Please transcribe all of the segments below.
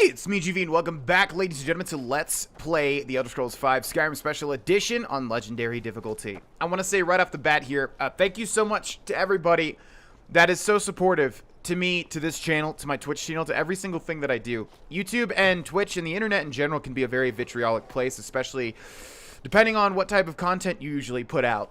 Hey, it's me, GV, and welcome back, ladies and gentlemen, to Let's Play The Elder Scrolls V Skyrim Special Edition on Legendary difficulty. I want to say right off the bat here, thank you so much to everybody that is so supportive to me, to this channel, to my Twitch channel, to every single thing that I do. YouTube and Twitch and the internet in general can be a very vitriolic place, especially depending on what type of content you usually put out.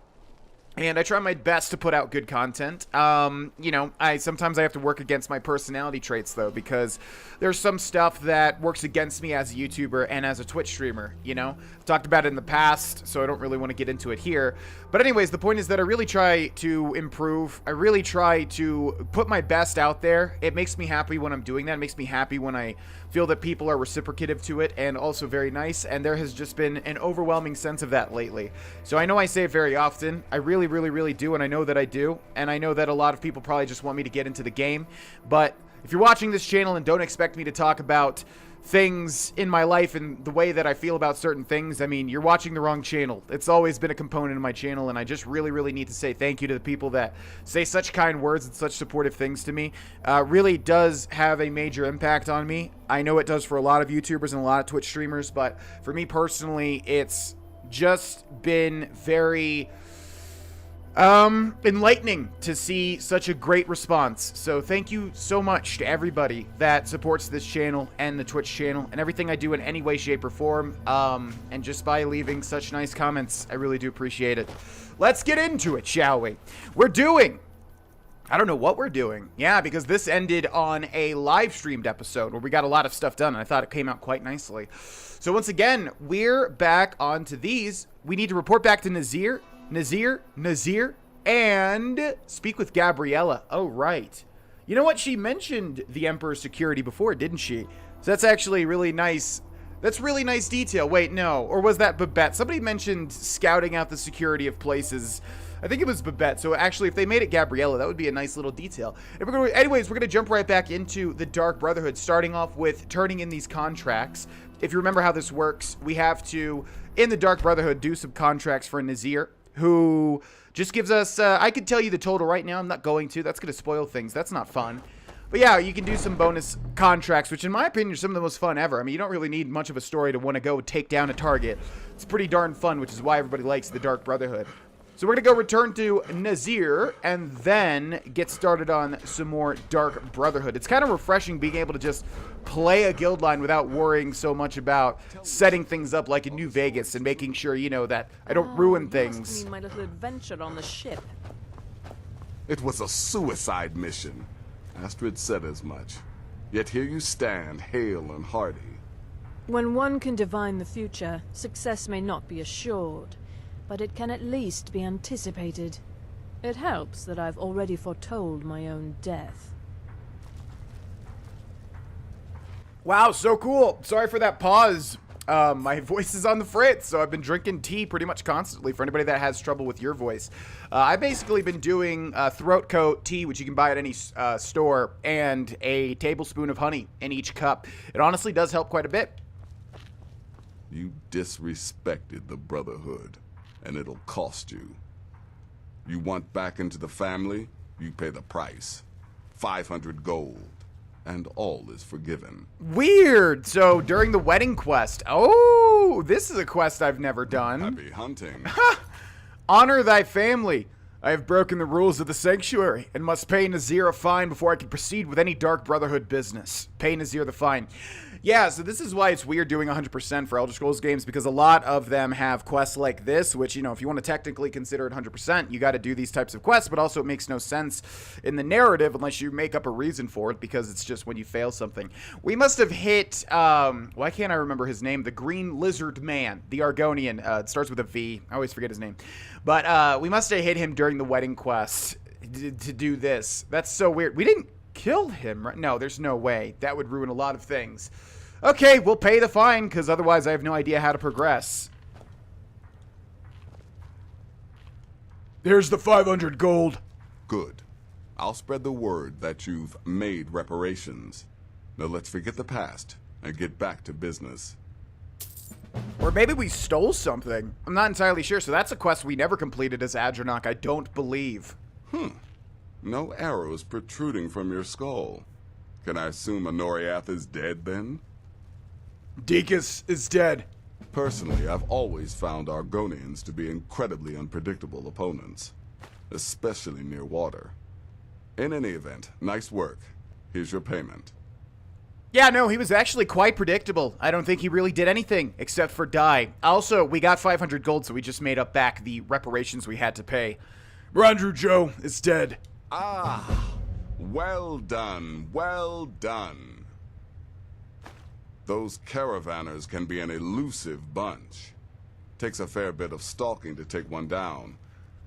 And I try my best to put out good content. You know, sometimes I have to work against my personality traits, though, because there's some stuff that works against me as a YouTuber and as a Twitch streamer, you know? I've talked about it in the past, so I don't really want to get into it here. But anyways, the point is that I really try to improve. I really try to put my best out there. It makes me happy when I'm doing that. It makes me happy when I feel that people are reciprocative to it and also very nice. And there has just been an overwhelming sense of that lately. So I know I say it very often. I really do, and I know that I do, and I know that a lot of people probably just want me to get into the game, but if you're watching this channel and don't expect me to talk about things in my life and the way that I feel about certain things, I mean, you're watching the wrong channel. It's always been a component of my channel, and I just really need to say thank you to the people that say such kind words and such supportive things to me. Really does have a major impact on me. I know it does for a lot of YouTubers and a lot of Twitch streamers, but for me personally, it's just been very enlightening to see such a great response. So thank you so much to everybody that supports this channel and the Twitch channel and everything I do in any way, shape, or form. And just by leaving such nice comments, I really do appreciate it. Let's get into it, shall we? I don't know what we're doing. Yeah, because this ended on a live streamed episode where we got a lot of stuff done, and I thought it came out quite nicely. So once again, we're back onto these. We need to report back to Nazir, and speak with Gabriella. Oh, right. You know what? She mentioned the Emperor's security before, didn't she? So that's actually really nice. That's really nice detail. Wait, no. Or was that Babette? Somebody mentioned scouting out the security of places. I think it was Babette. So actually, if they made it Gabriella, that would be a nice little detail. And anyways, we're going to jump right back into the Dark Brotherhood, starting off with turning in these contracts. If you remember how this works, we have to, in the Dark Brotherhood, do some contracts for Nazir, who just gives us, I could tell you the total right now. I'm not going to. That's going to spoil things. That's not fun. But yeah, you can do some bonus contracts, which in my opinion are some of the most fun ever. I mean, you don't really need much of a story to want to go take down a target. It's pretty darn fun, which is why everybody likes the Dark Brotherhood. So we're going to go return to Nazir and then get started on some more Dark Brotherhood. It's kind of refreshing being able to just play a guild line without worrying so much about setting things up like in New Vegas and making sure, you know, that I don't ruin things. Must mean my little adventure on the ship. It was a suicide mission. Astrid said as much. Yet here you stand, hale and hearty. When one can divine the future, success may not be assured, but it can at least be anticipated. It helps that I've already foretold my own death. Wow, so cool. Sorry for that pause. My voice is on the fritz, so I've been drinking tea pretty much constantly for anybody that has trouble with your voice. I've basically been doing throat coat tea, which you can buy at any store, and a tablespoon of honey in each cup. It honestly does help quite a bit. You disrespected the Brotherhood, and it'll cost you. You want back into the family? You pay the price. 500 gold. And all is forgiven. Weird. So during the wedding quest. Oh, this is a quest I've never done. Happy hunting. Honor thy family. I have broken the rules of the sanctuary and must pay Nazir a fine before I can proceed with any Dark Brotherhood business. Pay Nazir the fine. Yeah, so this is why it's weird doing 100% for Elder Scrolls games, because a lot of them have quests like this, which, you know, if you want to technically consider it 100%, you got to do these types of quests, but also it makes no sense in the narrative unless you make up a reason for it, because it's just when you fail something. We must have hit, why can't I remember his name? The Green Lizard Man, the Argonian. It starts with a V. I always forget his name. But we must have hit him during the wedding quest to do this. That's so weird. We didn't kill him, right? No, there's no way. That would ruin a lot of things. Okay, we'll pay the fine, because otherwise I have no idea how to progress. There's the 500 gold. Good. I'll spread the word that you've made reparations. Now let's forget the past and get back to business. Or maybe we stole something. I'm not entirely sure. So that's a quest we never completed as Adranok, I don't believe. No arrows protruding from your skull. Can I assume Anoriath is dead then? Deacus is dead. Personally, I've always found Argonians to be incredibly unpredictable opponents, especially near water. In any event, nice work. Here's your payment. Yeah, no, he was actually quite predictable. I don't think he really did anything except for die. Also, we got 500 gold, so we just made up back the reparations we had to pay. Randrew Joe is dead. Ah, well done, well done. Those caravanners can be an elusive bunch. Takes a fair bit of stalking to take one down.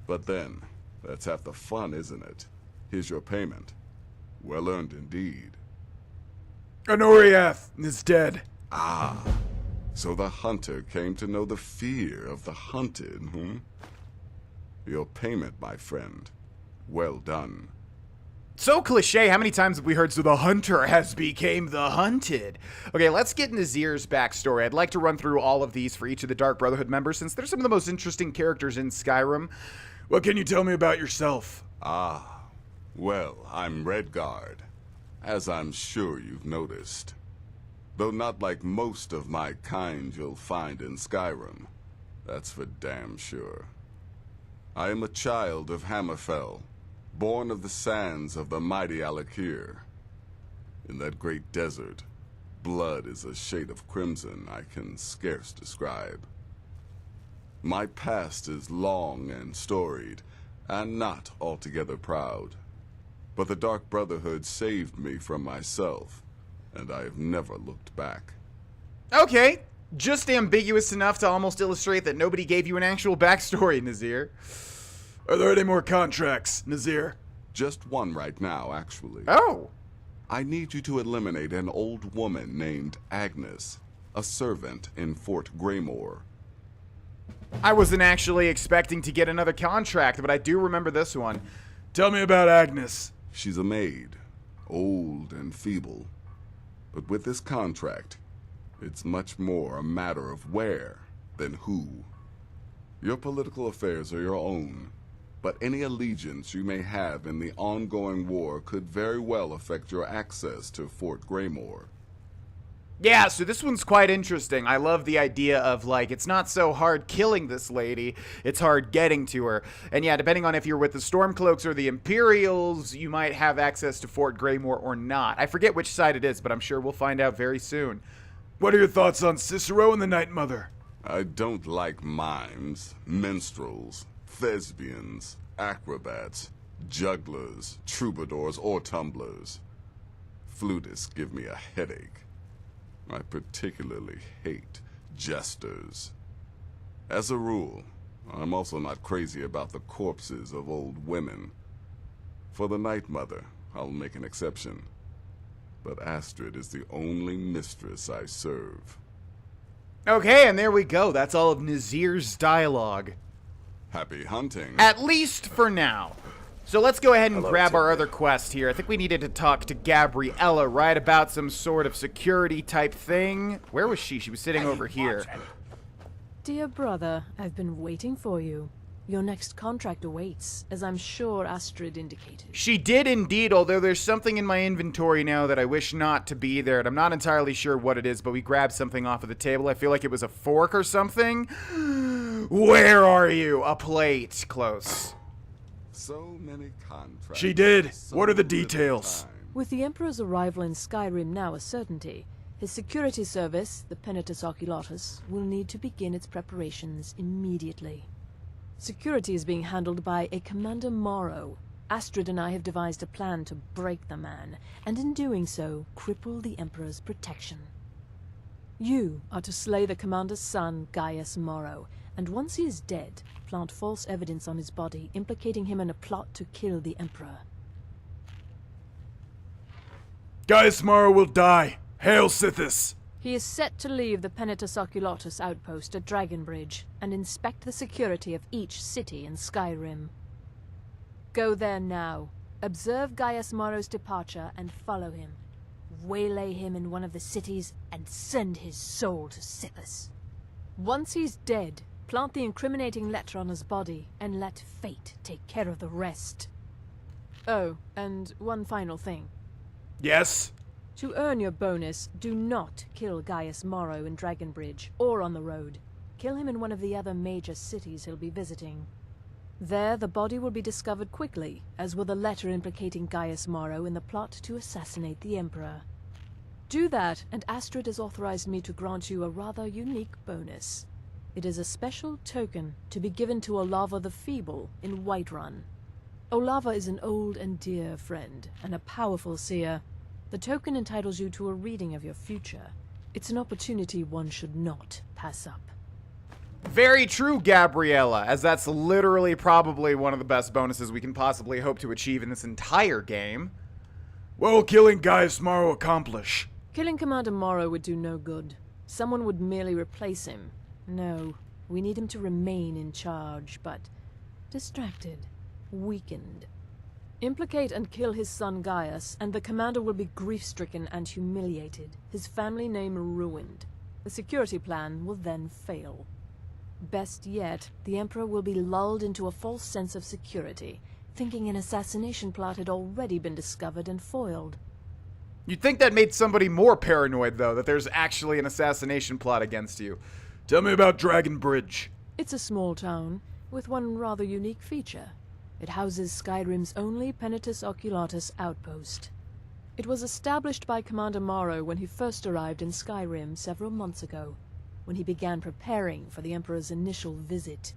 But then, that's half the fun, isn't it? Here's your payment. Well earned indeed. Honoriath is dead. Ah, so the hunter came to know the fear of the hunted, Your payment, my friend. Well done. So cliche, how many times have we heard, so the hunter has became the hunted? Okay, let's get Nazir's backstory. I'd like to run through all of these for each of the Dark Brotherhood members, since they're some of the most interesting characters in Skyrim. What can you tell me about yourself? Ah, well, I'm Redguard, as I'm sure you've noticed. Though not like most of my kind you'll find in Skyrim. That's for damn sure. I am a child of Hammerfell, born of the sands of the mighty Alakir. In that great desert, blood is a shade of crimson I can scarce describe. My past is long and storied, and not altogether proud. But the Dark Brotherhood saved me from myself, and I have never looked back. Okay, just ambiguous enough to almost illustrate that nobody gave you an actual backstory, Nazir. Are there any more contracts, Nazir? Just one right now, actually. Oh. I need you to eliminate an old woman named Agnis, a servant in Fort Greymore. I wasn't actually expecting to get another contract, but I do remember this one. Tell me about Agnis. She's a maid, old and feeble. But with this contract, it's much more a matter of where than who. Your political affairs are your own, but any allegiance you may have in the ongoing war could very well affect your access to Fort Greymore. Yeah, so this one's quite interesting. I love the idea of, like, it's not so hard killing this lady, it's hard getting to her. And yeah, depending on if you're with the Stormcloaks or the Imperials, you might have access to Fort Greymore or not. I forget which side it is, but I'm sure we'll find out very soon. What are your thoughts on Cicero and the Night Mother? I don't like mimes, minstrels, thespians, acrobats, jugglers, troubadours, or tumblers. Flutists give me a headache. I particularly hate jesters. As a rule, I'm also not crazy about the corpses of old women. For the Night Mother, I'll make an exception. But Astrid is the only mistress I serve. Okay, and there we go. That's all of Nazir's dialogue. Happy hunting. At least for now. So let's go ahead and grab our other quest here. I think we needed to talk to Gabriella, right, about some sort of security type thing. Where was she? She was sitting over here. Dear brother, I've been waiting for you. Your next contract awaits, as I'm sure Astrid indicated. She did indeed, although there's something in my inventory now that I wish not to be there, and I'm not entirely sure what it is, but we grabbed something off of the table. I feel like it was a fork or something. Where are you? A plate. Close. So many contracts. She did. What are the details? With the Emperor's arrival in Skyrim now a certainty, his security service, the Penitus Oculatus, will need to begin its preparations immediately. Security is being handled by a Commander Maro. Astrid and I have devised a plan to break the man, and in doing so, cripple the Emperor's protection. You are to slay the Commander's son, Gaius Maro, and once he is dead, plant false evidence on his body, implicating him in a plot to kill the Emperor. Gaius Maro will die. Hail Sithis! He is set to leave the Penitus Oculatus outpost at Dragonbridge and inspect the security of each city in Skyrim. Go there now, observe Gaius Maro's departure and follow him. Waylay him in one of the cities and send his soul to Sithis. Once he's dead, plant the incriminating letter on his body and let fate take care of the rest. Oh, and one final thing. Yes? To earn your bonus, do not kill Gaius Maro in Dragonbridge or on the road. Kill him in one of the other major cities he'll be visiting. There, the body will be discovered quickly, as will the letter implicating Gaius Maro in the plot to assassinate the Emperor. Do that, and Astrid has authorized me to grant you a rather unique bonus. It is a special token to be given to Olava the Feeble in Whiterun. Olava is an old and dear friend, and a powerful seer. The token entitles you to a reading of your future. It's an opportunity one should not pass up. Very true, Gabriella, as that's literally probably one of the best bonuses we can possibly hope to achieve in this entire game. What will killing Gaius Maro accomplish? Killing Commander Maro would do no good. Someone would merely replace him. No, we need him to remain in charge, but distracted, weakened. Implicate and kill his son Gaius, and the commander will be grief-stricken and humiliated, his family name ruined. The security plan will then fail. Best yet, the Emperor will be lulled into a false sense of security, thinking an assassination plot had already been discovered and foiled. You'd think that made somebody more paranoid, though, that there's actually an assassination plot against you. Tell me about Dragonbridge. It's a small town, with one rather unique feature. It houses Skyrim's only Penitus Oculatus outpost. It was established by Commander Maro when he first arrived in Skyrim several months ago, when he began preparing for the Emperor's initial visit.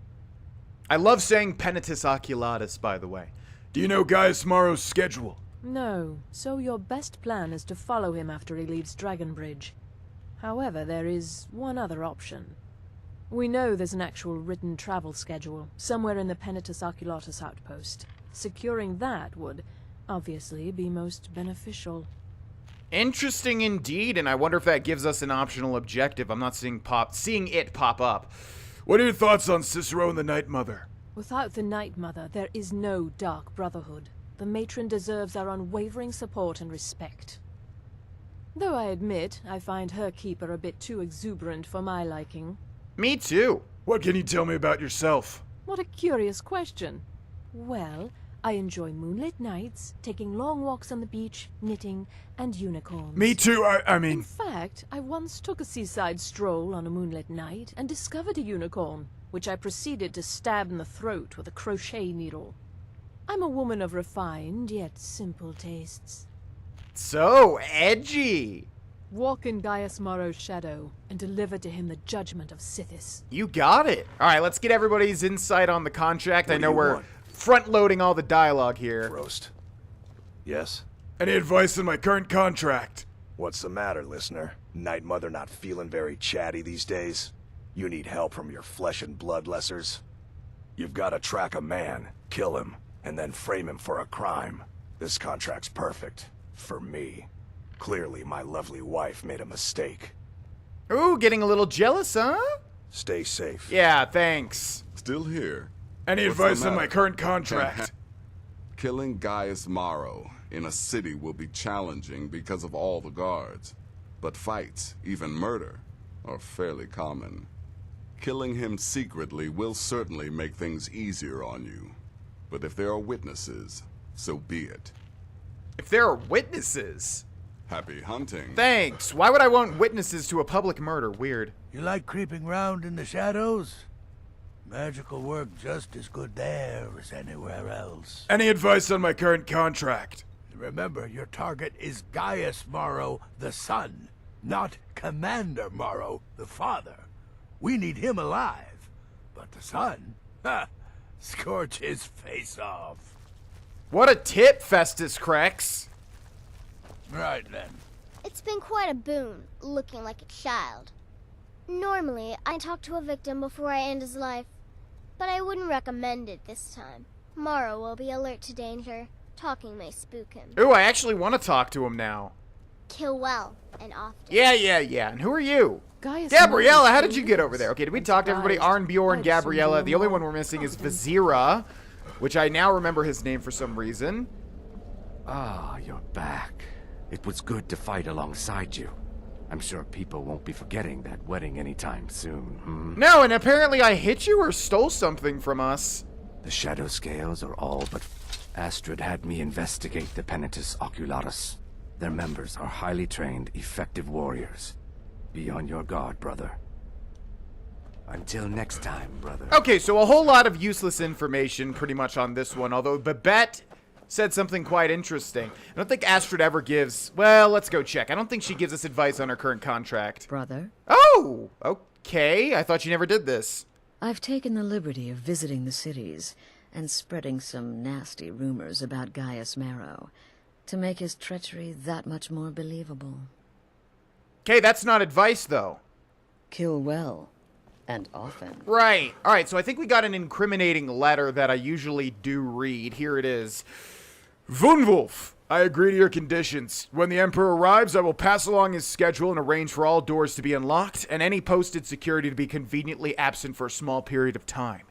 I love saying Penitus Oculatus, by the way. Do you know Gaius Maro's schedule? No, so your best plan is to follow him after he leaves Dragonbridge. However, there is one other option. We know there's an actual written travel schedule, somewhere in the Penitus Oculatus outpost. Securing that would, obviously, be most beneficial. Interesting indeed, and I wonder if that gives us an optional objective. I'm not seeing it pop up. What are your thoughts on Cicero and the Night Mother? Without the Night Mother, there is no Dark Brotherhood. The matron deserves our unwavering support and respect. Though I admit, I find her keeper a bit too exuberant for my liking. Me too. What can you tell me about yourself? What a curious question. Well, I enjoy moonlit nights, taking long walks on the beach, knitting, and unicorns. Me too, I mean... In fact, I once took a seaside stroll on a moonlit night and discovered a unicorn, which I proceeded to stab in the throat with a crochet needle. I'm a woman of refined, yet simple tastes. So edgy. Walk in Gaius Maro's shadow, and deliver to him the judgment of Sithis. You got it. All right, let's get everybody's insight on the contract. I know we're want? front-loading all the dialogue here. Roast. Yes? Any advice on my current contract? What's the matter, listener? Night Mother not feeling very chatty these days? You need help from your flesh and blood lessers? You've got to track a man, kill him, and then frame him for a crime. This contract's perfect. For me. Clearly, my lovely wife made a mistake. Ooh, getting a little jealous, huh? Stay safe. Yeah, thanks. Still here. Any What's advice the on my matter? current contract? Killing Gaius Maro in a city will be challenging because of all the guards. But fights, even murder, are fairly common. Killing him secretly will certainly make things easier on you. But if there are witnesses, so be it. If there are witnesses? Happy hunting. Thanks. Why would I want witnesses to a public murder? Weird. You like creeping round in the shadows? Magical work just as good there as anywhere else. Any advice on my current contract? Remember, your target is Gaius Maro, the son, not Commander Maro, the father. We need him alive. But the son? Ha! Scorch his face off. What a tip, Festus Crex. Right then. It's been quite a boon, looking like a child. Normally, I talk to a victim before I end his life, but I wouldn't recommend it this time. Maro will be alert to danger. Talking may spook him. Ooh, I actually want to talk to him now. Kill well and often. Yeah. And who are you? Gaius Gabriella, Maro's how did you get illness over there? Okay, did we and talk to everybody? surprised Arn, Bjorn, by Gabriella. some The only more one we're missing is confident. Vizira, which I now remember his name for some reason. Ah, you're back. It was good to fight alongside you. I'm sure people won't be forgetting that wedding anytime soon, hmm? No, and apparently I hit you or stole something from us. The shadow scales are all but... Astrid had me investigate the Penitus Oculatus. Their members are highly trained, effective warriors. Be on your guard, brother. Until next time, brother. Okay, so a whole lot of useless information pretty much on this one, although Babette said something quite interesting. I don't think Astrid ever gives... Well, let's go check. I don't think she gives us advice on her current contract. Brother? Oh, okay. I thought you never did this. I've taken the liberty of visiting the cities and spreading some nasty rumors about Gaius Maro to make his treachery that much more believable. Okay, that's not advice, though. Kill well. And often. Right. All right, so I think we got an incriminating letter that I usually do read. Here it is. Vunwulf, I agree to your conditions. When the Emperor arrives, I will pass along his schedule and arrange for all doors to be unlocked and any posted security to be conveniently absent for a small period of time.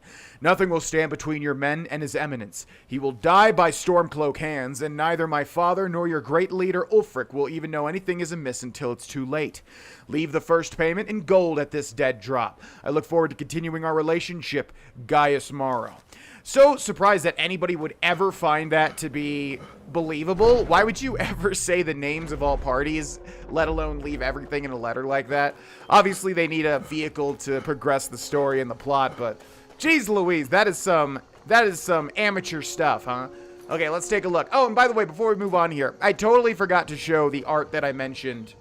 Nothing will stand between your men and his eminence. He will die by Stormcloak hands, and neither my father nor your great leader Ulfric will even know anything is amiss until it's too late. Leave the first payment in gold at this dead drop. I look forward to continuing our relationship, Gaius Maro. So surprised that anybody would ever find that to be believable. Why would you ever say the names of all parties, let alone leave everything in a letter like that? Obviously, they need a vehicle to progress the story and the plot, but jeez Louise, that is some amateur stuff, huh? Okay, let's take a look. Oh, and by the way, before we move on here, I totally forgot to show the art that I mentioned.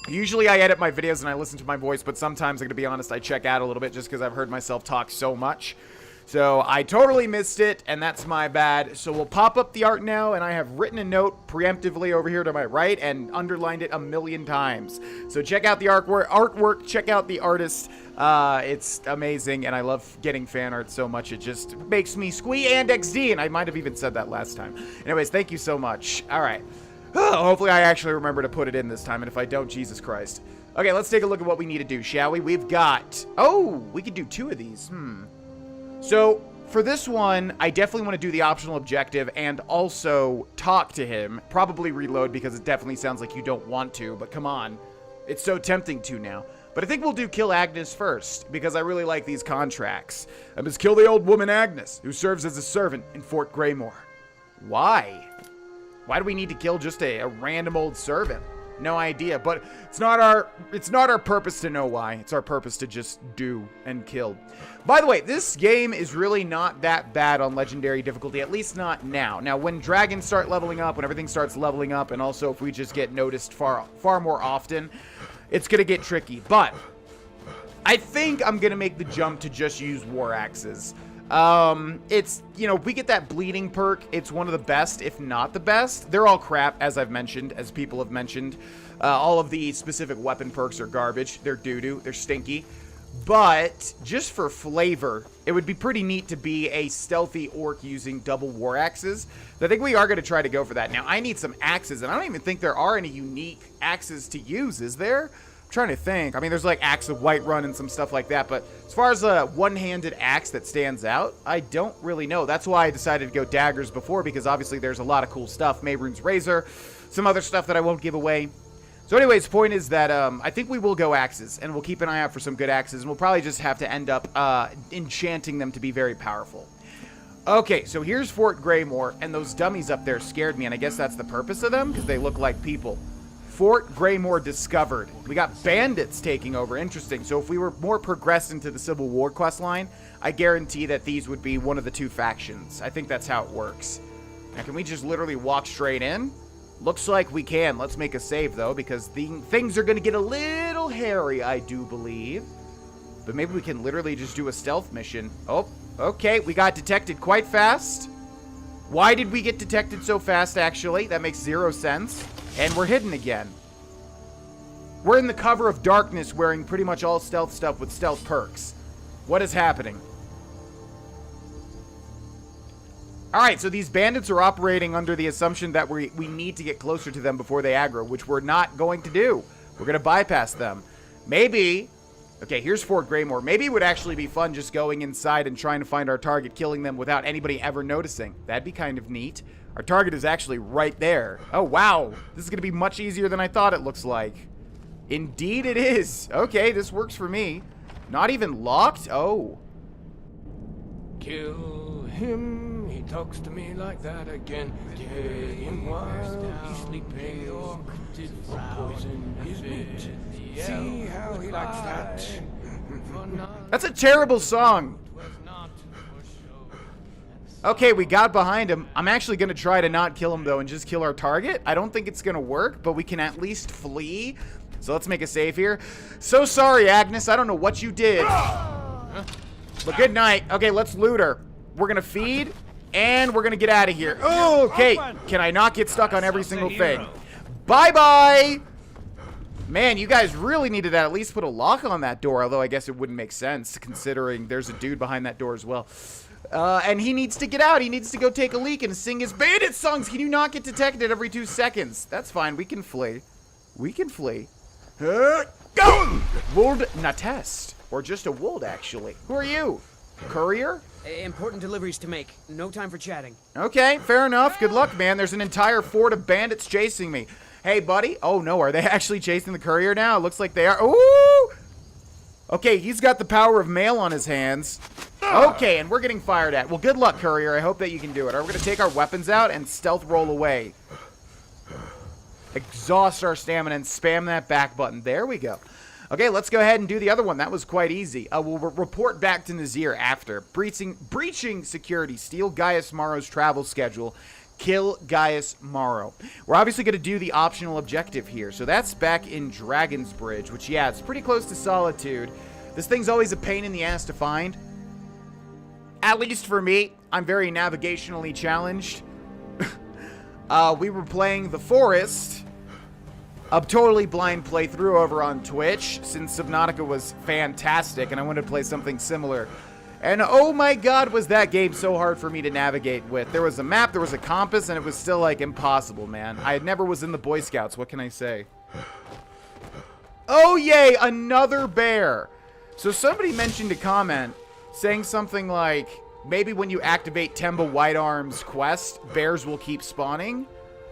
Usually I edit my videos and I listen to my voice, but sometimes, I'm gonna be honest, I check out a little bit just because I've heard myself talk so much. So I totally missed it, and that's my bad. So we'll pop up the art now, and I have written a note preemptively over here to my right and underlined it 1,000,000 times. So check out the artwork, check out the artist. It's amazing, and I love getting fan art so much. It just makes me squee and XD, and I might have even said that last time. Anyways, thank you so much. All right. Hopefully I actually remember to put it in this time, and if I don't, Jesus Christ. Okay, let's take a look at what we need to do, shall we? We've got... Oh, we could do 2 of these. So, for this one, I definitely want to do the optional objective and also talk to him. Probably reload because it definitely sounds like you don't want to, but come on. It's so tempting to now. But I think we'll do kill Agnis first, because I really like these contracts. I must kill the old woman Agnis, who serves as a servant in Fort Greymore. Why? Why do we need to kill just a random old servant? No idea, but it's not our purpose to know why. It's our purpose to just do and kill. By the way, this game is really not that bad on legendary difficulty, at least not now. Now, when dragons start leveling up, when everything starts leveling up, and also if we just get noticed far more often, it's gonna get tricky. But I think I'm gonna make the jump to just use war axes. It's, you know, if we get that bleeding perk, it's one of the best, if not the best. They're all crap, as I've mentioned, as people have mentioned. All of the specific weapon perks are garbage. They're doo-doo. They're stinky. But, just for flavor, it would be pretty neat to be a stealthy orc using double war axes. I think we are going to try to go for that. Now, I need some axes, and I don't even think there are any unique axes to use, is there? Trying to think. I mean, there's like Axe of Whiterun and some stuff like that, but as far as a one-handed axe that stands out, I don't really know. That's why I decided to go daggers before, because obviously there's a lot of cool stuff. Mehrunes Razor, some other stuff that I won't give away. So anyways, point is that I think we will go axes, and we'll keep an eye out for some good axes, and we'll probably just have to end up enchanting them to be very powerful. Okay, so here's Fort Greymore, and those dummies up there scared me, and I guess that's the purpose of them, because they look like people. Fort Greymore discovered. We got bandits taking over. Interesting. So if we were more progressed into the Civil War quest line, I guarantee that these would be one of the 2 factions. I think that's how it works. Now, can we just literally walk straight in? Looks like we can. Let's make a save, though, because things are going to get a little hairy, I do believe. But maybe we can literally just do a stealth mission. Oh, okay. We got detected quite fast. Why did we get detected so fast, actually? That makes 0 sense. And we're hidden again. We're in the cover of darkness wearing pretty much all stealth stuff with stealth perks. What is happening? Alright, so these bandits are operating under the assumption that we need to get closer to them before they aggro, which we're not going to do. We're going to bypass them. Maybe... Okay, here's Fort Greymore. Maybe it would actually be fun just going inside and trying to find our target, killing them without anybody ever noticing. That'd be kind of neat. Our target is actually right there. Oh, wow. This is going to be much easier than I thought it looks like. Indeed it is. Okay, this works for me. Not even locked? Oh. Kill him, he talks to me like that again. Staying while he's sleeping, or poison his meat. See how he likes that. That's a terrible song. Okay, we got behind him. I'm actually going to try to not kill him, though, and just kill our target. I don't think it's going to work, but we can at least flee. So let's make a save here. So sorry, Agnis. I don't know what you did. But good night. Okay, let's loot her. We're going to feed, and we're going to get out of here. Oh, okay. Can I not get stuck on every single thing? Bye-bye. Man, you guys really needed to at least put a lock on that door, although I guess it wouldn't make sense, considering there's a dude behind that door as well. And he needs to get out. He needs to go take a leak and sing his bandit songs. Can you not get detected every 2 seconds? That's fine. We can flee. We can flee. Go! Wold Natest. Or just a Wold, actually. Who are you? Courier? Important deliveries to make. No time for chatting. Okay, fair enough. Good luck, man. There's an entire fort of bandits chasing me. Hey, buddy. Oh, no. Are they actually chasing the courier now? It looks like they are. Ooh! Okay, he's got the power of mail on his hands. Okay, and we're getting fired at. Well, good luck, courier. I hope that you can do it. We're going to take our weapons out and stealth roll away. Exhaust our stamina and spam that back button. There we go. Okay, let's go ahead and do the other one. That was quite easy. We'll report back to Nazir after. Breaching security. Steal Gaius Maro's travel schedule. Kill Gaius Maro. We're obviously going to do the optional objective here. So that's back in Dragon's Bridge, which, yeah, it's pretty close to Solitude. This thing's always a pain in the ass to find. At least for me. I'm very navigationally challenged. We were playing The Forest, a totally blind playthrough over on Twitch, since Subnautica was fantastic, and I wanted to play something similar. And oh my god, was that game so hard for me to navigate with. There was a map, there was a compass, and it was still, like, impossible, man. I never was in the Boy Scouts, what can I say? Oh yay, another bear! So somebody mentioned a comment saying something like, maybe when you activate Temba Whitearm's quest, bears will keep spawning.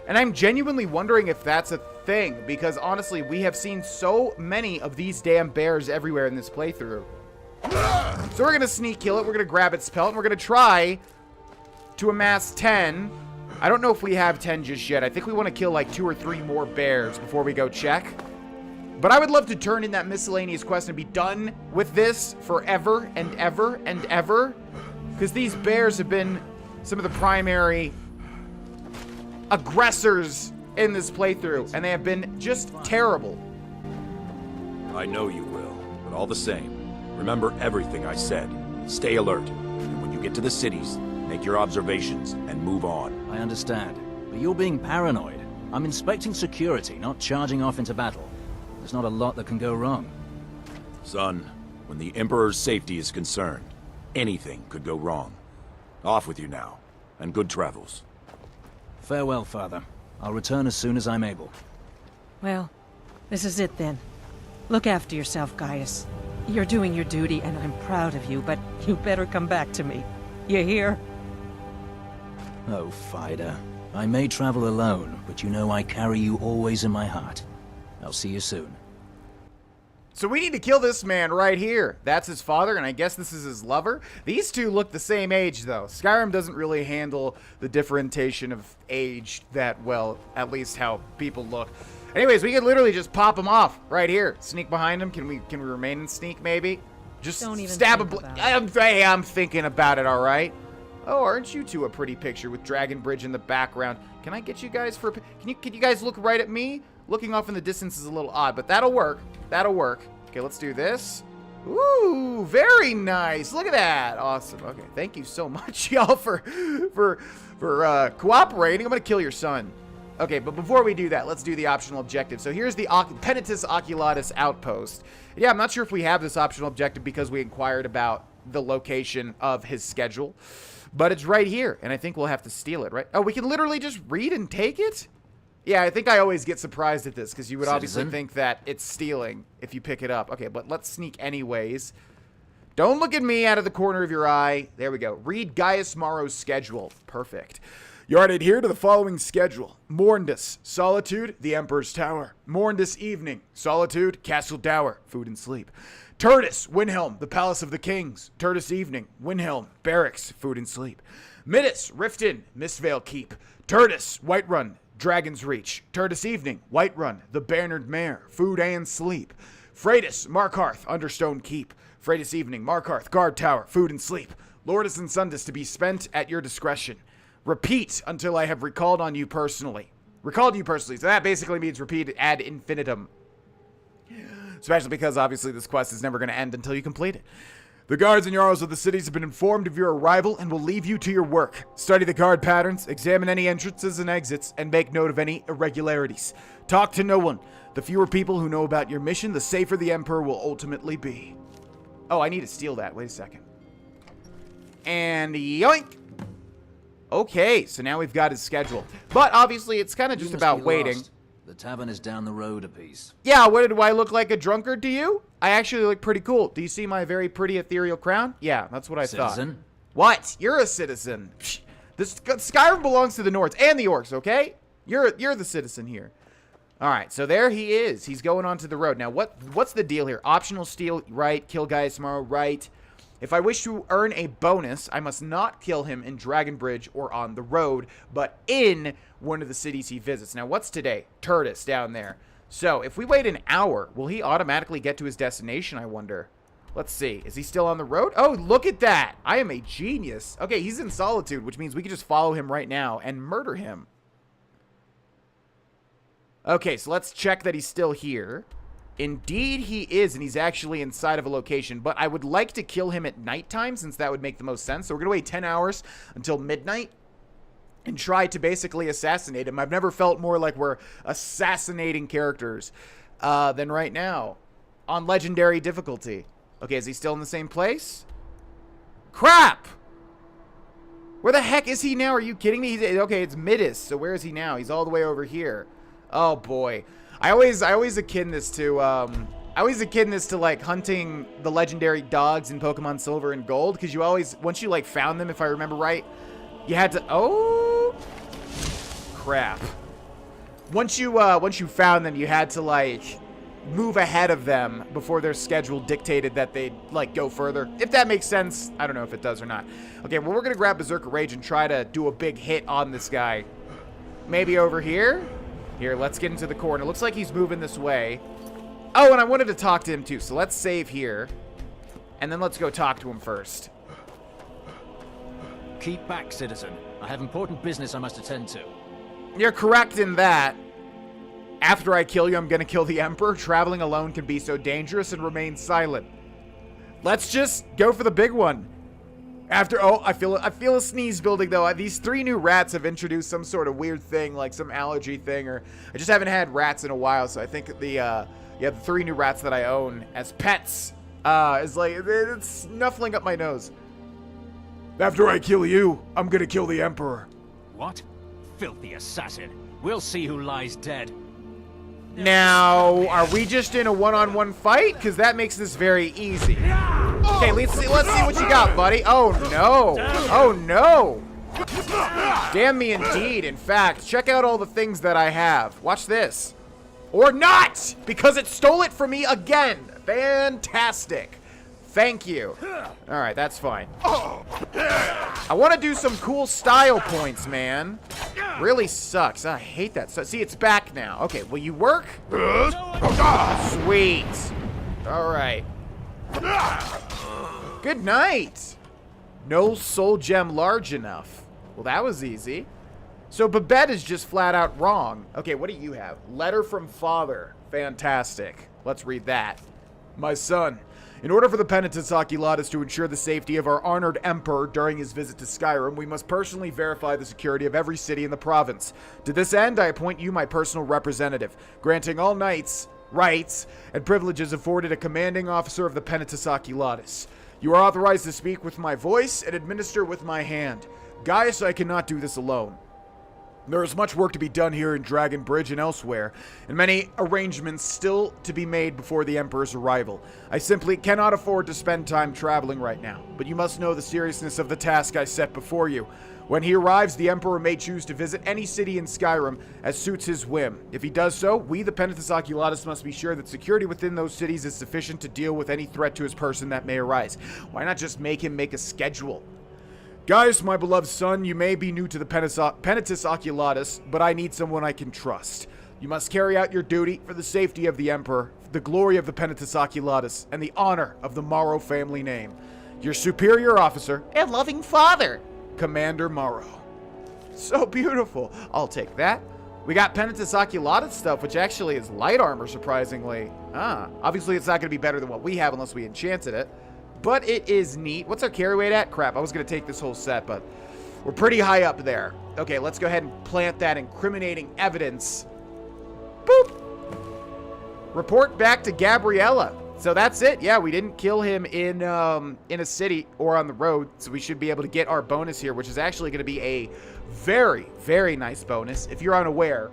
And I'm genuinely wondering if that's a thing, because honestly, we have seen so many of these damn bears everywhere in this playthrough. So we're going to sneak kill it, we're going to grab its pelt, and we're going to try to amass 10. I don't know if we have 10 just yet. I think we want to kill like 2 or 3 more bears before we go check. But I would love to turn in that miscellaneous quest and be done with this forever and ever and ever. Because these bears have been some of the primary aggressors in this playthrough. And they have been just terrible. I know you will, but all the same, remember everything I said. Stay alert. And when you get to the cities, make your observations and move on. I understand, but you're being paranoid. I'm inspecting security, not charging off into battle. There's not a lot that can go wrong. Son, when the Emperor's safety is concerned, anything could go wrong. Off with you now, and good travels. Farewell, Father. I'll return as soon as I'm able. Well, this is it then. Look after yourself, Gaius. You're doing your duty, and I'm proud of you, but you better come back to me. You hear? Oh, Fida. I may travel alone, but you know I carry you always in my heart. I'll see you soon. So we need to kill this man right here. That's his father, and I guess this is his lover. These two look the same age, though. Skyrim doesn't really handle the differentiation of age that well, at least how people look. Anyways, we could literally just pop him off right here. Sneak behind him. Can we remain in sneak, maybe? Just Don't even stab think I'm thinking about it, all right? Oh, aren't you two a pretty picture with Dragon Bridge in the background? Can I get you guys for a... Can you guys look right at me? Looking off in the distance is a little odd, but that'll work. That'll work. Okay, let's do this. Ooh, very nice. Look at that. Awesome. Okay, thank you so much, y'all, for cooperating. I'm gonna kill your son. Okay, but before we do that, let's do the optional objective. So here's the Penitus Oculatus Outpost. Yeah, I'm not sure if we have this optional objective because we inquired about the location of his schedule, but it's right here, and I think we'll have to steal it, right? Oh, we can literally just read and take it? Yeah, I think I always get surprised at this because you would obviously think that it's stealing if you pick it up. Okay, but let's sneak anyways. Don't look at me out of the corner of your eye. There we go. Read Gaius Maro's schedule. Perfect. You are to adhere to the following schedule. Morndus, Solitude, the Emperor's Tower. Morndus Evening, Solitude, Castle Dower, food and sleep. Tertus, Windhelm, the Palace of the Kings. Tertus Evening, Windhelm, Barracks, food and sleep. Midus, Riften, Mistvale Keep. Tertus, Whiterun, Dragon's Reach. Tertus Evening, Whiterun, the Bernard Mare, food and sleep. Freitas, Markarth, Understone Keep. Freitas Evening, Markarth, Guard Tower, food and sleep. Lourdus and Sundus to be spent at your discretion. Repeat until I have recalled you personally. So that basically means repeat ad infinitum. Especially because obviously this quest is never going to end until you complete it. The guards and jarls of the cities have been informed of your arrival and will leave you to your work. Study the guard patterns, examine any entrances and exits, and make note of any irregularities. Talk to no one. The fewer people who know about your mission, the safer the Emperor will ultimately be. Oh, I need to steal that. Wait a second. And yoink! Okay, so now we've got his schedule. But obviously, it's kind of just about waiting. Lost. The tavern is down the road a piece. Yeah, what, do I look like a drunkard to you? I actually look pretty cool. Do you see my very pretty ethereal crown? Yeah, that's what I thought. What? You're a citizen. Psh, this Skyrim belongs to the Nords and the Orcs, okay? You're the citizen here. All right, so there he is. He's going onto the road. Now, what's the deal here? Optional steal, right. Kill Gaius Maro, right. If I wish to earn a bonus, I must not kill him in Dragonbridge or on the road, but in one of the cities he visits. Now, what's today? Tertus down there. So, if we wait an hour, will he automatically get to his destination, I wonder? Let's see. Is he still on the road? Oh, look at that. I am a genius. Okay, he's in Solitude, which means we can just follow him right now and murder him. Okay, so let's check that he's still here. Indeed he is, and he's actually inside of a location, but I would like to kill him at nighttime since that would make the most sense. So we're going to wait 10 hours until midnight and try to basically assassinate him. I've never felt more like we're assassinating characters than right now on legendary difficulty. Okay, is he still in the same place? Crap! Where the heck is he now? Are you kidding me? Okay, it's Midis, so where is he now? He's all the way over here. Oh boy. I always akin this to like hunting the legendary dogs in Pokemon Silver and Gold, because you always, once you like found them, if I remember right, you had to, oh crap. Once you found them, you had to like move ahead of them before their schedule dictated that they'd like go further. If that makes sense. I don't know if it does or not. Okay, well, we're gonna grab Berserker Rage and try to do a big hit on this guy. Maybe over here? Here, let's get into the corner. Looks like he's moving this way. Oh, and I wanted to talk to him too, so let's save here. And then let's go talk to him first. Keep back, citizen. I have important business I must attend to. You're correct in that. After I kill you, I'm gonna kill the Emperor. Traveling alone can be so dangerous, and remain silent. Let's just go for the big one. Oh, I feel a sneeze building, though. These 3 new rats have introduced some sort of weird thing, like some allergy thing, or I just haven't had rats in a while, so I think the 3 new rats that I own as pets is like, it's snuffling up my nose. After I kill you, I'm gonna kill the Emperor. What? Filthy assassin. We'll see who lies dead. Now, are we just in a one-on-one fight? Because that makes this very easy. Okay, let's see what you got, buddy. Oh, no. Oh, no. Damn me indeed. In fact, check out all the things that I have. Watch this. Or not, because it stole it from me again. Fantastic. Thank you. All right, that's fine. I want to do some cool style points, man. Really sucks. I hate that. So, see, it's back now. Okay, will you work? Sweet. All right. Good night. No soul gem large enough. Well, that was easy. So Babette is just flat out wrong. Okay, what do you have? Letter from father. Fantastic. Let's read that. My son, in order for the Penitents Oculatus to ensure the safety of our honored emperor during his visit to Skyrim, we must personally verify the security of every city in the province. To this end, I appoint you my personal representative, granting all knights rights and privileges afforded a commanding officer of the Penitents Oculatus. You are authorized to speak with my voice and administer with my hand. Gaius, I cannot do this alone. There is much work to be done here in Dragon Bridge and elsewhere, and many arrangements still to be made before the Emperor's arrival. I simply cannot afford to spend time traveling right now, but you must know the seriousness of the task I set before you. When he arrives, the Emperor may choose to visit any city in Skyrim as suits his whim. If he does so, we, the Penitus Oculatus, must be sure that security within those cities is sufficient to deal with any threat to his person that may arise. Why not just make him make a schedule? Gaius, my beloved son, you may be new to the Penitus Oculatus, but I need someone I can trust. You must carry out your duty for the safety of the Emperor, the glory of the Penitus Oculatus, and the honor of the Maro family name. Your superior officer and loving father, Commander Maro. So beautiful. I'll take that. We got Penitus Oculatus stuff, which actually is light armor, surprisingly. Obviously it's not going to be better than what we have unless we enchanted it. But it is neat. What's our carry weight at? Crap, I was going to take this whole set, but we're pretty high up there. Okay, let's go ahead and plant that incriminating evidence. Boop! Report back to Gabriella. So that's it. Yeah, we didn't kill him in a city or on the road, so we should be able to get our bonus here, which is actually going to be a very, very nice bonus. If you're unaware,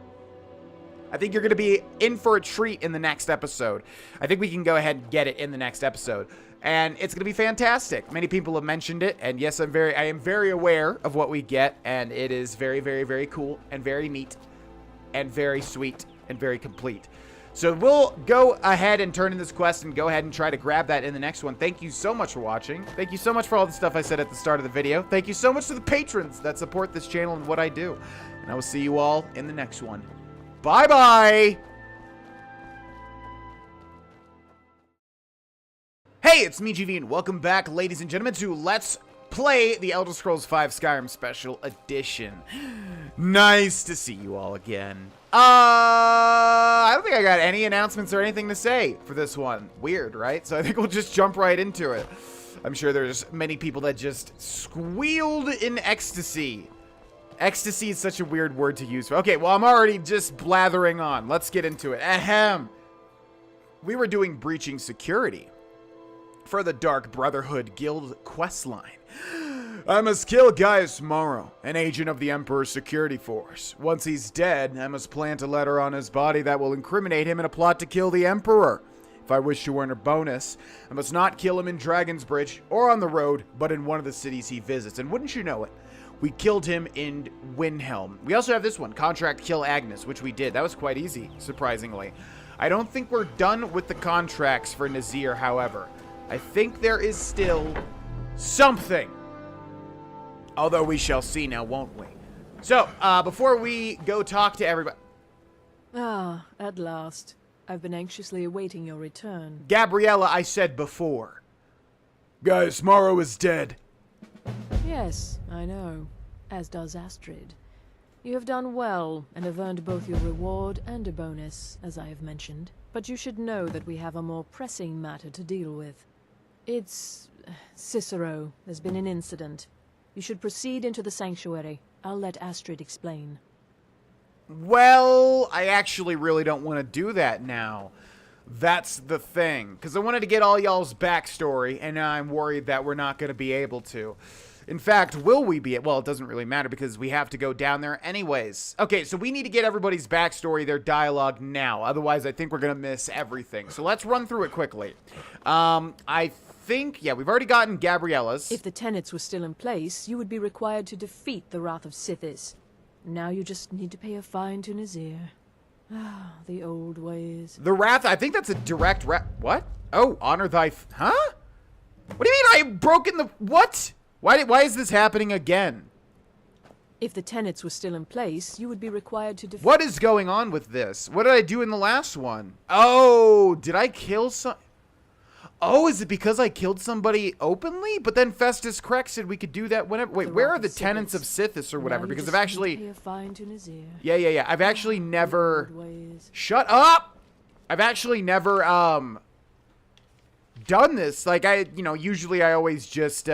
I think you're going to be in for a treat in the next episode. I think we can go ahead and get it in the next episode. And it's going to be fantastic. Many people have mentioned it, and yes, I am very aware of what we get, and it is very, very, very cool, and very neat, and very sweet, and very complete. So we'll go ahead and turn in this quest and go ahead and try to grab that in the next one. Thank you so much for watching. Thank you so much for all the stuff I said at the start of the video. Thank you so much to the patrons that support this channel and what I do. And I will see you all in the next one. Bye-bye! Hey, it's me, GV, and welcome back, ladies and gentlemen, to Let's Play the Elder Scrolls V Skyrim Special Edition. Nice to see you all again. I don't think I got any announcements or anything to say for this one. Weird, right? So I think we'll just jump right into it. I'm sure there's many people that just squealed in ecstasy. Ecstasy is such a weird word to use. Okay, well, I'm already just blathering on. Let's get into it. Ahem. We were doing breaching security for the Dark Brotherhood Guild questline. I must kill Gaius Maro, an agent of the Emperor's security force. Once he's dead, I must plant a letter on his body that will incriminate him in a plot to kill the Emperor. If I wish to earn a bonus, I must not kill him in Dragon's Bridge or on the road, but in one of the cities he visits. And wouldn't you know it, we killed him in Windhelm. We also have this one, Contract Kill Agnis, which we did. That was quite easy, surprisingly. I don't think we're done with the contracts for Nazir, however. I think there is still something. Although we shall see now, won't we? So, before we go talk to everybody... Ah, at last. I've been anxiously awaiting your return. Gabriella, I said before. Gaius Maro is dead. Yes, I know. As does Astrid. You have done well, and have earned both your reward and a bonus, as I have mentioned. But you should know that we have a more pressing matter to deal with. It's... Cicero. There's been an incident. You should proceed into the sanctuary. I'll let Astrid explain. Well, I actually really don't want to do that now. That's the thing. Because I wanted to get all y'all's backstory, and now I'm worried that we're not going to be able to. In fact, will we be? Well, it doesn't really matter because we have to go down there anyways. Okay, so we need to get everybody's backstory, their dialogue now. Otherwise, I think we're going to miss everything. So let's run through it quickly. I think, yeah, we've already gotten Gabriella's. If the tenets were still in place, you would be required to defeat the Wrath of Sithis. Now you just need to pay a fine to Nazir. Ah, the old ways. The Wrath, I think that's a direct what? Oh, honor thy... Huh? What do you mean I've broken the... What? Why is this happening again? If the tenets were still in place, you would be required to defeat... What is going on with this? What did I do in the last one? Oh, did I kill some... Oh, is it because I killed somebody openly? But then Festus Krex said we could do that whenever... Wait, where are the tenets of Sithis or whatever? Because I've actually... Yeah. I've actually never... Shut up! I've actually never, done this. Like, usually I always just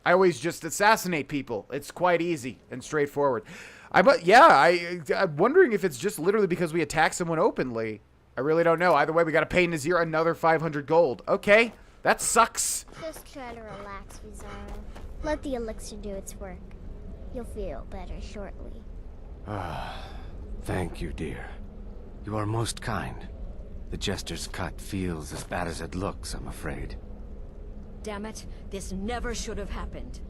assassinate people. It's quite easy and straightforward. I'm wondering if it's just literally because we attack someone openly. I really don't know. Either way, we gotta pay Nazir another 500 gold. Okay, that sucks. Just try to relax, Vizara. Let the elixir do its work. You'll feel better shortly. Thank you, dear. You are most kind. The Jester's cut feels as bad as it looks, I'm afraid. Damn it, this never should have happened.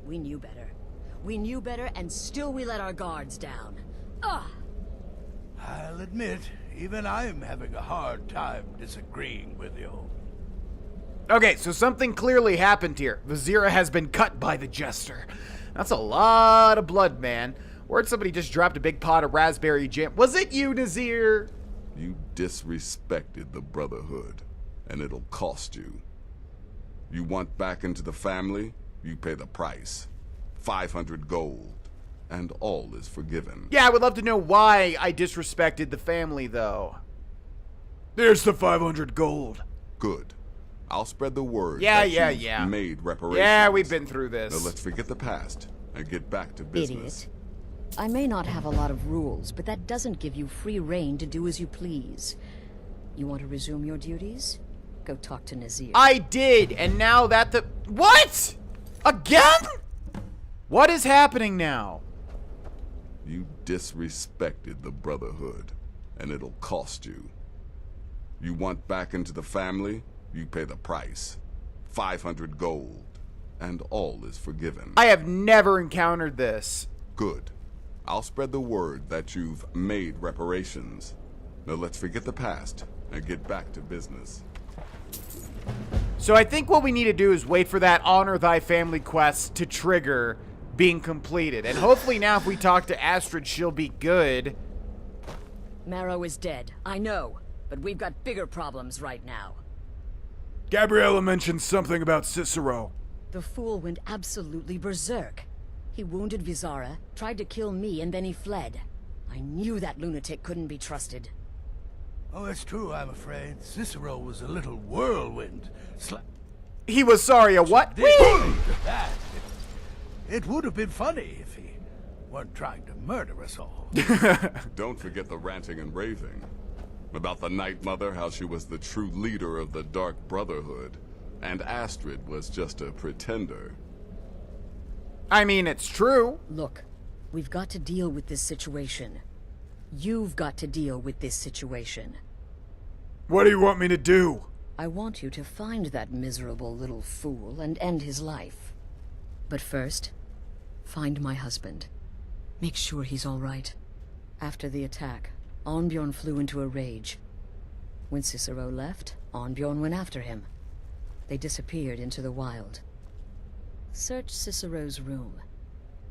We knew better. We knew better, and still we let our guards down. Ugh! I'll admit, even I'm having a hard time disagreeing with you. Okay, so something clearly happened here. Vizira has been cut by the Jester. That's a lot of blood, man. Word somebody just dropped a big pot of raspberry jam. Was it you, Nazir? You disrespected the Brotherhood, and it'll cost you. You want back into the family? You pay the price. 500 gold, and all is forgiven. Yeah, I would love to know why I disrespected the family, though. There's the 500 gold. Good. I'll spread the word Yeah, that yeah. you've made reparations. Yeah, we've been through this. Now let's forget the past and get back to business. Idiot. I may not have a lot of rules, but that doesn't give you free reign to do as you please. You want to resume your duties? Go talk to Nazir. I did, and now that the... What? Again? What is happening now? You disrespected the Brotherhood, and it'll cost you. You want back into the family? You pay the price. 500 gold, and all is forgiven. I have never encountered this. Good. I'll spread the word that you've made reparations. Now let's forget the past and get back to business. So I think what we need to do is wait for that Honor Thy Family quest to trigger being completed. And hopefully now if we talk to Astrid, she'll be good. Maro is dead, I know, but we've got bigger problems right now. Gabriella mentioned something about Cicero. The fool went absolutely berserk. He wounded Vizara, tried to kill me, and then he fled. I knew that lunatic couldn't be trusted. Oh, it's true, I'm afraid. Cicero was a little whirlwind. He was sorry, a what? That. It would have been funny if he weren't trying to murder us all. Don't forget the ranting and raving. About the Night Mother, how she was the true leader of the Dark Brotherhood, and Astrid was just a pretender. I mean, it's true. Look, we've got to deal with this situation. You've got to deal with this situation. What do you want me to do? I want you to find that miserable little fool and end his life. But first, find my husband. Make sure he's all right. After the attack, Arnbjorn flew into a rage. When Cicero left, Arnbjorn went after him. They disappeared into the wild. Search Cicero's room.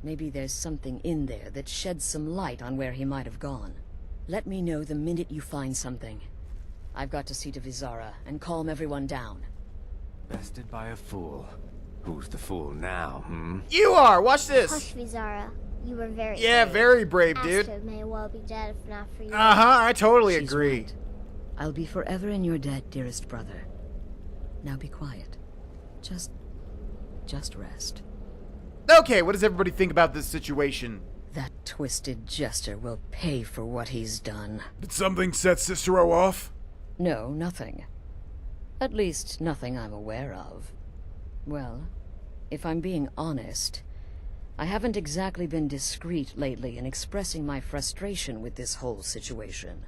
Maybe there's something in there that sheds some light on where he might have gone. Let me know the minute you find something. I've got to see to Vizara and calm everyone down. Bested by a fool. Who's the fool now, You are! Watch this! Hush, Vizara. You were very brave. Very brave, dude. Astrid may well be dead if not for you. I totally She's agree. right. I'll be forever in your debt, dearest brother. Now be quiet. Just rest. Okay, what does everybody think about this situation? That twisted jester will pay for what he's done. Did something set Cicero off? No, nothing. At least, nothing I'm aware of. Well, if I'm being honest, I haven't exactly been discreet lately in expressing my frustration with this whole situation.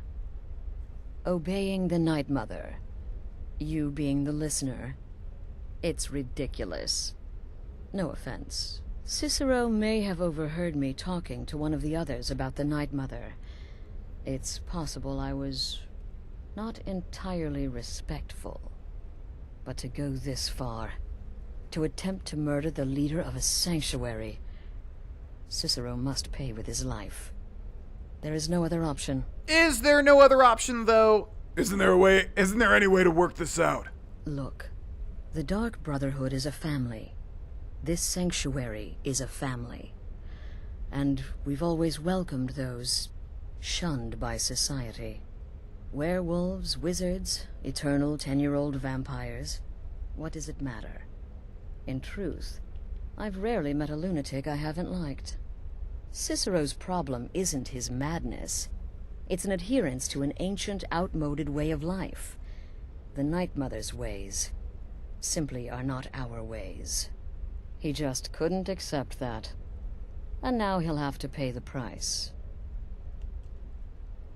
Obeying the Night Mother, you being the listener, it's ridiculous. No offense. Cicero may have overheard me talking to one of the others about the Night Mother. It's possible I was not entirely respectful. But to go this far, to attempt to murder the leader of a sanctuary, Cicero must pay with his life. There is no other option. Is there no other option, though? Isn't there any way to work this out? Look, the Dark Brotherhood is a family. This sanctuary is a family. And we've always welcomed those shunned by society. Werewolves, wizards, eternal 10-year-old vampires. What does it matter? In truth, I've rarely met a lunatic I haven't liked. Cicero's problem isn't his madness. It's an adherence to an ancient, outmoded way of life. The Night Mother's ways simply are not our ways. He just couldn't accept that. And now he'll have to pay the price.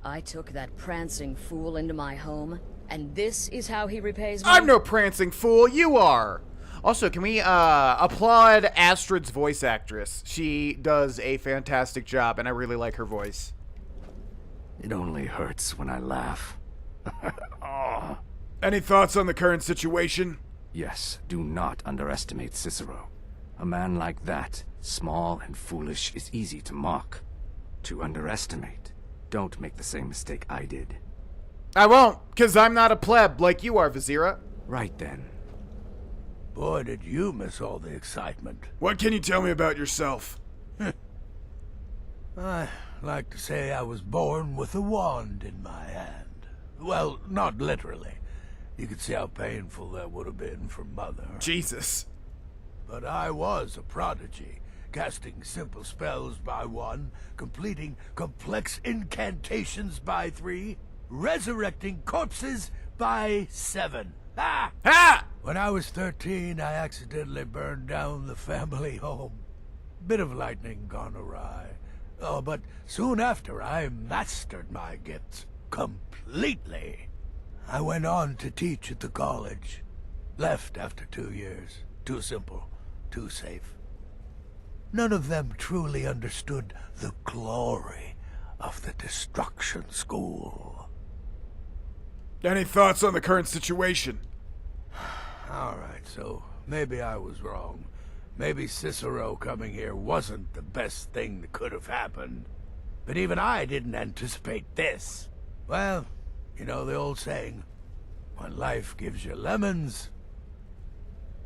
I took that prancing fool into my home, and this is how he repays me? I'm no prancing fool, you are! Also, can we applaud Astrid's voice actress? She does a fantastic job, and I really like her voice. It only hurts when I laugh. Oh. Any thoughts on the current situation? Yes, do not underestimate Cicero. A man like that, small and foolish, is easy to mock. To underestimate. Don't make the same mistake I did. I won't, because I'm not a pleb like you are, Vizira. Right then. Boy, did you miss all the excitement. What can you tell me about yourself? I like to say I was born with a wand in my hand. Well, not literally. You could see how painful that would have been for Mother. Jesus. But I was a prodigy, casting simple spells by 1, completing complex incantations by 3, resurrecting corpses by 7. Ha! Ha! When I was 13, I accidentally burned down the family home. Bit of lightning gone awry. Oh, but soon after, I mastered my gifts completely. I went on to teach at the college. Left after 2 years. Too simple, too safe. None of them truly understood the glory of the Destruction School. Any thoughts on the current situation? Alright, so maybe I was wrong. Maybe Cicero coming here wasn't the best thing that could have happened. But even I didn't anticipate this. Well, you know the old saying, when life gives you lemons,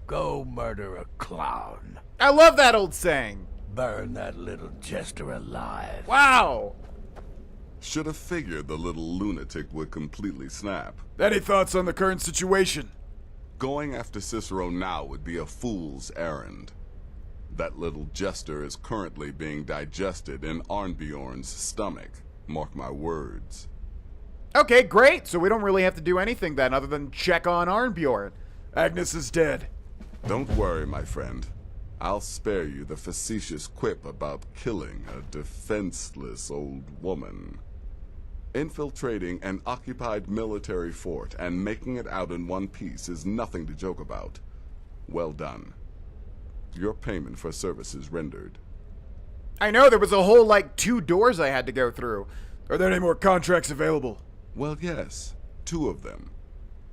go murder a clown. I love that old saying. Burn that little jester alive. Wow. Should have figured the little lunatic would completely snap. Any thoughts on the current situation? Going after Cicero now would be a fool's errand. That little jester is currently being digested in Arnbjorn's stomach. Mark my words. Okay, great. So we don't really have to do anything then other than check on Arnbjorn. Agnis is dead. Don't worry, my friend. I'll spare you the facetious quip about killing a defenseless old woman. Infiltrating an occupied military fort and making it out in one piece is nothing to joke about. Well done. Your payment for services rendered. I know, there was a whole, 2 doors I had to go through. Are there any more contracts available? Well, yes, 2 of them.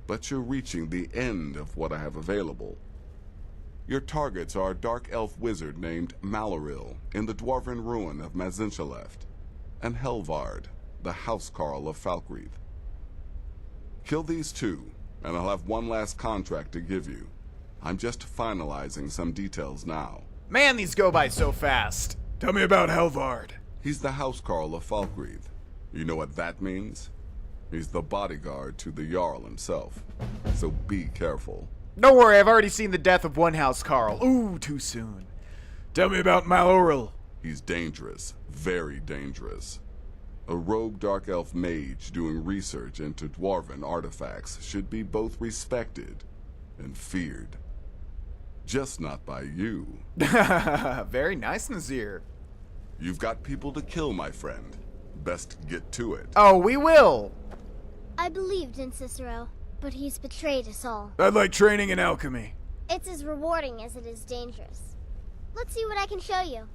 But you're reaching the end of what I have available. Your targets are a dark elf wizard named Maloril in the dwarven ruin of Mazinchaleft, and Helvard, the housecarl of Falkreath. Kill these 2, and I'll have one last contract to give you. I'm just finalizing some details now. Man, these go by so fast. Tell me about Helvard. He's the housecarl of Falkreath. You know what that means? He's the bodyguard to the Jarl himself. So be careful. Don't worry, I've already seen the death of one house Carl. Ooh, too soon. Tell me about Maloril. He's dangerous. Very dangerous. A rogue dark elf mage doing research into dwarven artifacts should be both respected and feared. Just not by you. Very nice, Nazir. You've got people to kill, my friend. Best get to it. Oh, we will. I believed in Cicero, but he's betrayed us all. I'd like training in alchemy. It's as rewarding as it is dangerous. Let's see what I can show you.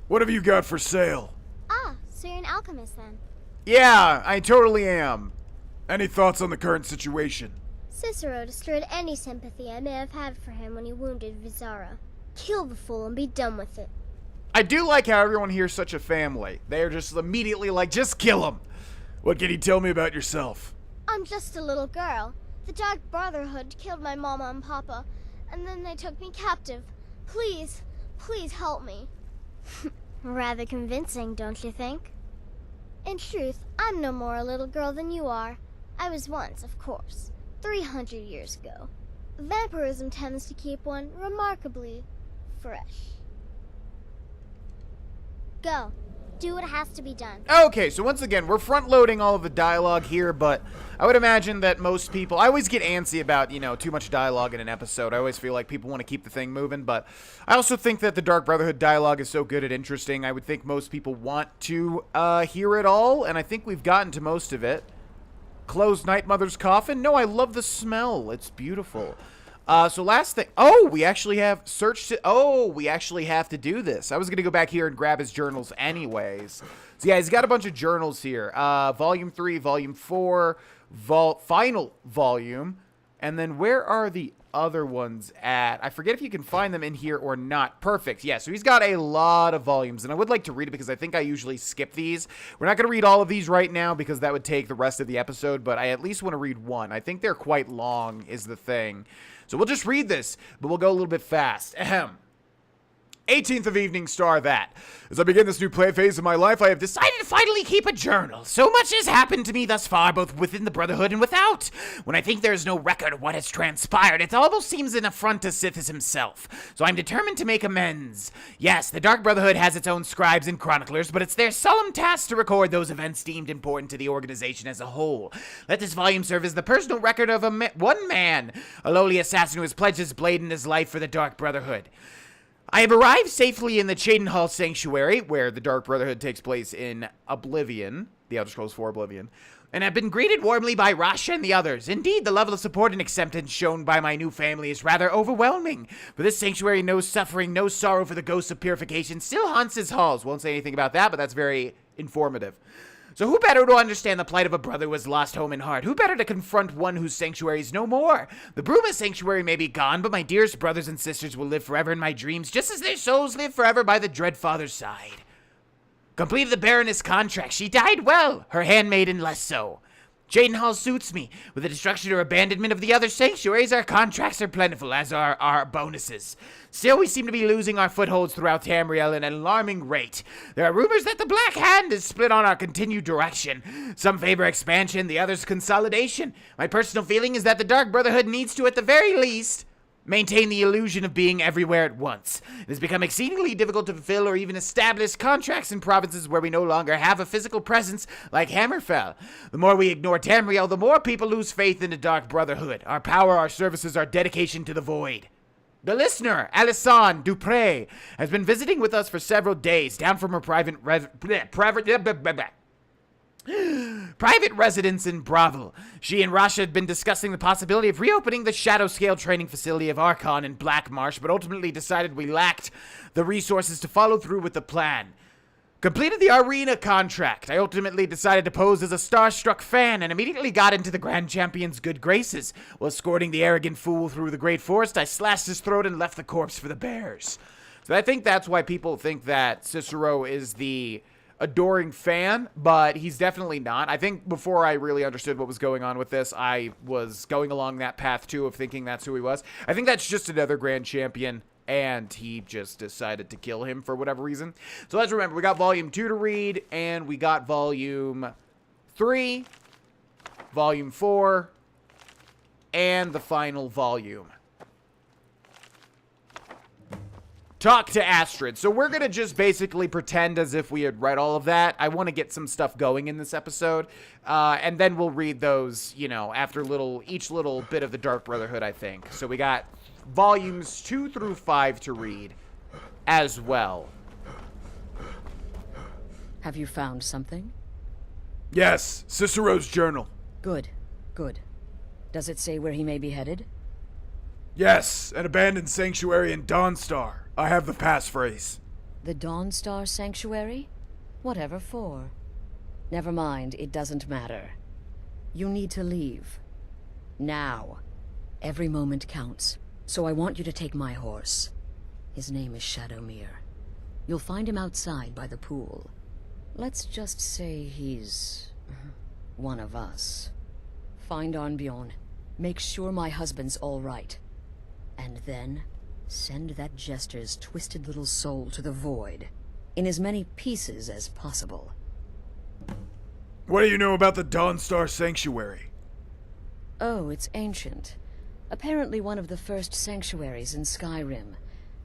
What have you got for sale? Ah, so you're an alchemist then. Yeah, I totally am. Any thoughts on the current situation? Cicero destroyed any sympathy I may have had for him when he wounded Vizara. Kill the fool and be done with it. I do like how everyone here's such a family. They are just immediately like, just kill him. What can you tell me about yourself? I'm just a little girl. The Dark Brotherhood killed my mama and papa, and then they took me captive. Please, please help me. Rather convincing, don't you think? In truth, I'm no more a little girl than you are. I was once, of course, 300 years ago. Vampirism tends to keep one remarkably fresh. Go. do what has to be done. Okay, so once again, we're front-loading all of the dialogue here, but I would imagine that most people... I always get antsy about, you know, too much dialogue in an episode. I always feel like people want to keep the thing moving, but I also think that the Dark Brotherhood dialogue is so good and interesting. I would think most people want to hear it all, and I think we've gotten to most of it. Closed Night Mother's coffin? No, I love the smell. It's beautiful. So last thing... Oh, we actually have we actually have to do this. I was going to go back here and grab his journals anyways. So yeah, he's got a bunch of journals here. Volume 3, Volume 4, final volume. And then where are the other ones at? I forget if you can find them in here or not. Perfect. Yeah, so he's got a lot of volumes, and I would like to read it because I think I usually skip these. We're not going to read all of these right now because that would take the rest of the episode, but I at least want to read one. I think they're quite long is the thing. So we'll just read this, but we'll go a little bit fast. Ahem. 18th of Evening Star that. As I begin this new play phase of my life, I have decided to finally keep a journal. So much has happened to me thus far, both within the Brotherhood and without. When I think there is no record of what has transpired, it almost seems an affront to Sithis himself. So I'm determined to make amends. Yes, the Dark Brotherhood has its own scribes and chroniclers, but it's their solemn task to record those events deemed important to the organization as a whole. Let this volume serve as the personal record of one man, a lowly assassin who has pledged his blade and his life for the Dark Brotherhood. I have arrived safely in the Cheydinhal Sanctuary, where the Dark Brotherhood takes place in Oblivion, the Elder Scrolls IV Oblivion, and have been greeted warmly by Rasha and the others. Indeed, the level of support and acceptance shown by my new family is rather overwhelming. For this sanctuary, no suffering, no sorrow for the ghosts of purification still haunts its halls. Won't say anything about that, but that's very informative. So who better to understand the plight of a brother who has lost home and heart? Who better to confront one whose sanctuary is no more? The Bruma sanctuary may be gone, but my dearest brothers and sisters will live forever in my dreams, just as their souls live forever by the Dread Father's side. Completed the Baroness contract. She died well. Her handmaiden less so. Cheydinhal suits me. With the destruction or abandonment of the other sanctuaries, our contracts are plentiful, as are our bonuses. Still, we seem to be losing our footholds throughout Tamriel at an alarming rate. There are rumors that the Black Hand is split on our continued direction. Some favor expansion, the others consolidation. My personal feeling is that the Dark Brotherhood needs to, at the very least, maintain the illusion of being everywhere at once. It has become exceedingly difficult to fulfill or even establish contracts in provinces where we no longer have a physical presence, like Hammerfell. The more we ignore Tamriel, the more people lose faith in the Dark Brotherhood, our power, our services, our dedication to the Void. The listener, Alison Dupre, has been visiting with us for several days, down from her private residence in Bravel. She and Rasha had been discussing the possibility of reopening the shadow scale training facility of Archon in Blackmarsh, but ultimately decided we lacked the resources to follow through with the plan. Completed the arena contract. I ultimately decided to pose as a starstruck fan and immediately got into the Grand Champion's good graces. While escorting the arrogant fool through the Great Forest, I slashed his throat and left the corpse for the bears. So I think that's why people think that Cicero is the adoring fan, but he's definitely not. I think before I really understood what was going on with this, I was going along that path too of thinking that's who he was. I think that's just another Grand Champion, and he just decided to kill him for whatever reason. So let's remember, we got Volume 2 to read, and we got Volume 3, Volume 4, and the final volume. Talk to Astrid. So we're going to just basically pretend as if we had read all of that. I want to get some stuff going in this episode. And then we'll read those, you know, after each little bit of the Dark Brotherhood, I think. So we got volumes 2 through 5 to read as well. Have you found something? Yes, Cicero's journal. Good, good. Does it say where he may be headed? Yes, an abandoned sanctuary in Dawnstar. I have the passphrase. The Dawnstar Sanctuary? Whatever for. Never mind, it doesn't matter. You need to leave. Now. Every moment counts, so I want you to take my horse. His name is Shadowmere. You'll find him outside by the pool. Let's just say he's one of us. Find Arnbjorn. Make sure my husband's all right. And then send that jester's twisted little soul to the void, in as many pieces as possible. What do you know about the Dawnstar Sanctuary? Oh, it's ancient. Apparently one of the first sanctuaries in Skyrim.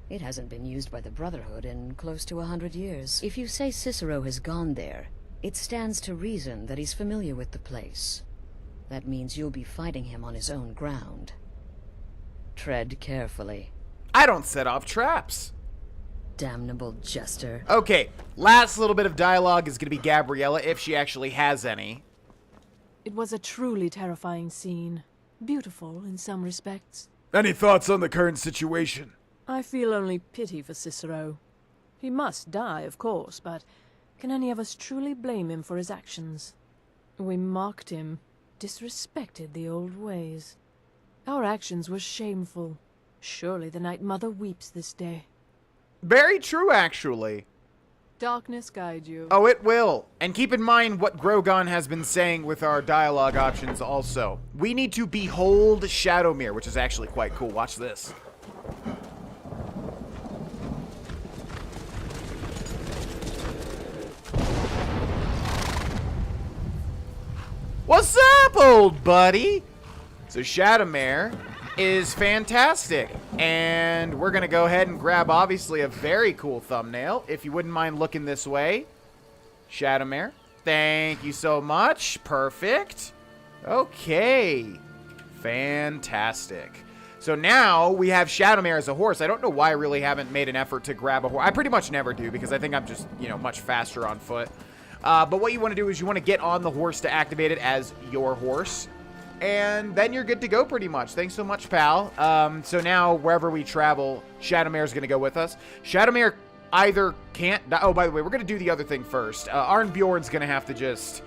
It hasn't been used by the Brotherhood in close to 100 years. If you say Cicero has gone there, it stands to reason that he's familiar with the place. That means you'll be fighting him on his own ground. Tread carefully. I don't set off traps. Damnable jester. Okay, last little bit of dialogue is going to be Gabriella, if she actually has any. It was a truly terrifying scene. Beautiful in some respects. Any thoughts on the current situation? I feel only pity for Cicero. He must die, of course, but can any of us truly blame him for his actions? We mocked him, disrespected the old ways. Our actions were shameful. Surely the Night Mother weeps this day. Very true, actually. Darkness guide you. Oh, it will. And keep in mind what Grogan has been saying with our dialogue options also. We need to behold Shadowmere, which is actually quite cool. Watch this. What's up, old buddy? So Shadowmere is fantastic, and we're gonna go ahead and grab obviously a very cool thumbnail. If you wouldn't mind looking this way, Shadowmere, thank you so much. Perfect. Okay, fantastic. So now we have Shadowmere as a horse. I don't know why I really haven't made an effort to grab a horse. I pretty much never do because I think I'm just, you know, much faster on foot. But what you want to do is you want to get on the horse to activate it as your horse. And then you're good to go pretty much. Thanks so much, pal. So now, wherever we travel, Shadowmere is going to go with us. Shadowmere either can't... Oh, by the way, we're going to do the other thing first. Arnbjorn's going to have to just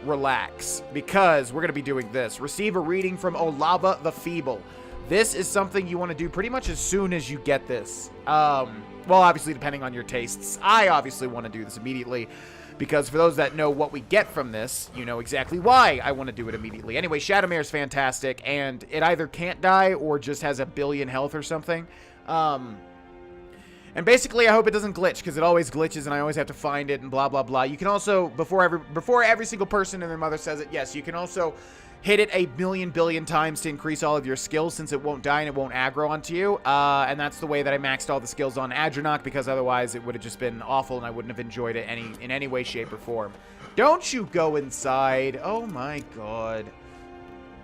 relax, because we're going to be doing this. Receive a reading from Olava the Feeble. This is something you want to do pretty much as soon as you get this. Well, obviously, depending on your tastes. I obviously want to do this immediately, because for those that know what we get from this, you know exactly why I want to do it immediately. Anyway, Shadowmere is fantastic, and it either can't die or just has a billion health or something. And basically, I hope it doesn't glitch, because it always glitches, and I always have to find it, and blah, blah, blah. You can also, before every single person and their mother says it, yes, you can also hit it a million billion times to increase all of your skills, since it won't die and it won't aggro onto you. And that's the way that I maxed all the skills on Adrenok, because otherwise it would have just been awful and I wouldn't have enjoyed it in any way, shape, or form. Don't you go inside. Oh my god.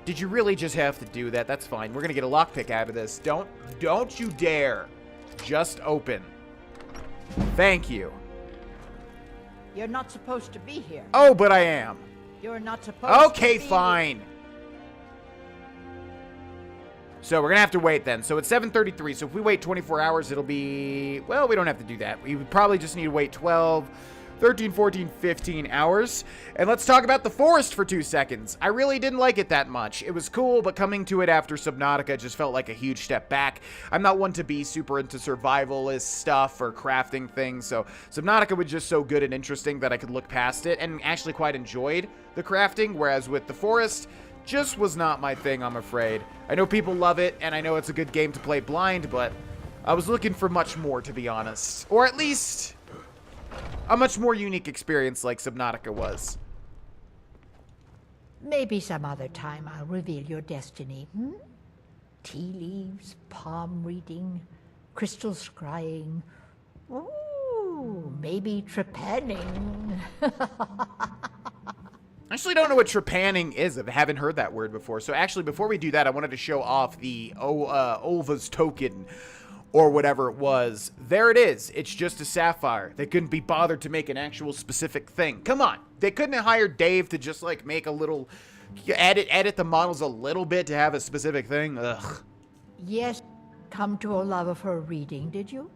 Did you really just have to do that? That's fine. We're gonna get a lockpick out of this. Don't you dare. Just open. Thank you. You're not supposed to be here. Oh, but I am. You're not supposed to be. Okay, fine. So we're gonna have to wait then. So it's 7:33. So if we wait 24 hours, it'll be... Well, we don't have to do that. We would probably just need to wait 12, 13, 14, 15 hours. And let's talk about the forest for 2 seconds. I really didn't like it that much. It was cool, but coming to it after Subnautica just felt like a huge step back. I'm not one to be super into survivalist stuff or crafting things, so Subnautica was just so good and interesting that I could look past it and actually quite enjoyed the crafting, whereas with the forest, just was not my thing, I'm afraid. I know people love it, and I know it's a good game to play blind, but I was looking for much more, to be honest. Or at least a much more unique experience like Subnautica was. Maybe some other time I'll reveal your destiny, Tea leaves, palm reading, crystal scrying. Ooh, maybe trepanning. I actually don't know what trepanning is. I haven't heard that word before. So actually, before we do that, I wanted to show off the Olva's token, or whatever it was. There it is. It's just a sapphire. They couldn't be bothered to make an actual specific thing. Come on. They couldn't have hired Dave to just, like, make a little... Edit the models a little bit to have a specific thing. Ugh. Yes, come to Olava for a reading, did you?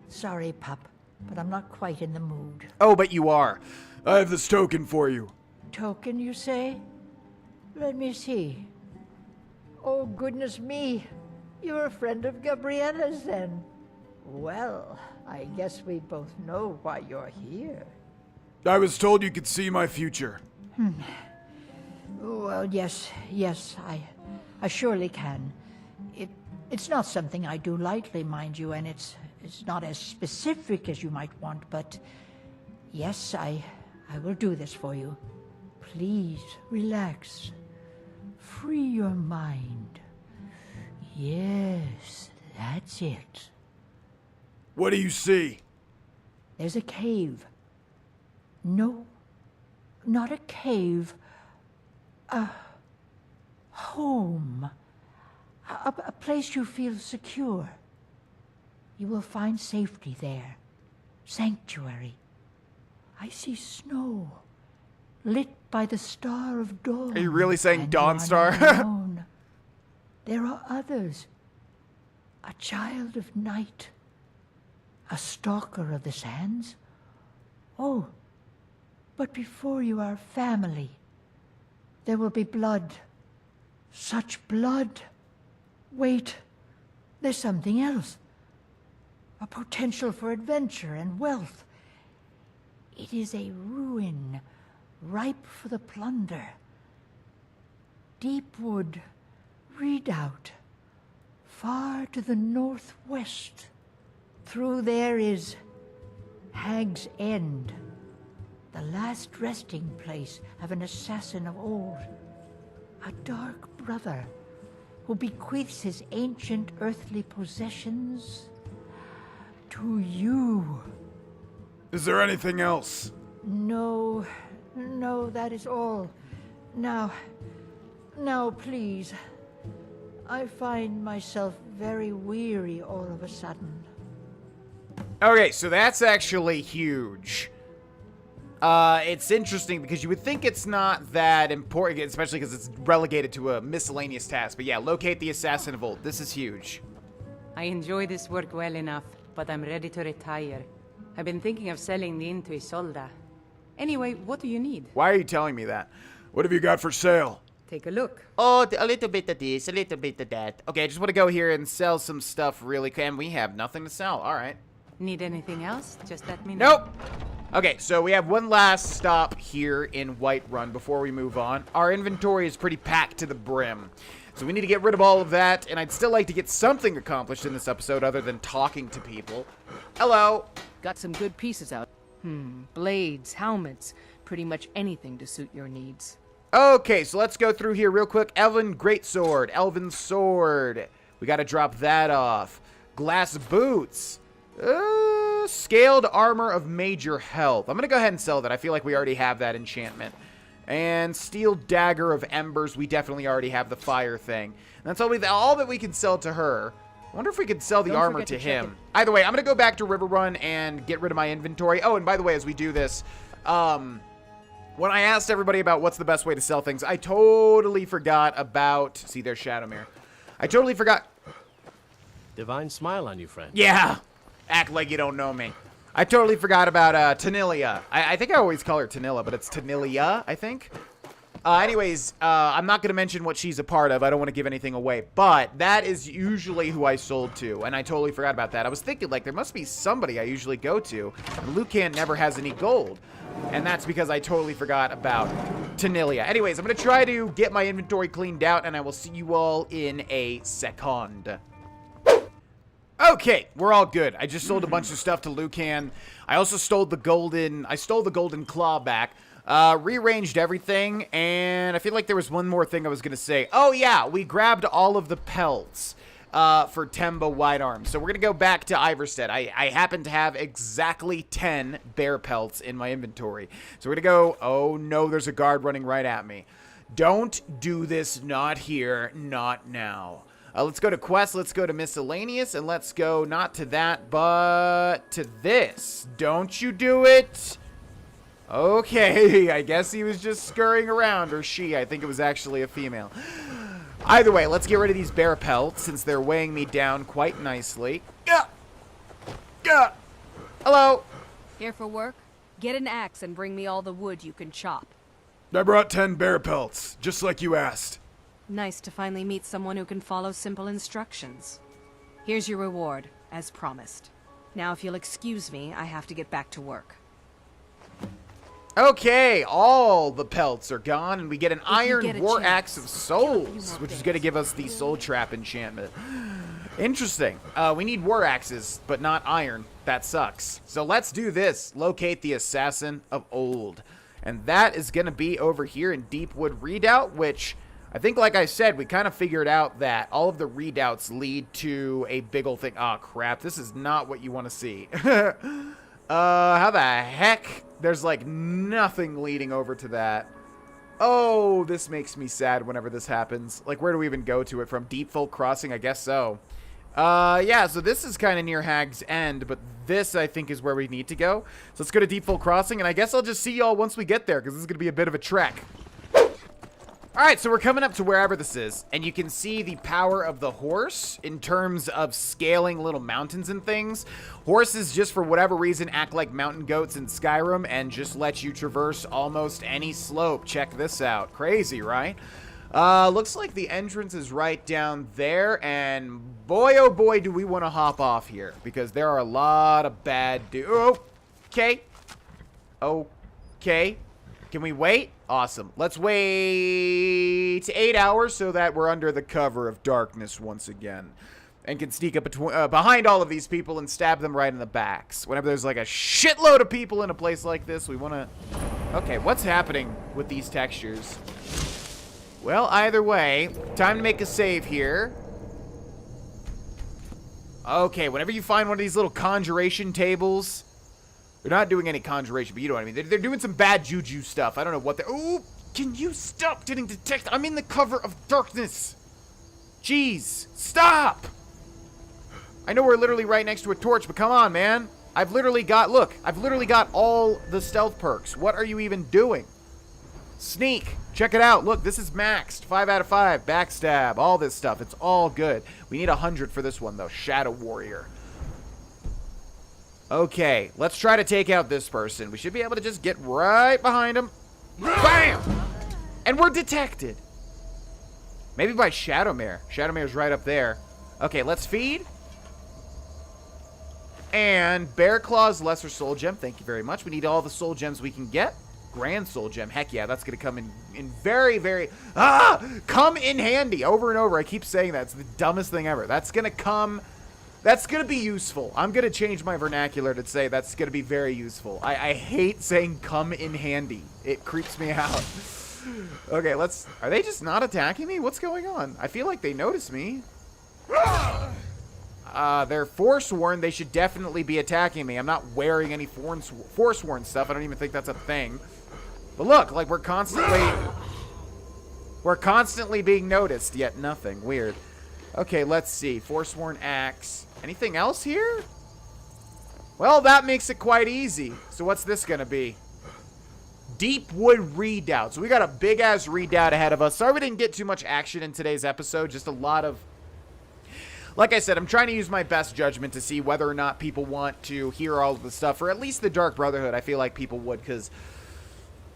Sorry, pup, but I'm not quite in the mood. Oh, but you are. I have this token for you. Token, you say? Let me see. Oh, goodness me. You're a friend of Gabriella's, then. Well, I guess we both know why you're here. I was told you could see my future. Well, yes, I surely can. It's not something I do lightly, mind you, and it's not as specific as you might want, but yes, I will do this for you. Please, relax. Free your mind. Yes, that's it. What do you see? There's a cave. No, not a cave. A home. A place you feel secure. You will find safety there. Sanctuary. I see snow, lit by the star of dawn. Are you really saying and Dawnstar? you are not alone. There are others. A child of night. A stalker of the sands. Oh, but before you are family, there will be blood. Such blood. Wait, there's something else. A potential for adventure and wealth. It is a ruin, ripe for the plunder. Deepwood Redoubt, far to the northwest. Through there is Hag's End, the last resting place of an assassin of old. A dark brother who bequeaths his ancient earthly possessions to you. Is there anything else? No, that is all. Now, please. I find myself very weary all of a sudden. Okay, so that's actually huge. It's interesting because you would think it's not that important, especially because it's relegated to a miscellaneous task. But yeah, locate the assassin of old. This is huge. I enjoy this work well enough, but I'm ready to retire. I've been thinking of selling the into Isolda. Anyway, what do you need? Why are you telling me that? What have you got for sale? Take a look. Oh, a little bit of this, a little bit of that. Okay, I just want to go here and sell some stuff really quick. And we have nothing to sell. All right. Need anything else? Just let me know. Nope. Okay, so we have one last stop here in Whiterun before we move on. Our inventory is pretty packed to the brim. So we need to get rid of all of that, and I'd still like to get something accomplished in this episode other than talking to people. Hello. Got some good pieces out. Blades, helmets, pretty much anything to suit your needs. Okay, so let's go through here real quick. Elven Greatsword, Elven Sword. We gotta drop that off. Glass Boots. Scaled Armor of Major Health. I'm gonna go ahead and sell that. I feel like we already have that enchantment. And Steel Dagger of Embers. We definitely already have the fire thing. And that's all that we can sell to her. I wonder if we could sell the armor to him. Either way, I'm gonna go back to Riverrun and get rid of my inventory. Oh, and by the way, as we do this, when I asked everybody about what's the best way to sell things, I totally forgot about... See, there's Shadowmere. I totally forgot... Divine smile on you, friend. Yeah! Act like you don't know me. I totally forgot about Tanilia. I think I always call her Tanilla, but it's Tanilia, I think. Anyways, I'm not going to mention what she's a part of. I don't want to give anything away. But that is usually who I sold to, and I totally forgot about that. I was thinking, like, there must be somebody I usually go to. And Lucan never has any gold. And that's because I totally forgot about Tanilia. Anyways, I'm going to try to get my inventory cleaned out, and I will see you all in a second. Okay, we're all good. I just sold a bunch of stuff to Lucan. I also stole the golden claw back. Rearranged everything, and I feel like there was one more thing I was going to say. Oh, yeah, we grabbed all of the pelts for Temba Whitearm. So we're going to go back to Iverstead. I happen to have exactly 10 bear pelts in my inventory. So we're going to go... Oh, no, there's a guard running right at me. Don't do this, not here, not now. Let's go to Quest, let's go to Miscellaneous, and let's go not to that, but to this. Don't you do it. Okay, I guess he was just scurrying around, or she. I think it was actually a female. Either way, let's get rid of these bear pelts, since they're weighing me down quite nicely. Hello. Here for work? Get an axe and bring me all the wood you can chop. I brought 10 bear pelts, just like you asked. Nice to finally meet someone who can follow simple instructions. Here's your reward, as promised. Now, if you'll excuse me, I have to get back to work. Okay, all the pelts are gone, and we get an Iron War Axe of Souls, which is going to give us the Soul Trap enchantment. Interesting. We need War Axes, but not iron. That sucks. So let's do this. Locate the Assassin of Old. And that is going to be over here in Deepwood Redoubt, which... I think, like I said, we kind of figured out that all of the redoubts lead to a big ol' thing. Oh, crap. This is not what you want to see. How the heck? There's, like, nothing leading over to that. Oh, this makes me sad whenever this happens. Like, where do we even go to it from? Deepwood Crossing? I guess so. Yeah, so this is kind of near Hag's End, but this, I think, is where we need to go. So let's go to Deepwood Crossing, and I guess I'll just see y'all once we get there, because this is going to be a bit of a trek. Alright, so we're coming up to wherever this is, and you can see the power of the horse in terms of scaling little mountains and things. Horses, just for whatever reason, act like mountain goats in Skyrim and just let you traverse almost any slope. Check this out. Crazy, right? Looks like the entrance is right down there, and boy, oh boy, do we want to hop off here, because there are a lot of bad okay. Okay. Can we wait? Awesome. Let's wait 8 hours so that we're under the cover of darkness once again. And can sneak up behind all of these people and stab them right in the backs. Whenever there's like a shitload of people in a place like this, we want to... Okay, what's happening with these textures? Well, either way, time to make a save here. Okay, whenever you find one of these little conjuration tables... They're not doing any conjuration, but you know what I mean. They're doing some bad juju stuff. I don't know what they're... Ooh, can you stop getting detected? I'm in the cover of darkness. Jeez, stop. I know we're literally right next to a torch, but come on, man. I've literally got... Look, I've literally got all the stealth perks. What are you even doing? Sneak. Check it out. Look, this is maxed. 5 out of 5. Backstab. All this stuff. It's all good. We need 100 for this one, though. Shadow Warrior. Okay, let's try to take out this person. We should be able to just get right behind him. Bam! And we're detected. Maybe by Shadowmare. Shadowmare's right up there. Okay, let's feed. And Bear Claw's Lesser Soul Gem. Thank you very much. We need all the Soul Gems we can get. Grand Soul Gem. Heck yeah, that's going to come in very, very... come in handy. Over and over. I keep saying that. It's the dumbest thing ever. That's going to come... That's going to be useful. I'm going to change my vernacular to say that's going to be very useful. I hate saying come in handy. It creeps me out. Okay, let's... Are they just not attacking me? What's going on? I feel like they noticed me. They're Forsworn. They should definitely be attacking me. I'm not wearing any Forsworn stuff. I don't even think that's a thing. But look, like we're constantly being noticed, yet nothing. Weird. Okay, let's see. Forsworn Axe. Anything else here? Well, that makes it quite easy. So what's this gonna be? Deepwood Redoubt. So we got a big-ass redoubt ahead of us. Sorry we didn't get too much action in today's episode. Just a lot of... Like I said, I'm trying to use my best judgment to see whether or not people want to hear all of the stuff. Or at least the Dark Brotherhood. I feel like people would, because...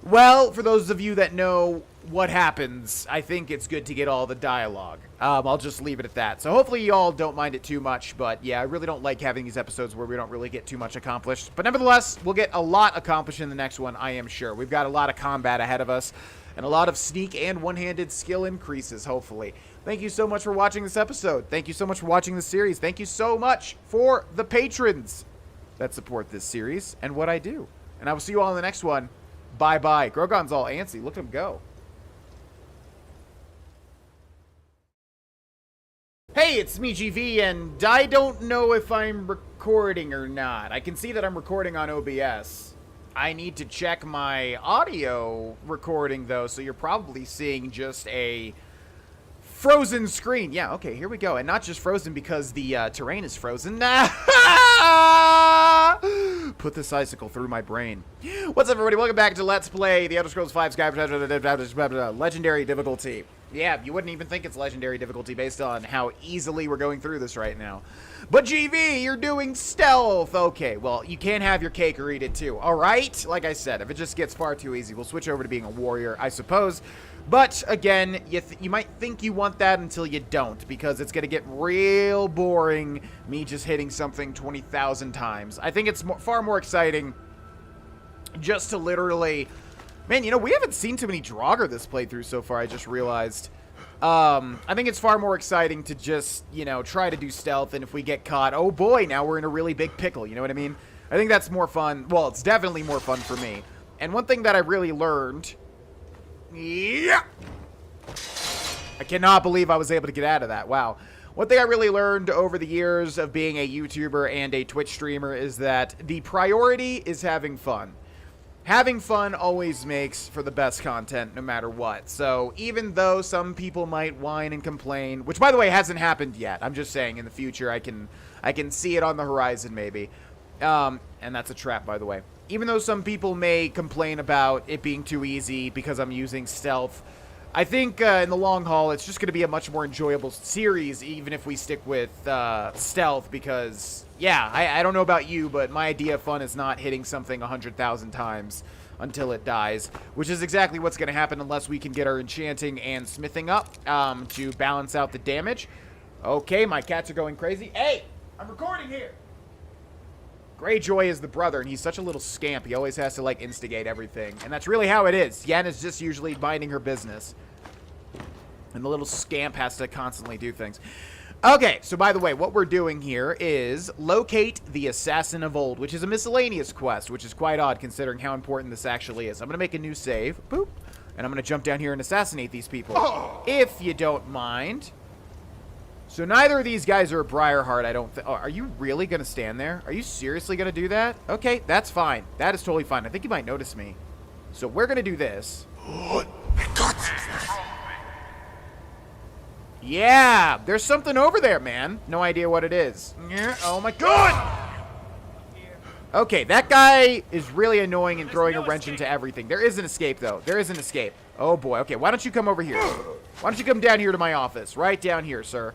Well, for those of you that know what happens, I think it's good to get all the dialogue. I'll just leave it at that. So hopefully y'all don't mind it too much, but yeah, I really don't like having these episodes where we don't really get too much accomplished. But nevertheless, we'll get a lot accomplished in the next one, I am sure. We've got a lot of combat ahead of us, and a lot of sneak and one-handed skill increases, hopefully. Thank you so much for watching this episode. Thank you so much for watching this series. Thank you so much for the patrons that support this series and what I do. And I will see you all in the next one. Bye-bye. Grogon's all antsy. Look at him go. Hey, it's me, GV, and I don't know if I'm recording or not. I can see that I'm recording on OBS. I need to check my audio recording, though, so you're probably seeing just a frozen screen. Yeah, okay, here we go. And not just frozen because the terrain is frozen. Put this icicle through my brain. What's up, everybody? Welcome back to Let's Play The Elder Scrolls V Skyrim Legendary Difficulty. Yeah, you wouldn't even think it's Legendary Difficulty based on how easily we're going through this right now. But GV, you're doing stealth. Okay, well, you can't have your cake or eat it too, alright? Like I said, if it just gets far too easy, we'll switch over to being a warrior, I suppose. But, again, you might think you want that until you don't, because it's going to get real boring, me just hitting something 20,000 times. I think it's far more exciting just to literally... Man, you know, we haven't seen too many Draugr this playthrough so far, I just realized. I think it's far more exciting to just, you know, try to do stealth, and if we get caught, oh boy, now we're in a really big pickle, you know what I mean? I think that's more fun. Well, it's definitely more fun for me. And one thing that I really learned... Yeah! I cannot believe I was able to get out of that. Wow. One thing I really learned over the years of being a YouTuber and a Twitch streamer is that the priority is having fun. Having fun always makes for the best content no matter what. So even though some people might whine and complain, which by the way hasn't happened yet. I'm just saying in the future I can see it on the horizon maybe. And that's a trap, by the way. Even though some people may complain about it being too easy because I'm using stealth, I think in the long haul, it's just going to be a much more enjoyable series, even if we stick with stealth, because, yeah, I don't know about you, but my idea of fun is not hitting something 100,000 times until it dies, which is exactly what's going to happen unless we can get our enchanting and smithing up to balance out the damage. Okay, my cats are going crazy. Hey, I'm recording here. Greyjoy is the brother, and he's such a little scamp. He always has to, like, instigate everything. And that's really how it is. Yen is just usually minding her business. And the little scamp has to constantly do things. Okay, so by the way, what we're doing here is locate the Assassin of Old, which is a miscellaneous quest, which is quite odd considering how important this actually is. I'm going to make a new save. Boop. And I'm going to jump down here and assassinate these people. If you don't mind. So neither of these guys are a Briarheart, I don't think. Oh, are you really going to stand there? Are you seriously going to do that? Okay, that's fine. That is totally fine. I think you might notice me. So we're going to do this. Yeah, there's something over there, man. No idea what it is. Oh my god! Okay, that guy is really annoying and throwing a wrench into everything. There is an escape, though. There is an escape. Oh boy. Okay, why don't you come over here? Why don't you come down here to my office? Right down here, sir.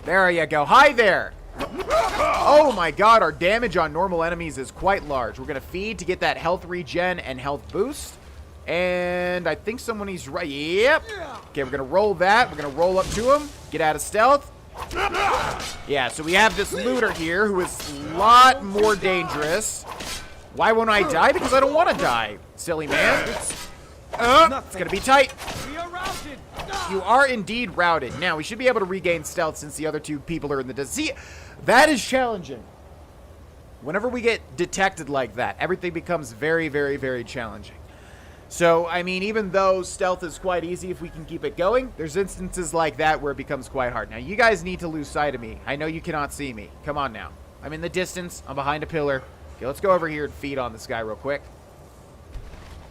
There you go. Hi there. Oh my god, our damage on normal enemies is quite large. We're going to feed to get that health regen and health boost. And I think someone is right. Yep. Okay, we're going to roll that. We're going to roll up to him. Get out of stealth. Yeah, so we have this looter here who is a lot more dangerous. Why won't I die? Because I don't want to die, silly man. It's going to be tight. You are indeed routed. Now, we should be able to regain stealth since the other two people are in the distance. See, that is challenging. Whenever we get detected like that, everything becomes very, very, very challenging. So, I mean, even though stealth is quite easy if we can keep it going, there's instances like that where it becomes quite hard. Now, you guys need to lose sight of me. I know you cannot see me. Come on now. I'm in the distance. I'm behind a pillar. Okay, let's go over here and feed on this guy real quick.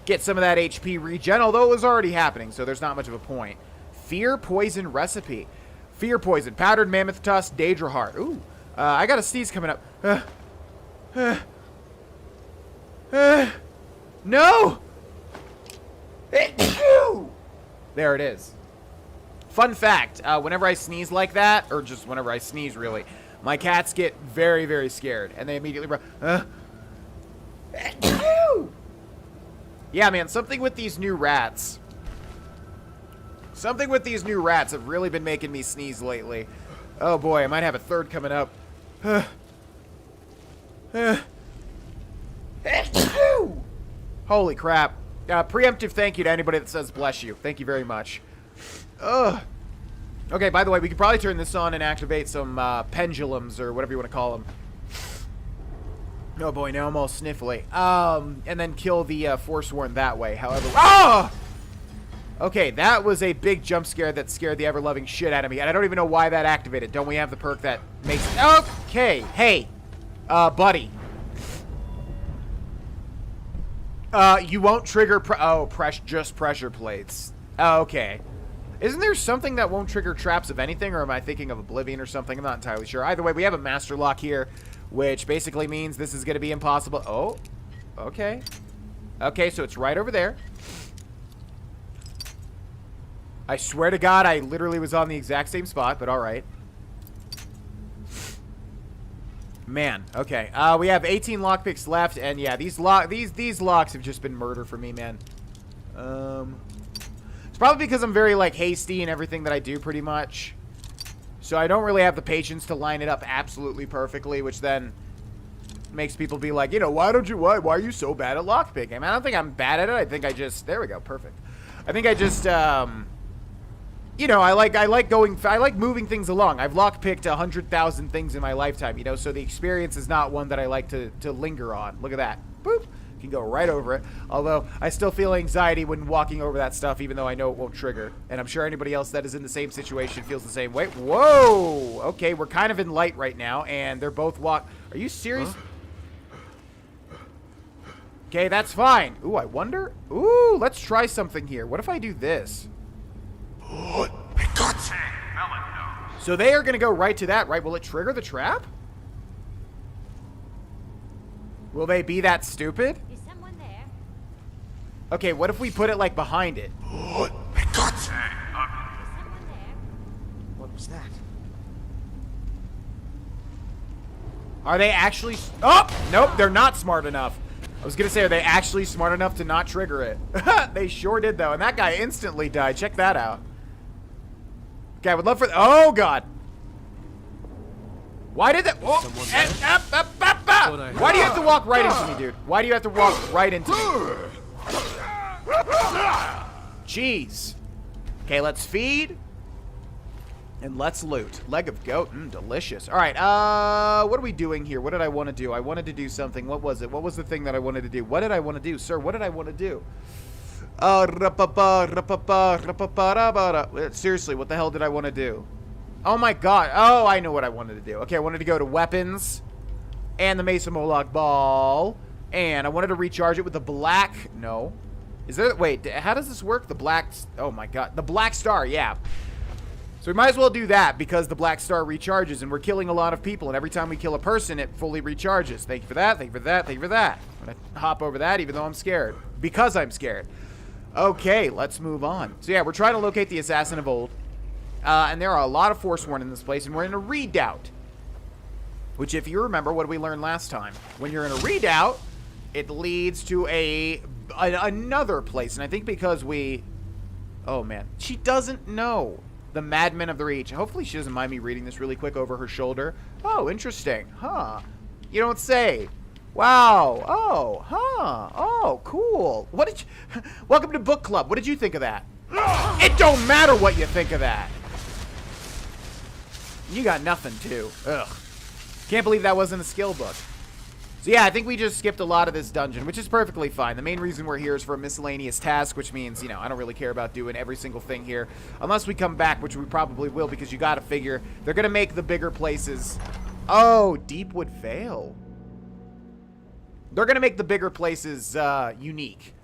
Get some of that HP regen, although it was already happening, so there's not much of a point. Fear Poison Recipe. Fear Poison. Powdered Mammoth Tusk, Daedra Heart. Ooh. I got a sneeze coming up. No! There it is. Fun fact, whenever I sneeze like that, or just whenever I sneeze, really, my cats get very, very scared, and they immediately run. Yeah, man, something with these new rats. Something with these new rats have really been making me sneeze lately. Oh boy, I might have a third coming up. Holy crap. Preemptive thank you to anybody that says bless you. Thank you very much. Ugh. Okay, by the way, we could probably turn this on and activate some pendulums or whatever you want to call them. Oh boy, now I'm all sniffly. And then kill the Forsworn that way. However, oh! Okay, that was a big jump scare that scared the ever-loving shit out of me, and I don't even know why that activated. Don't we have the perk that makes it? Okay, hey, buddy. You won't trigger just pressure plates. Oh, okay. Isn't there something that won't trigger traps of anything, or am I thinking of Oblivion or something? I'm not entirely sure. Either way, we have a Master Lock here, which basically means this is going to be impossible. Oh, okay. Okay, so it's right over there. I swear to God, I literally was on the exact same spot, but all right. Man, okay. We have 18 lockpicks left, and yeah, these locks have just been murder for me, man. It's probably because I'm very, like, hasty in everything that I do, pretty much. So I don't really have the patience to line it up absolutely perfectly, which then makes people be like, you know, why are you so bad at lockpicking? I mean, I don't think I'm bad at it. I think I just, there we go, perfect. I think I just, you know, I like moving things along. I've lockpicked 100,000 things in my lifetime, you know, so the experience is not one that I like to linger on. Look at that. Boop. Can go right over it. Although, I still feel anxiety when walking over that stuff, even though I know it won't trigger. And I'm sure anybody else that is in the same situation feels the same way. Whoa! Okay, we're kind of in light right now, and they're both Are you serious? Okay, that's fine. Ooh, I wonder? Ooh, let's try something here. What if I do this? So they are going to go right to that, right? Will it trigger the trap? Will they be that stupid? Is someone there? Okay, what if we put it, like, behind it? Is someone there? What was that? Are they actually... Oh! Nope, they're not smart enough. I was going to say, are they actually smart enough to not trigger it? They sure did, though. And that guy instantly died. Check that out. Okay, I would love for... Oh, God. Why did that... Oh, why do you have to walk right into me, dude? Why do you have to walk right into me? Jeez. Okay, let's feed. And let's loot. Leg of goat. Delicious. All right, what are we doing here? What did I want to do? I wanted to do something. What was it? What was the thing that I wanted to do? What did I want to do? Sir, what did I want to do? Seriously, what the hell did I want to do? Oh my god. Oh, I know what I wanted to do. Okay, I wanted to go to weapons and the Mesa Moloch ball. And I wanted to recharge it with the black... No. Is there... Wait, how does this work? The black... Oh my god. The black star, yeah. So we might as well do that because the black star recharges and we're killing a lot of people. And every time we kill a person, it fully recharges. Thank you for that. Thank you for that. Thank you for that. I'm going to hop over that even though I'm scared. Because I'm scared. Okay, let's move on. So yeah, we're trying to locate the assassin of old. And there are a lot of Forsworn in this place, and we're in a redoubt. Which, if you remember, what did we learn last time? When you're in a redoubt, it leads to another place. And I think because we... Oh, man. She doesn't know the Madmen of the Reach. Hopefully she doesn't mind me reading this really quick over her shoulder. Oh, interesting. Huh. You don't say. Wow. Oh, huh. Oh, cool. What did you... Welcome to book club. What did you think of that? It don't matter what you think of that. You got nothing, too. Ugh. Can't believe that wasn't a skill book. So yeah, I think we just skipped a lot of this dungeon, which is perfectly fine. The main reason we're here is for a miscellaneous task, which means, you know, I don't really care about doing every single thing here. Unless we come back, which we probably will, because you gotta figure they're gonna make the bigger places... Oh, Deepwood Vale. They're gonna make the bigger places, unique.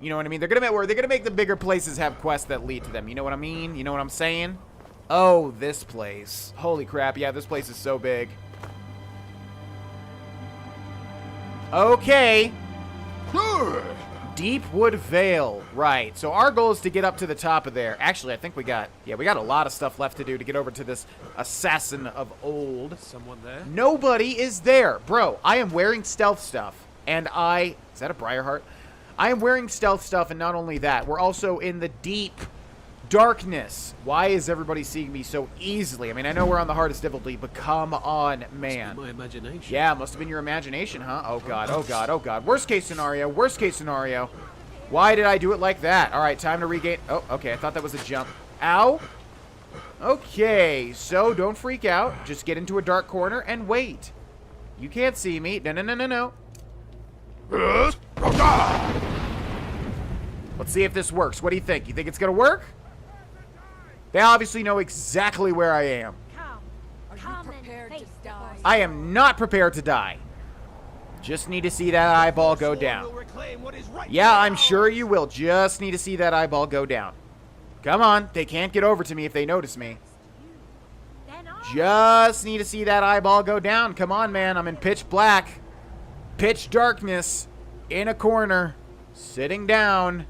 You know what I mean? They're gonna make the bigger places have quests that lead to them. You know what I mean? You know what I'm saying? Oh, this place. Holy crap. Yeah, this place is so big. Okay. Deepwood Vale. Right. So our goal is to get up to the top of there. Actually, I think we got a lot of stuff left to do to get over to this assassin of old. Someone there? Nobody is there. Bro, I am wearing stealth stuff. And is that a Briarheart? I am wearing stealth stuff, and not only that, we're also in the deep darkness. Why is everybody seeing me so easily? I mean, I know we're on the hardest difficulty, but come on, man. Must be my imagination. Yeah, must have been your imagination, huh? Oh, God, oh, God, oh, God. Worst case scenario, worst case scenario. Why did I do it like that? All right, time to regain. Oh, okay, I thought that was a jump. Ow. Okay, so don't freak out. Just get into a dark corner and wait. You can't see me. No, no, no, no, no. Let's see if this works. What do you think? You think it's gonna work? They obviously know exactly where I am. I am not prepared to die. Just need to see that eyeball go down. Yeah, I'm sure you will. Just need to see that eyeball go down. Come on. They can't get over to me if they notice me. Just need to see that eyeball go down. Come on, man. I'm in pitch black. Pitch darkness. In a corner. Sitting down.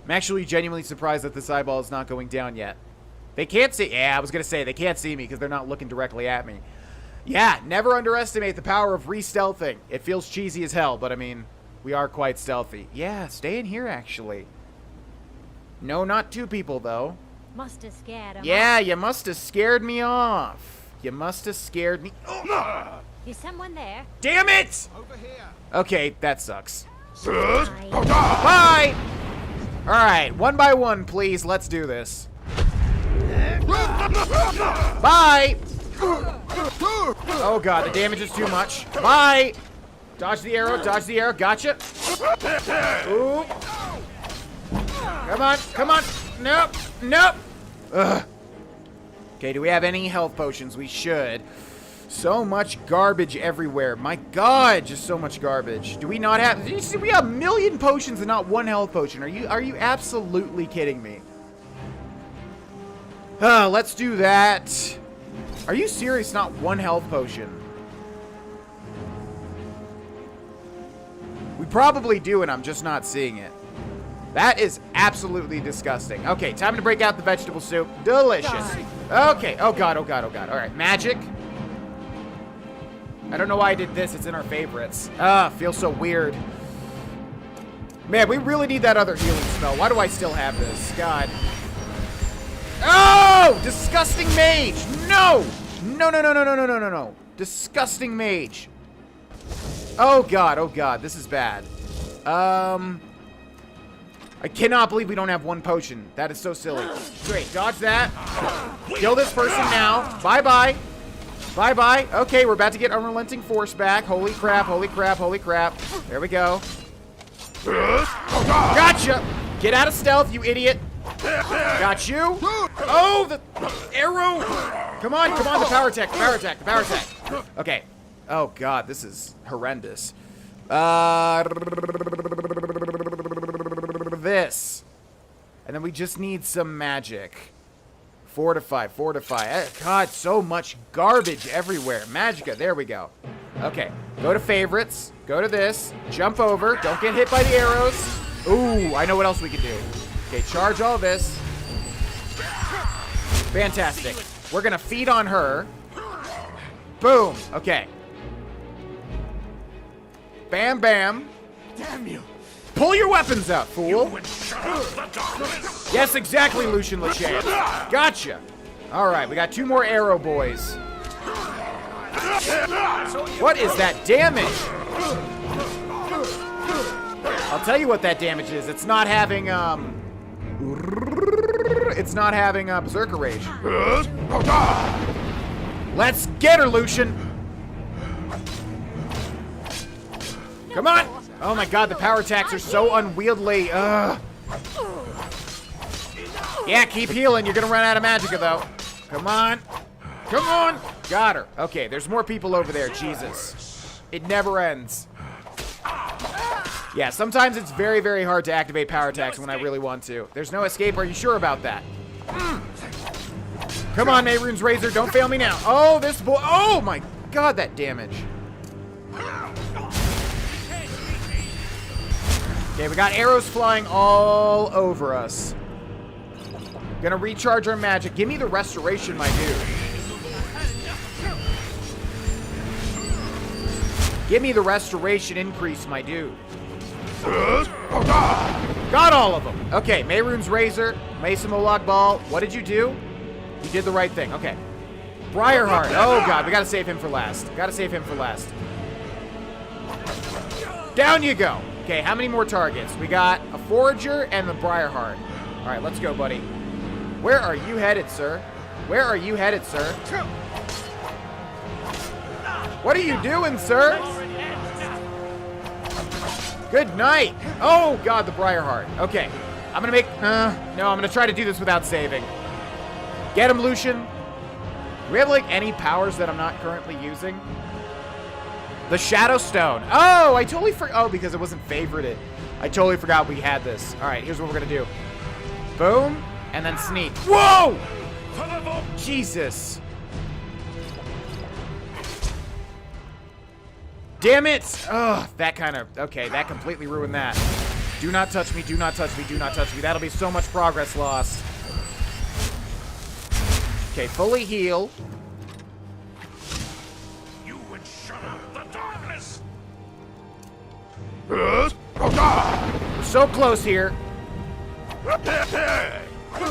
I'm actually genuinely surprised that this eyeball is not going down yet. They can't see... Yeah, I was going to say, they can't see me because they're not looking directly at me. Yeah, never underestimate the power of re-stealthing. It feels cheesy as hell, but I mean, we are quite stealthy. Yeah, stay in here, actually. No, not two people, though. Must have scared him. Yeah, you must have scared me off. You must have scared me... Is someone there? Damn it! Over here. Okay, that sucks. Bye! Alright, one by one, please. Let's do this. Bye! Oh god, the damage is too much. Bye! Dodge the arrow, gotcha. Ooh. Come on. Nope. Ugh. Okay, do we have any health potions? We should. So much garbage everywhere. My God, just so much garbage. Do we not have... Did you see we have a million potions and not one health potion? Are you absolutely kidding me? Let's do that. Are you serious? Not one health potion. We probably do, and I'm just not seeing it. That is absolutely disgusting. Okay, time to break out the vegetable soup. Delicious. Okay. Oh, God. All right, magic. I don't know why I did this. It's in our favorites. Feels so weird. Man, we really need that other healing spell. Why do I still have this? God. Oh! Disgusting mage! No! No. Disgusting mage. Oh, God. This is bad. I cannot believe we don't have one potion. That is so silly. Great. Dodge that. Kill this person now. Bye-bye. Okay, we're about to get Unrelenting Force back. Holy crap. There we go. Gotcha. Get out of stealth, you idiot. Got you. Oh, the arrow. Come on, the power attack. Okay. Oh, God, this is horrendous. This. And then we just need some magic. Fortify. God, so much garbage everywhere. Magicka, there we go. Okay, go to favorites. Go to this. Jump over. Don't get hit by the arrows. Ooh, I know what else we can do. Okay, charge all this. Fantastic. We're going to feed on her. Boom. Okay. Bam, bam. Damn you. Pull your weapons out, fool. Yes, exactly, Lucian Lachey. Gotcha. All right, we got 2 more arrow boys. What is that damage? I'll tell you what that damage is. It's not having, Berserker Rage. Let's get her, Lucian. Come on. Oh my God, the power attacks are so unwieldy. Ugh. Yeah, keep healing. You're gonna run out of magicka, though. Come on. Got her. Okay, there's more people over there. Jesus. It never ends. Yeah, sometimes it's very, very hard to activate power attacks when I really want to. There's no escape. Are you sure about that? Come on, Mehrunes Razor. Don't fail me now. Oh, this boy. Oh my God, that damage. Okay, we got arrows flying all over us. Gonna recharge our magic. Give me the restoration, my dude. Give me the restoration increase, my dude. Got all of them. Okay, Mehrunes Razor, Mason Molag Ball. What did you do? You did the right thing. Okay. Briarheart. Oh, God. We got to save him for last. Down you go. Okay, how many more targets? We got a Forager and the Briarheart. All right, let's go, buddy. Where are you headed, sir? What are you doing, sir? Good night. Oh, God, the Briarheart. Okay. I'm going to make... no, I'm going to try to do this without saving. Get him, Lucian. Do we have, like, any powers that I'm not currently using? The Shadow Stone. Oh, I totally forgot. Oh, because it wasn't favorited. I totally forgot we had this. All right, here's what we're going to do. Boom, and then sneak. Whoa! Jesus. Damn it! Oh, that kind of... Okay, that completely ruined that. Do not touch me, do not touch me, do not touch me. That'll be so much progress lost. Okay, fully heal. You would shut out the darkness. We're so close here.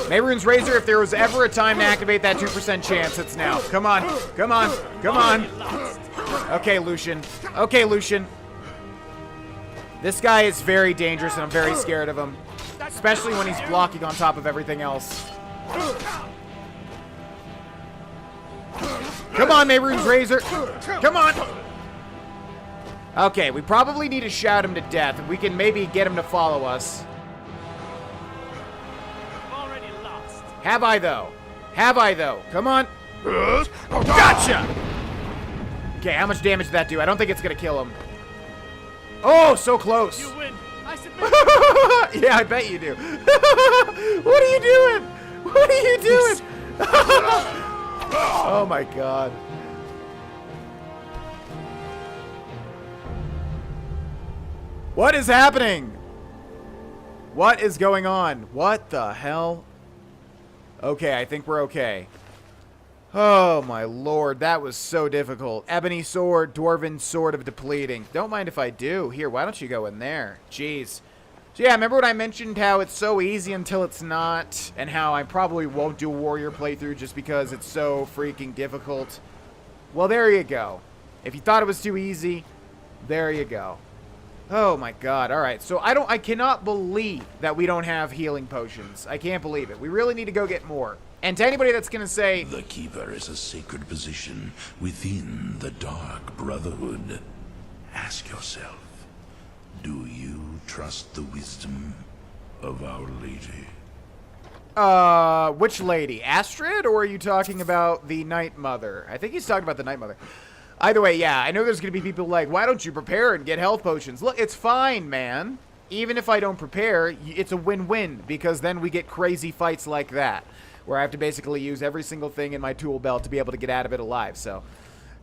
Mehrunes Razor, if there was ever a time to activate that 2% chance, it's now. Come on, come on, come on. Okay, Lucian. Okay, Lucian. This guy is very dangerous, and I'm very scared of him. Especially when he's blocking on top of everything else. Come on, Mehrunes Razor. Come on. Okay, we probably need to shout him to death. We can maybe get him to follow us. Already lost. Have I, though? Have I, though? Come on. Gotcha! Okay, how much damage did that do? I don't think it's gonna kill him. Oh, so close. You win. I submit. Yeah, I bet you do. What are you doing? What are you doing? Oh my god. What is happening? What is going on? What the hell? Okay, I think we're okay. Oh my lord, that was so difficult. Ebony sword, dwarven sword of depleting. Don't mind if I do. Here, why don't you go in there? Jeez. So yeah, remember when I mentioned how it's so easy until it's not, and how I probably won't do a warrior playthrough just because it's so freaking difficult? Well, there you go. If you thought it was too easy, there you go. Oh my god. Alright, so I cannot believe that we don't have healing potions. I can't believe it. We really need to go get more. And to anybody that's gonna say, the Keeper is a sacred position within the Dark Brotherhood. Ask yourself, do you trust the wisdom of Our Lady? Which lady? Astrid, or are you talking about the Night Mother? I think he's talking about the Night Mother. Either way, yeah, I know there's going to be people like, why don't you prepare and get health potions? Look, it's fine, man. Even if I don't prepare, it's a win-win, because then we get crazy fights like that, where I have to basically use every single thing in my tool belt to be able to get out of it alive, so.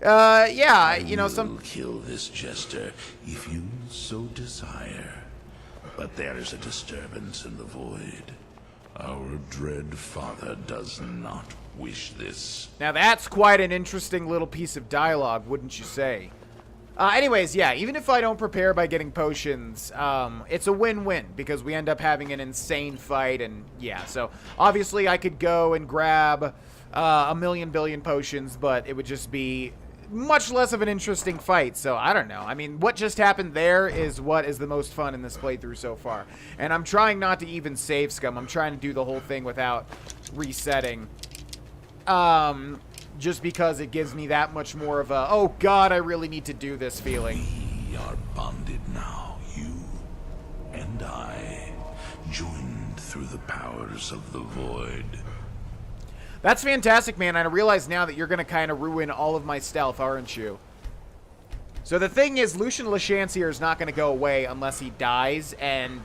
Yeah, you know, I will kill this jester if you so desire. But there is a disturbance in the void. Our dread father does not wish this. Now that's quite an interesting little piece of dialogue, wouldn't you say? Anyways, yeah, even if I don't prepare by getting potions, it's a win-win, because we end up having an insane fight, and yeah, so obviously I could go and grab a million billion potions, but it would just be much less of an interesting fight, so I don't know. I mean, what just happened there is what is the most fun in this playthrough so far, and I'm trying not to even save scum. I'm trying to do the whole thing without resetting. Just because it gives me that much more of a, oh god, I really need to do this feeling. We are bonded now, you and I, joined through the powers of the void. That's fantastic, man. I realize now that you're going to kind of ruin all of my stealth, aren't you? So the thing is, Lucian Laschancier is not going to go away unless he dies, and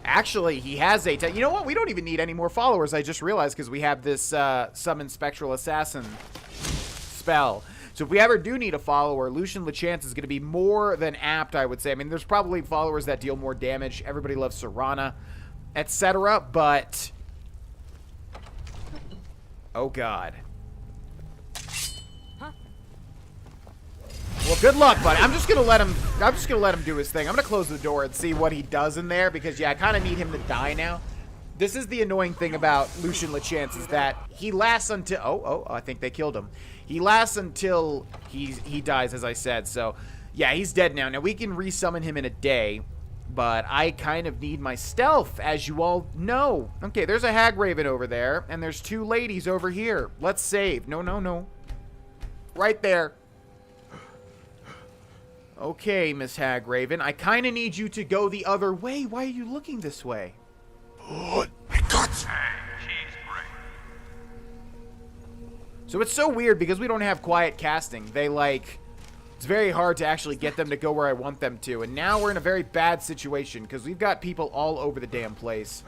actually, he has a... You know what? We don't even need any more followers, I just realized, because we have this Summon Spectral Assassin spell. So if we ever do need a follower, Lucian Lachance is going to be more than apt, I would say. I mean, there's probably followers that deal more damage. Everybody loves Serana, etc., but... Oh, God. Well, good luck, buddy. I'm just gonna let him do his thing. I'm gonna close the door and see what he does in there, because yeah, I kind of need him to die now. This is the annoying thing about Lucian Lachance, is that he lasts until oh, I think they killed him. He lasts until he dies, as I said. So yeah, he's dead now. Now we can resummon him in a day, but I kind of need my stealth, as you all know. Okay, there's a Hagraven over there, and there's two ladies over here. Let's save. No. Right there. Okay, Miss Hagraven, I kind of need you to go the other way. Why are you looking this way? So it's so weird, because we don't have quiet casting. They, like... It's very hard to actually get them to go where I want them to. And now we're in a very bad situation, because we've got people all over the damn place.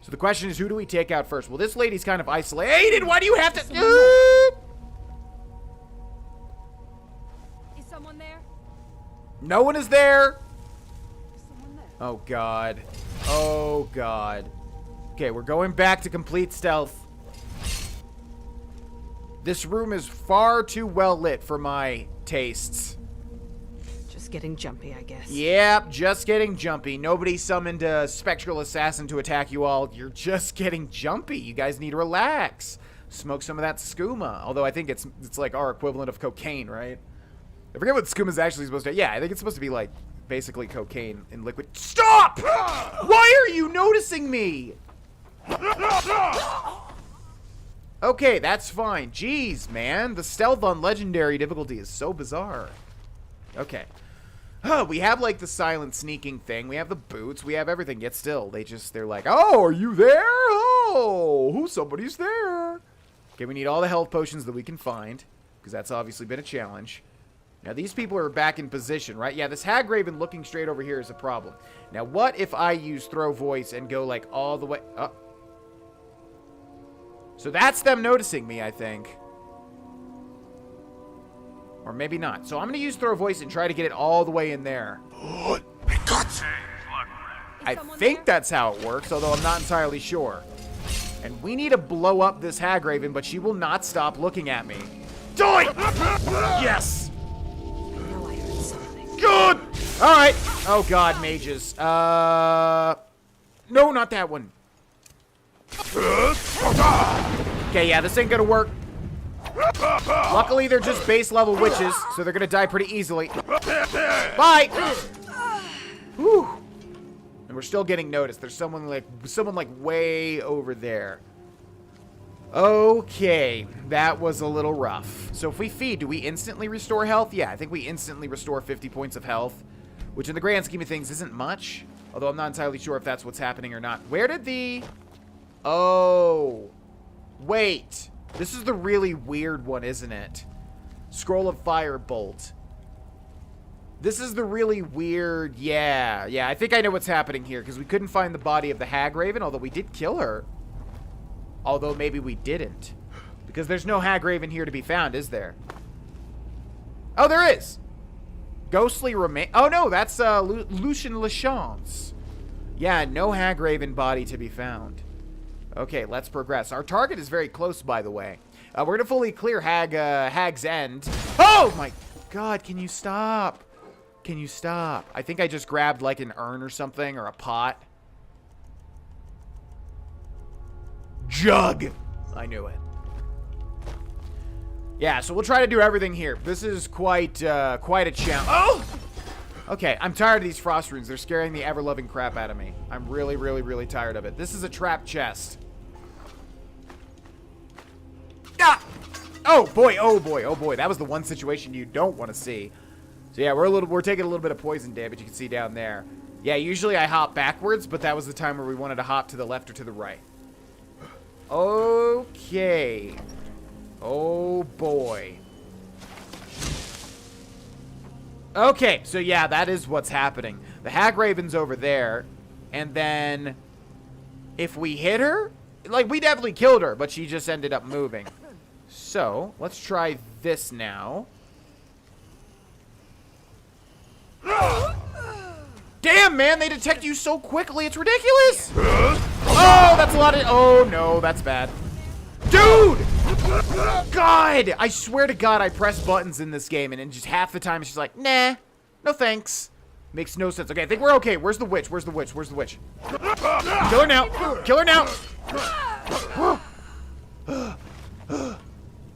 So the question is, who do we take out first? Well, this lady's kind of isolated. Why do you have to... No one is there. Oh, God. Oh, God. Okay, we're going back to complete stealth. This room is far too well lit for my tastes. Just getting jumpy, I guess. Yep, just getting jumpy. Nobody summoned a spectral assassin to attack you all. You're just getting jumpy. You guys need to relax. Smoke some of that skooma. Although I think it's like our equivalent of cocaine, right? I forget what skooma is actually supposed to... Yeah, I think it's supposed to be, like, basically cocaine in liquid. Stop! Why are you noticing me? Okay, that's fine. Jeez, man. The stealth on legendary difficulty is so bizarre. Okay. We have, like, the silent sneaking thing. We have the boots. We have everything. Yet still, they're like, oh, are you there? Oh, somebody's there. Okay, we need all the health potions that we can find, because that's obviously been a challenge. Now, these people are back in position, right? Yeah, this Hagraven looking straight over here is a problem. Now, what if I use Throw Voice and go, like, all the way up? So that's them noticing me, I think. Or maybe not. So I'm going to use Throw Voice and try to get it all the way in there. I think that's how it works, although I'm not entirely sure. And we need to blow up this Hagraven, but she will not stop looking at me. Die! Yes! Good! Alright. Oh god, mages. No, not that one. Okay, yeah, this ain't gonna work. Luckily, they're just base level witches, so they're gonna die pretty easily. Bye! Whew. And we're still getting noticed. There's someone like way over there. Okay, that was a little rough. So if we feed, do we instantly restore health? Yeah, I think we instantly restore 50 points of health, which in the grand scheme of things isn't much, although I'm not entirely sure if that's what's happening or not. Where did the... Oh. Wait. This is the really weird one, isn't it? Scroll of Firebolt. This is the really weird... Yeah, I think I know what's happening here, because we couldn't find the body of the Hagraven, although we did kill her. Although maybe we didn't. Because there's no Hagraven here to be found, is there? Oh, there is! Ghostly remain... Oh, no, that's Lucian Lachance. Yeah, no Hagraven body to be found. Okay, let's progress. Our target is very close, by the way. We're going to fully clear Hag's End. Oh, my God, can you stop? Can you stop? I think I just grabbed, like, an urn or something, or a pot. Jug! I knew it. Yeah, so we'll try to do everything here. This is quite a challenge. Oh! Okay, I'm tired of these frost runes. They're scaring the ever-loving crap out of me. I'm really, really, really tired of it. This is a trap chest. Ah! Oh boy, oh boy, oh boy. That was the one situation you don't want to see. So yeah, we're taking a little bit of poison damage. You can see down there. Yeah, usually I hop backwards, but that was the time where we wanted to hop to the left or to the right. Okay. Oh boy. Okay, so yeah, that is what's happening. The Hagraven's over there, and then if we hit her, like, we definitely killed her, but she just ended up moving. So, let's try this now. Damn, man, they detect you so quickly, it's ridiculous! Oh, that's a lot of... Oh, no, that's bad. Dude! God! I swear to God, I press buttons in this game, and in just half the time, it's just like, nah, no thanks. Makes no sense. Okay, I think we're okay. Where's the witch? Where's the witch? Where's the witch? Kill her now! Kill her now!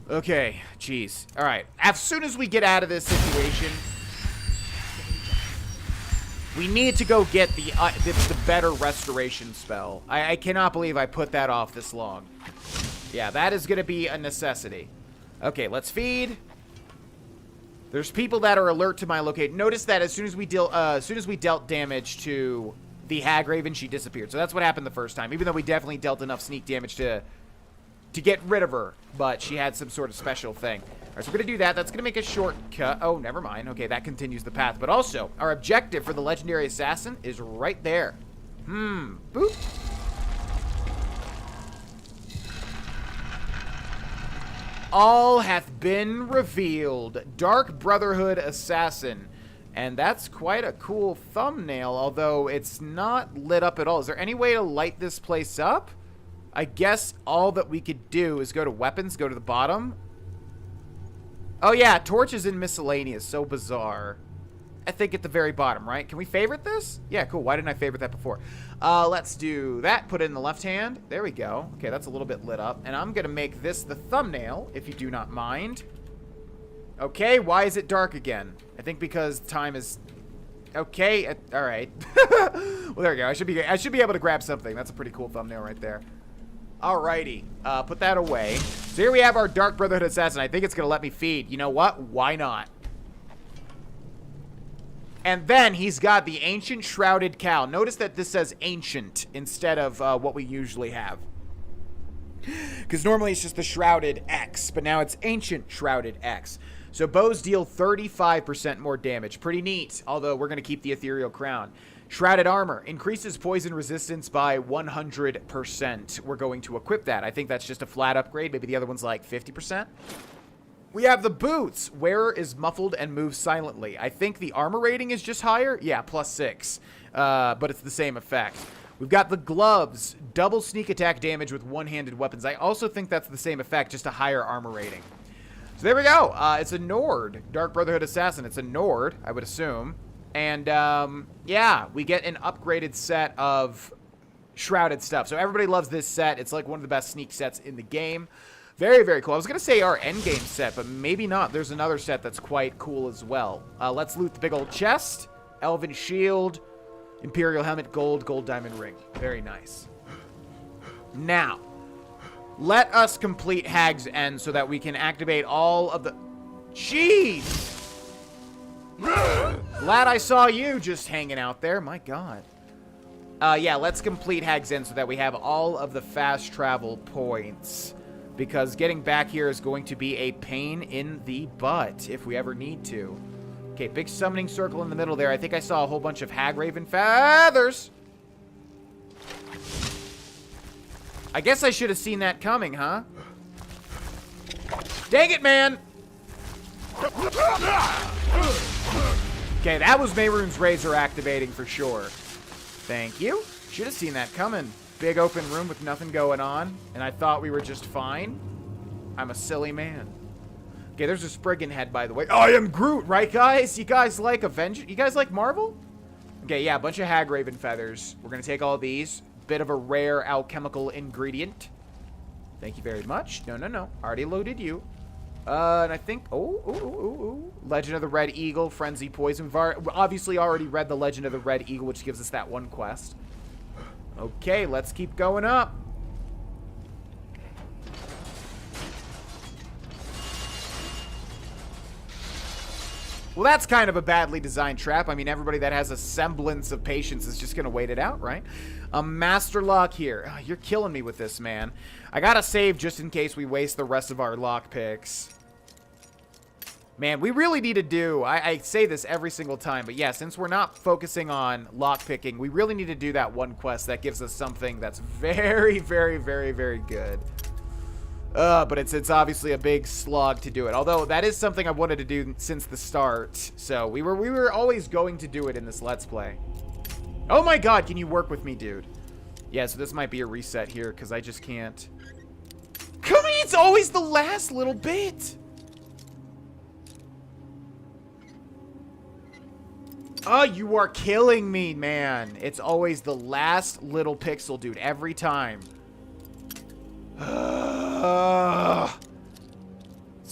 Okay, jeez. Alright, as soon as we get out of this situation, we need to go get the better restoration spell. I cannot believe I put that off this long. Yeah, that is going to be a necessity. Okay, let's feed. There's people that are alert to my location. Notice that as soon as we dealt damage to the Hagraven, she disappeared. So that's what happened the first time. Even though we definitely dealt enough sneak damage to get rid of her, but she had some sort of special thing. All right, so we're gonna do that. That's gonna make a shortcut. Oh, never mind. Okay, that continues the path. But also, our objective for the legendary assassin is right there. Boop. All hath been revealed. Dark Brotherhood Assassin. And that's quite a cool thumbnail, although it's not lit up at all. Is there any way to light this place up? I guess all that we could do is go to weapons, go to the bottom. Oh yeah, torches in miscellaneous. So bizarre. I think at the very bottom, right? Can we favorite this? Yeah, cool. Why didn't I favorite that before? Let's do that. Put it in the left hand. There we go. Okay, that's a little bit lit up. And I'm going to make this the thumbnail, if you do not mind. Okay, why is it dark again? I think because time is... Okay, all right. Well, there we go. I should be able to grab something. That's a pretty cool thumbnail right there. Alrighty, put that away. So here we have our Dark Brotherhood Assassin. I think it's going to let me feed. You know what? Why not? And then he's got the Ancient Shrouded Cowl. Notice that this says Ancient instead of what we usually have. Because normally it's just the Shrouded X, but now it's Ancient Shrouded X. So bows deal 35% more damage. Pretty neat, although we're going to keep the Ethereal Crown. Shrouded Armor increases poison resistance by 100%. We're going to equip that. I think that's just a flat upgrade. Maybe the other one's like 50%. We have the boots. Wearer is muffled and moves silently. I think the armor rating is just higher. Yeah, +6. But it's the same effect. We've got the gloves. Double sneak attack damage with one-handed weapons. I also think that's the same effect, just a higher armor rating. So there we go. It's a Nord. Dark Brotherhood Assassin. It's a Nord, I would assume. And, yeah, we get an upgraded set of shrouded stuff. So everybody loves this set. It's like one of the best sneak sets in the game. Very, very cool. I was going to say our endgame set, but maybe not. There's another set that's quite cool as well. Let's loot the big old chest. Elven shield. Imperial helmet, gold diamond ring. Very nice. Now, let us complete Hag's End so that we can activate all of the... Jeez! Glad I saw you just hanging out there. My God. Yeah, let's complete Hag's End so that we have all of the fast travel points. Because getting back here is going to be a pain in the butt if we ever need to. Okay, big summoning circle in the middle there. I think I saw a whole bunch of Hagraven feathers. I guess I should have seen that coming, huh? Dang it, man! Okay, that was Mehrunes' Razor activating for sure. Thank you. Should have seen that coming. Big open room with nothing going on, and I thought we were just fine. I'm a silly man. Okay, there's a Spriggan head, by the way. I am Groot, right, guys? You guys like Avengers? You guys like Marvel? Okay, yeah, a bunch of Hagraven feathers. We're going to take all these. Bit of a rare alchemical ingredient. Thank you very much. No. Already loaded you. And I think... Oh. Legend of the Red Eagle, Frenzy Poison. We've obviously already read the Legend of the Red Eagle, which gives us that one quest. Okay, let's keep going up. Well, that's kind of a badly designed trap. I mean, everybody that has a semblance of patience is just going to wait it out, right? A Master Lock here. Oh, you're killing me with this, man. I got to save just in case we waste the rest of our lock picks. Man, we really need to do... I say this every single time, but yeah, since we're not focusing on lock picking, we really need to do that one quest that gives us something that's very, very, very, very good. But it's obviously a big slog to do it. Although that is something I've wanted to do since the start. So we were always going to do it in this Let's Play. Oh my God, can you work with me, dude? Yeah, so this might be a reset here because I just can't. Come on, it's always the last little bit. Oh, you are killing me, man. It's always the last little pixel, dude, every time. It's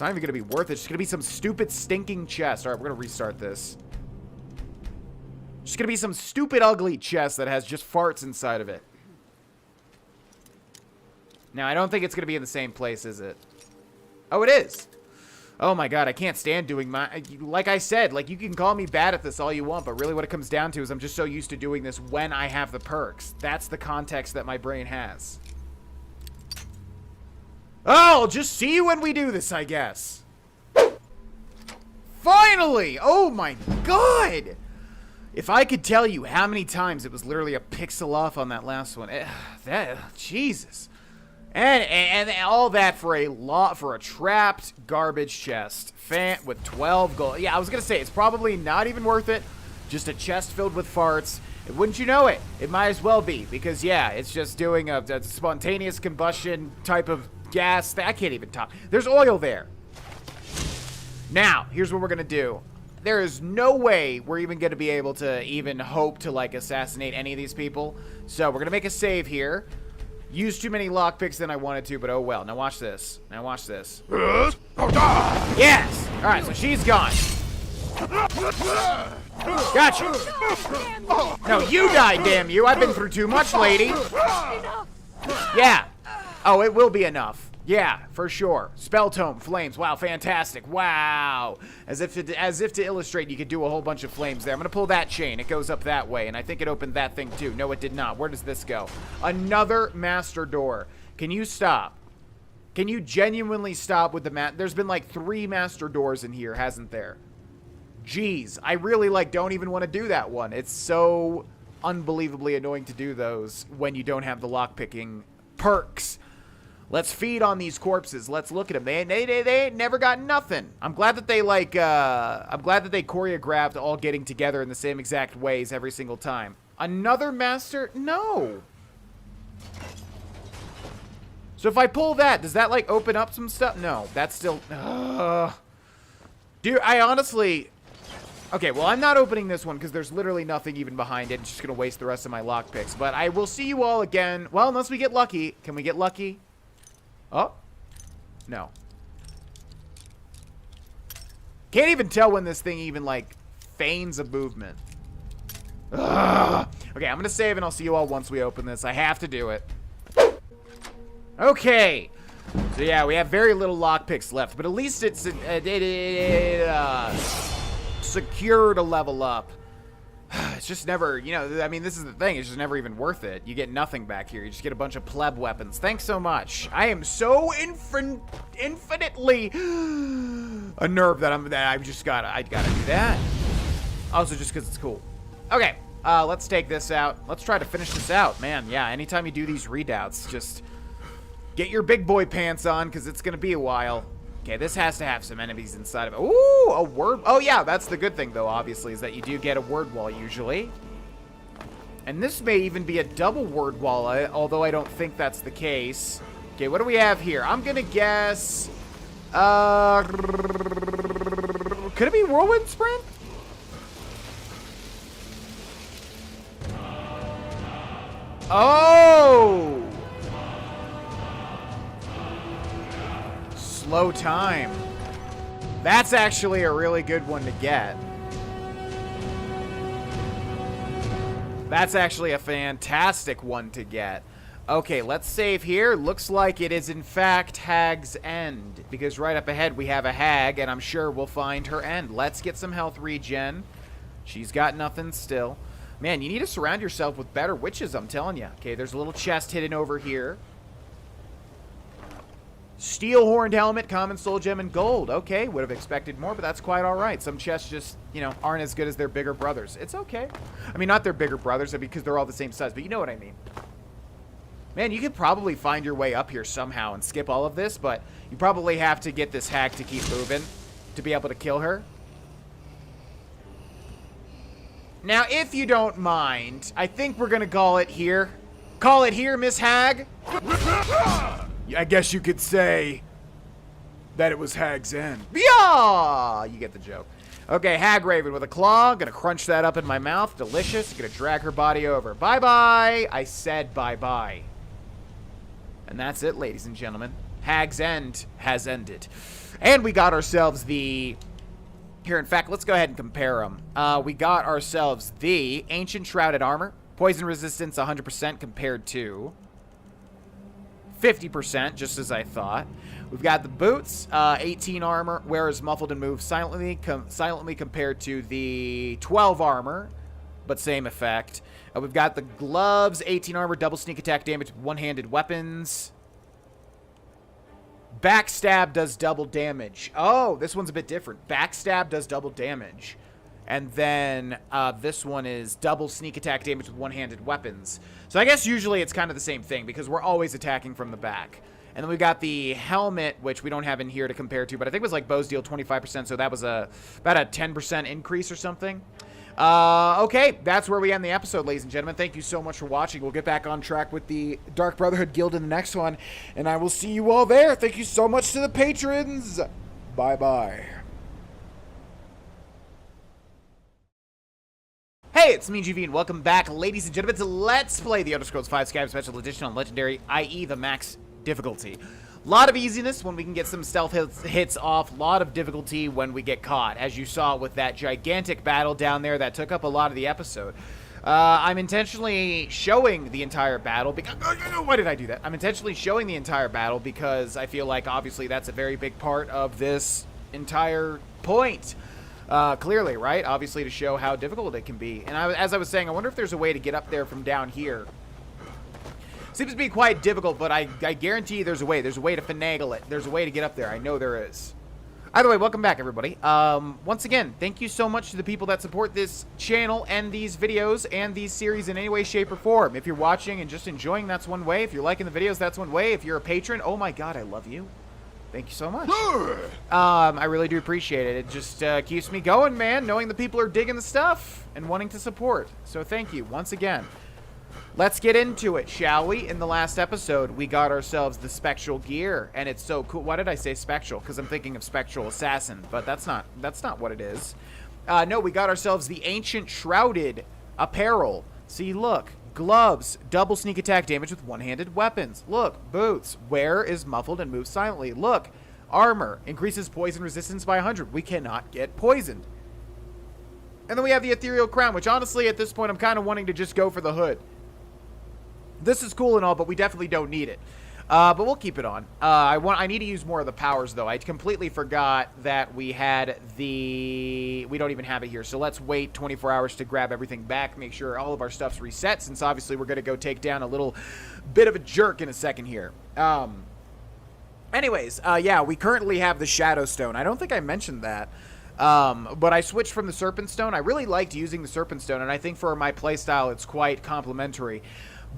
not even going to be worth it. It's going to be some stupid stinking chest. All right, we're going to restart this. Just going to be some stupid ugly chest that has just farts inside of it. Now, I don't think it's going to be in the same place, is it? Oh, it is. Oh my God, I can't stand doing my... Like I said, like, you can call me bad at this all you want, but really what it comes down to is I'm just so used to doing this when I have the perks. That's the context that my brain has. Oh, I'll just see you when we do this, I guess. Finally! Oh my God! If I could tell you how many times it was literally a pixel off on that last one. Jesus. And all that for a trapped garbage chest with 12 gold. Yeah, I was gonna say it's probably not even worth it. Just a chest filled with farts. And wouldn't you know it? It might as well be because yeah, it's just doing a spontaneous combustion type of gas. I can't even talk. There's oil there. Now, here's what we're gonna do. There is no way we're even gonna be able to even hope to like assassinate any of these people. So we're gonna make a save here. Used too many lockpicks than I wanted to, but oh well. Now watch this. Now watch this. Yes! Alright, so she's gone. Gotcha. No, you die, damn you. I've been through too much, lady. Yeah. Oh, it will be enough. Yeah, for sure. Spell tome, flames. Wow, fantastic. Wow. As if to illustrate, you could do a whole bunch of flames there. I'm going to pull that chain. It goes up that way, and I think it opened that thing too. No, it did not. Where does this go? Another master door. Can you stop? Can you genuinely stop with the There's been like 3 master doors in here, hasn't there? Jeez, I really don't even want to do that one. It's so unbelievably annoying to do those when you don't have the lockpicking perks. Let's feed on these corpses. Let's look at them. They ain't never got nothing. I'm glad that they I'm glad that they choreographed all getting together in the same exact ways every single time. Another master? No. So if I pull that, does that open up some stuff? No, that's still. Dude, I honestly. Okay, well, I'm not opening this one because there's literally nothing even behind it. It's just gonna waste the rest of my lockpicks. But I will see you all again. Well, unless we get lucky. Can we get lucky? Oh. No. Can't even tell when this thing even, feigns a movement. Ugh. Okay, I'm gonna save and I'll see you all once we open this. I have to do it. Okay. So, yeah, we have very little lockpicks left. But at least it's secure to level up. It's just never, I mean, this is the thing. It's just never even worth it. You get nothing back here. You just get a bunch of pleb weapons. Thanks so much. I am so infinitely unnerved that I gotta do that. Also, just because it's cool. Okay, let's take this out. Let's try to finish this out. Man, yeah, anytime you do these redoubts, just get your big boy pants on because it's gonna be a while. Okay, this has to have some enemies inside of it. Ooh, a word. Oh, yeah, that's the good thing, though, obviously, is that you do get a word wall, usually. And this may even be a double word wall, although I don't think that's the case. Okay, what do we have here? I'm going to guess... could it be Whirlwind Sprint? Oh! Slow time. That's actually a really good one to get. That's actually a fantastic one to get. Okay, let's save here. Looks like it is in fact Hag's End, because right up ahead we have a hag, and I'm sure we'll find her end. Let's get some health regen. She's got nothing still. Man, you need to surround yourself with better witches, I'm telling you. Okay, there's a little chest hidden over here. Steel horned helmet, common soul gem, and gold. Okay, would have expected more, but that's quite all right. Some chests just, aren't as good as their bigger brothers. It's okay. I mean, not their bigger brothers, because they're all the same size, but you know what I mean. Man, you could probably find your way up here somehow and skip all of this, but you probably have to get this hag to keep moving to be able to kill her. Now, if you don't mind, I think we're going to call it here. Call it here, Miss Hag. I guess you could say that it was Hag's End. Yeah! You get the joke. Okay, Hagraven with a claw. Gonna crunch that up in my mouth. Delicious. Gonna drag her body over. Bye-bye. I said bye-bye. And that's it, ladies and gentlemen. Hag's End has ended. And we got ourselves the... Here, in fact, let's go ahead and compare them. We got ourselves the Ancient Shrouded Armor. Poison resistance 100% compared to... 50%, just as I thought. We've got the boots, 18 armor, wears muffled and moves silently compared to the 12 armor, but same effect. We've got the gloves, 18 armor, double sneak attack damage with one-handed weapons. Backstab does double damage. Oh, this one's a bit different. Backstab does double damage. And then this one is double sneak attack damage with one-handed weapons. So I guess usually it's kind of the same thing because we're always attacking from the back. And then we've got the helmet, which we don't have in here to compare to, but I think it was bows deal 25%, so that was about a 10% increase or something. Okay, that's where we end the episode, ladies and gentlemen. Thank you so much for watching. We'll get back on track with the Dark Brotherhood Guild in the next one, and I will see you all there. Thank you so much to the patrons. Bye-bye. Hey, it's me, GV, and welcome back, ladies and gentlemen, to Let's Play the Elder Scrolls V Skyrim Special Edition on Legendary, i.e. the max difficulty. A lot of easiness when we can get some stealth hits off, a lot of difficulty when we get caught, as you saw with that gigantic battle down there that took up a lot of the episode. I'm intentionally showing the entire battle because... why did I do that? I'm intentionally showing the entire battle because I feel like, obviously, that's a very big part of this entire point. Clearly, right? Obviously, to show how difficult it can be. And as I was saying, I wonder if there's a way to get up there from down here. Seems to be quite difficult, but I guarantee you there's a way. There's a way to finagle it. There's a way to get up there. I know there is. Either way, welcome back, everybody. Once again, thank you so much to the people that support this channel and these videos and these series in any way, shape, or form. If you're watching and just enjoying, that's one way. If you're liking the videos, that's one way. If you're a patron, oh my god, I love you. Thank you so much. I really do appreciate it. It just keeps me going, man, knowing the people are digging the stuff and wanting to support. So thank you once again. Let's get into it, shall we? In the last episode, we got ourselves the spectral gear, and it's so cool. Why did I say spectral? Because I'm thinking of spectral assassin, but that's not what it is. No, we got ourselves the ancient shrouded apparel. See, look, gloves, double sneak attack damage with one-handed weapons. Look, boots, wear is muffled and moves silently. Look, armor increases poison resistance by 100. We cannot get poisoned. And then we have the ethereal crown, which honestly, at this point, I'm kind of wanting to just go for the hood. This is cool and all, but we definitely don't need it. But we'll keep it on. I need to use more of the powers, though. I completely forgot that we had the... We don't even have it here, so let's wait 24 hours to grab everything back, make sure all of our stuff's reset, since obviously we're going to go take down a little bit of a jerk in a second here. Anyways, yeah, we currently have the Shadow Stone. I don't think I mentioned that. But I switched from the Serpent Stone. I really liked using the Serpent Stone, and I think for my playstyle it's quite complementary.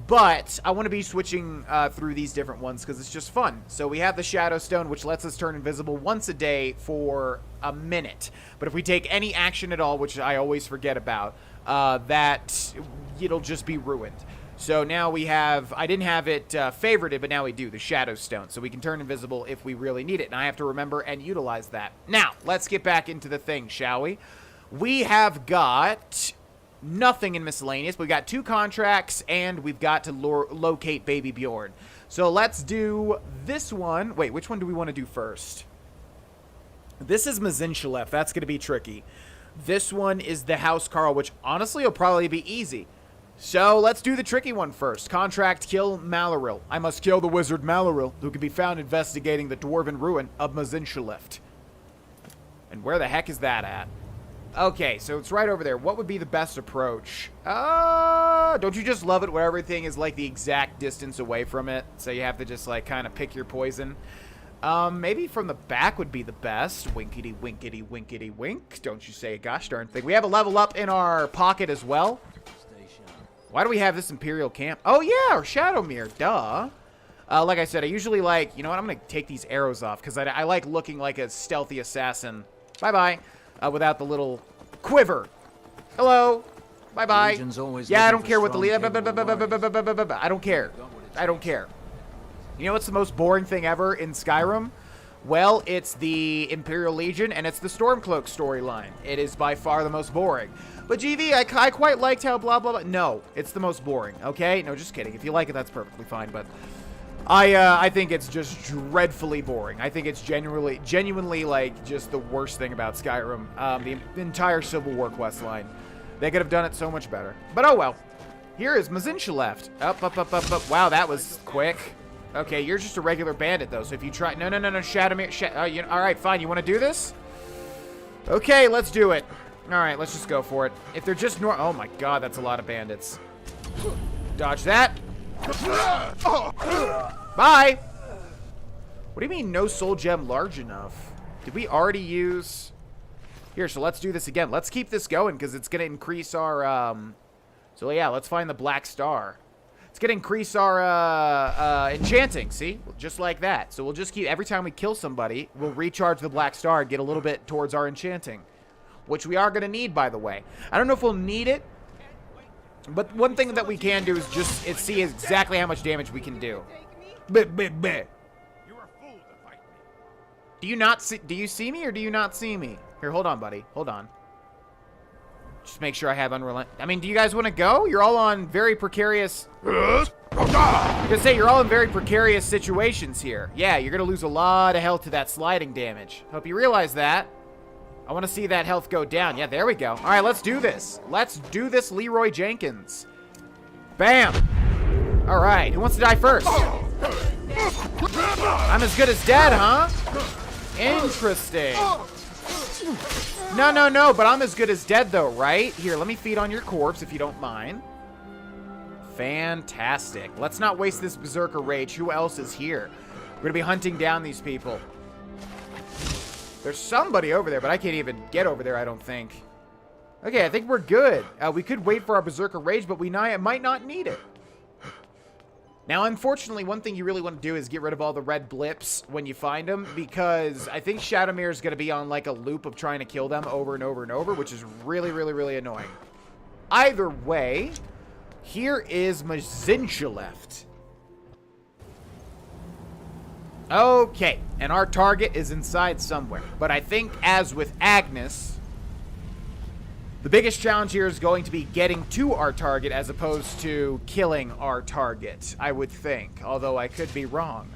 But I want to be switching through these different ones because it's just fun. So we have the Shadow Stone, which lets us turn invisible once a day for a minute. But if we take any action at all, which I always forget about, that it'll just be ruined. So now we have, I didn't have it favorited, but now we do, the Shadow Stone. So we can turn invisible if we really need it. And I have to remember and utilize that. Now, let's get back into the thing, shall we? We have got... nothing in miscellaneous. We've got 2 contracts, and we've got to locate Baby Bjorn. So let's do this one. Wait, which one do we want to do first? This is Mazinshalef. That's going to be tricky. This one is the House Carl, which honestly will probably be easy. So let's do the tricky one first. Contract, kill Maloril. I must kill the wizard Maloril, who can be found investigating the dwarven ruin of Mazinshalef. And where the heck is that at? Okay, so it's right over there. What would be the best approach? Don't you just love it where everything is like the exact distance away from it? So you have to just like kind of pick your poison. Maybe from the back would be the best. Winkety, winkety, winkety, wink. Don't you say a gosh darn thing. We have a level up in our pocket as well. Why do we have this Imperial camp? Oh yeah, our Shadowmere, duh. Like I said, I usually like, you know what, I'm going to take these arrows off because I like looking like a stealthy assassin. Bye-bye. Without the little quiver. Hello. Bye-bye. Yeah, I don't care what the lead... I don't care. I don't care. You know what's the most boring thing ever in Skyrim? Well, it's the Imperial Legion, and it's the Stormcloak storyline. It is by far the most boring. But GV, I quite liked how blah, blah, blah... No, it's the most boring, okay? No, just kidding. If you like it, that's perfectly fine, but... I think it's just dreadfully boring. I think it's genuinely like just the worst thing about Skyrim. The entire Civil War quest line. They could have done it so much better. But oh well. Here is Mazinshalef. Up, up, up, up, up. Wow, that was quick. Okay, you're just a regular bandit though. So if you try, no, Shadowmere. All right, fine. You want to do this? Okay, let's do it. All right, let's just go for it. If they're just oh my god, that's a lot of bandits. Dodge that. Bye! What do you mean no soul gem large enough? Did we already use... Here, so let's do this again. Let's keep this going because it's going to increase our... So yeah, let's find the black star. It's going to increase our enchanting, see? Just like that. So we'll just keep... Every time we kill somebody, we'll recharge the black star and get a little bit towards our enchanting. Which we are going to need, by the way. I don't know if we'll need it. But one thing that we can do is just see exactly how much damage we can do. Do you not see? Do you see me or do you not see me? Here, hold on, buddy. Hold on. Just make sure I have unrelent. I mean, do you guys want to go? You're all on very precarious. I'm gonna say you're all in very precarious situations here. Yeah, you're gonna lose a lot of health to that sliding damage. Hope you realize that. I want to see that health go down. Yeah, there we go. All right, let's do this. Let's do this, Leroy Jenkins. Bam. All right, who wants to die first? I'm as good as dead, huh? Interesting. No, but I'm as good as dead, though, right? Here, let me feed on your corpse, if you don't mind. Fantastic. Let's not waste this Berserker Rage. Who else is here? We're going to be hunting down these people. There's somebody over there, but I can't even get over there, I don't think. Okay, I think we're good. We could wait for our Berserker Rage, but we might not need it. Now, unfortunately, one thing you really want to do is get rid of all the red blips when you find them, because I think Shadowmere is going to be on like a loop of trying to kill them over and over and over, which is really, really, really annoying. Either way, here is Mazincha left. Okay, and our target is inside somewhere. But I think, as with Agnis, the biggest challenge here is going to be getting to our target as opposed to killing our target, I would think. Although I could be wrong.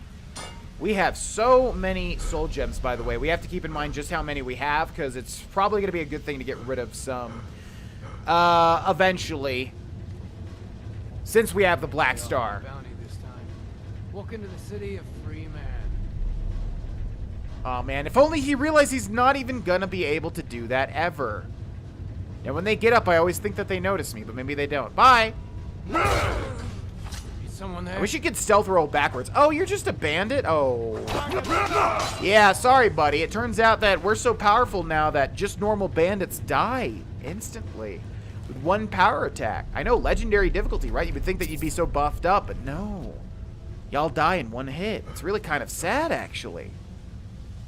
We have so many soul gems, by the way. We have to keep in mind just how many we have, because it's probably going to be a good thing to get rid of some eventually, since we have the Black Star. Walk into the city a free man. Oh man, if only he realized he's not even gonna be able to do that ever. And when they get up, I always think that they notice me, but maybe they don't. Bye! Someone there? I wish you could stealth roll backwards. Oh, you're just a bandit? Oh. Yeah, sorry, buddy. It turns out that we're so powerful now that just normal bandits die instantly with one power attack. I know, legendary difficulty, right? You would think that you'd be so buffed up, but no. Y'all die in one hit. It's really kind of sad, actually.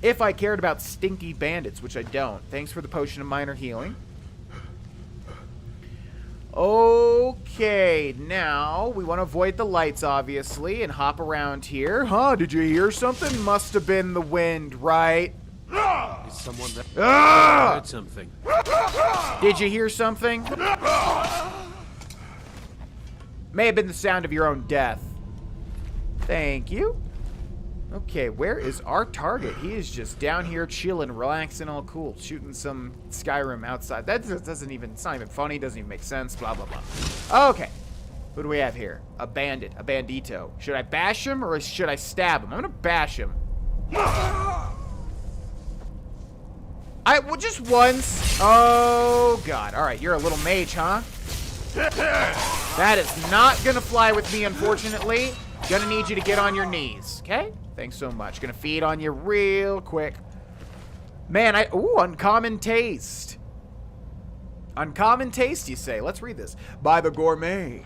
If I cared about stinky bandits, which I don't. Thanks for the potion of minor healing. Okay, now we want to avoid the lights, obviously, and hop around here. Huh, did you hear something? Must have been the wind, right? Is someone there? Ah! Heard something. Did you hear something? May have been the sound of your own death. Thank you. Okay, where is our target? He is just down here chilling, relaxing, all cool, shooting some Skyrim outside. That doesn't even, it's not even funny, doesn't even make sense, blah, blah, blah. Okay, who do we have here? A bandit, a bandito. Should I bash him or should I stab him? I'm gonna bash him. Well, just once. Oh, God. All right, you're a little mage, huh? That is not gonna fly with me, unfortunately. Gonna need you to get on your knees, okay? Thanks so much. Gonna feed on you real quick. Man, ooh, uncommon taste. Uncommon taste, you say? Let's read this. By the gourmet.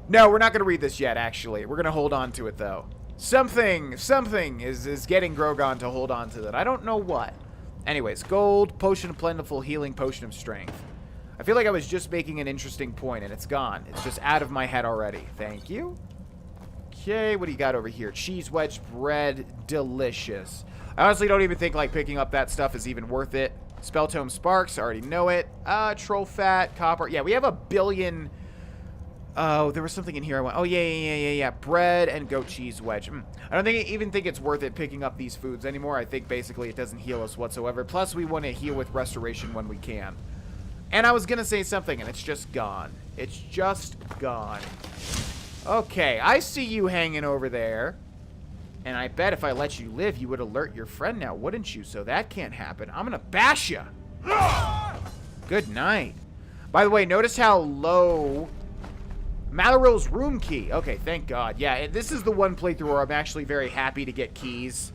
No, we're not gonna read this yet, actually. We're gonna hold on to it, though. Something is getting Grogan to hold on to that. I don't know what. Anyways, gold, potion of plentiful, healing, potion of strength. I feel like I was just making an interesting point, and it's gone. It's just out of my head already. Thank you. Okay, what do you got over here? Cheese wedge bread, delicious. I honestly don't even think like picking up that stuff is even worth it. Spelltome sparks, I already know it. Troll fat, copper. Yeah, we have 1 billion. Oh, there was something in here I want. Oh, yeah. Bread and goat cheese wedge. I don't even think it's worth it picking up these foods anymore. I think basically it doesn't heal us whatsoever. Plus, we want to heal with restoration when we can. And I was gonna say something, and it's just gone. It's just gone. Okay, I see you hanging over there. And I bet if I let you live, you would alert your friend now, wouldn't you? So that can't happen. I'm gonna bash you. Good night. By the way, notice how low Malaril's room key. Okay, thank God. Yeah, this is the one playthrough where I'm actually very happy to get keys.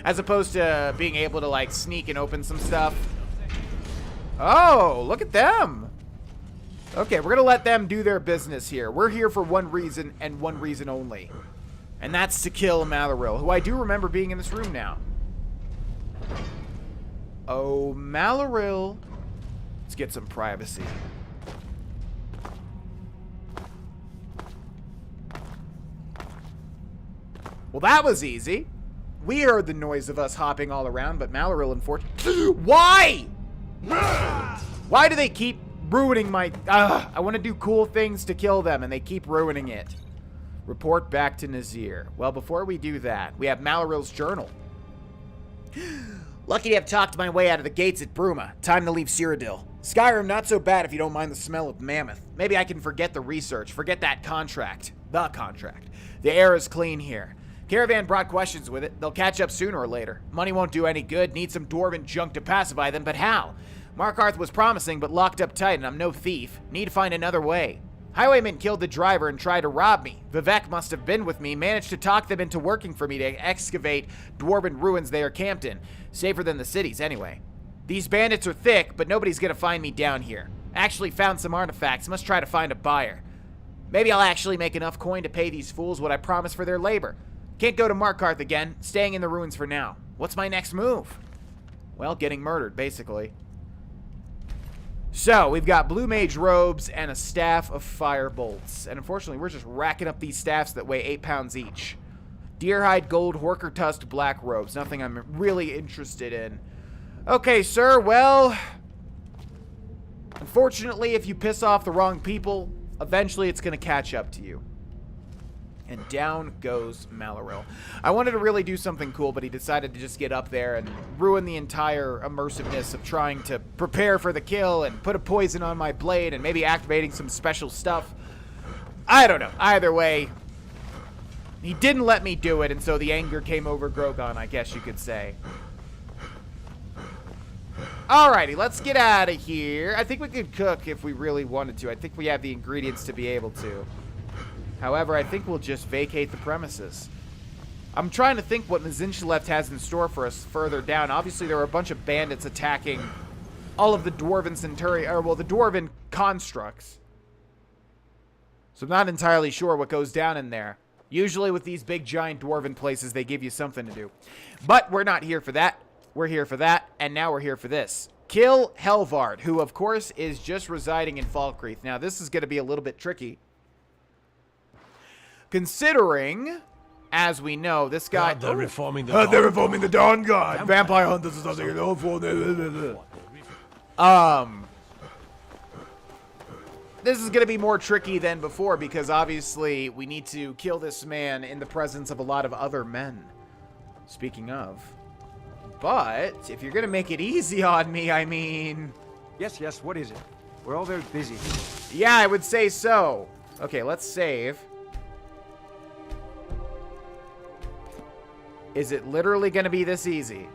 As opposed to being able to, like, sneak and open some stuff. Oh, look at them. Okay, we're gonna let them do their business here. We're here for one reason and one reason only. And that's to kill Maloril, who I do remember being in this room now. Oh, Maloril. Let's get some privacy. Well, that was easy. We heard the noise of us hopping all around, but Maloril, unfortunately... Why? Why do they keep ruining my... I want to do cool things to kill them, and they keep ruining it. Report back to Nazir. Well, before we do that, we have Maloril's journal. Lucky to have talked my way out of the gates at Bruma. Time to leave Cyrodiil. Skyrim, not so bad if you don't mind the smell of mammoth. Maybe I can forget the research, forget that contract. The contract. The air is clean here. Caravan brought questions with it. They'll catch up sooner or later. Money won't do any good. Need some dwarven junk to pacify them, but how? Markarth was promising, but locked up tight, and I'm no thief. Need to find another way. Highwaymen killed the driver and tried to rob me. Vivek must have been with me, managed to talk them into working for me to excavate dwarven ruins they are camped in. Safer than the cities, anyway. These bandits are thick, but nobody's gonna find me down here. Actually found some artifacts, must try to find a buyer. Maybe I'll actually make enough coin to pay these fools what I promised for their labor. Can't go to Markarth again, staying in the ruins for now. What's my next move? Well, getting murdered, basically. So, we've got blue mage robes and a staff of fire bolts. And unfortunately, we're just racking up these staffs that weigh 8 pounds each. Deerhide gold, horker tusked black robes. Nothing I'm really interested in. Okay, sir, well... Unfortunately, if you piss off the wrong people, eventually it's going to catch up to you. And down goes Maloril. I wanted to really do something cool, but he decided to just get up there and ruin the entire immersiveness of trying to prepare for the kill and put a poison on my blade and maybe activating some special stuff. I don't know. Either way, he didn't let me do it, and so the anger came over Grogan, I guess you could say. Alrighty, let's get out of here. I think we could cook if we really wanted to. I think we have the ingredients to be able to. However, I think we'll just vacate the premises. I'm trying to think what Mazinchalev has in store for us further down. Obviously, there are a bunch of bandits attacking all of the Dwarven Centurion, or well, the Dwarven constructs. So I'm not entirely sure what goes down in there. Usually with these big, giant Dwarven places, they give you something to do. But we're not here for that. We're here for that, and now we're here for this. Kill Helvard, who, of course, is just residing in Falkreath. Now, this is going to be a little bit tricky. Considering, as we know, this guy... They're reforming the Dawn. They're reforming the Dawn Guard. Vampire hunters is something known for. This is going to be more tricky than before because obviously we need to kill this man in the presence of a lot of other men. Speaking of. But if you're going to make it easy on me, I mean... Yes, what is it? We're all very busy. Yeah, I would say so. Okay, let's save. Is it literally going to be this easy?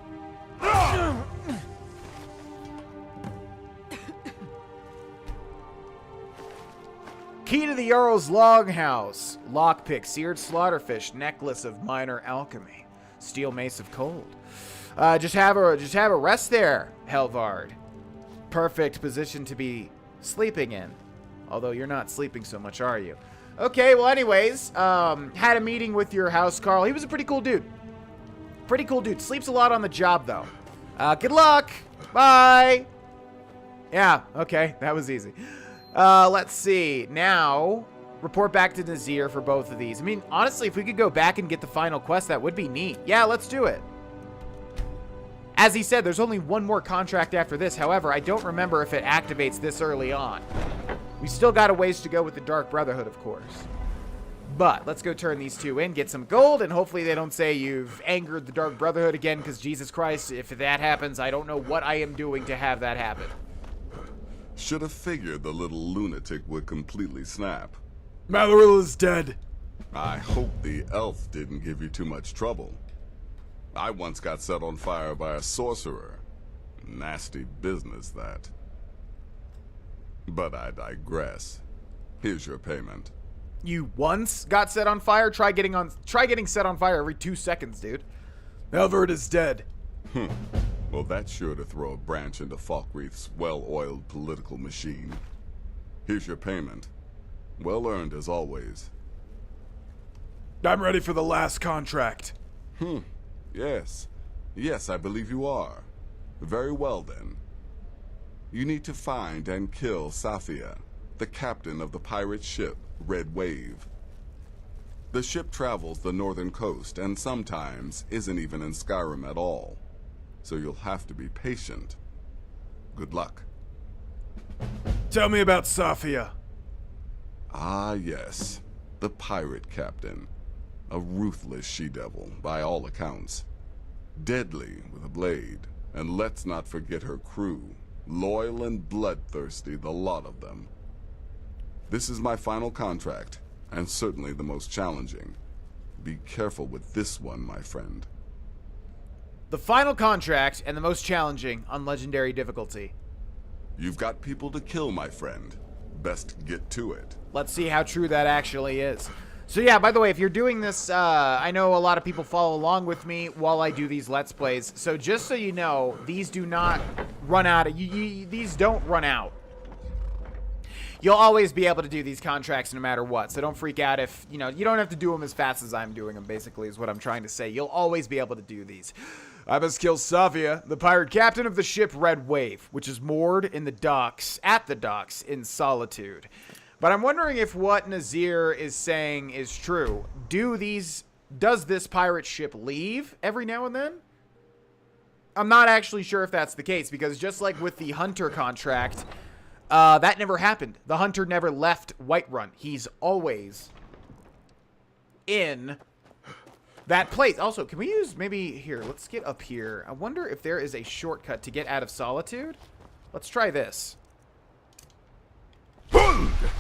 Key to the Jarl's Longhouse. Lockpick, seared slaughterfish, necklace of minor alchemy, steel mace of cold. Just have a rest there, Helvard. Perfect position to be sleeping in. Although you're not sleeping so much, are you? Okay, well, anyways, had a meeting with your house, Carl. He was a pretty cool dude. Pretty cool dude. Sleeps a lot on the job, though. Good luck. Bye. Yeah, okay. That was easy. Let's see. Now, report back to Nazir for both of these. I mean, honestly, if we could go back and get the final quest, that would be neat. Yeah, let's do it. As he said, there's only one more contract after this. However, I don't remember if it activates this early on. We still got a ways to go with the Dark Brotherhood, of course. But let's go turn these two in, get some gold, and hopefully they don't say you've angered the Dark Brotherhood again, because Jesus Christ, if that happens, I don't know what I am doing to have that happen. Should have figured the little lunatic would completely snap. Maloril is dead. I hope the elf didn't give you too much trouble. I once got set on fire by a sorcerer. Nasty business, that. But I digress. Here's your payment. You once got set on fire? Try getting set on fire every 2 seconds, dude. Helvard is dead. Well, that's sure to throw a branch into Falkreath's well-oiled political machine. Here's your payment. Well earned as always. I'm ready for the last contract. Yes. Yes, I believe you are. Very well, then. You need to find and kill Safia, the captain of the pirate ship Red Wave. The ship travels the northern coast and sometimes isn't even in Skyrim at all. So you'll have to be patient. Good luck. Tell me about Safia. Ah, yes. The pirate captain. A ruthless she-devil, by all accounts. Deadly with a blade, And let's not forget her crew. Loyal and bloodthirsty, the lot of them. This is my final contract, and certainly the most challenging. Be careful with this one, my friend. The final contract and the most challenging on legendary difficulty. You've got people to kill, my friend. Best get to it. Let's see how true that actually is. So yeah, by the way, if you're doing this, I know a lot of people follow along with me while I do these Let's Plays. So just so you know, these do not run out. These don't run out. You'll always be able to do these contracts no matter what. So don't freak out if, you know, you don't have to do them as fast as I'm doing them, basically, is what I'm trying to say. You'll always be able to do these. I must kill Savia, the pirate captain of the ship Red Wave, which is moored in the docks, at the docks in Solitude. But I'm wondering if what Nazir is saying is true. Does this pirate ship leave every now and then? I'm not actually sure if that's the case, because just like with the Hunter contract, that never happened. The Hunter never left Whiterun. He's always in that place. Also, can we use maybe here? Let's get up here. I wonder if there is a shortcut to get out of Solitude. Let's try this.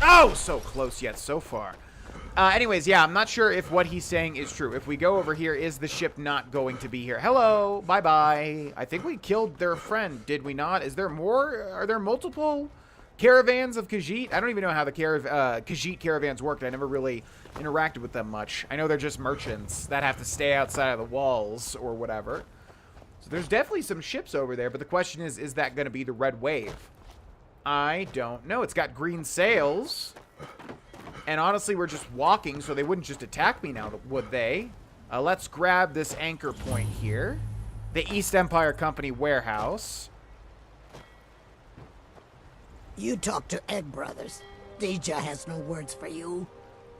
Oh, so close yet so far. Anyways, yeah, I'm not sure if what he's saying is true. If we go over here, is the ship not going to be here? Hello, bye-bye. I think we killed their friend, did we not? Is there more? Are there multiple caravans of Khajiit? I don't even know how the Khajiit caravans worked. I never really interacted with them much. I know they're just merchants that have to stay outside of the walls or whatever. So there's definitely some ships over there, but the question is that going to be the Red Wave? I don't know. It's got green sails. And honestly, we're just walking, so they wouldn't just attack me now, would they? Let's grab this anchor point here. The East Empire Company warehouse. You talk to Egg Brothers. Daedra has no words for you.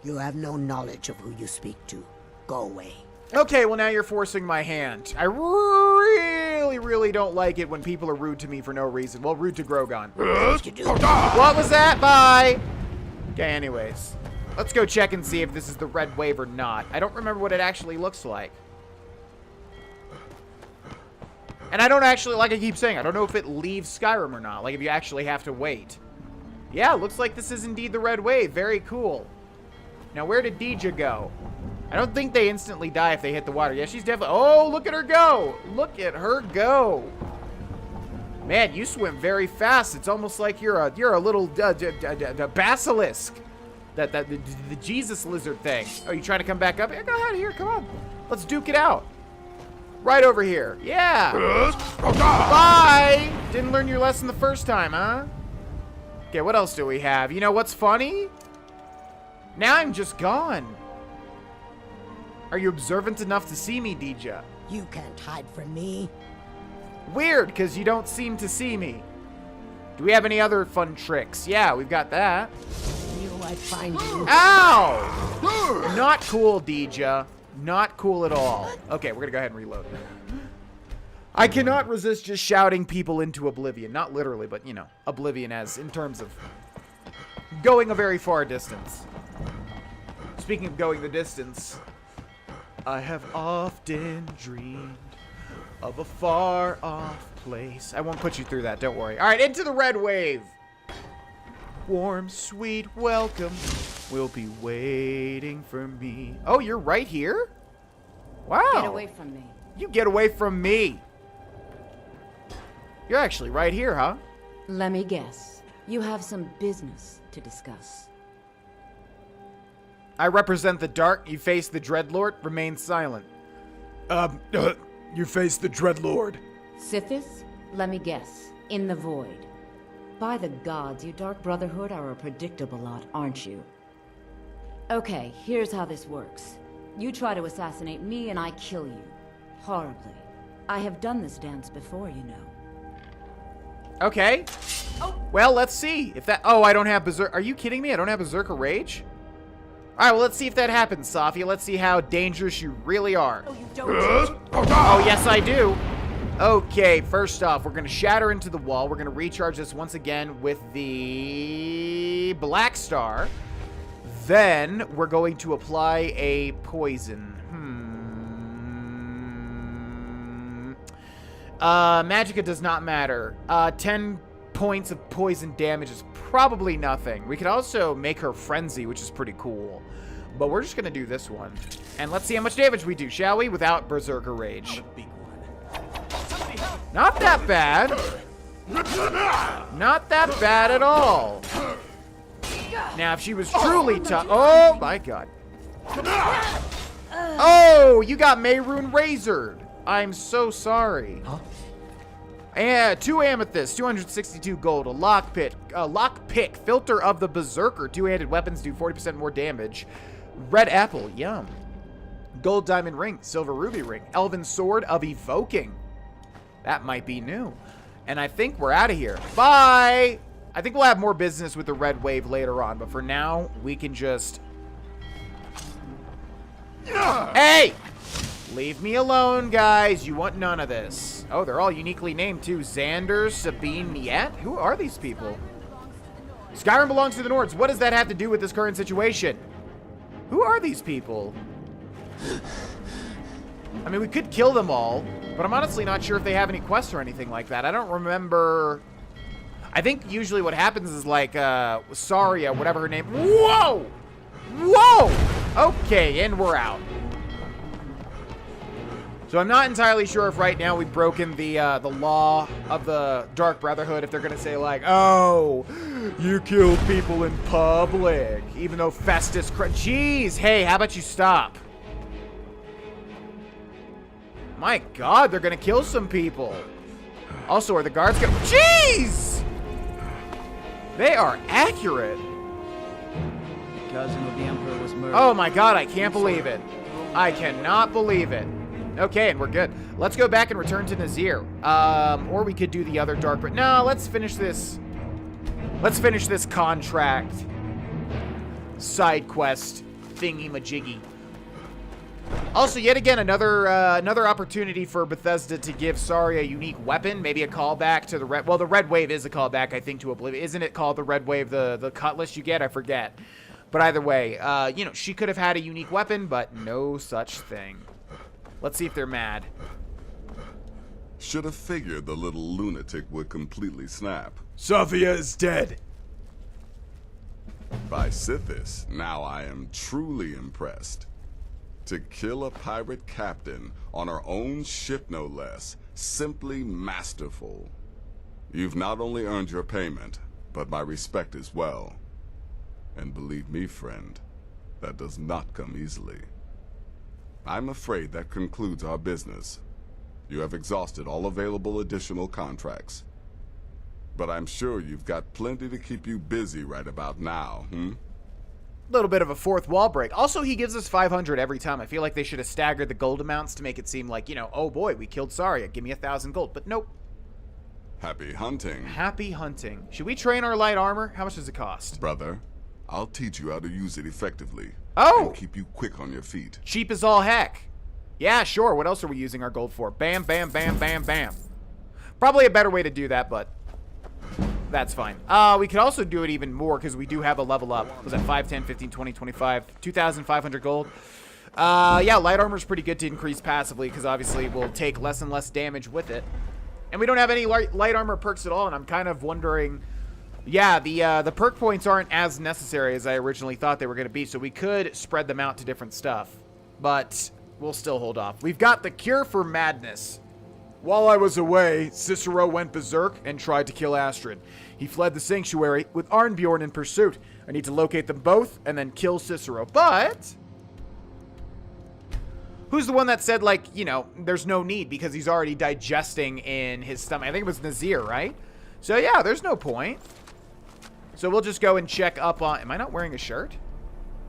You have no knowledge of who you speak to. Go away. Okay, well now you're forcing my hand. I really don't like it when people are rude to me for no reason. Well, rude to Grogan. What was that? Bye! Okay, anyways. Let's go check and see if this is the Red Wave or not. I don't remember what it actually looks like. And I don't actually, like I keep saying, I don't know if it leaves Skyrim or not. Like if you actually have to wait. Yeah, looks like this is indeed the Red Wave. Very cool. Now, where did Daedra go? I don't think they instantly die if they hit the water. Yeah, she's definitely... Oh, look at her go! Look at her go! Man, you swim very fast. It's almost like you're a little basilisk. The Jesus lizard thing. Oh, you trying to come back up? Yeah, go ahead here. Come on. Let's duke it out. Right over here. Yeah. Bye! Didn't learn your lesson the first time, huh? Okay, what else do we have? You know what's funny? Now I'm just gone. Are you observant enough to see me, Daedra? You can't hide from me. Weird, because you don't seem to see me. Do we have any other fun tricks? Yeah, we've got that. Knew I'd find you. Ow! Not cool, Daedra. Not cool at all. Okay, we're going to go ahead and reload. I cannot resist just shouting people into oblivion. Not literally, but, you know, oblivion as in terms of going a very far distance. Speaking of going the distance, I have often dreamed of a far-off place. I won't put you through that, don't worry. All right, into the Red Wave. Warm, sweet welcome will be waiting for me. Oh, you're right here? Wow. Get away from me. You get away from me. You're actually right here, huh? Let me guess. You have some business to discuss. I represent the dark. You face the Dreadlord. Remain silent. You face the Dreadlord. Sithis? Let me guess. In the void. By the gods, you Dark Brotherhood are a predictable lot, aren't you? Okay, here's how this works. You try to assassinate me and I kill you. Horribly. I have done this dance before, you know. Okay. Oh. Well, let's see if that... Oh, I don't have Berserker... Are you kidding me? I don't have Berserker Rage? All right, well, let's see if that happens, Safia. Let's see how dangerous you really are. Oh, you don't. Oh, yes, I do. Okay, first off, we're going to shatter into the wall. We're going to recharge this once again with the Black Star. Then we're going to apply a poison. Magicka does not matter. 10 points of poison damage is probably nothing. We could also make her frenzy, which is pretty cool. But we're just going to do this one. And let's see how much damage we do, shall we? Without Berserker Rage. Not that bad. Not that bad at all. Now, if she was truly tough... Oh, my God. Oh, you got Mayroon Razored. I'm so sorry. Yeah, 2 amethysts, 262 gold, a lockpick, filter of the Berserker. 2-handed weapons do 40% more damage. Red apple, yum. Gold diamond ring, silver ruby ring, elven sword of evoking. That might be new. And I think we're out of here. Bye! I think we'll have more business with the red wave later on, but for now, we can just... Hey! Leave me alone, guys. You want none of this. Oh, they're all uniquely named, too. Xander, Sabine, Niet? Who are these people? Skyrim belongs to the Nords. What does that have to do with this current situation? Who are these people? I mean, we could kill them all, but I'm honestly not sure if they have any quests or anything like that. I don't remember... I think usually what happens is like, Saria, whatever her name... Whoa! Whoa! Okay, and we're out. So I'm not entirely sure if right now we've broken the law of the Dark Brotherhood, if they're going to say like, oh, you killed people in public, even though Festus... Jeez, hey, how about you stop? My God, they're going to kill some people. Also, are the guards going... Jeez! They are accurate. The cousin of the Emperor was murdered. Oh my God, I can't believe it. I cannot believe it. Okay, and we're good. Let's go back and return to Nazir. Or we could do the other dark... No, let's finish this. Let's finish this contract. Side quest thingy-majiggy. Also, yet again, another opportunity for Bethesda to give Saria a unique weapon. Maybe a callback to the red... Well, the red wave is a callback, I think, to Oblivion. Isn't it called the red wave, the cutlass you get? I forget. But either way, you know, she could have had a unique weapon, but no such thing. Let's see if they're mad. Should have figured the little lunatic would completely snap. Sophia is dead. By Sithis, now I am truly impressed. To kill a pirate captain on our own ship, no less. Simply masterful. You've not only earned your payment, but my respect as well. And believe me, friend, that does not come easily. I'm afraid that concludes our business. You have exhausted all available additional contracts. But I'm sure you've got plenty to keep you busy right about now, Little bit of a fourth wall break. Also, he gives us 500 every time. I feel like they should have staggered the gold amounts to make it seem like, you know, oh boy, we killed Saria. Give me 1,000 gold. But nope. Happy hunting. Happy hunting. Should we train our light armor? How much does it cost? Brother, I'll teach you how to use it effectively. Oh! And keep you quick on your feet. Cheap as all heck. Yeah, sure. What else are we using our gold for? Bam, bam, bam, bam, bam. Probably a better way to do that, but that's fine. We could also do it even more because we do have a level up. Was that 5, 10, 15, 20, 25, 2,500 gold? Yeah, light armor is pretty good to increase passively because obviously we'll take less and less damage with it. And we don't have any light armor perks at all, and I'm kind of wondering... Yeah, the perk points aren't as necessary as I originally thought they were going to be, so we could spread them out to different stuff. But we'll still hold off. We've got the cure for madness. While I was away, Cicero went berserk and tried to kill Astrid. He fled the sanctuary with Arnbjorn in pursuit. I need to locate them both and then kill Cicero. But who's the one that said, like, you know, there's no need because he's already digesting in his stomach? I think it was Nazir, right? So yeah, there's no point. So we'll just go and check up on... Am I not wearing a shirt?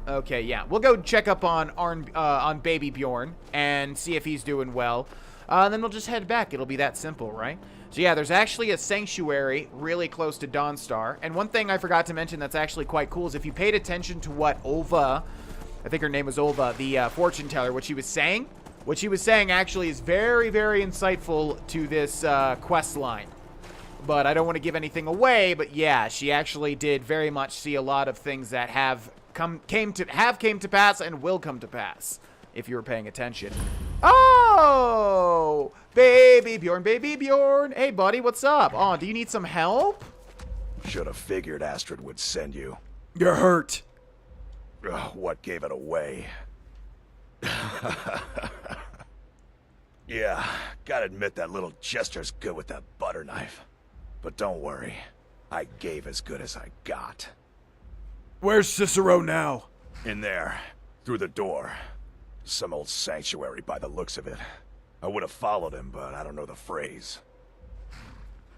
Okay, yeah. We'll go check up on Baby Bjorn and see if he's doing well. And then we'll just head back. It'll be that simple, right? So yeah, there's actually a sanctuary really close to Dawnstar. And one thing I forgot to mention that's actually quite cool is if you paid attention to what Olva, I think her name was Olva, the fortune teller, what she was saying actually is very, very insightful to this quest line. But I don't want to give anything away, but yeah, she actually did very much see a lot of things that came to pass and will come to pass if you were paying attention. Oh! Baby Bjorn. Hey, buddy, what's up? Oh, do you need some help? Should have figured Astrid would send you. You're hurt. Ugh, what gave it away? Yeah, gotta admit that little jester's good with that butter knife. But don't worry, I gave as good as I got. Where's Cicero now? In there, through the door. Some old sanctuary by the looks of it. I would have followed him, but I don't know the phrase.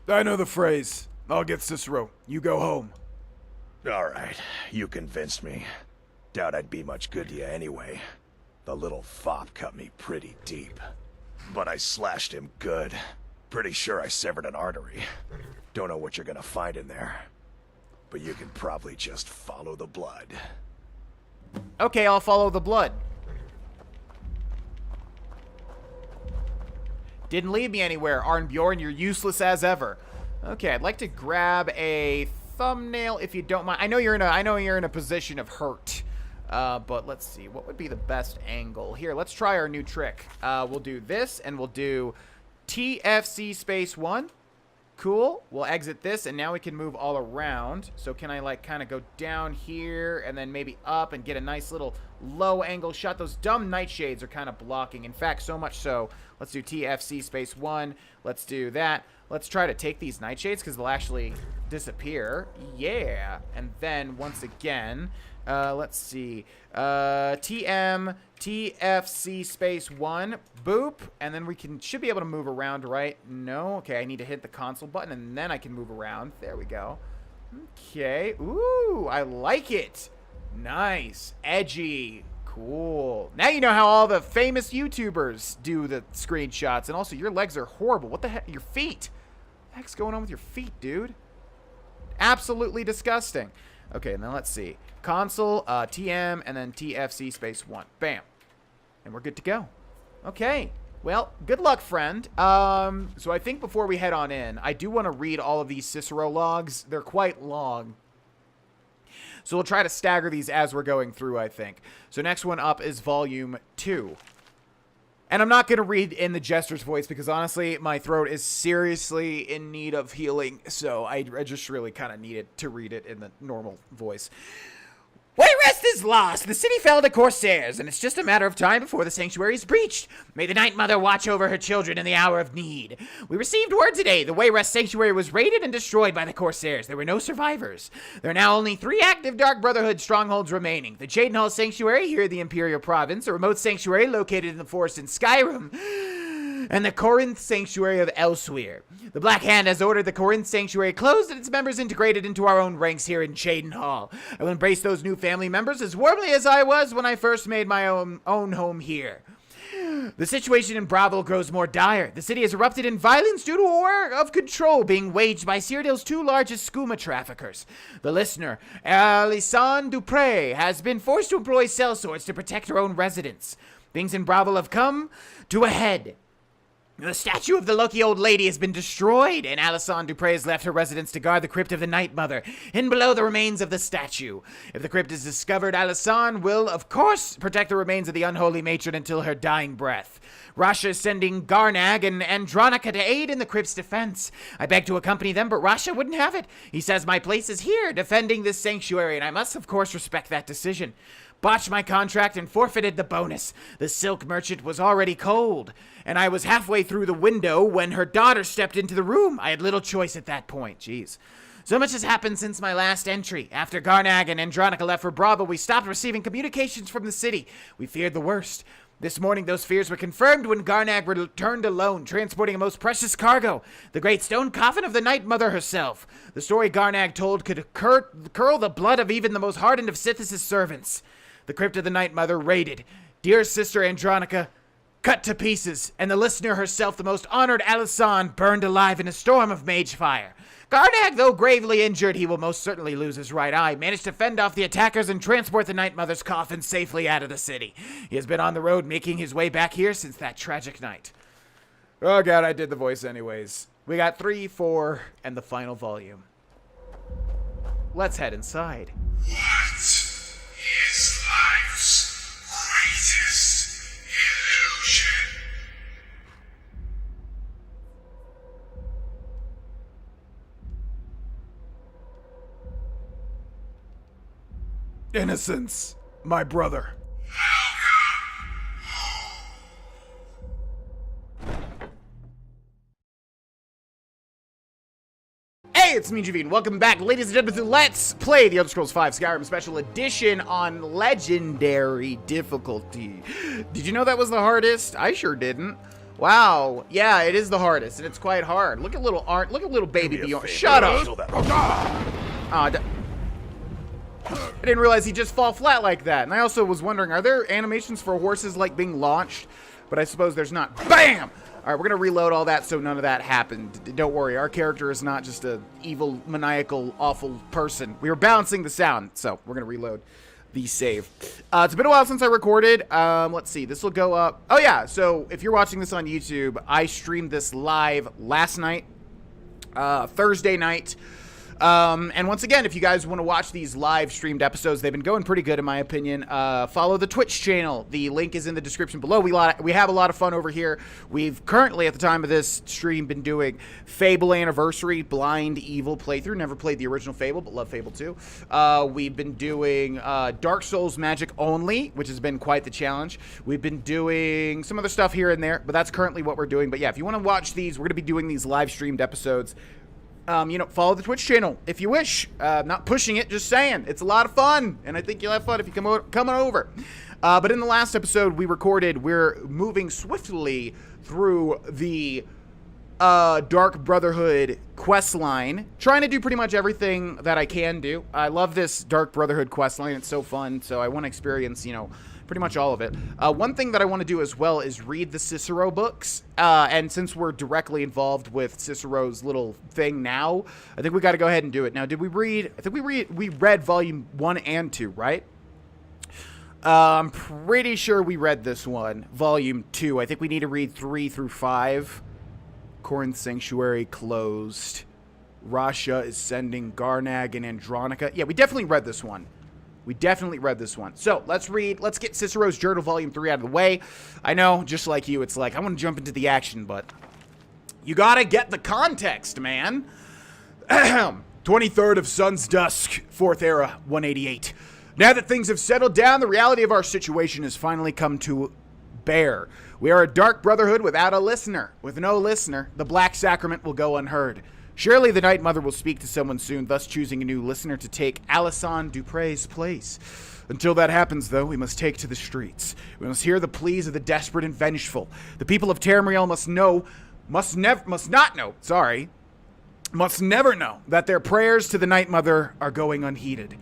I know the phrase. I'll get Cicero. You go home. Alright, you convinced me. Doubt I'd be much good to you anyway. The little fop cut me pretty deep. But I slashed him good. Pretty sure I severed an artery. Don't know what you're gonna find in there. But you can probably just follow the blood. Okay, I'll follow the blood. Didn't lead me anywhere, Arnbjorn. You're useless as ever. Okay, I'd like to grab a thumbnail if you don't mind. I know you're in a position of hurt. But let's see, what would be the best angle? Here, let's try our new trick. We'll do this, and we'll do TFC space 1. Cool. We'll exit this, and now we can move all around. So can I, like, kind of go down here, and then maybe up, and get a nice little low-angle shot? Those dumb nightshades are kind of blocking. In fact, so much so, let's do TFC space 1. Let's do that. Let's try to take these nightshades, because they'll actually disappear. Yeah. And then, once again... let's see. TFC space 1. Boop. And then we should be able to move around, right? No. Okay, I need to hit the console button, and then I can move around. There we go. Okay. Ooh, I like it. Nice. Edgy. Cool. Now you know how all the famous YouTubers do the screenshots. And also, your legs are horrible. What the heck? Your feet. What the heck's going on with your feet, dude? Absolutely disgusting. Okay, and then let's see. Console, TM, and then TFC space 1. Bam. And we're good to go. Okay. Well, good luck, friend. So I think before we head on in, I do want to read all of these Cicero logs. They're quite long. So we'll try to stagger these as we're going through, I think. So next one up is Volume 2. And I'm not going to read in the Jester's voice because, honestly, my throat is seriously in need of healing. So I just really kind of needed to read it in the normal voice. Wayrest is lost. The city fell to Corsairs, and it's just a matter of time before the sanctuary is breached. May the Night Mother watch over her children in the hour of need. We received word today the Wayrest sanctuary was raided and destroyed by the Corsairs. There were no survivors. There are now only 3 active Dark Brotherhood strongholds remaining. The Jadenhall Sanctuary here in the Imperial Province, a remote sanctuary located in the forest in Skyrim, and the Corinth Sanctuary of Elsewhere. The Black Hand has ordered the Corinth Sanctuary closed and its members integrated into our own ranks here in Jadenhall. I will embrace those new family members as warmly as I was when I first made my own home here. The situation in Bravo grows more dire. The city has erupted in violence due to a war of control being waged by Cyrodiil's 2 largest skooma traffickers. The listener, Alison Dupre, has been forced to employ sellswords to protect her own residents. Things in Bravo have come to a head. The statue of the lucky old lady has been destroyed, and Alison Dupre has left her residence to guard the crypt of the Night Mother, hidden below the remains of the statue. If the crypt is discovered, Alison will, of course, protect the remains of the unholy matron until her dying breath. Rasha is sending Garnag and Andronica to aid in the crypt's defense. I beg to accompany them, but Rasha wouldn't have it. He says my place is here, defending this sanctuary, and I must, of course, respect that decision. Botched my contract and forfeited the bonus. The silk merchant was already cold, and I was halfway through the window when her daughter stepped into the room. I had little choice at that point. Jeez. So much has happened since my last entry. After Garnag and Andronica left for Bravo, we stopped receiving communications from the city. We feared the worst. This morning, those fears were confirmed when Garnag returned alone, transporting a most precious cargo, the great stone coffin of the Night Mother herself. The story Garnag told could curl the blood of even the most hardened of Sithis' servants. The crypt of the Night Mother raided, dear sister Andronica cut to pieces, and the listener herself, the most honored Alison, burned alive in a storm of mage fire. Garnag, though gravely injured, he will most certainly lose his right eye, managed to fend off the attackers and transport the Night Mother's coffin safely out of the city. He has been on the road making his way back here since that tragic night. Oh god, I did the voice anyways. We got 3, 4, and the final volume. Let's head inside. What is life's greatest illusion? Innocence, my brother. Hey, it's me, Javine. Welcome back, ladies and gentlemen, to Let's Play the Elder Scrolls V Skyrim Special Edition on Legendary difficulty. Did you know that was the hardest? I sure didn't. Wow. Yeah, it is the hardest, and it's quite hard. Look at little baby Bjorn. Shut up. I didn't realize he'd just fall flat like that. And I also was wondering, are there animations for horses like being launched? But I suppose there's not. BAM! All right, we're going to reload all that so none of that happened. Don't worry, our character is not just a evil, maniacal, awful person. We were balancing the sound, so we're going to reload the save. It's been a while since I recorded. Let's see, this will go up. Oh, yeah, so if you're watching this on YouTube, I streamed this live last night, Thursday night. And once again, if you guys want to watch these live streamed episodes, they've been going pretty good in my opinion. Follow the Twitch channel. The link is in the description below. We have a lot of fun over here. We've currently, at the time of this stream, been doing Fable Anniversary, Blind Evil playthrough. Never played the original Fable, but love Fable 2. We've been doing Dark Souls Magic Only, which has been quite the challenge. We've been doing some other stuff here and there, but that's currently what we're doing. But yeah, if you want to watch these, we're going to be doing these live streamed episodes. You know, follow the Twitch channel if you wish. Not pushing it, just saying. It's a lot of fun, and I think you'll have fun if you come on over. But in the last episode we recorded, we're moving swiftly through the Dark Brotherhood quest line, trying to do pretty much everything that I can do. I love this Dark Brotherhood quest line. It's so fun, so I want to experience, you know, pretty much all of it. One thing that I want to do as well is read the Cicero books. And since we're directly involved with Cicero's little thing now, I think we got to go ahead and do it. Now, did we read? I think we read volume 1 and 2, right? I'm pretty sure we read this one, volume 2. I think we need to read 3 through 5. Khorne's Sanctuary closed. Rasha is sending Garnag and Andronica. Yeah, we definitely read this one. We definitely read this one. So, let's get Cicero's Journal Volume 3 out of the way. I know, just like you, it's like, I want to jump into the action, but you gotta get the context, man. 23rd of Sun's Dusk, 4th Era, 188. Now that things have settled down, the reality of our situation has finally come to bear. We are a Dark Brotherhood without a listener. With no listener, the Black Sacrament will go unheard. Surely the Night Mother will speak to someone soon, thus choosing a new listener to take Alison Dupre's place. Until that happens, though, we must take to the streets. We must hear the pleas of the desperate and vengeful. The people of Tamriel must never know that their prayers to the Night Mother are going unheeded.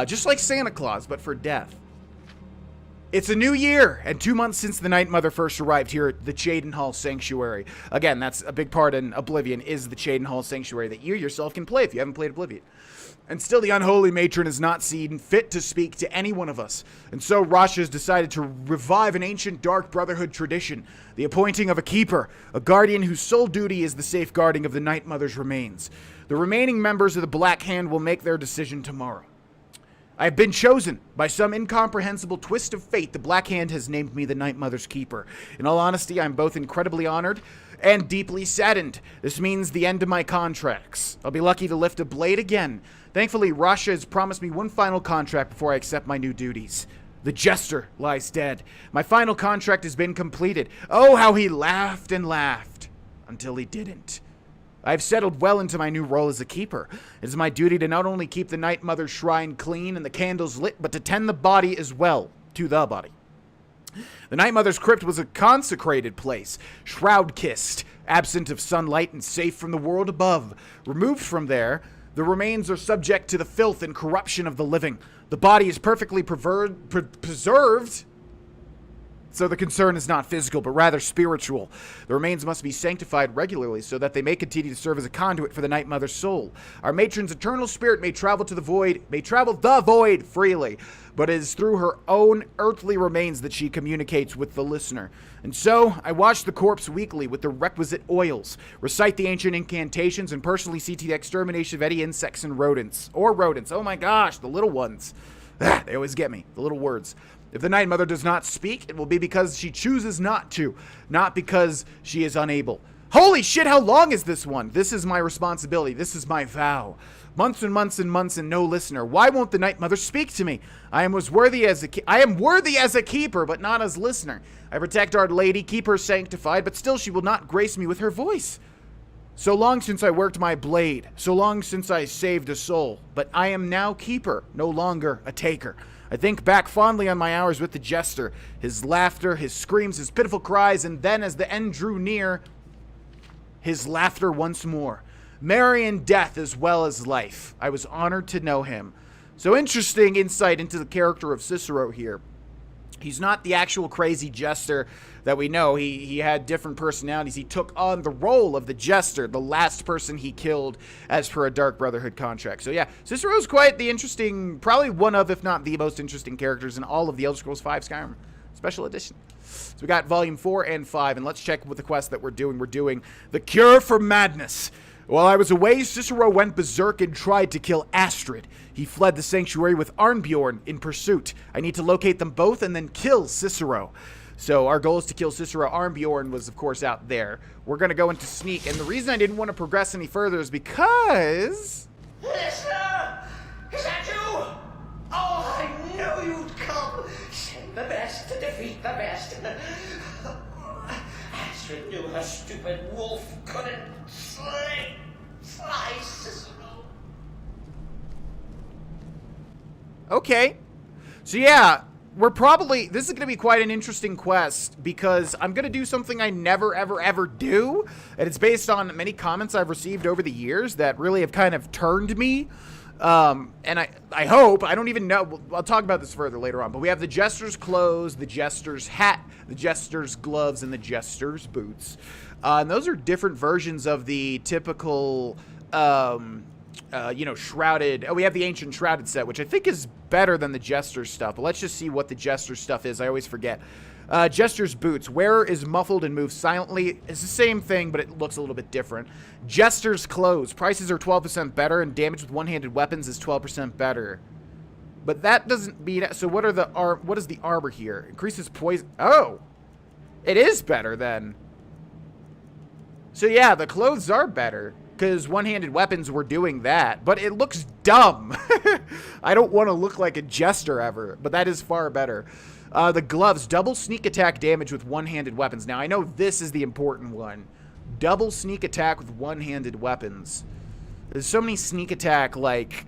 Just like Santa Claus, but for death. It's a new year, and 2 months since the Night Mother first arrived here at the Cheydinhal Sanctuary. Again, that's a big part in Oblivion, is the Cheydinhal Sanctuary that you yourself can play if you haven't played Oblivion. And still the unholy matron is not seen fit to speak to any one of us. And so Rasha has decided to revive an ancient Dark Brotherhood tradition, the appointing of a keeper, a guardian whose sole duty is the safeguarding of the Night Mother's remains. The remaining members of the Black Hand will make their decision tomorrow. I have been chosen. By some incomprehensible twist of fate, the Black Hand has named me the Night Mother's keeper. In all honesty, I'm both incredibly honored and deeply saddened. This means the end of my contracts. I'll be lucky to lift a blade again. Thankfully, Rasha has promised me one final contract before I accept my new duties. The Jester lies dead. My final contract has been completed. Oh, how he laughed and laughed until he didn't. I've settled well into my new role as a keeper. It is my duty to not only keep the Night Mother's shrine clean and the candles lit, but to tend the body as well, to the body. The Night Mother's crypt was a consecrated place, shroud-kissed, absent of sunlight and safe from the world above. Removed from there, the remains are subject to the filth and corruption of the living. The body is perfectly preserved. So the concern is not physical, but rather spiritual. The remains must be sanctified regularly so that they may continue to serve as a conduit for the Night Mother's soul. Our matron's eternal spirit may travel the void freely, but it is through her own earthly remains that she communicates with the listener. And so, I wash the corpse weekly with the requisite oils, recite the ancient incantations, and personally see to the extermination of any insects and rodents. Or rodents. Oh my gosh, the little ones. They always get me, the little words. If the Night Mother does not speak, it will be because she chooses not to, not because she is unable. Holy shit, how long is this one? This is my responsibility. This is my vow. Months and months and months and no listener. Why won't the Night Mother speak to me? I am worthy as a keeper, but not as listener. I protect our lady, keep her sanctified, but still she will not grace me with her voice. So long since I worked my blade, so long since I saved a soul, but I am now keeper, no longer a taker. I think back fondly on my hours with the jester, his laughter, his screams, his pitiful cries, and then as the end drew near, his laughter once more. Merry in death as well as life. I was honored to know him. So interesting insight into the character of Cicero here. He's not the actual crazy jester that we know. He had different personalities. He took on the role of the jester, the last person he killed as per a Dark Brotherhood contract. So yeah, Cicero's quite the interesting, probably one of, if not the most interesting characters in all of the Elder Scrolls V Skyrim Special Edition. So we got Volume 4 and 5, and let's check with the quest that we're doing. We're doing The Cure for Madness. While I was away, Cicero went berserk and tried to kill Astrid. He fled the sanctuary with Arnbjorn in pursuit. I need to locate them both and then kill Cicero. So our goal is to kill Cicero. Arnbjorn was, of course, out there. We're going to go into sneak, and the reason I didn't want to progress any further is because... Listener! Is that you? Oh, I knew you'd come. Send the best to defeat the best. Astrid knew her stupid wolf couldn't slay Cicero. Okay. So yeah, we're probably... This is going to be quite an interesting quest because I'm going to do something I never, ever, ever do. And it's based on many comments I've received over the years that really have kind of turned me. And I hope, I don't even know, I'll talk about this further later on, but we have the Jester's clothes, the Jester's hat, the Jester's gloves, and the Jester's boots. And those are different versions of the typical, you know, shrouded, we have the ancient shrouded set, which I think is better than the Jester's stuff, but let's just see what the Jester's stuff is. I always forget. Jester's boots. Wearer is muffled and moves silently. It's the same thing, but it looks a little bit different. Jester's clothes. Prices are 12% better, and damage with one-handed weapons is 12% better. But that doesn't mean... So what is the armor here? Increases poison... Oh! It is better, then. So yeah, the clothes are better, because one-handed weapons were doing that. But it looks dumb. I don't want to look like a jester ever, but that is far better. The gloves, double sneak attack damage with one-handed weapons. Now, I know this is the important one. Double sneak attack with one-handed weapons. There's so many sneak attack, like,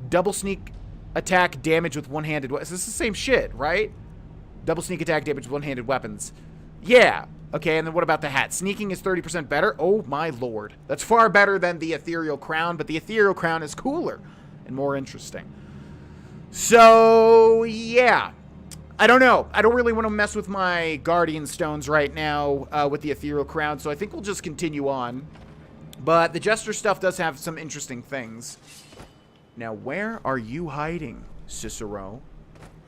double sneak attack damage with one-handed weapons. This is the same shit, right? Double sneak attack damage with one-handed weapons. Yeah. Okay, and then what about the hat? Sneaking is 30% better? Oh, my lord. That's far better than the Ethereal Crown, but the Ethereal Crown is cooler and more interesting. So, yeah. I don't know. I don't really want to mess with my Guardian Stones right now with the Ethereal Crown, so I think we'll just continue on. But the Jester stuff does have some interesting things. Now, where are you hiding, Cicero?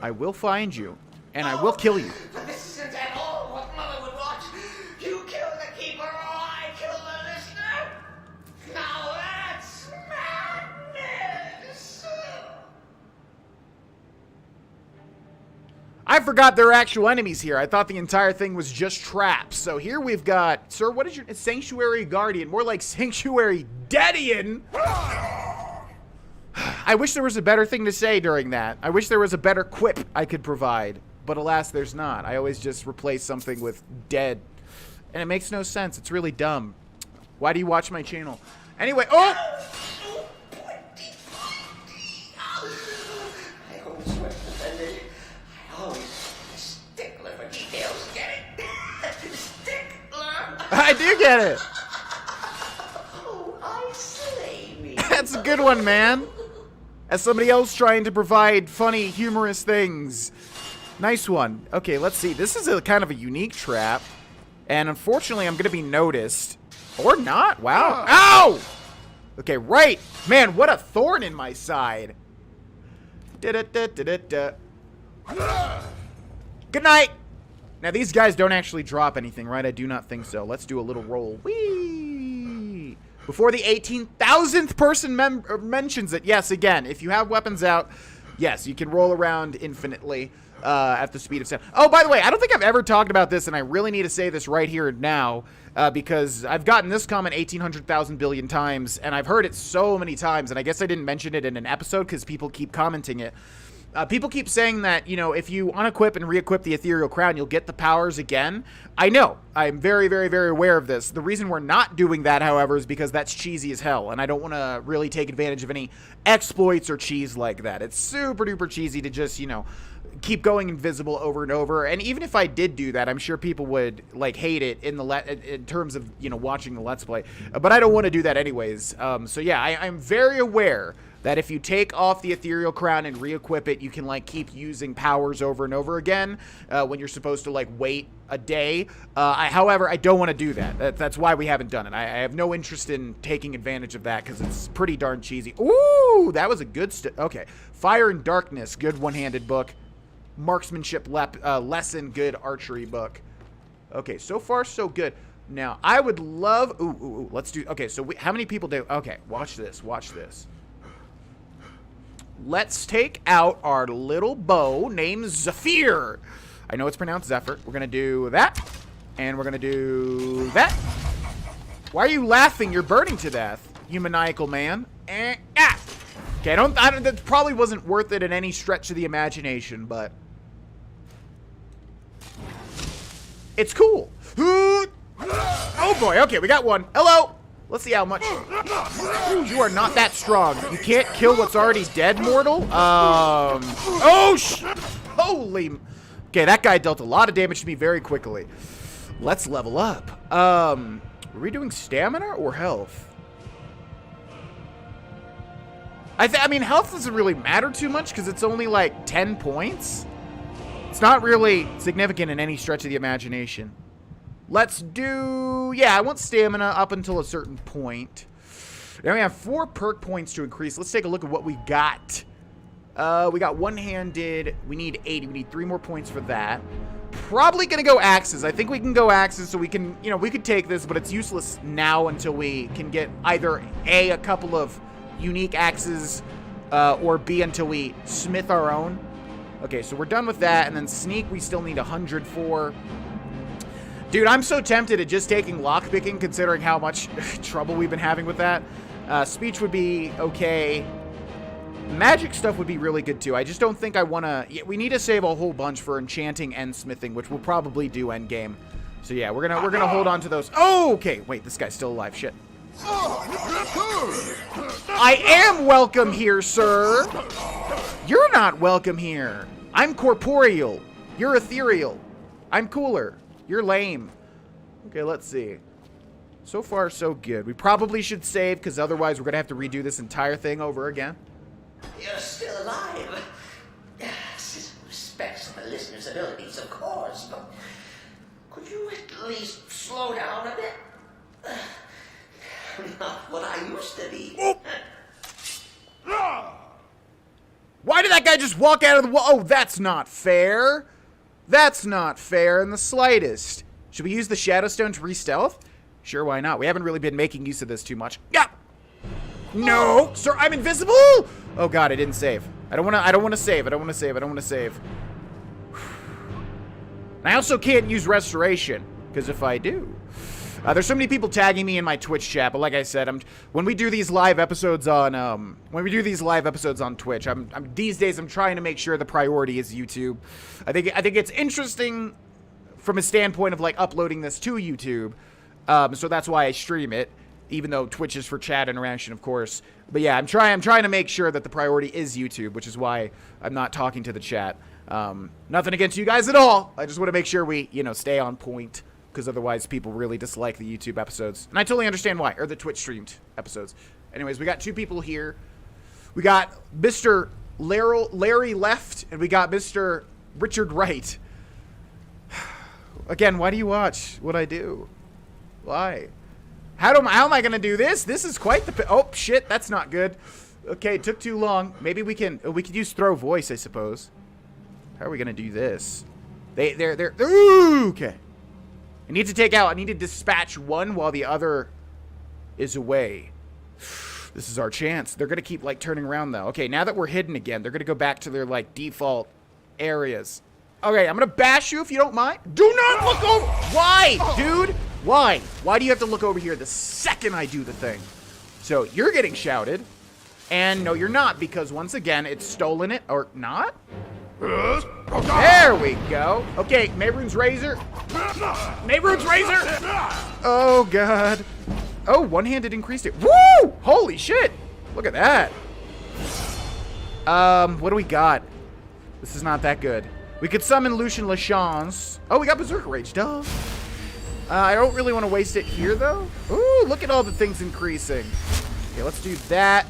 I will find you, and I will kill you. But this isn't at all what Mother would want. You kill the keeper, or I kill the listener. Now that's madness. I forgot there are actual enemies here. I thought the entire thing was just traps. So here we've got... Sir, what is your... Sanctuary Guardian. More like Sanctuary Dedian. I wish there was a better thing to say during that. I wish there was a better quip I could provide. But alas, there's not. I always just replace something with dead. And it makes no sense. It's really dumb. Why do you watch my channel? Anyway... Oh! I do get it. Oh, I slay me. That's a good one, man. As somebody else trying to provide funny, humorous things. Nice one. Okay, let's see. This is a kind of a unique trap. And unfortunately, I'm going to be noticed. Or not. Wow. Ow! Okay, right. Man, what a thorn in my side. Da-da-da-da-da-da. Good night. Now, these guys don't actually drop anything, right? I do not think so. Let's do a little roll. Whee! Before the 18,000th person mentions it. Yes, again, if you have weapons out, yes, you can roll around infinitely. at the speed of sound. Oh, by the way, I don't think I've ever talked about this, and I really need to say this right here and now, because I've gotten this comment 1,800,000 billion times, and I've heard it so many times, and I guess I didn't mention it in an episode because people keep commenting it. People keep saying that, you know, if you unequip and re-equip the Ethereal Crown, you'll get the powers again. I know. I'm very, very, very aware of this. The reason we're not doing that, however, is because that's cheesy as hell, and I don't want to really take advantage of any exploits or cheese like that. It's super duper cheesy to just, you know, keep going invisible over and over. And even if I did do that, I'm sure people would like hate it in terms of, you know, watching the Let's Play. But I don't want to do that anyways. So yeah, I'm very aware that if you take off the Ethereal Crown and re-equip it, you can like keep using powers over and over again when you're supposed to like wait a day. However, I don't want to do that. That's why we haven't done it. I have no interest in taking advantage of that because it's pretty darn cheesy. Ooh, that was a good okay. Fire and Darkness, good one-handed book. Marksmanship lesson, good archery book. Okay, so far so good. Now, I would love... Ooh, let's do... Okay, so how many people do... Okay, watch this, watch this. Let's take out our little bow named Zephyr. I know it's pronounced Zephyr. We're going to do that. And we're going to do that. Why are you laughing? You're burning to death, you maniacal man. Okay, that probably wasn't worth it in any stretch of the imagination, but... It's cool. Oh boy, okay, we got one. Hello. Let's see how much. You are not that strong. You can't kill what's already dead, mortal. Holy. Okay, that guy dealt a lot of damage to me very quickly. Let's level up. Are we doing stamina or health? I mean, health doesn't really matter too much because it's only like 10 points. It's not really significant in any stretch of the imagination. Let's do... Yeah, I want stamina up until a certain point. Now we have 4 perk points to increase. Let's take a look at what we got. We got one-handed. We need 80. We need 3 more points for that. Probably going to go axes. I think we can go axes so we can... You know, we could take this, but it's useless now until we can get either A, a couple of unique axes, or B, until we smith our own. Okay, so we're done with that, and then sneak we still need 100 for. Dude, I'm so tempted at just taking lockpicking considering how much trouble we've been having with that. Speech would be okay. Magic stuff would be really good too. I just don't think I want to... Yeah, we need to save a whole bunch for enchanting and smithing, which we'll probably do endgame. So yeah, we're gonna hold on to those. Oh, okay, wait, this guy's still alive. Shit. I am welcome here, sir. You're not welcome here. I'm corporeal. You're ethereal. I'm cooler. You're lame. Okay, let's see. So far, so good. We probably should save, because otherwise we're going to have to redo this entire thing over again. You're still alive. Respects the listener's abilities, of course, but could you at least slow down a bit? Not what I used to be. Why did that guy just walk out of the wall? Oh, that's not fair. That's not fair in the slightest. Should we use the Shadowstone to re-stealth? Sure, why not? We haven't really been making use of this too much. Yeah. No, sir, I'm invisible. Oh God, I didn't save. I don't want to save. I don't want to save. I also can't use restoration because if I do, there's so many people tagging me in my Twitch chat, but like I said, when we do these live episodes on Twitch, these days I'm trying to make sure the priority is YouTube. I think it's interesting from a standpoint of like uploading this to YouTube, so that's why I stream it, even though Twitch is for chat interaction, of course. But yeah, I'm trying to make sure that the priority is YouTube, which is why I'm not talking to the chat. Nothing against you guys at all. I just want to make sure we, stay on point. Because otherwise people really dislike the YouTube episodes. And I totally understand why. Or the Twitch streamed episodes. Anyways, we got 2 people here. We got Mr. Larry Left. And we got Mr. Richard Right. Again, why do you watch what I do? Why? How am I going to do this? This is quite the... Oh, shit. That's not good. Okay, it took too long. Maybe we could use throw voice, I suppose. How are we going to do this? They're... Ooh, okay. I need to dispatch one while the other is away. This is our chance. They're going to keep, turning around, though. Okay, now that we're hidden again, they're going to go back to their, default areas. Okay, I'm gonna bash you if you don't mind. Do not look over. Why, dude? Why? Why do you have to look over here the second I do the thing? So you're getting shouted. And no, you're not, because once again, it's stolen it, or not? There we go. Okay, Mehrunes Razor. Mehrunes Razor! Oh, God. Oh, one-handed increased it. Woo! Holy shit! Look at that. What do we got? This is not that good. We could summon Lucian Lachance. Oh, we got Berserker Rage, duh. I don't really want to waste it here, though. Ooh, look at all the things increasing. Okay, let's do that.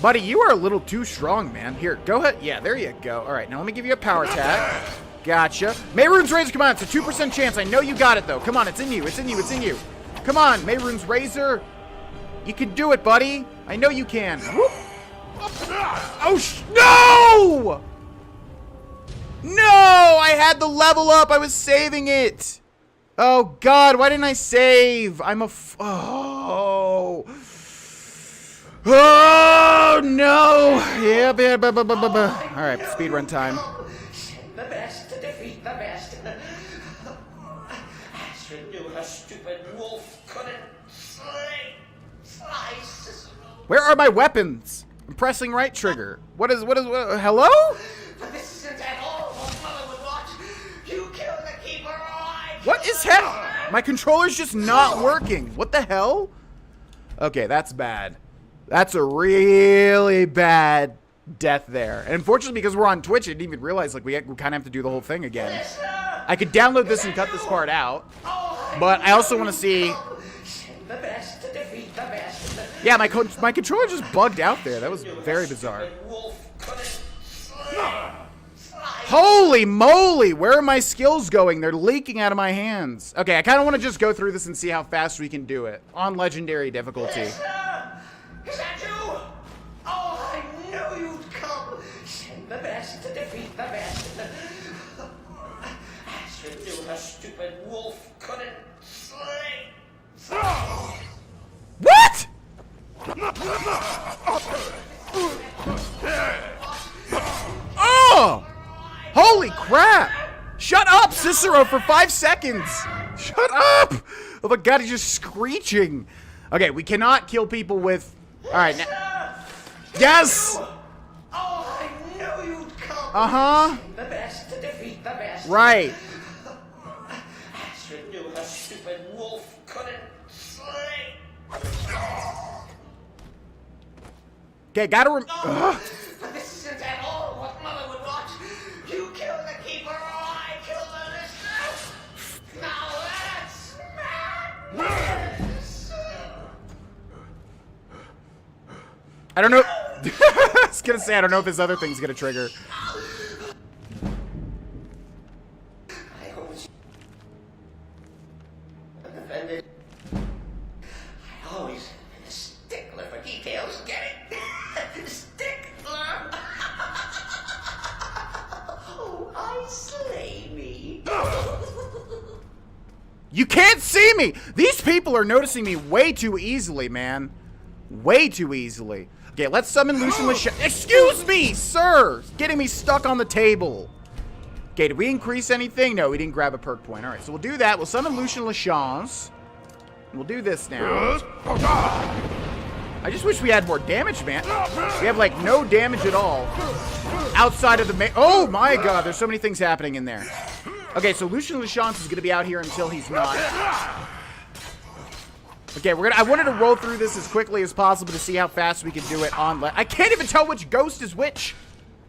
Buddy, you are a little too strong, man. Here, go ahead. Yeah, there you go. All right, now let me give you a power attack. Gotcha. Mehrunes Razor, come on. It's a 2% chance. I know you got it, though. Come on, it's in you. It's in you. It's in you. Come on, Mehrunes Razor. You can do it, buddy. I know you can. Whoop. Oh, no! No! I had the level up. I was saving it. Oh, God. Why didn't I save? I'm a... Oh... Oh, no! Yeah, all right, speedrun time. The best to defeat the best. Astrid knew her stupid wolf couldn't slice Cicero. Where are my weapons? I'm pressing right trigger. What, hello? But this isn't at all what Mother would want. You killed the keeper, or I killed What is happening? My controller's just not working. What the hell? Okay, that's bad. That's a really bad death there. And unfortunately, because we're on Twitch, I didn't even realize, like, we kind of have to do the whole thing again. I could download this and cut this part out, but I also want to see... The best to defeat the best. Yeah, my controller just bugged out there. That was very bizarre. Holy moly! Where are my skills going? They're leaking out of my hands. Okay, I kind of want to just go through this and see how fast we can do it. On legendary difficulty. Is that you? Oh, I knew you'd come. Send the best to defeat the best. Astrid knew her stupid wolf couldn't slay. What? Oh! Holy crap! Shut up, Cicero, for 5 seconds! Shut up! Oh my god, he's just screeching. Okay, we cannot kill people with... Alright, now... Yes! Oh, I knew you'd come. Uh-huh. The best to defeat the best. Right. Astrid knew her stupid wolf couldn't slay. Okay, gotta But this isn't at all what Mother would want. You killed the keeper, or I killed the listener. Now that's madness. I don't know. I was gonna say, I don't know if this other thing's gonna trigger. I always offended. I always been a stickler for details. Get it? Stickler. Oh, I slay me. You can't see me! These people are noticing me way too easily, man. Way too easily. Okay, let's summon Lucian Lachance. Excuse me, sir! Getting me stuck on the table. Okay, did we increase anything? No, we didn't grab a perk point. Alright, so we'll do that. We'll summon Lucian Lachance. We'll do this now. I just wish we had more damage, man. We have, like, no damage at all. Outside of the main... Oh, my God. There's so many things happening in there. Okay, so Lucian Lachance is going to be out here until he's not. Okay, I wanted to roll through this as quickly as possible to see how fast we can do it on... I can't even tell which ghost is which.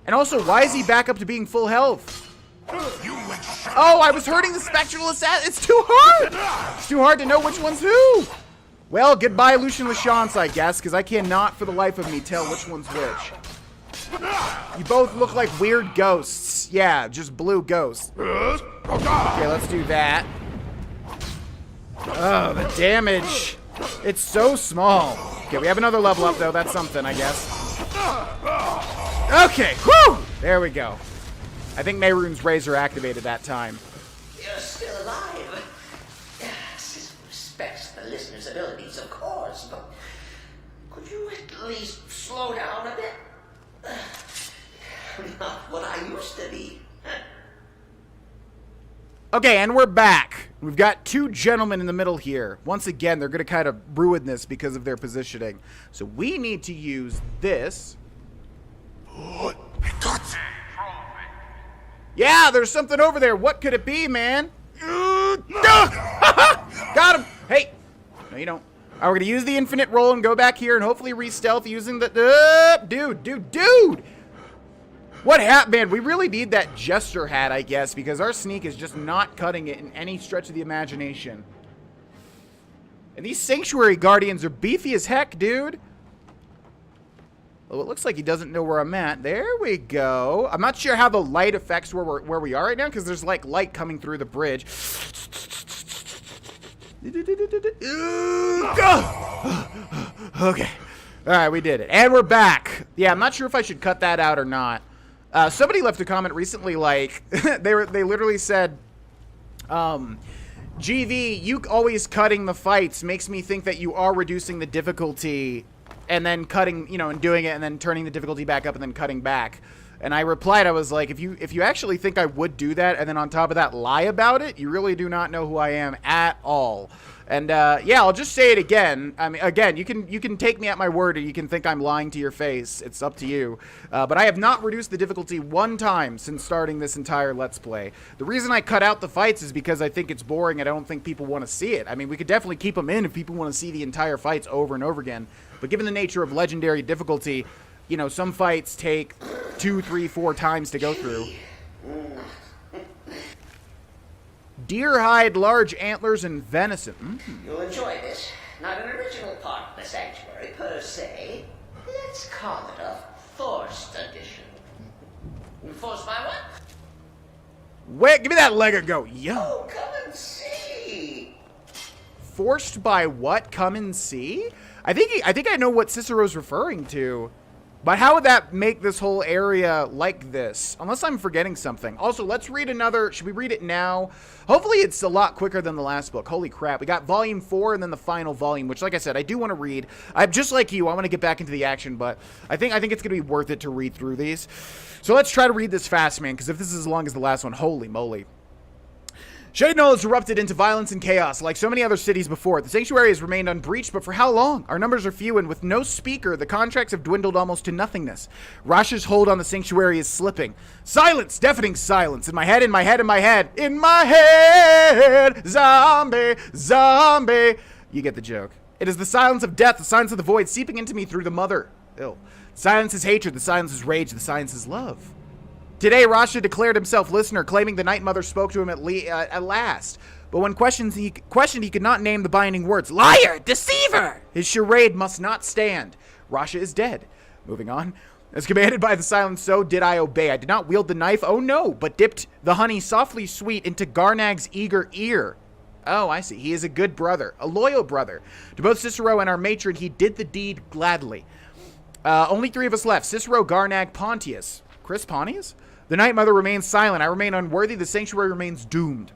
And also, why is he back up to being full health? Oh, I was hurting the spectral assassin. It's too hard. It's too hard to know which one's who. Well, goodbye, Lucian Lachance, I guess, because I cannot for the life of me tell which one's which. You both look like weird ghosts. Yeah, just blue ghosts. Okay, let's do that. Oh, the damage. It's so small. Okay, we have another level up, though. That's something, I guess. Okay, whew! There we go. I think Mehrunes Razor activated that time. You're still alive. Cicero respects the listener's abilities, of course, but could you at least slow down a bit? Not what I used to be. Okay, and we're back. We've got two gentlemen in the middle here. Once again, they're going to kind of ruin this because of their positioning. So we need to use this. Yeah, there's something over there. What could it be, man? Got him. Hey. No, you don't. All right, we're going to use the infinite roll and go back here and hopefully re-stealth using the... Dude. What hat, man? We really need that jester hat, I guess, because our sneak is just not cutting it in any stretch of the imagination. And these sanctuary guardians are beefy as heck, dude. Well, it looks like he doesn't know where I'm at. There we go. I'm not sure how the light affects where we are right now, because there's like light coming through the bridge. Okay. All right, we did it. And we're back. Yeah, I'm not sure if I should cut that out or not. Somebody left a comment recently, like, they literally said, GV, you always cutting the fights makes me think that you are reducing the difficulty and then cutting, you know, and doing it and then turning the difficulty back up and then cutting back. And I replied, I was like, if you actually think I would do that and then on top of that lie about it, you really do not know who I am at all. And yeah, I'll just say it again. I mean, again, you can take me at my word, or you can think I'm lying to your face. It's up to you. But I have not reduced the difficulty one time since starting this entire Let's Play. The reason I cut out the fights is because I think it's boring and I don't think people want to see it. I mean, we could definitely keep them in if people want to see the entire fights over and over again. But given the nature of legendary difficulty, you know, some fights take 2, 3, 4 times to go through. Deer hide, large antlers, and venison. You'll enjoy this. Not an original part of the sanctuary, per se. Let's call it a forced addition. Forced by what? Wait, give me that leg and go. Yo. Oh, come and see. Forced by what? Come and see? I think I know what Cicero's referring to. But how would that make this whole area like this? Unless I'm forgetting something. Also, let's read another. Should we read it now? Hopefully it's a lot quicker than the last book. Holy crap. We got volume 4 and then the final volume, which, like I said, I do want to read. I'm just like you. I want to get back into the action, but I think it's going to be worth it to read through these. So let's try to read this fast, man, because if this is as long as the last one, holy moly. Shadenall has erupted into violence and chaos. Like so many other cities before, the sanctuary has remained unbreached, but for how long? Our numbers are few, and with no speaker, the contracts have dwindled almost to nothingness. Rasha's hold on the sanctuary is slipping. Silence! Deafening silence. In my head, in my head, in my head. In my head! Zombie! Zombie! You get the joke. It is the silence of death, the silence of the void, seeping into me through the mother. Ill. Silence is hatred, the silence is rage, the silence is love. Today, Rasha declared himself listener, claiming the Night Mother spoke to him at last. But when questioned, he could not name the binding words. Liar! Deceiver! His charade must not stand. Rasha is dead. Moving on. As commanded by the silence, so did I obey. I did not wield the knife, oh no, but dipped the honey softly sweet into Garnag's eager ear. Oh, I see. He is a good brother, a loyal brother. To both Cicero and our matron, he did the deed gladly. Only 3 of us left. Cicero, Garnag, Pontius. Chris Pontius? The Night Mother remains silent. I remain unworthy. The sanctuary remains doomed.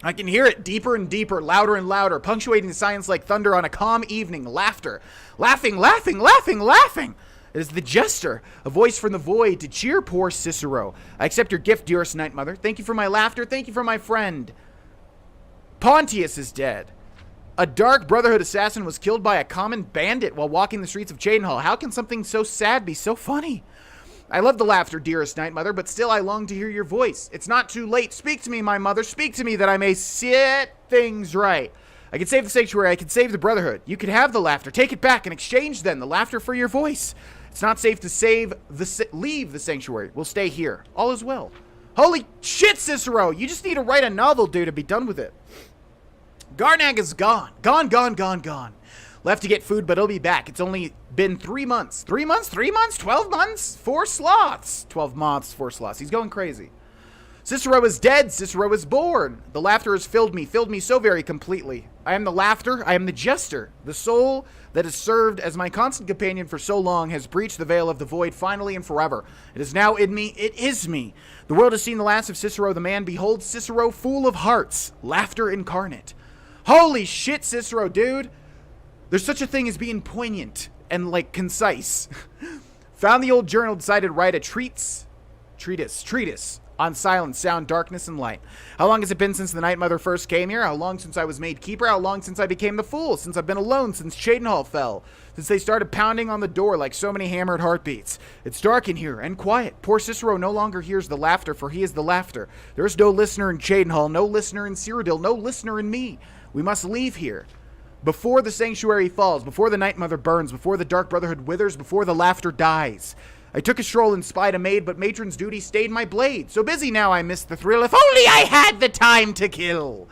I can hear it deeper and deeper, louder and louder, punctuating the silence like thunder on a calm evening. Laughter. Laughing, laughing, laughing, laughing. It is the jester, a voice from the void to cheer poor Cicero. I accept your gift, dearest Night Mother. Thank you for my laughter. Thank you for my friend. Pontius is dead. A dark Brotherhood assassin was killed by a common bandit while walking the streets of Cheydinhal. How can something so sad be so funny? I love the laughter, dearest Night Mother, but still I long to hear your voice. It's not too late. Speak to me, my mother. Speak to me that I may set things right. I can save the sanctuary. I can save the Brotherhood. You can have the laughter. Take it back and exchange then the laughter for your voice. It's not safe to leave the sanctuary. We'll stay here. All is well. Holy shit, Cicero. You just need to write a novel, dude, to be done with it. Garnag is gone. Gone, gone, gone, gone. Left to get food, but he'll be back. It's only been 3 months. 3 months? 3 months? 12 months? 4 sloths. 12 months, 4 sloths. He's going crazy. Cicero is dead. Cicero is born. The laughter has filled me so very completely. I am the laughter. I am the jester. The soul that has served as my constant companion for so long has breached the veil of the void finally and forever. It is now in me. It is me. The world has seen the last of Cicero the man. Behold, Cicero full of hearts. Laughter incarnate. Holy shit, Cicero, dude. There's such a thing as being poignant and, like, concise. Found the old journal, decided to write a treatise Treatise on silence, sound, darkness, and light. How long has it been since the Night Mother first came here? How long since I was made keeper? How long since I became the fool? Since I've been alone? Since Cheydinhal fell? Since they started pounding on the door like so many hammered heartbeats? It's dark in here and quiet. Poor Cicero no longer hears the laughter, for he is the laughter. There is no listener in Cheydinhal, no listener in Cyrodiil, no listener in me. We must leave here. Before the sanctuary falls, before the Night Mother burns, before the Dark Brotherhood withers, before the laughter dies. I took a stroll and spied a maid, but matron's duty stayed my blade. So busy now I missed the thrill. If only I had the time to kill.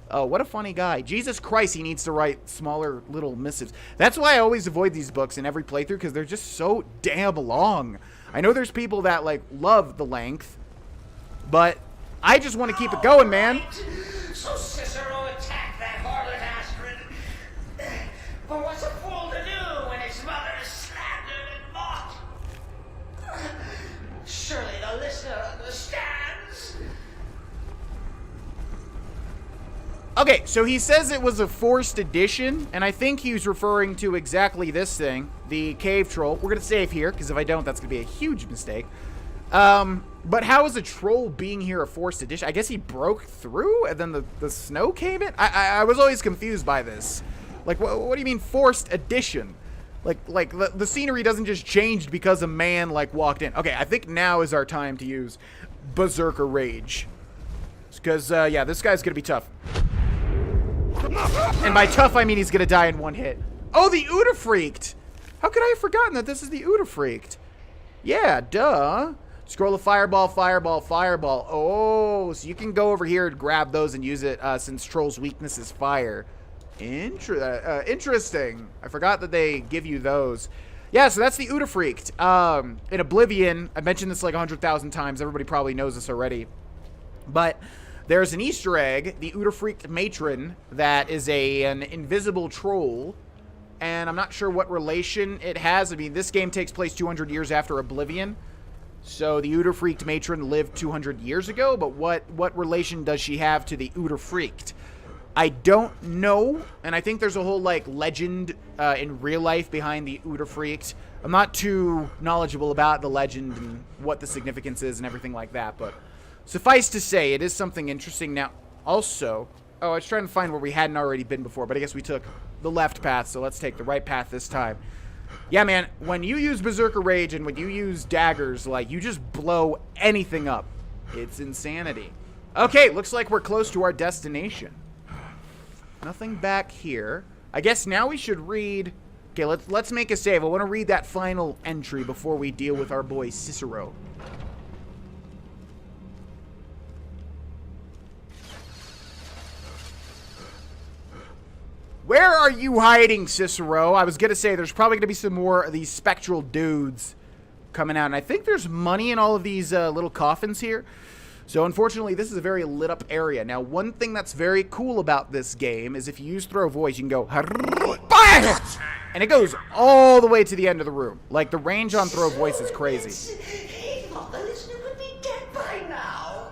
Oh, what a funny guy. Jesus Christ, he needs to write smaller little missives. That's why I always avoid these books in every playthrough, because they're just so damn long. I know there's people that, like, love the length, but I just want to keep it going, man. So Cicero attacked that harlot Astrid. But what's a fool to do when his mother is slandered and mocked? Surely the listener understands. Okay, so he says it was a forced edition, and I think he's referring to exactly this thing, the cave troll. We're going to save here, because if I don't, that's going to be a huge mistake. But how is a troll being here a forced edition? I guess he broke through, and then the snow came in? I was always confused by this. Like, what do you mean forced edition? Like the scenery doesn't just change because a man, like, walked in. Okay, I think now is our time to use Berserker Rage. Because, yeah, this guy's going to be tough. And by tough, I mean he's going to die in one hit. Oh, the Udafreaked! How could I have forgotten that this is the Udafreaked? Yeah, duh. Scroll of Fireball, Fireball, Fireball. Oh, so you can go over here and grab those and use it since Troll's weakness is fire. Interesting. I forgot that they give you those. Yeah, so that's the Udafreaked. In Oblivion, I mentioned this like 100,000 times. Everybody probably knows this already. But there's an Easter egg, the Udafreaked Matron, that is an invisible troll. And I'm not sure what relation it has. I mean, this game takes place 200 years after Oblivion. So the Udafreaked Matron lived 200 years ago, but what relation does she have to the Udafreaked? I don't know, and I think there's a whole, like, legend in real life behind the Udafreaked. I'm not too knowledgeable about the legend and what the significance is and everything like that, but suffice to say, it is something interesting. Now, also, oh, I was trying to find where we hadn't already been before, but I guess we took the left path, so let's take the right path this time. Yeah, man, when you use Berserker Rage and when you use daggers, like, you just blow anything up. It's insanity. Okay, looks like we're close to our destination. Nothing back here. I guess now we should read... Okay, let's make a save. I want to read that final entry before we deal with our boy Cicero. Where are you hiding, Cicero? I was going to say there's probably going to be some more of these spectral dudes coming out. And I think there's money in all of these little coffins here. So unfortunately, this is a very lit up area. Now, one thing that's very cool about this game is if you use throw voice, you can go, and it goes all the way to the end of the room. Like, the range on throw voice is crazy. He thought the listener would be dead by now.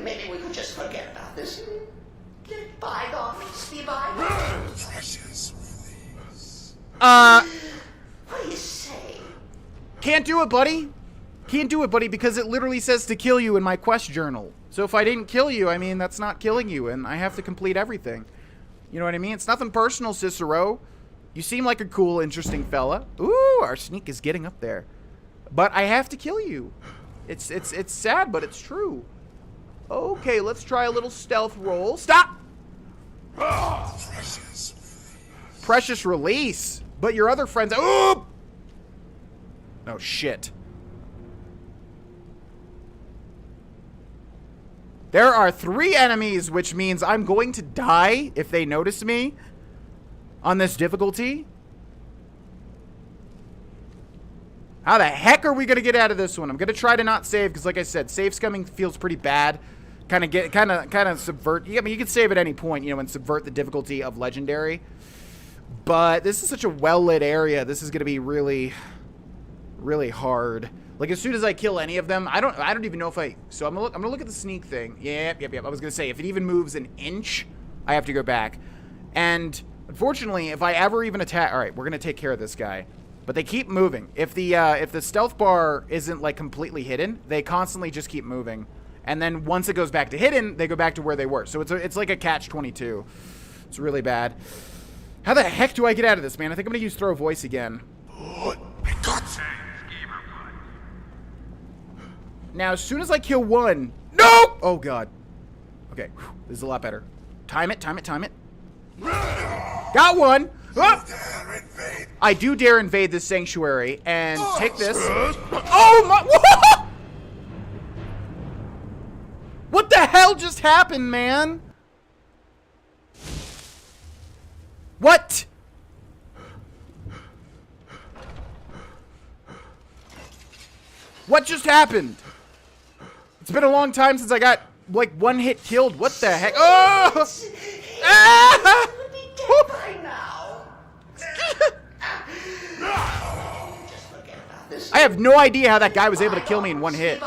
Maybe we could just forget about this. Let bygones be bygones. Precious release. What do you say? Can't do it, buddy. Can't do it, buddy, because it literally says to kill you in my quest journal. So if I didn't kill you, I mean, that's not killing you, and I have to complete everything. You know what I mean? It's nothing personal, Cicero. You seem like a cool, interesting fella. Ooh, our sneak is getting up there. But I have to kill you. It's sad, but it's true. Okay, let's try a little stealth roll. Stop! Precious release. Precious release. But your other friends... Ooh! Oh, shit. There are 3 enemies, which means I'm going to die if they notice me on this difficulty. How the heck are we going to get out of this one? I'm going to try to not save because, like I said, save scumming feels pretty bad. Kind of subvert. I mean, you can save at any point, you know, and subvert the difficulty of Legendary. But this is such a well-lit area. This is going to be really, really hard. Like, as soon as I kill any of them, I don't even know if so I'm gonna look at the sneak thing. Yep. I was gonna say, if it even moves an inch, I have to go back. And unfortunately, if I ever even attack, all right, we're gonna take care of this guy. But they keep moving. If the stealth bar isn't like completely hidden, they constantly just keep moving. And then once it goes back to hidden, they go back to where they were. So it's like a catch-22. It's really bad. How the heck do I get out of this, man? I think I'm gonna use throw voice again. Now, as soon as I kill one... No! Oh, God. Okay. This is a lot better. Time it, time it, time it. Got one! Ah! I do dare invade this sanctuary and take this. Oh, my... What the hell just happened, man? What? What just happened? It's been a long time since I got, like, one hit killed. What the heck? Oh! Ah! I have no idea how that guy was able to kill me in one hit.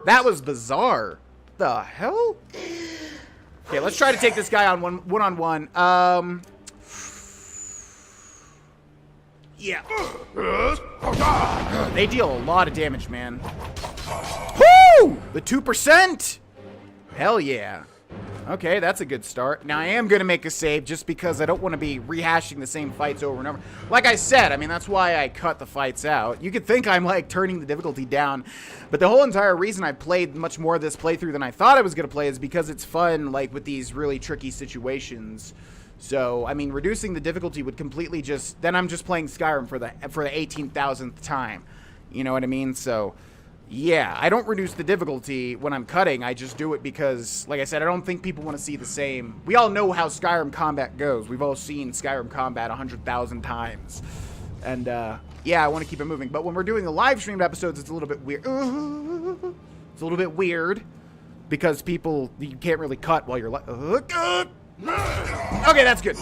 That was bizarre. The hell? Okay, let's try to take this guy on one-on-one. Yeah. They deal a lot of damage, man. Woo! The 2%! Hell yeah. Okay, that's a good start. Now, I am going to make a save just because I don't want to be rehashing the same fights over and over. Like I said, I mean, that's why I cut the fights out. You could think I'm, like, turning the difficulty down. But the whole entire reason I played much more of this playthrough than I thought I was going to play is because it's fun, like, with these really tricky situations. So, I mean, reducing the difficulty would completely just... Then I'm just playing Skyrim for the 18,000th time. You know what I mean? So... Yeah, I don't reduce the difficulty when I'm cutting. I just do it because, like I said, I don't think people want to see the same. We all know how Skyrim combat goes. We've all seen Skyrim combat 100,000 times. And, yeah, I want to keep it moving. But when we're doing the live streamed episodes, it's a little bit weird. It's a little bit weird because people, you can't really cut while you're okay, that's good.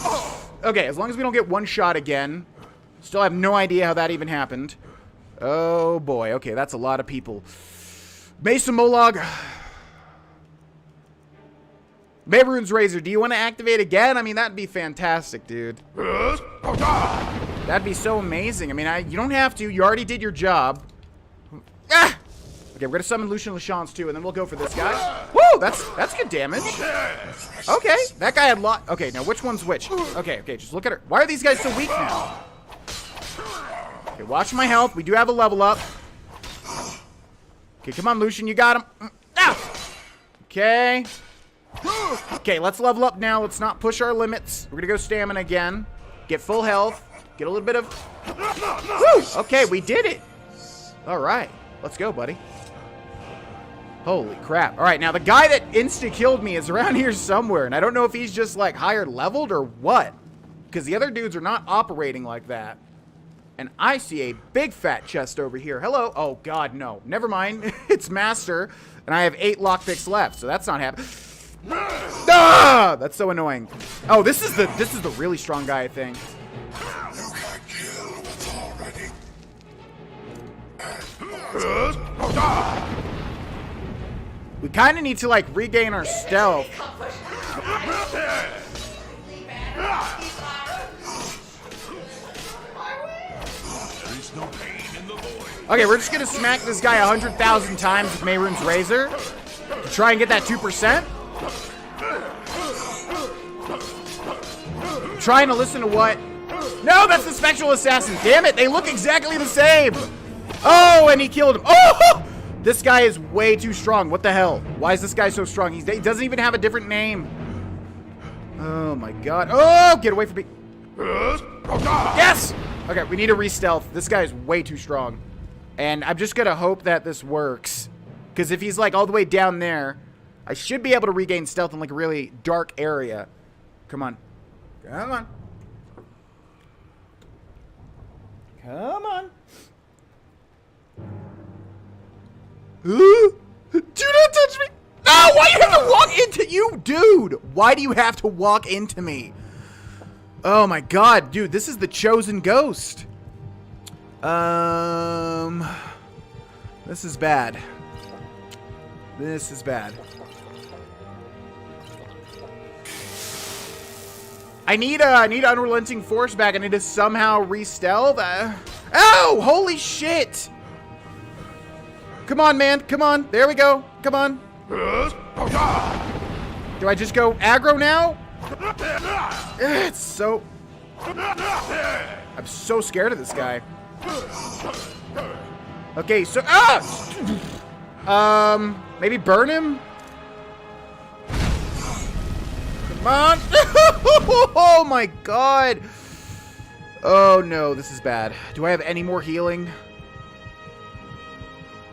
Okay, as long as we don't get one shot again. Still have no idea how that even happened. Oh, boy. Okay, that's a lot of people. Mason Molag. Mehrunes Razor, do you want to activate again? I mean, that'd be fantastic, dude. That'd be so amazing. I mean, you don't have to. You already did your job. Ah! Okay, we're going to summon Lucian Lachance, too, and then we'll go for this guy. Woo! That's good damage. Okay, that guy had lot... Okay, now which one's which? Okay, just look at her. Why are these guys so weak now? Okay, watch my health. We do have a level up. Okay, come on, Lucian. You got him. Ah! Okay. Okay, let's level up now. Let's not push our limits. We're going to go stamina again. Get full health. Get a little bit of... Woo! Okay, we did it. All right. Let's go, buddy. Holy crap. All right, now the guy that insta-killed me is around here somewhere, and I don't know if he's just, like, higher leveled or what, because the other dudes are not operating like that. And I see a big fat chest over here. Hello. Oh, God, no. Never mind. It's Master, and I have 8 lockpicks left, so that's not happening. Ah! That's so annoying. Oh, this is the really strong guy, I think. We kind of need to, like, regain our stealth. Okay, we're just gonna smack this guy 100,000 times with Mehrunes Razor to try and get that 2%. I'm trying to listen to what? No, that's the Spectral Assassin. Damn it, they look exactly the same. Oh, and he killed him. Oh, this guy is way too strong. What the hell? Why is this guy so strong? He doesn't even have a different name. Oh my God. Oh, get away from me. Yes. Okay, we need a re-stealth. This guy is way too strong. And I'm just gonna hope that this works. Because if he's like all the way down there, I should be able to regain stealth in like a really dark area. Come on. Come on. Come on. Do not touch me. No, why do you have to walk into you, dude? Why do you have to walk into me? Oh my God, dude, this is the chosen ghost. This is bad. This is bad. I need Unrelenting Force back. I need to somehow re-stealth. Oh, holy shit! Come on, man. Come on. There we go. Come on. Do I just go aggro now? It's so... I'm so scared of this guy. Okay, so... maybe burn him? Come on. Oh my god. Oh no, this is bad. Do I have any more healing?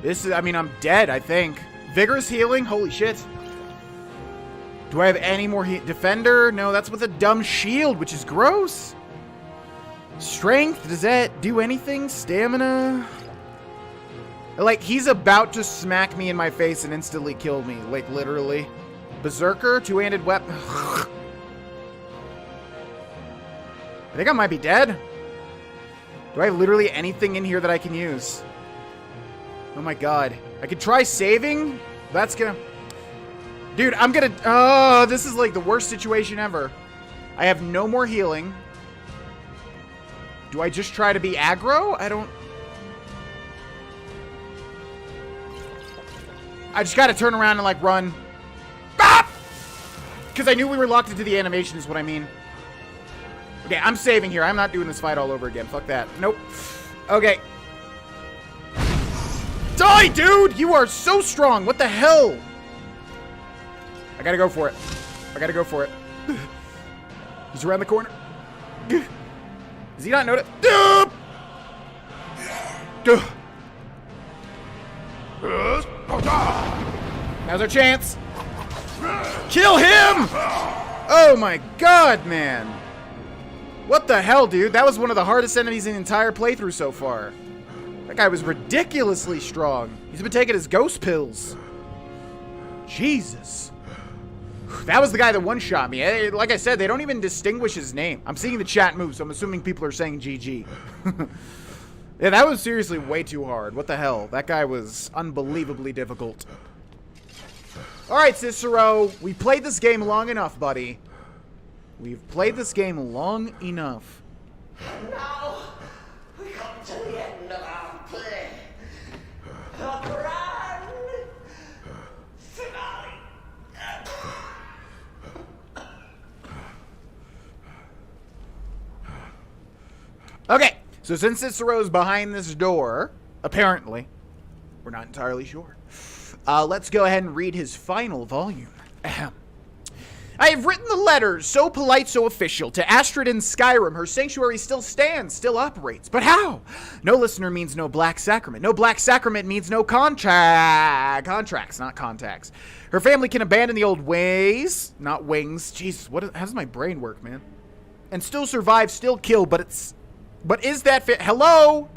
This is, I mean, I'm dead, I think. Vigorous healing? Holy shit. Do I have any more Defender? No, that's with a dumb shield, which is gross. Strength? Does that do anything? Stamina? Like, he's about to smack me in my face and instantly kill me. Like, literally. Berserker? Two-handed weapon? I think I might be dead. Do I have literally anything in here that I can use? Oh my god. I could try saving? That's gonna... Dude, I'm gonna... Oh, this is like the worst situation ever. I have no more healing. Do I just try to be aggro? I don't... I just gotta turn around and like run. Because I knew we were locked into the animation is what I mean. Okay, I'm saving here. I'm not doing this fight all over again. Fuck that. Nope. Okay. Die, dude! You are so strong. What the hell? I gotta go for it. I gotta go for it. He's around the corner. Does he not notice? Now's our chance. Kill him! Oh my god, man. What the hell, dude? That was one of the hardest enemies in the entire playthrough so far. That guy was ridiculously strong. He's been taking his ghost pills. Jesus. That was the guy that one-shot me. Like I said, they don't even distinguish his name. I'm seeing the chat move, so I'm assuming people are saying GG. Yeah, that was seriously way too hard. What the hell? That guy was unbelievably difficult. Alright, Cicero. We played this game long enough, buddy. We've played this game long enough. Now, we come to the end of our play. The grand finale. Okay, so since Cicero's behind this door, apparently, we're not entirely sure. Let's go ahead and read his final volume. Ahem. I have written the letters, so polite, so official, to Astrid in Skyrim. Her sanctuary still stands, still operates. But how? No listener means no black sacrament. No black sacrament means no contracts, not contacts. Her family can abandon the old ways, not wings. Jesus, how does my brain work, man? And still survive, still kill, but is that hello?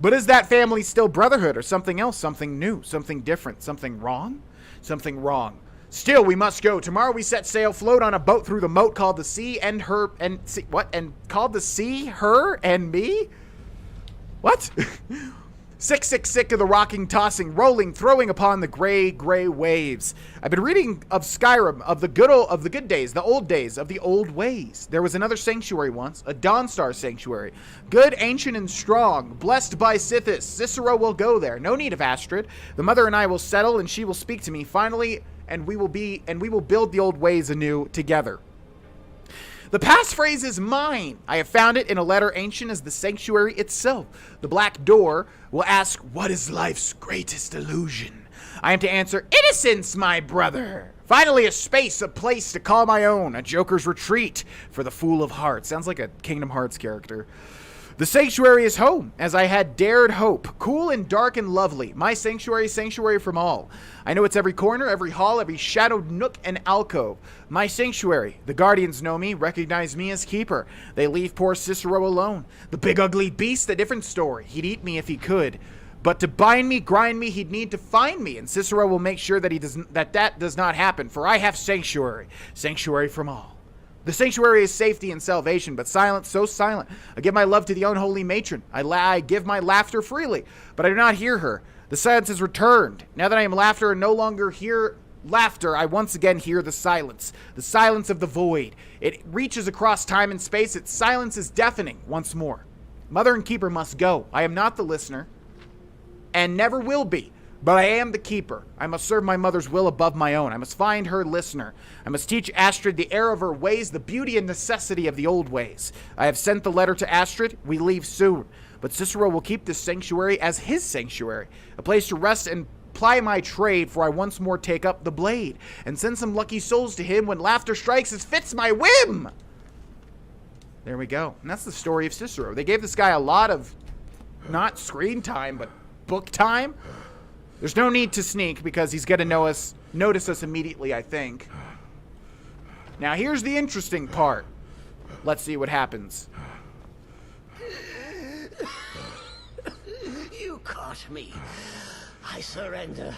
But is that family still Brotherhood or something else, something new, something different, something wrong? Something wrong. Still, we must go. Tomorrow we set sail, float on a boat through the moat called the sea and her and what? And called the sea, her and me? What? Sick of the rocking, tossing, rolling, throwing upon the gray waves. I've been reading of Skyrim, of the good days, the old days, of the old ways. There was another sanctuary once, a Dawnstar sanctuary. Good, ancient, and strong, blessed by Sithis. Cicero will go there. No need of Astrid. The mother and I will settle, and she will speak to me finally, and we will build the old ways anew together. The passphrase is mine. I have found it in a letter ancient as the sanctuary itself. The black door will ask, what is life's greatest illusion? I am to answer, innocence, my brother. Finally, a space, a place to call my own. A joker's retreat for the fool of hearts. Sounds like a Kingdom Hearts character. The sanctuary is home, as I had dared hope. Cool and dark and lovely. My sanctuary from all. I know it's every corner, every hall, every shadowed nook and alcove. My sanctuary. The guardians know me, recognize me as keeper. They leave poor Cicero alone. The big ugly beast, a different story. He'd eat me if he could. But to bind me, grind me, he'd need to find me, and Cicero will make sure that that does not happen, for I have sanctuary. Sanctuary from all. The sanctuary is safety and salvation, but silence, so silent. I give my love to the unholy matron. I give my laughter freely, but I do not hear her. The silence has returned. Now that I am laughter and no longer hear laughter, I once again hear the silence of the void. It reaches across time and space. Its silence is deafening once more. Mother and Keeper must go. I am not the listener, and never will be. But I am the Keeper. I must serve my mother's will above my own. I must find her listener. I must teach Astrid the error of her ways, the beauty and necessity of the old ways. I have sent the letter to Astrid. We leave soon. But Cicero will keep this sanctuary as his sanctuary, a place to rest and ply my trade, for I once more take up the blade, and send some lucky souls to him when laughter strikes as fits my whim. There we go. And that's the story of Cicero. They gave this guy a lot of, not screen time, but book time. There's no need to sneak because he's going to notice us immediately, I think. Now, here's the interesting part. Let's see what happens. You caught me. I surrender.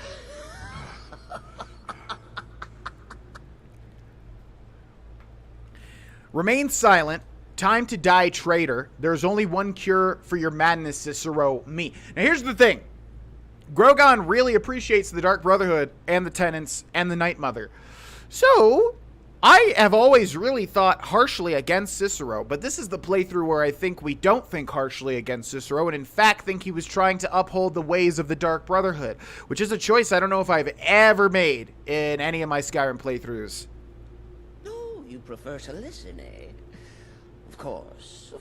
Remain silent. Time to die, traitor. There's only one cure for your madness, Cicero, me. Now, here's the thing. Grogan really appreciates the Dark Brotherhood and the Tenants and the Night Mother. So, I have always really thought harshly against Cicero, but this is the playthrough where I think we don't think harshly against Cicero, and in fact think he was trying to uphold the ways of the Dark Brotherhood, which is a choice I don't know if I've ever made in any of my Skyrim playthroughs. No, you prefer to listen, eh? Of course,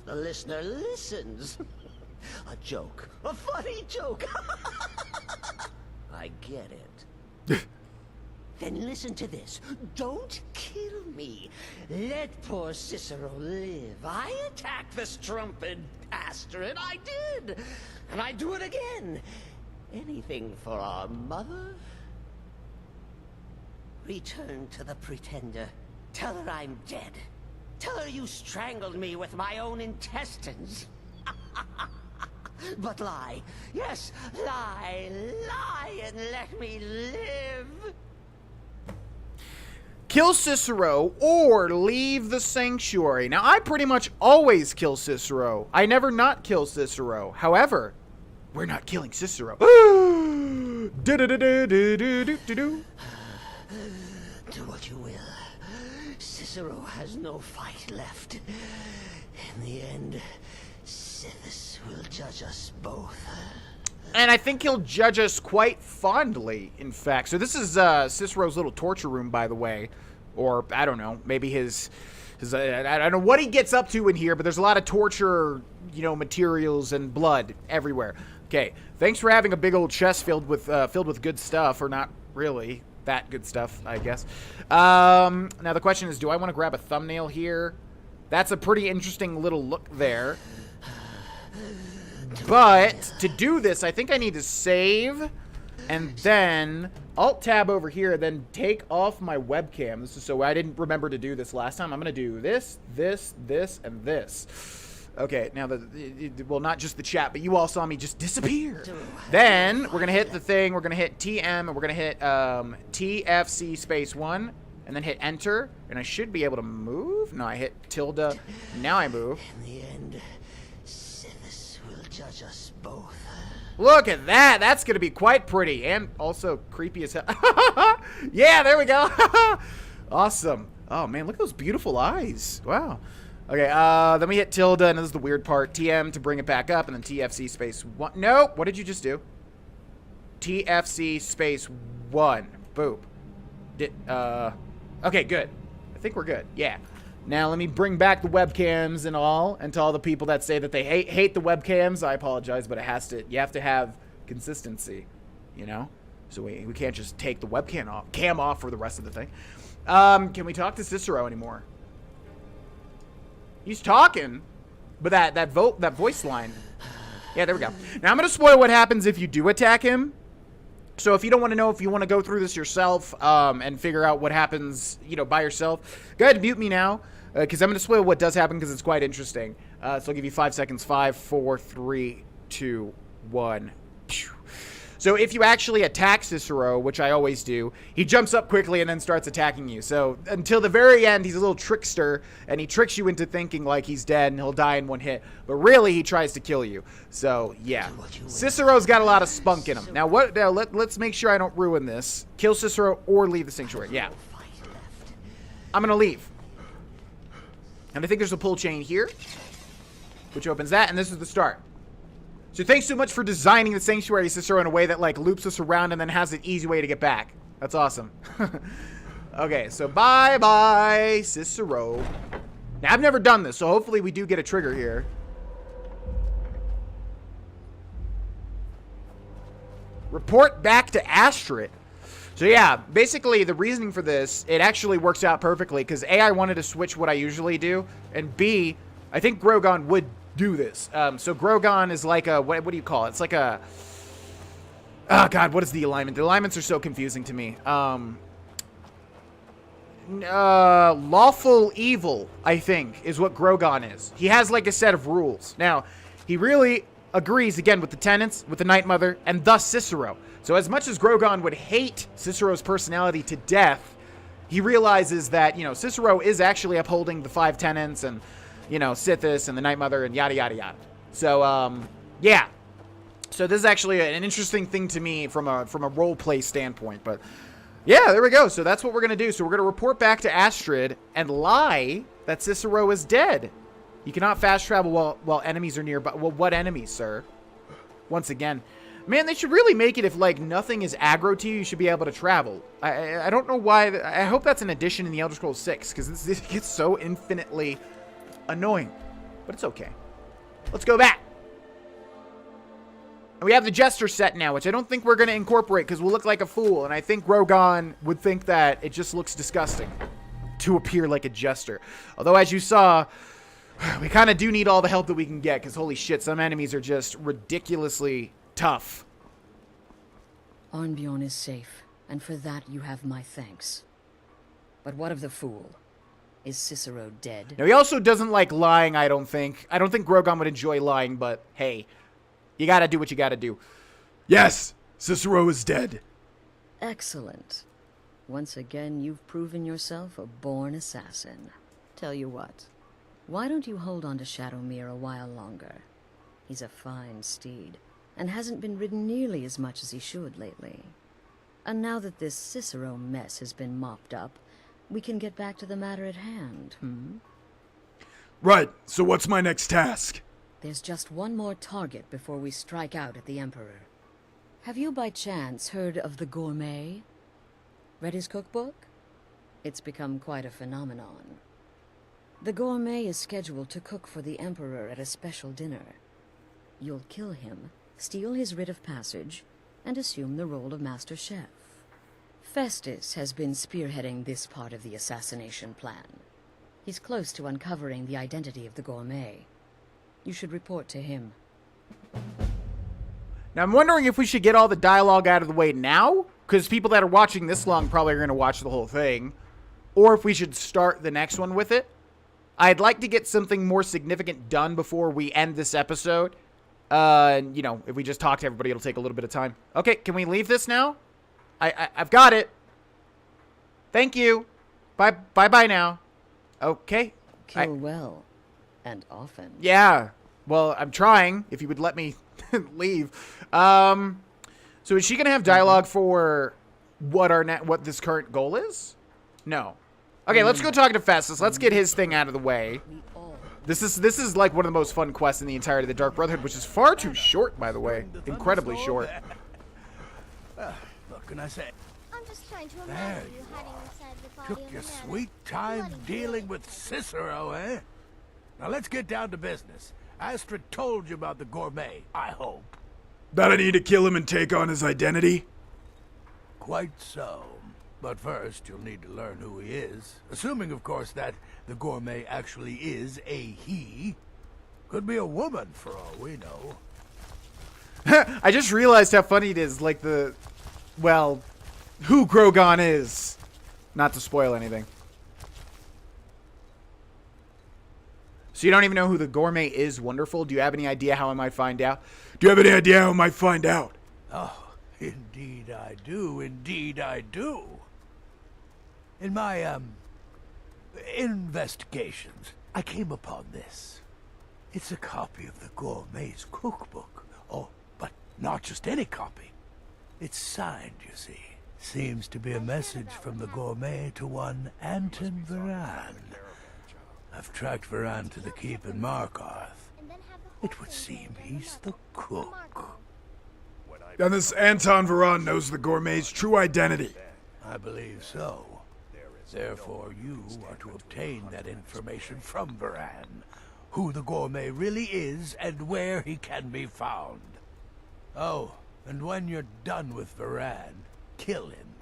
the listener listens. A joke. A funny joke. I get it. Then listen to this. Don't kill me. Let poor Cicero live. I attacked the strumpet Astrid. I did. And I do it again. Anything for our mother? Return to the Pretender. Tell her I'm dead. Tell her you strangled me with my own intestines. But lie. Yes, lie. Lie and let me live. Kill Cicero or leave the sanctuary. Now, I pretty much always kill Cicero. I never not kill Cicero. However, we're not killing Cicero. Do what you will. Cicero has no fight left. In the end, Sigdis will judge us both. And I think he'll judge us quite fondly, in fact. So this is Cicero's little torture room, by the way. Or, I don't know, maybe his I don't know what he gets up to in here, but there's a lot of torture, you know, materials and blood everywhere. Okay, thanks for having a big old chest filled with good stuff, or not really that good stuff, I guess. Now the question is, do I want to grab a thumbnail here? That's a pretty interesting little look there. But to do this, I think I need to save and then Alt-tab over here, then take off my webcam. This is so I didn't remember to do this last time. I'm going to do this, this, this, and this. Okay, now, well, not just the chat, but you all saw me just disappear. Then we're going to hit the thing. We're going to hit TM, and we're going to hit TFC space 1, and then hit enter. And I should be able to move. No, I hit tilde. Now I move. In the end, Sigdis will judge us both. Look at that. That's going to be quite pretty and also creepy as hell. Yeah, there we go. Awesome. Oh, man, look at those beautiful eyes. Wow. Okay, then we hit tilde, and this is the weird part. TM to bring it back up, and then TFC space 1. Nope. What did you just do? TFC space 1. Boop. Okay, good. I think we're good. Yeah. Now, let me bring back the webcams and all, and to all the people that say that they hate the webcams, I apologize, but you have to have consistency, you know? So we can't just take the webcam off for the rest of the thing. Can we talk to Cicero anymore? He's talking, but that voice line. Yeah, there we go. Now, I'm going to spoil what happens if you do attack him. So if you don't want to know, if you want to go through this yourself and figure out what happens, you know, by yourself, go ahead and mute me now, because I'm going to spoil what does happen because it's quite interesting. So I'll give you 5 seconds. 5, 4, 3, 2, 1. So if you actually attack Cicero, which I always do, he jumps up quickly and then starts attacking you. So until the very end, he's a little trickster, and he tricks you into thinking like he's dead and he'll die in one hit. But really, he tries to kill you. So, yeah. Cicero's got a lot of spunk in him. Now, let's make sure I don't ruin this. Kill Cicero or leave the sanctuary. Yeah. I'm going to leave. And I think there's a pull chain here. which opens that, and this is the start. So thanks so much for designing the sanctuary, Cicero, in a way that, like, loops us around and then has an easy way to get back. That's awesome. Okay, so bye-bye, Cicero. Now, I've never done this, so hopefully we do get a trigger here. Report back to Astrid. So yeah, basically the reasoning for this, it actually works out perfectly, because A, I wanted to switch what I usually do, and B, I think Grogan would do this. So Grogan is like a, what do you call it? It's like a, oh god, what is the alignment? The alignments are so confusing to me. Lawful evil, I think, is what Grogan is. He has like a set of rules. Now, he really agrees, again, with the tenants, with the Night Mother, and thus Cicero. So as much as Grogan would hate Cicero's personality to death, he realizes that, you know, Cicero is actually upholding the 5 tenants and, you know, Sithis and the Night Mother and yada, yada, yada. So, yeah. So this is actually an interesting thing to me from a role-play standpoint, but yeah, there we go. So that's what we're going to do. So we're going to report back to Astrid and lie that Cicero is dead. You cannot fast travel while enemies are nearby. Well, what enemies, sir? Once again. Man, they should really make it if, like, nothing is aggro to you, you should be able to travel. I don't know why. I hope that's an addition in the Elder Scrolls 6, because this gets so infinitely annoying. But it's okay. Let's go back. And we have the Jester set now, which I don't think we're going to incorporate, because we'll look like a fool. And I think Grogan would think that it just looks disgusting to appear like a Jester. Although, as you saw, we kind of do need all the help that we can get, because holy shit, some enemies are just ridiculously tough. Arnbjorn is safe, and for that you have my thanks. But what of the fool? Is Cicero dead? Now, he also doesn't like lying, I don't think. I don't think Grogan would enjoy lying, but hey, you gotta do what you gotta do. Yes, Cicero is dead. Excellent. Once again, you've proven yourself a born assassin. Tell you what, why don't you hold on to Shadowmere a while longer? He's a fine steed, and hasn't been ridden nearly as much as he should lately. And now that this Cicero mess has been mopped up, we can get back to the matter at hand, Right, so what's my next task? There's just one more target before we strike out at the Emperor. Have you by chance heard of the Gourmet? Read his cookbook? It's become quite a phenomenon. The Gourmet is scheduled to cook for the Emperor at a special dinner. You'll kill him, steal his writ of passage, and assume the role of Master Chef. Festus has been spearheading this part of the assassination plan. He's close to uncovering the identity of the Gourmet. You should report to him. Now, I'm wondering if we should get all the dialogue out of the way now, because people that are watching this long probably are going to watch the whole thing, or if we should start the next one with it. I'd like to get something more significant done before we end this episode. You know, if we just talk to everybody, it'll take a little bit of time. Okay, can we leave this now? I've got it. Thank you. Bye-bye now. Okay. Kill well. And often. Yeah. Well, I'm trying, if you would let me leave. So is she going to have dialogue for what this current goal is? No. Okay, let's go talk to Festus. Let's get his thing out of the way. This is like one of the most fun quests in the entirety of the Dark Brotherhood, which is far too short, by the way. Incredibly short. What can I say? I'm just trying to There imagine you you hiding are. inside the body Took of your a man. sweet time Bloody dealing good. with Cicero, eh? Now let's get down to business. Astrid told you about the Gourmet, I hope. That I need to kill him and take on his identity? Quite so. But first, you'll need to learn who he is. Assuming, of course, that the Gourmet actually is a he. Could be a woman, for all we know. I just realized how funny it is, like well, who Grogan is. Not to spoil anything. So you don't even know who the Gourmet is? Wonderful. Do you have any idea how I might find out? Do you have any idea how I might find out? Oh, indeed I do. Indeed I do. In my, investigations, I came upon this. It's a copy of the Gourmet's cookbook. Oh, but not just any copy. It's signed, you see. Seems to be a message from the Gourmet to one Anton Varan. I've tracked Varan to the keep in Markarth. It would seem he's the cook. And this Anton Varan knows the gourmet's true identity. I believe so. Therefore, you are to obtain that information from Varan. Who the gourmet really is and where he can be found. Oh, and when you're done with Varan, kill him.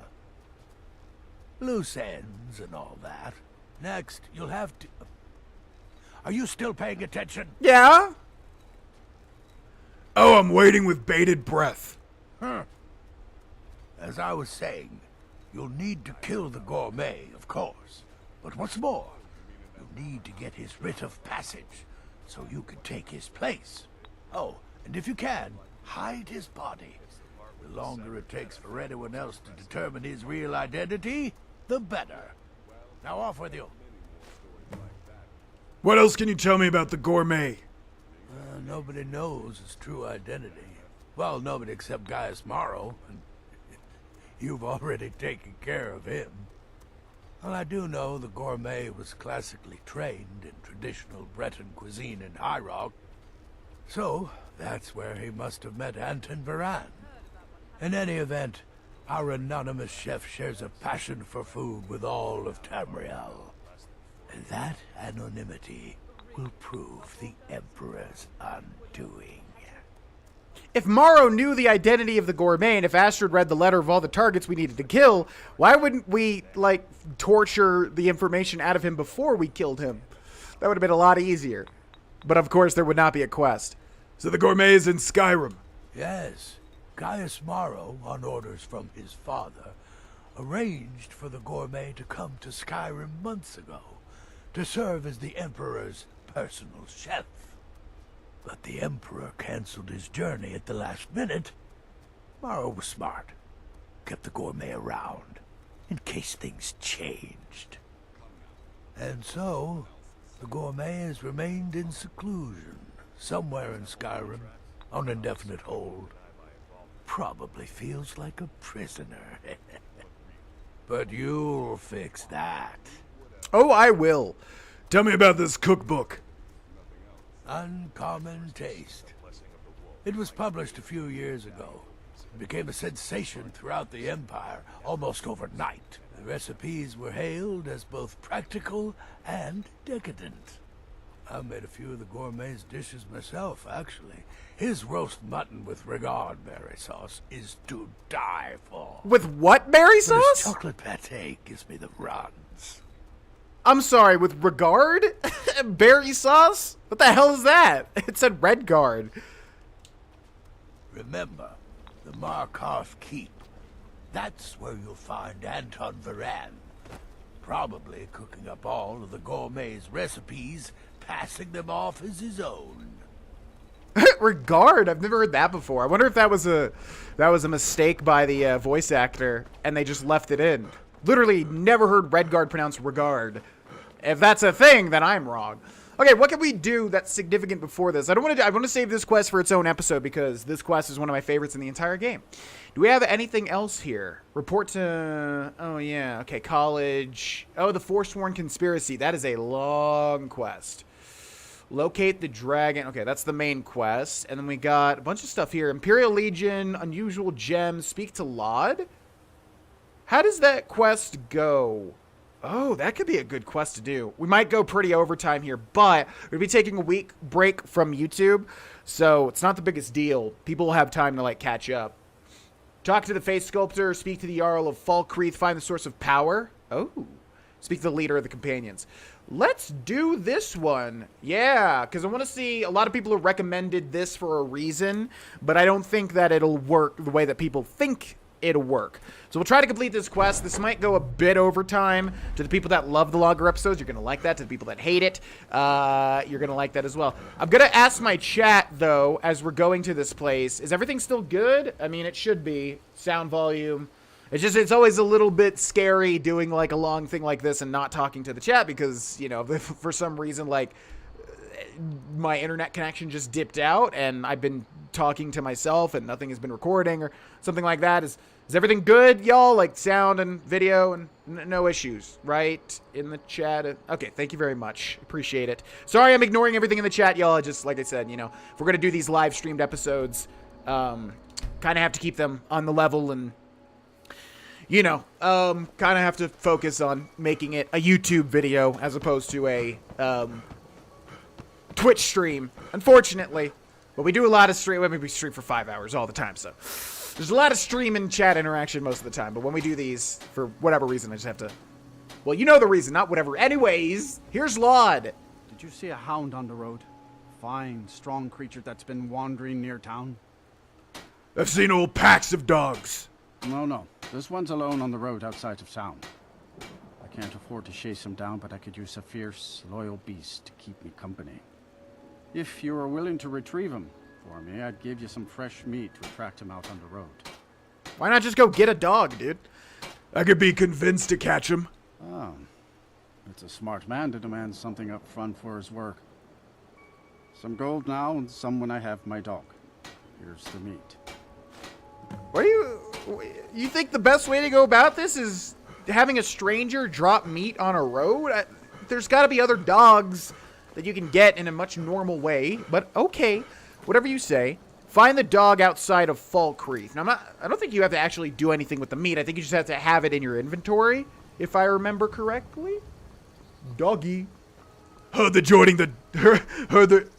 Loose ends and all that. Next, you'll have to... Are you still paying attention? Yeah? Oh, I'm waiting with bated breath. As I was saying, you'll need to kill the gourmet, of course. But what's more, you'll need to get his writ of passage, so you can take his place. Oh, and if you can, hide his body. The longer it takes for anyone else to determine his real identity, the better. Now off with you. What else can you tell me about the gourmet? Nobody knows his true identity. Well, nobody except Gaius Maro, and you've already taken care of him. Well, I do know the gourmet was classically trained in traditional Breton cuisine in High Rock, so that's where he must have met Anton Varan. In any event, our anonymous chef shares a passion for food with all of Tamriel. And that anonymity will prove the Emperor's undoing. If Maro knew the identity of the gourmet, and if Astrid read the letter of all the targets we needed to kill, why wouldn't we, like, torture the information out of him before we killed him? That would have been a lot easier. But of course, there would not be a quest. So the gourmet is in Skyrim? Yes. Gaius Maro, on orders from his father, arranged for the gourmet to come to Skyrim months ago to serve as the Emperor's personal chef. But the Emperor canceled his journey at the last minute. Maro was smart. Kept the gourmet around, in case things changed. And so, the gourmet has remained in seclusion, somewhere in Skyrim, on indefinite hold. Probably feels like a prisoner. But you'll fix that. Oh, I will. Tell me about this cookbook. Uncommon Taste. It was published a few years ago. It became a sensation throughout the Empire, almost overnight. The recipes were hailed as both practical and decadent. I made a few of the gourmet's dishes myself, actually. His roast mutton with regard berry sauce is to die for. With what berry sauce? His chocolate pate gives me the runs. I'm sorry, with regard? Berry sauce? What the hell is that? It said Redguard. Remember, the Markarth Keep. That's where you'll find Anton Varan. Probably cooking up all of the gourmet's recipes, passing them off as his own. Regard? I've never heard that before. I wonder if that was a mistake by the voice actor, and they just left it in. Literally never heard Redguard pronounced regard. If that's a thing, then I'm wrong. Okay, what can we do that's significant before this? I want to save this quest for its own episode because this quest is one of my favorites in the entire game. Do we have anything else here? Report to... Oh, yeah. Okay, college. Oh, the Forsworn conspiracy. That is a long quest. Locate the dragon. Okay, that's the main quest. And then we got a bunch of stuff here. Imperial Legion, unusual gems, speak to Laud. How does that quest go? Oh, that could be a good quest to do. We might go pretty overtime here, but we're going to be taking a week break from YouTube, so it's not the biggest deal. People will have time to, like, catch up. Talk to the face sculptor, speak to the Jarl of Falkreath, find the source of power. Oh, speak to the leader of the companions. Let's do this one. Yeah, because I want to see, a lot of people have recommended this for a reason, but I don't think that it'll work the way that people think it'll work. So we'll try to complete this quest. This might go a bit over time. To the people that love the longer episodes, you're going to like that. To the people that hate it, you're going to like that as well. I'm going to ask my chat, though, as we're going to this place. Is everything still good? I mean, it should be. Sound volume. It's always a little bit scary doing, like, a long thing like this and not talking to the chat because, you know, for some reason, like, my internet connection just dipped out and I've been talking to myself and nothing has been recording or something like that. Is everything good, y'all? Like sound and video and no issues, right? In the chat. Okay, thank you very much. Appreciate it. Sorry I'm ignoring everything in the chat, y'all. Just like I said, you know, if we're going to do these live streamed episodes, kind of have to keep them on the level and, you know, kind of have to focus on making it a YouTube video as opposed to a Twitch stream, unfortunately. But we do a lot of stream. I mean, we stream for 5 hours all the time, so there's a lot of stream and chat interaction most of the time. But when we do these, for whatever reason, I just have to... Well, you know the reason, not whatever. Anyways, here's Laud. Did you see a hound on the road? Fine, strong creature that's been wandering near town? I've seen old packs of dogs. No. This one's alone on the road outside of town. I can't afford to chase him down, but I could use a fierce, loyal beast to keep me company. If you were willing to retrieve him for me, I'd give you some fresh meat to attract him out on the road. Why not just go get a dog, dude? I could be convinced to catch him. Oh. It's a smart man to demand something up front for his work. Some gold now, and some when I have my dog. Here's the meat. What do you think the best way to go about this is having a stranger drop meat on a road? There's got to be other dogs that you can get in a much normal way, but okay, whatever you say. Find the dog outside of Falkreath. Now, I don't think you have to actually do anything with the meat. I think you just have to have it in your inventory, if I remember correctly. Doggy. Heard they're joining the... Heard the...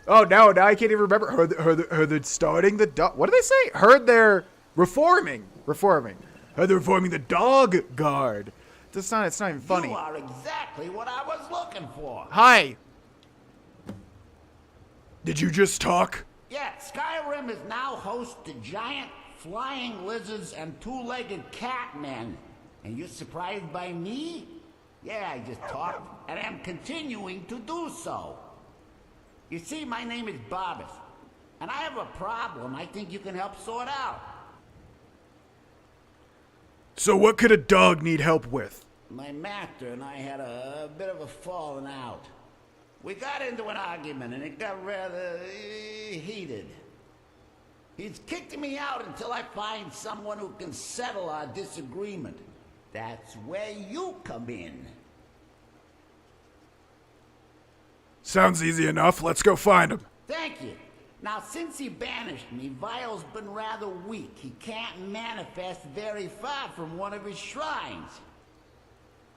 Oh, no, now I can't even remember. Heard they're starting the dog... What did they say? Heard they're reforming. Heard they're reforming the dog guard. It's not even funny. You are exactly what I was looking for. Hi. Did you just talk? Yeah, Skyrim is now host to giant flying lizards and two-legged catmen. And you're surprised by me? Yeah, I just talked, and I'm continuing to do so. You see, my name is Barbas, and I have a problem I think you can help sort out. So what could a dog need help with? My master and I had a bit of a falling out. We got into an argument and it got rather heated. He's kicked me out until I find someone who can settle our disagreement. That's where you come in. Sounds easy enough. Let's go find him. Thank you. Now, since he banished me, Vile's been rather weak. He can't manifest very far from one of his shrines.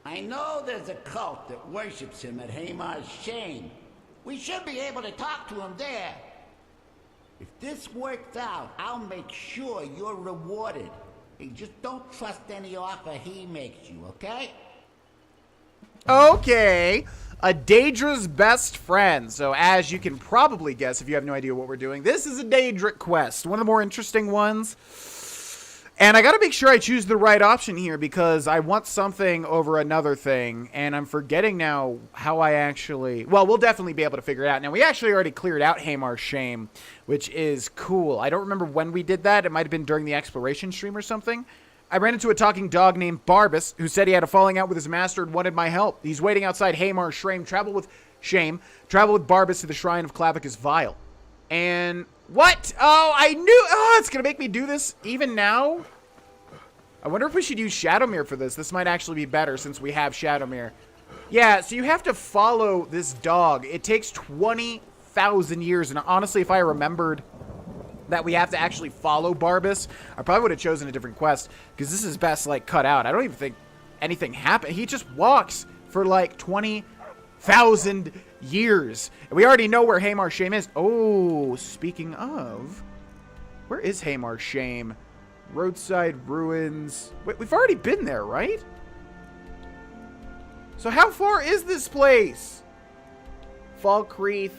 I know there's a cult that worships him at Hamar's Shame. We should be able to talk to him there. If this works out, I'll make sure you're rewarded. Hey, just don't trust any offer he makes you, okay? Okay. A Daedra's best friend. So as you can probably guess, if you have no idea what we're doing, this is a Daedra quest. One of the more interesting ones. And I got to make sure I choose the right option here because I want something over another thing. And I'm forgetting now how I actually... Well, we'll definitely be able to figure it out. Now, we actually already cleared out Hamar's Shame, which is cool. I don't remember when we did that. It might have been during the exploration stream or something. I ran into a talking dog named Barbas, who said he had a falling out with his master and wanted my help. He's waiting outside Hamar's Shame. Travel with Barbas to the shrine of Clavicus Vile. And... What? Oh, I knew... Oh, it's going to make me do this even now? I wonder if we should use Shadowmere for this. This might actually be better since we have Shadowmere. Yeah, so you have to follow this dog. It takes 20,000 years. And honestly, if I remembered that we have to actually follow Barbas, I probably would have chosen a different quest. Because this is best, like, cut out. I don't even think anything happened. He just walks for, like, 20,000 years. And we already know where Hamar's Shame is. Oh, speaking of, where is Hamar's Shame? Roadside ruins. Wait, we've already been there, right? So how far is this place? Falkreath.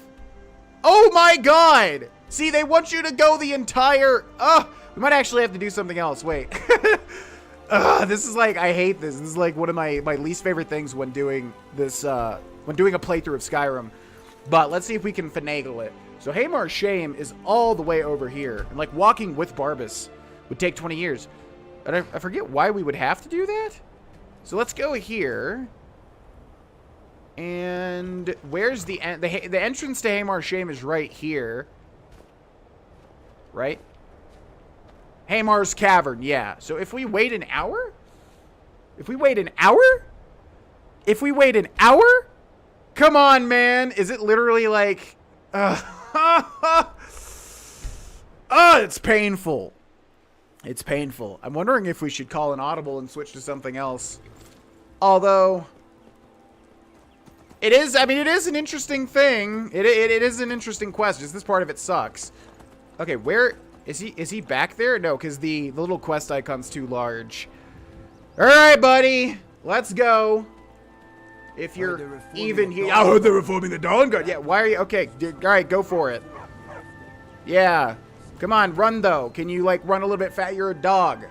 Oh my god! See, they want you to go the entire... we might actually have to do something else. Wait. This is like... I hate this. This is like one of my least favorite things when doing this... when doing a playthrough of Skyrim. But let's see if we can finagle it. So Hamar's Shame is all the way over here. And like walking with Barbas would take 20 years. And I forget why we would have to do that. So let's go here. And where's the entrance to Hamar's Shame is right here. Right? Hamar's Cavern, yeah. So if we wait an hour? If we wait an hour? If we wait an hour? Come on, man. Is it literally like... it's painful. It's painful. I'm wondering if we should call an audible and switch to something else. Although... It is, I mean, it is an interesting thing. It is an interesting quest. Just this part of it sucks. Okay, where... Is he back there? No, because the little quest icon's too large. Alright, buddy. Let's go. If you're even here. I heard they're reforming the Dawn Guard. Yeah, why are you... Okay, alright, go for it. Yeah. Come on, run, though. Can you, like, run a little bit fast? You're a dog.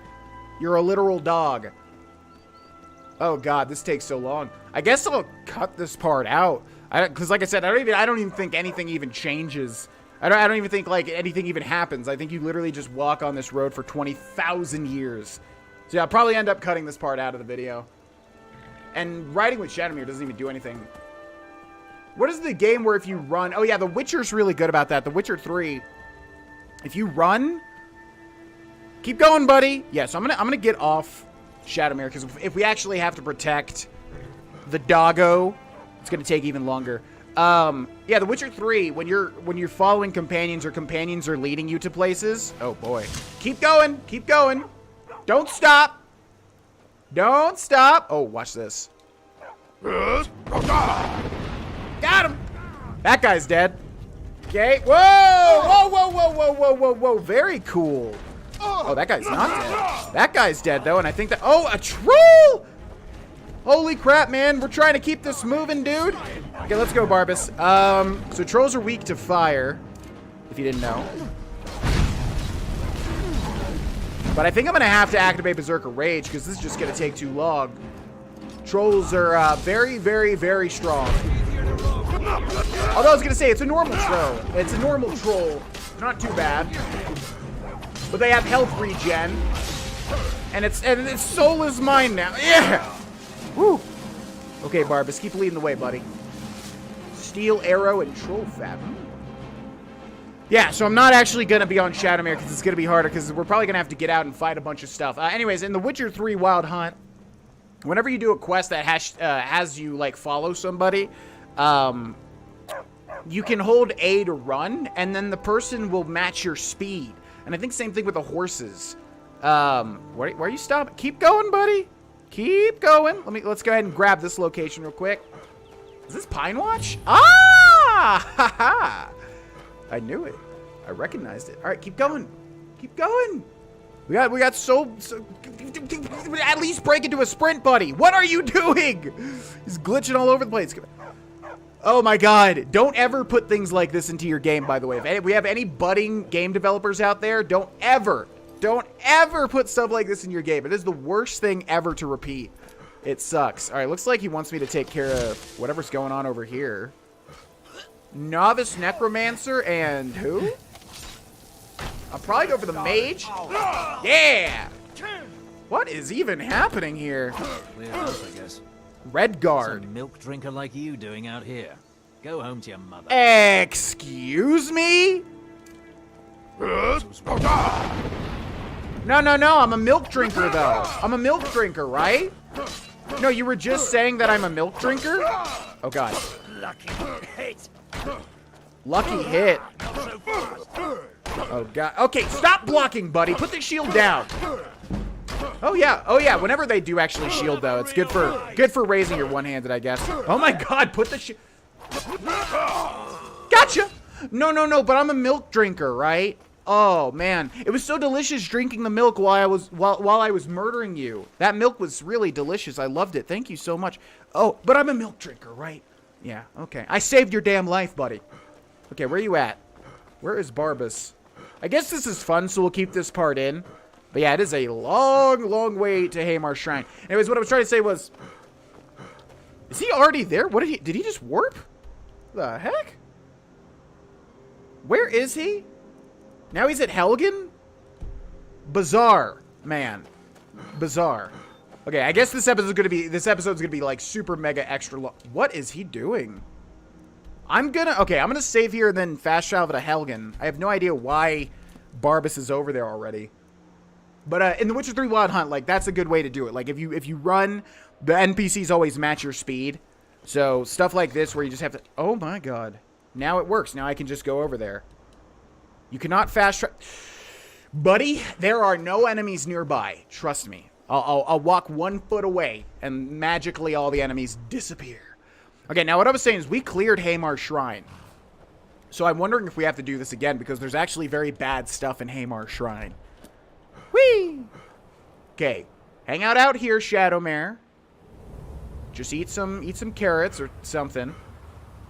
You're a literal dog. Oh, God, this takes so long. I guess I'll cut this part out. Because, like I said, I don't even think anything even changes. I don't even think, like, anything even happens. I think you literally just walk on this road for 20,000 years. So, yeah, I'll probably end up cutting this part out of the video. And riding with Shadowmere doesn't even do anything. What is the game where if you run... Oh, yeah, The Witcher's really good about that. The Witcher 3. If you run... Keep going, buddy. Yeah, so I'm gonna get off Shadowmere, because if we actually have to protect the doggo, it's gonna take even longer. Yeah, The Witcher 3, when you're following companions or companions are leading you to places. Oh boy. Keep going. Keep going. Don't stop. Don't stop. Oh, watch this. Got him. That guy's dead. Okay. Whoa! Whoa, whoa, whoa, whoa, whoa, whoa, whoa. Very cool. Oh, that guy's not dead. That guy's dead, though, and I think that... Oh, a troll! Holy crap, man. We're trying to keep this moving, dude. Okay, let's go, Barbas. So trolls are weak to fire, if you didn't know. But I think I'm going to have to activate Berserker Rage, because this is just going to take too long. Trolls are very, very, very strong. Although I was going to say, it's a normal troll. It's a normal troll. Not too bad. But they have health regen. And its soul is mine now. Yeah! Woo! Okay, Barbas, keep leading the way, buddy. Steel Arrow and Troll Fat. Yeah, so I'm not actually going to be on Shadowmere because it's going to be harder because we're probably going to have to get out and fight a bunch of stuff. Anyways, in The Witcher 3 Wild Hunt, whenever you do a quest that has you, like, follow somebody, you can hold A to run, and then the person will match your speed. And I think same thing with the horses. Where are you stopping? Keep going, buddy. Keep going. Let's go ahead and grab this location real quick. Is this Pine Watch? Ah! Ha ha! I knew it. I recognized it. All right, keep going. Keep going. We got so at least break into a sprint, buddy. What are you doing? He's glitching all over the place. Oh my God. Don't ever put things like this into your game, by the way. If we have any budding game developers out there, don't ever put stuff like this in your game. It is the worst thing ever to repeat. It sucks. All right, looks like he wants me to take care of whatever's going on over here. Novice Necromancer and who? I'll probably go for the Mage. Yeah! What is even happening here? Redguard. What's a milk drinker like you doing out here? Go home to your mother. Excuse me? No, I'm a milk drinker, though. I'm a milk drinker, right? No, you were just saying that I'm a milk drinker? Oh, God. Lucky hit. Oh, God. Okay, stop blocking, buddy. Put the shield down. Oh, yeah. Whenever they do actually shield, though, it's good for raising your one-handed, I guess. Oh, my God. Put the shield. Gotcha. No, but I'm a milk drinker, right? Oh, man. It was so delicious drinking the milk while I was murdering you. That milk was really delicious. I loved it. Thank you so much. Oh, but I'm a milk drinker, right? Yeah, okay. I saved your damn life, buddy. Okay, where are you at? Where is Barbas? I guess this is fun, so we'll keep this part in. But yeah, it is a long, long way to Hamar's Shrine. Anyways, what I was trying to say was... Is he already there? What did he just warp? The heck? Where is he? Now he's at Helgen? Bizarre, man. Bizarre. Okay, I guess this episode's gonna be like super mega extra long. What is he doing? I'm gonna save here and then fast travel to Helgen. I have no idea why Barbas is over there already. But in the Witcher 3 Wild Hunt, like, that's a good way to do it. Like, if you run, the NPCs always match your speed. So stuff like this where you just have to, oh my god. Now it works. Now I can just go over there. You cannot fast travel. Buddy, there are no enemies nearby. Trust me. I'll walk 1 foot away and magically all the enemies disappear. Okay, now what I was saying is we cleared Hamar's Shrine. So I'm wondering if we have to do this again because there's actually very bad stuff in Hamar's Shrine. Whee! Okay, hang out here, Shadowmare. Just eat some carrots or something.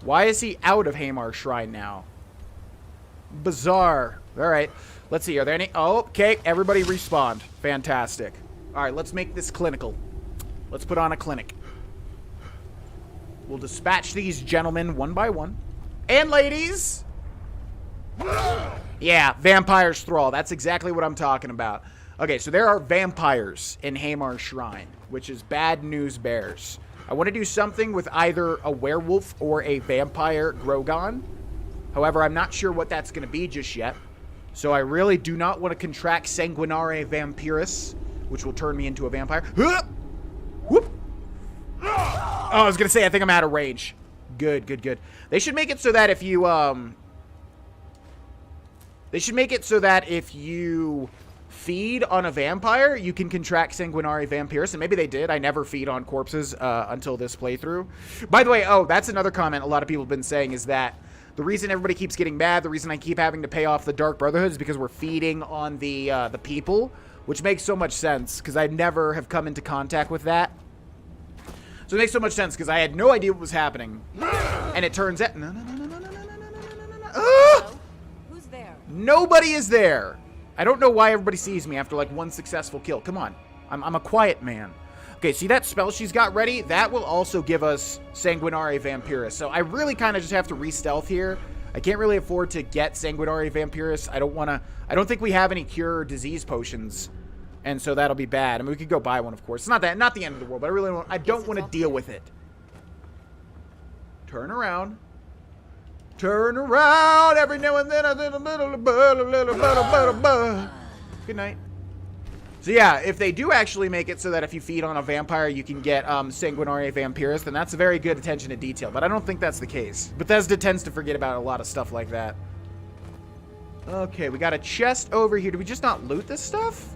Why is he out of Hamar's Shrine now? Bizarre. All right, let's see. Are there any? Oh, okay. Everybody respawned. Fantastic. All right, let's make this clinical. Let's put on a clinic. We'll dispatch these gentlemen one by one. And ladies. Yeah, Vampire's Thrall. That's exactly what I'm talking about. Okay, so there are vampires in Hamar's Shrine, which is bad news bears. I want to do something with either a werewolf or a vampire Grogan. However, I'm not sure what that's going to be just yet. So I really do not want to contract Sanguinare Vampiris, which will turn me into a vampire. Whoop! Oh, I was going to say, I think I'm out of range. Good, good, good. They should make it so that if you, feed on a vampire, you can contract Sanguinare Vampiris, and maybe they did. I never feed on corpses until this playthrough. By the way, oh, that's another comment a lot of people have been saying is that the reason everybody keeps getting mad, the reason I keep having to pay off the Dark Brotherhood is because we're feeding on the people, which makes so much sense because I never have come into contact with that. So it makes so much sense because I had no idea what was happening, and it turns out Who's there? Nobody is there. I don't know why everybody sees me after like 1 successful kill. Come on. I'm a quiet man. Okay, see that spell she's got ready? That will also give us Sanguinare Vampiris. So I really kind of just have to re-stealth here. I can't really afford to get Sanguinare Vampiris. I don't think we have any cure disease potions. And so that'll be bad. I mean, we could go buy one, of course. It's not the end of the world, but I don't want to deal with it. Turn around. Turn around every now and then. Good night. So yeah, if they do actually make it so that if you feed on a vampire, you can get Sanguinare Vampiris, then that's a very good attention to detail. But I don't think that's the case. Bethesda tends to forget about a lot of stuff like that. Okay, we got a chest over here. Did we just not loot this stuff?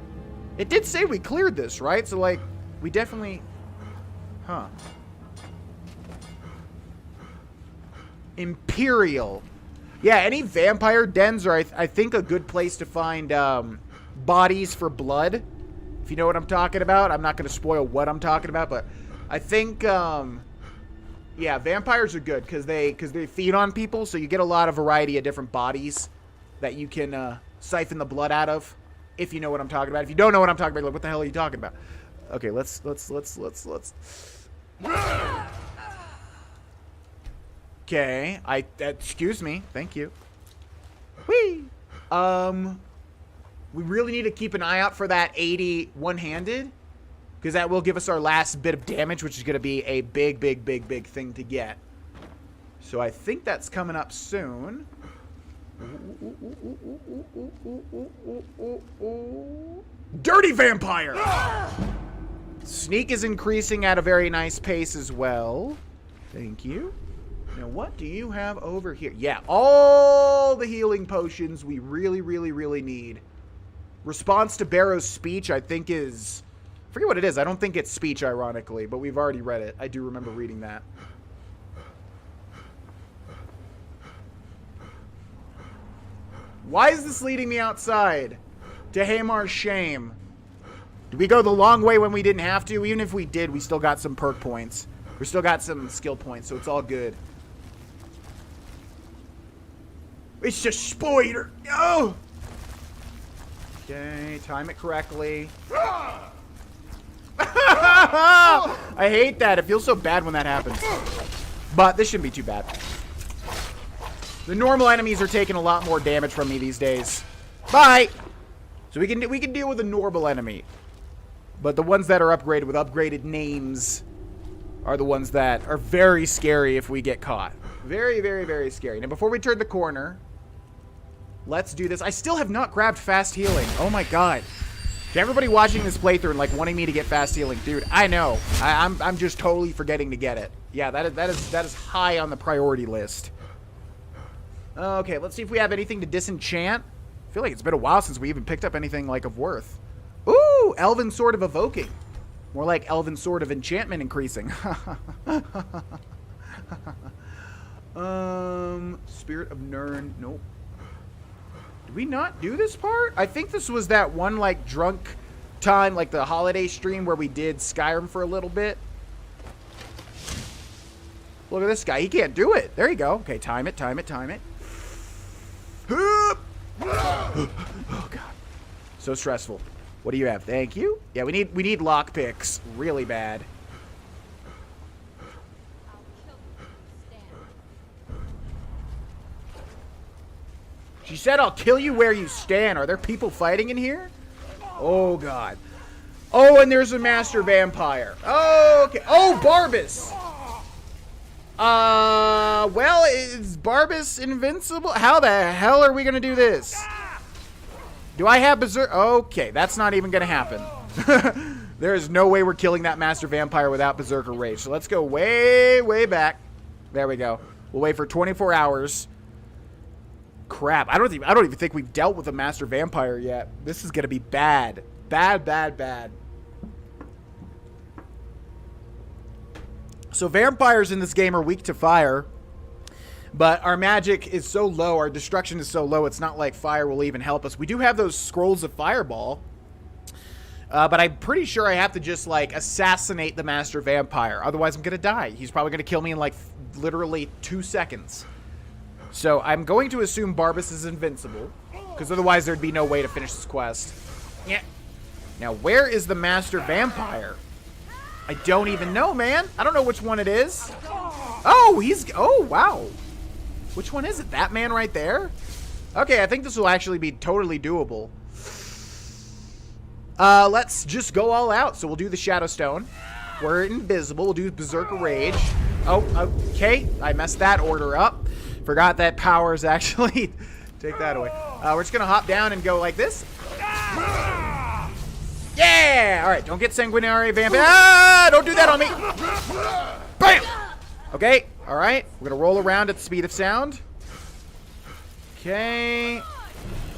It did say we cleared this, right? So like, we definitely... Huh. Imperial. Yeah, any vampire dens are, I think, a good place to find bodies for blood. If you know what I'm talking about. I'm not going to spoil what I'm talking about, but I think, yeah, vampires are good because they feed on people, so you get a lot of variety of different bodies that you can siphon the blood out of, if you know what I'm talking about. If you don't know what I'm talking about, like, what the hell are you talking about? Okay, let's. Okay, excuse me. Thank you. Whee! We really need to keep an eye out for that 80 one-handed, because that will give us our last bit of damage, which is going to be a big thing to get. So I think that's coming up soon. Dirty vampire! Sneak is increasing at a very nice pace as well. Thank you. Now, what do you have over here? Yeah, all the healing potions we really need. Response to Barrow's speech, I think is... I forget what it is. I don't think it's speech, ironically, but we've already read it. I do remember reading that. Why is this leading me outside? To Hamar's shame. Did we go the long way when we didn't have to? Even if we did, we still got some perk points. We still got some skill points, so it's all good. It's a spider. Oh! Okay, time it correctly. I hate that. It feels so bad when that happens. But this shouldn't be too bad. The normal enemies are taking a lot more damage from me these days. Bye! So we can deal with a normal enemy. But the ones that are upgraded with upgraded names are the ones that are very scary if we get caught. Very, very, very scary. Now, before we turn the corner, let's do this. I still have not grabbed fast healing. Oh my god. To everybody watching this playthrough and like wanting me to get fast healing, dude, I know. I'm just totally forgetting to get it. Yeah, that is high on the priority list. Okay, let's see if we have anything to disenchant. I feel like it's been a while since we even picked up anything like of worth. Ooh, Elven Sword of Evoking. More like Elven Sword of Enchantment increasing. Spirit of Nirn. Nope. Did we not do this part? I think this was that one, like, drunk time, like the holiday stream where we did Skyrim for a little bit. Look at this guy. He can't do it. There you go. Okay, time it, time it, time it. Oh, God. So stressful. What do you have? Thank you. Yeah, we need lockpicks really bad. She said, I'll kill you where you stand. Are there people fighting in here? Oh, God. Oh, and there's a master vampire. Okay. Oh, Barbas. Well, is Barbas invincible? How the hell are we going to do this? Do I have berserk? Okay, that's not even going to happen. There is no way we're killing that master vampire without berserker rage. So let's go way, way back. There we go. We'll wait for 24 hours. Crap, I don't even think we've dealt with a master vampire yet. This is gonna be bad. Bad, bad, bad. So vampires in this game are weak to fire, but our magic is so low, our destruction is so low, it's not like fire will even help us. We do have those scrolls of fireball, but I'm pretty sure I have to just, like, assassinate the master vampire. Otherwise, I'm gonna die. He's probably gonna kill me in, like, literally 2 seconds. So I'm going to assume Barbas is invincible, because otherwise there'd be no way to finish this quest. Yeah. Now, where is the master vampire? I don't even know, man. I don't know which one it is. Oh, oh, wow. Which one is it? That man right there? Okay, I think this will actually be totally doable. Let's just go all out. So we'll do the Shadow Stone. We're invisible. We'll do Berserker Rage. Oh, okay. I messed that order up. Forgot that powers actually take that away. We're just gonna hop down and go like this. Yeah! All right, don't get sanguinary vampire. Ah! Don't do that on me. Bam! Okay, all right. We're gonna roll around at the speed of sound. Okay.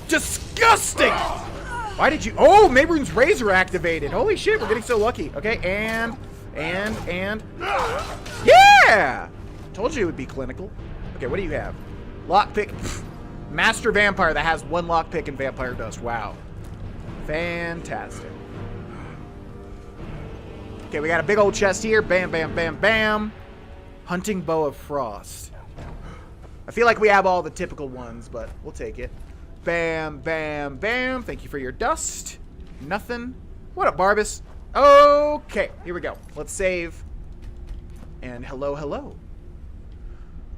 Disgusting! Why did you? Oh, Mehrunes Razor activated. Holy shit, we're getting so lucky. Okay, and. Yeah! Told you it would be clinical. Okay, what do you have? Lockpick. Master Vampire that has 1 lockpick and Vampire Dust. Wow. Fantastic. Okay, we got a big old chest here. Bam, bam, bam, bam. Hunting Bow of Frost. I feel like we have all the typical ones, but we'll take it. Bam, bam, bam. Thank you for your dust. Nothing. What up, Barbas? Okay, here we go. Let's save. And hello, hello.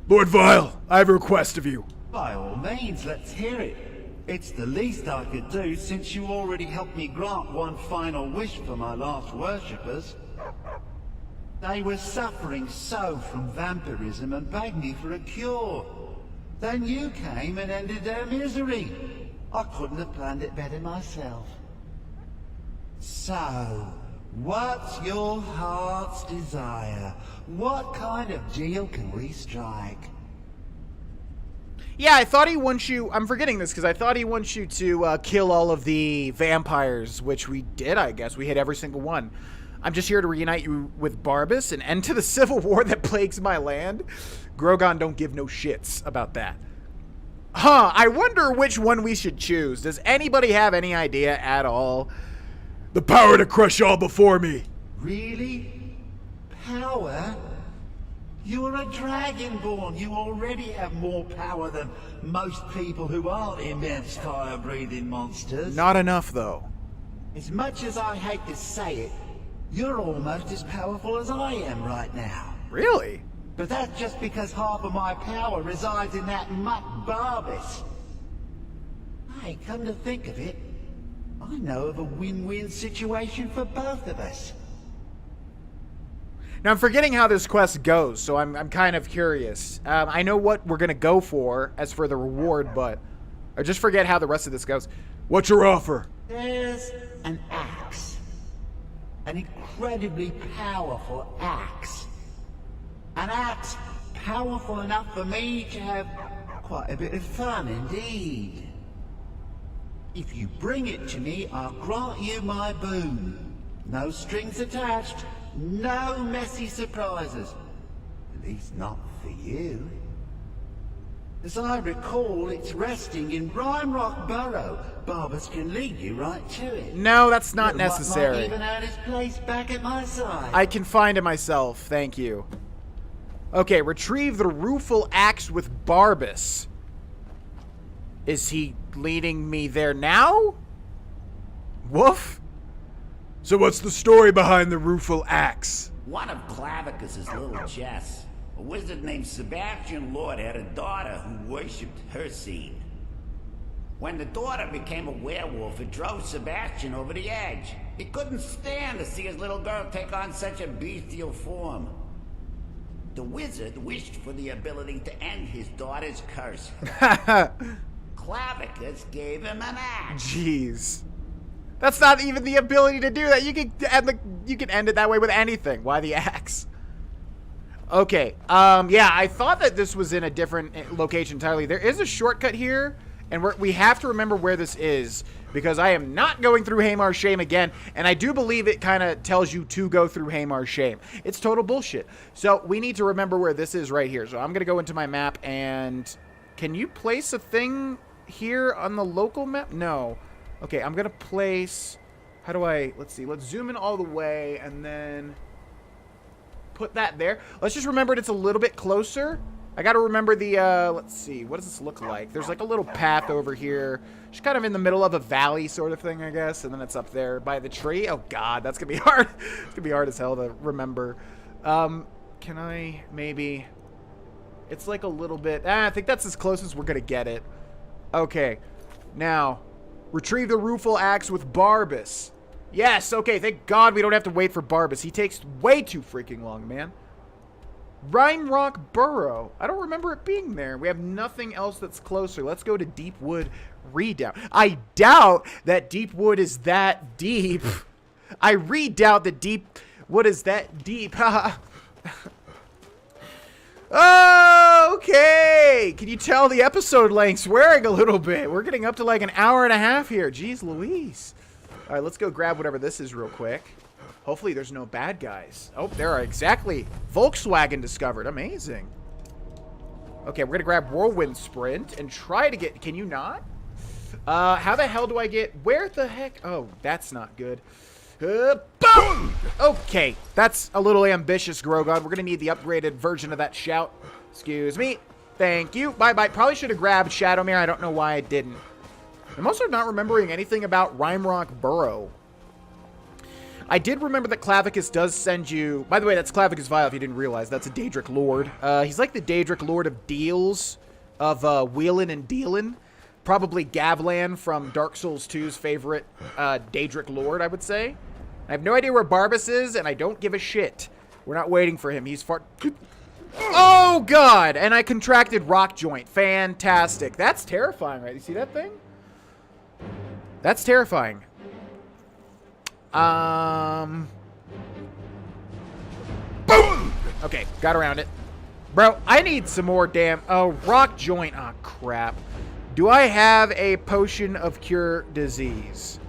Lord Vile, I have a request of you. By all means, let's hear it. It's the least I could do since you already helped me grant one final wish for my last worshippers. They were suffering so from vampirism and begged me for a cure. Then you came and ended their misery. I couldn't have planned it better myself. So, what's your heart's desire? What kind of deal can we strike? Yeah, I thought he wants you... I'm forgetting this because I thought he wants you to kill all of the vampires, which we did, I guess. We hit every single one. I'm just here to reunite you with Barbas and end to the civil war that plagues my land. Grogan don't give no shits about that. Huh, I wonder which one we should choose. Does anybody have any idea at all? The power to crush all before me. Really? Power? You're a dragonborn. You already have more power than most people who aren't immense fire-breathing monsters. Not enough, though. As much as I hate to say it, you're almost as powerful as I am right now. Really? But that's just because half of my power resides in that mutt Barbas. Hey, come to think of it, I know of a win-win situation for both of us. Now, I'm forgetting how this quest goes, so I'm kind of curious. I know what we're going to go for as for the reward, but I just forget how the rest of this goes. What's your offer? There's an axe. An incredibly powerful axe. An axe powerful enough for me to have quite a bit of fun indeed. If you bring it to me, I'll grant you my boon. No strings attached. No messy surprises. At least not for you. As I recall, it's resting in Rhymerock Burrow. Barbas can lead you right to it. No, that's not Might necessary. even earn his place back at my side. I can find it myself, thank you. Okay, retrieve the Rueful Axe with Barbas. Is he leading me there now? Woof? So what's the story behind the Rueful Axe? One of Clavicus's little chests. A wizard named Sebastian Lord had a daughter who worshipped her seed. When the daughter became a werewolf, it drove Sebastian over the edge. He couldn't stand to see his little girl take on such a bestial form. The wizard wished for the ability to end his daughter's curse. Clavicus gave him an axe. Jeez. That's not even the ability to do that. You can end it that way with anything. Why the axe? Okay. Yeah, I thought that this was in a different location entirely. There is a shortcut here, and we have to remember where this is, because I am not going through Haymar's Shame again, and I do believe it kind of tells you to go through Haymar's Shame. It's total bullshit. So we need to remember where this is right here. So I'm going to go into my map, and can you place a thing here on the local map? No. Okay, I'm going to place... How do I... Let's see. Let's zoom in all the way, and then put that there. Let's just remember it's a little bit closer. I got to remember the... let's see. What does this look like? There's like a little path over here. Just kind of in the middle of a valley sort of thing, I guess. And then it's up there by the tree. Oh, God. That's going to be hard. It's going to be hard as hell to remember. Can I maybe... It's like a little bit... I think that's as close as we're going to get it. Okay. Now... Retrieve the Rueful Axe with Barbas. Yes, okay, thank God we don't have to wait for Barbas. He takes way too freaking long, man. Rhymerock Burrow. I don't remember it being there. We have nothing else that's closer. Let's go to Deepwood Redoubt. I doubt that Deepwood is that deep. I redoubt that Deepwood is that deep. Okay, can you tell the episode length's wearing a little bit? We're getting up to like an hour and a half here. Jeez Louise. All right, let's go grab whatever this is real quick. Hopefully there's no bad guys. Oh, there are exactly. Volkswagen discovered. Amazing. Okay, we're going to grab Whirlwind Sprint and try to get... Can you not? How the hell do I get... Where the heck... Oh, that's not good. Boom! Okay, that's a little ambitious, Grogan. We're going to need the upgraded version of that shout. Excuse me. Thank you. Bye-bye. Probably should have grabbed Shadowmere. I don't know why I didn't. I'm also not remembering anything about Rhymerock Burrow. I did remember that Clavicus does send you... By the way, that's Clavicus Vial, if you didn't realize. That's a Daedric Lord. He's like the Daedric Lord of Deals, of Wheelin' and Dealin'. Probably Gavlan from Dark Souls 2's favorite Daedric Lord, I would say. I have no idea where Barbas is, and I don't give a shit. We're not waiting for him. He's far... Oh, God! And I contracted Rock Joint. Fantastic. That's terrifying, right? You see that thing? That's terrifying. Boom! Okay, got around it. Bro, I need some more damn... Oh, Rock Joint. Oh, crap. Do I have a potion of cure disease?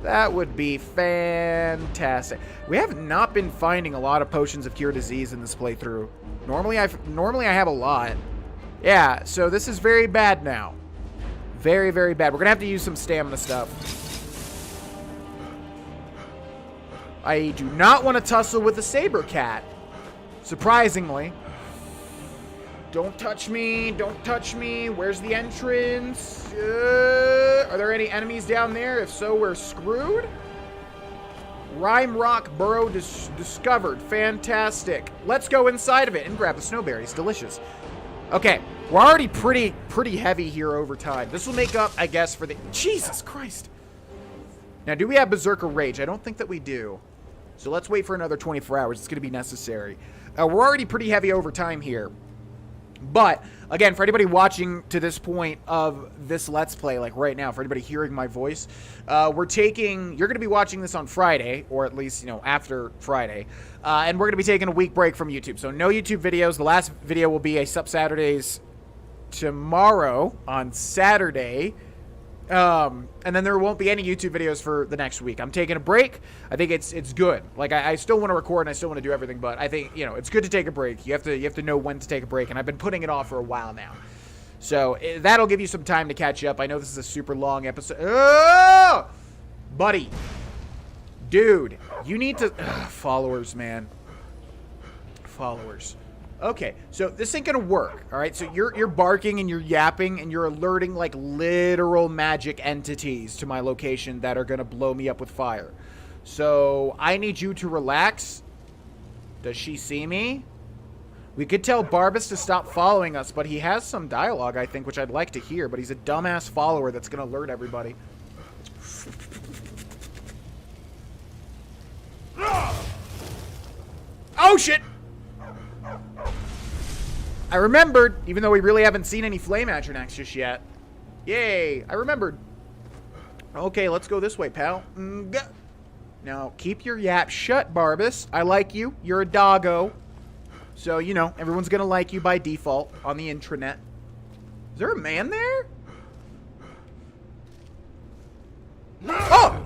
That would be fantastic. We have not been finding a lot of potions of cure disease in this playthrough. Normally I have a lot. Yeah, so this is very bad now. Very, very bad. We're going to have to use some stamina stuff. I do not want to tussle with the saber cat. Surprisingly. Don't touch me. Don't touch me. Where's the entrance? Are there any enemies down there? If so, we're screwed. Rhymerock Burrow discovered. Fantastic. Let's go inside of it and grab the snowberries. Delicious. Okay. We're already pretty heavy here over time. This will make up, I guess, for the... Jesus Christ. Now, do we have Berserker Rage? I don't think that we do. So let's wait for another 24 hours. It's going to be necessary. We're already pretty heavy over time here. But, again, for anybody watching to this point of this Let's Play, like right now, for anybody hearing my voice, you're going to be watching this on Friday, or at least, after Friday. And we're going to be taking a week break from YouTube. So no YouTube videos. The last video will be a Sup Saturdays tomorrow on Saturday. And then there won't be any YouTube videos for the next week. I'm taking a break. I think it's good. Like, I still want to record and I still want to do everything, but I think, it's good to take a break. You have to know when to take a break, and I've been putting it off for a while now. So that'll give you some time to catch up. I know this is a super long episode. Oh! Buddy. Dude, you need to... followers, man. Followers. Okay, so this ain't gonna work, all right? So you're barking and you're yapping and you're alerting, like, literal magic entities to my location that are gonna blow me up with fire. So I need you to relax. Does she see me? We could tell Barbas to stop following us, but he has some dialogue, I think, which I'd like to hear, but he's a dumbass follower that's gonna alert everybody. Oh, shit! I remembered, even though we really haven't seen any flame atronachs just yet. Yay, I remembered. Okay, let's go this way, pal. Now, keep your yap shut, Barbas. I like you. You're a doggo. So, everyone's going to like you by default on the intranet. Is there a man there? Oh!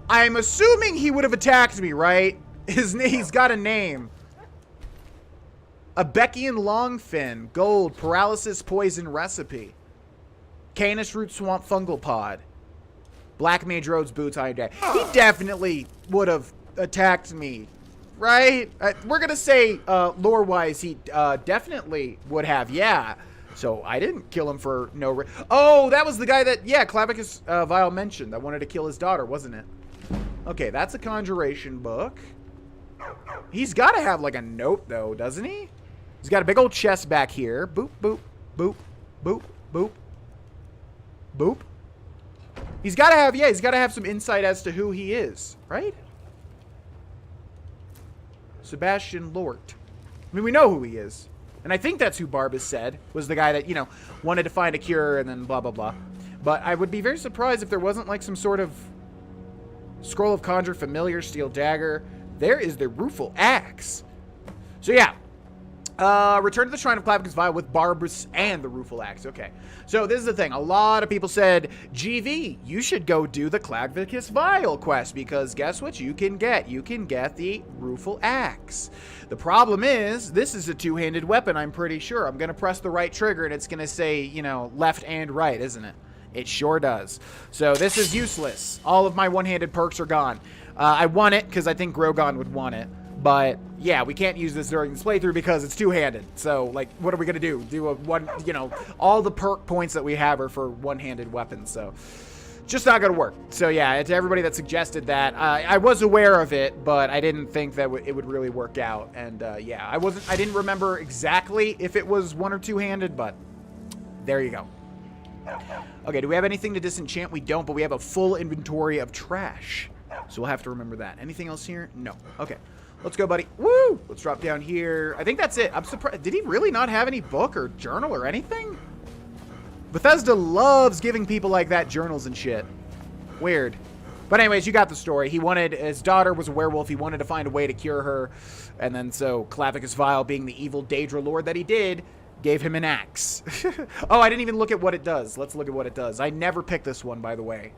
I'm assuming he would have attacked me, right? He's got a name. A Beckian Longfin, gold, paralysis, poison recipe. Canis root swamp fungal pod. Black Mage Road's boots, iron day. He definitely would have attacked me, right? We're going to say, lore-wise, he definitely would have, yeah. So I didn't kill him for no Oh, that was the guy that, yeah, Clavicus Vile mentioned that wanted to kill his daughter, wasn't it? Okay, that's a conjuration book. He's got to have, like, a note, though, doesn't he? He's got a big old chest back here. Boop, boop, boop, boop, boop, boop. He's got to have some insight as to who he is, right? Sebastian Lort. I mean, we know who he is. And I think that's who Barbas said, was the guy that, wanted to find a cure and then blah, blah, blah. But I would be very surprised if there wasn't, like, some sort of Scroll of Conjure, Familiar, Steel Dagger. There is the Rueful Axe. So, yeah. Return to the Shrine of Clavicus Vile with Barbas and the Rueful Axe. Okay. So, this is the thing. A lot of people said, GV, you should go do the Clavicus Vile quest, because guess what you can get? You can get the Rueful Axe. The problem is, this is a two-handed weapon, I'm pretty sure. I'm going to press the right trigger, and it's going to say, left and right, isn't it? It sure does. So, this is useless. All of my one-handed perks are gone. I want it, because I think Grogan would want it. But, yeah, we can't use this during this playthrough because it's two-handed. So, like, what are we going to do? Do a one, all the perk points that we have are for one-handed weapons. So, just not going to work. So, yeah, to everybody that suggested that, I was aware of it, but I didn't think that it would really work out. And, yeah, I didn't remember exactly if it was one or two-handed, but there you go. Okay, do we have anything to disenchant? We don't, but we have a full inventory of trash. So we'll have to remember that. Anything else here? No. Okay. Let's go, buddy. Woo! Let's drop down here. I think that's it. I'm surprised. Did he really not have any book or journal or anything? Bethesda loves giving people like that journals and shit. Weird. But anyways, you got the story. His daughter was a werewolf. He wanted to find a way to cure her. And then so Clavicus Vile, being the evil Daedra lord that he did, gave him an axe. Oh, I didn't even look at what it does. Let's look at what it does. I never picked this one, by the way.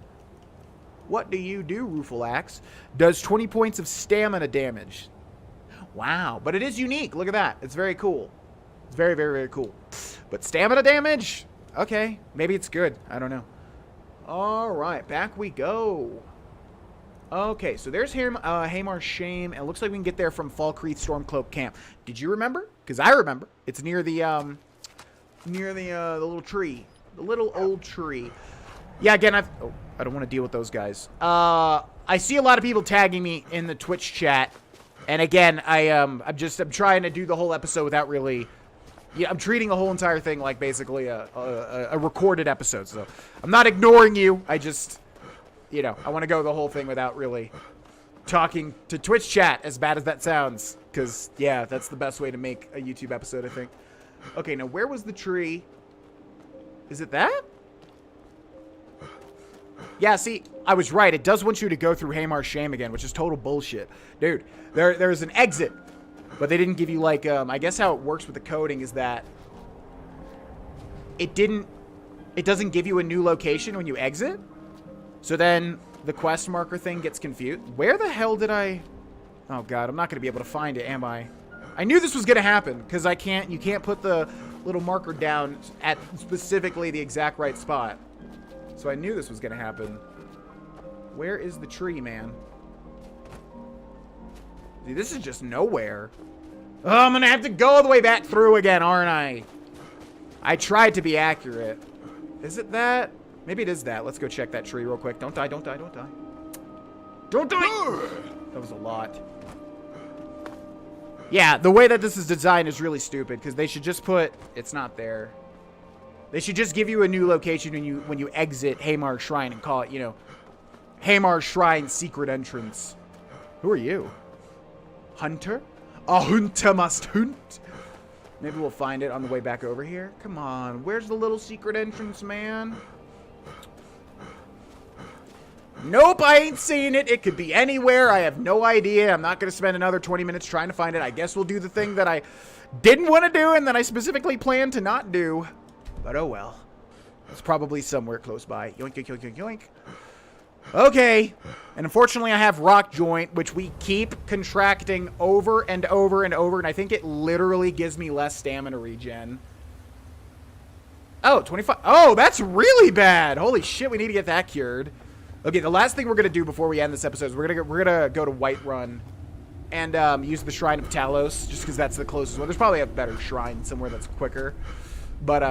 What do you do, Rueful Axe? Does 20 points of stamina damage. Wow. But it is unique. Look at that. It's very cool. It's very, very, very cool. But stamina damage? Okay. Maybe it's good. I don't know. All right. Back we go. Okay. So there's Hamar's Shame. And it looks like we can get there from Falkreath Stormcloak Camp. Did you remember? Because I remember. It's near the little tree. The little old tree. Yeah, again, I don't want to deal with those guys. I see a lot of people tagging me in the Twitch chat. And again, I'm trying to do the whole episode without really... Yeah, I'm treating the whole entire thing like basically a recorded episode. So I'm not ignoring you. you know, I want to go the whole thing without really talking to Twitch chat, as bad as that sounds. Because, yeah, that's the best way to make a YouTube episode, I think. Okay, now where was the tree? Is it that? Yeah, see, I was right. It does want you to go through Hamar's Shame again, which is total bullshit. Dude, there's an exit. But they didn't give you, like, I guess how it works with the coding is that it doesn't give you a new location when you exit. So then the quest marker thing gets confused. Where the hell did I... Oh, God, I'm not going to be able to find it, am I? I knew this was going to happen, because you can't put the little marker down at specifically the exact right spot. So I knew this was going to happen. Where is the tree, man? See, this is just nowhere. Oh, I'm going to have to go all the way back through again, aren't I? I tried to be accurate. Is it that? Maybe it is that. Let's go check that tree real quick. Don't die, don't die, don't die. Don't die! That was a lot. Yeah, the way that this is designed is really stupid, because they should just put... It's not there. They should just give you a new location when you exit Hamar's Shrine and call it, you know, Hamar's Shrine Secret Entrance. Who are you? Hunter? A hunter must hunt. Maybe we'll find it on the way back over here. Come on, where's the little secret entrance, man? Nope, I ain't seen it. It could be anywhere. I have no idea. I'm not going to spend another 20 minutes trying to find it. I guess we'll do the thing that I didn't want to do and that I specifically planned to not do. But oh well. It's probably somewhere close by. Yoink, yoink, yoink, yoink, yoink. Okay. And unfortunately, I have Rock Joint, which we keep contracting over and over and over. And I think it literally gives me less stamina regen. Oh, 25. Oh, that's really bad. Holy shit, we need to get that cured. Okay, the last thing we're going to do before we end this episode is we're gonna go to Whiterun and use the Shrine of Talos, just because that's the closest one. There's probably a better shrine somewhere that's quicker. But,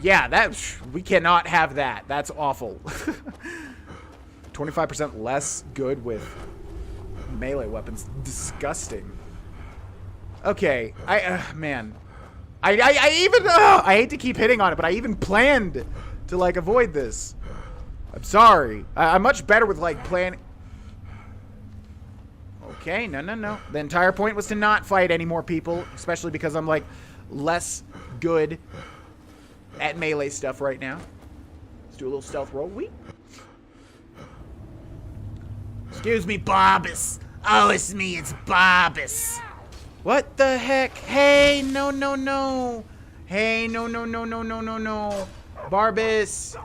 yeah, we cannot have that. That's awful. 25% less good with melee weapons. Disgusting. Okay, man. I even, I hate to keep hitting on it, but I even planned to, like, avoid this. I'm sorry. I'm much better with, like, planning. Okay, no. The entire point was to not fight any more people, especially because I'm, like, less good at melee stuff right now. Let's do a little stealth roll. Excuse me, Barbas. Oh, it's me. It's Barbas. What the heck? Hey, no. Hey, no. Barbas.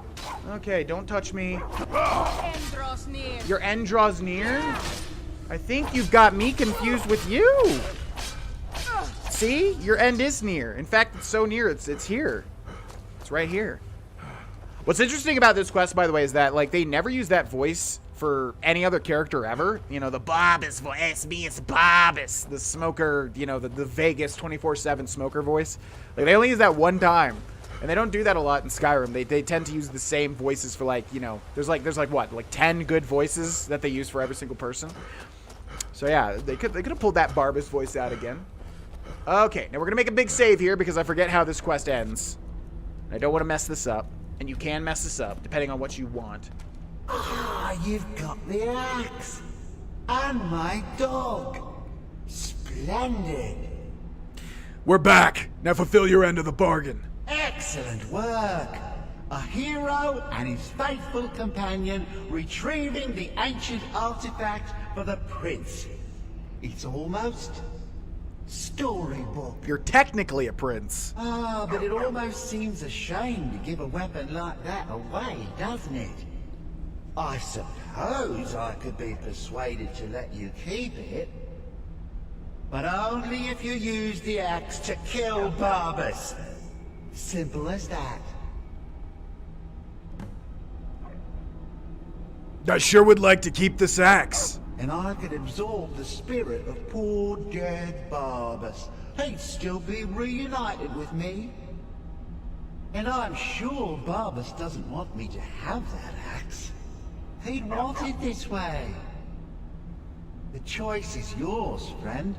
Okay, don't touch me. Your end draws near? I think you've got me confused with you. See? Your end is near. In fact, it's so near, it's here. It's right here. What's interesting about this quest, by the way, is that, like, they never use that voice for any other character ever. You know, the Barbas voice. It's me, it's Barbas. The smoker, you know, the Vegas 24/7 smoker voice. Like, they only use that one time. And they don't do that a lot in Skyrim. They tend to use the same voices for, like, you know, there's like what, like 10 good voices that they use for every single person. So yeah, they could have pulled that Barbas voice out again. Okay, now we're gonna make a big save here because I forget how this quest ends. I don't want to mess this up, and you can mess this up depending on what you want. Ah, you've got the axe and my dog. Splendid. We're back. Now fulfill your end of the bargain. Excellent work. A hero and his faithful companion retrieving the ancient artifact for the prince. It's almost storybook. You're technically a prince. Ah, but it almost seems a shame to give a weapon like that away, doesn't it? I suppose I could be persuaded to let you keep it. But only if you use the axe to kill Barbas. Simple as that. I sure would like to keep this axe. And I could absorb the spirit of poor dead Barbas. He'd still be reunited with me. And I'm sure Barbas doesn't want me to have that axe. He'd want it this way. The choice is yours, friend.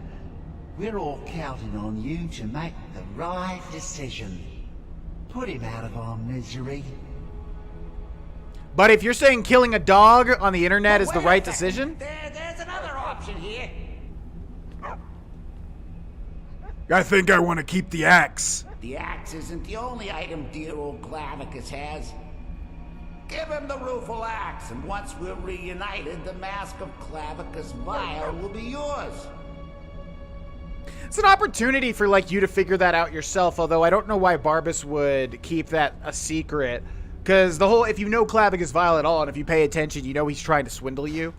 We're all counting on you to make the right decision. Put him out of our misery. But if you're saying killing a dog on the internet is the right decision... There's another option here. I think I want to keep the axe. The axe isn't the only item dear old Clavicus has. Give him the Rueful Axe, and once we're reunited, the mask of Clavicus Vile will be yours. It's an opportunity for, like, you to figure that out yourself, although I don't know why Barbas would keep that a secret. Because the whole, if you know Clavicus Vile at all, and if you pay attention, you know he's trying to swindle you.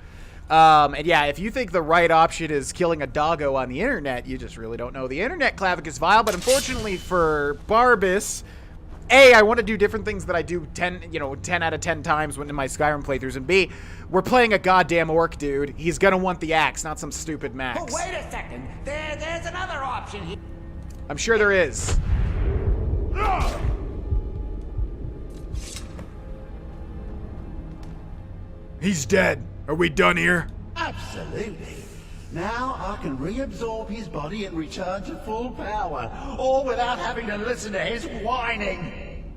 And yeah, if you think the right option is killing a doggo on the internet, you just really don't know the internet, Clavicus Vile. But unfortunately for Barbas, A, I want to do different things that I do 10 out of 10 times when in my Skyrim playthroughs, and B, we're playing a goddamn orc, dude. He's gonna want the axe, not some stupid max. Oh, wait a second. There's another option here. I'm sure there is. He's dead. Are we done here? Absolutely. Now I can reabsorb his body and return to full power, all without having to listen to his whining.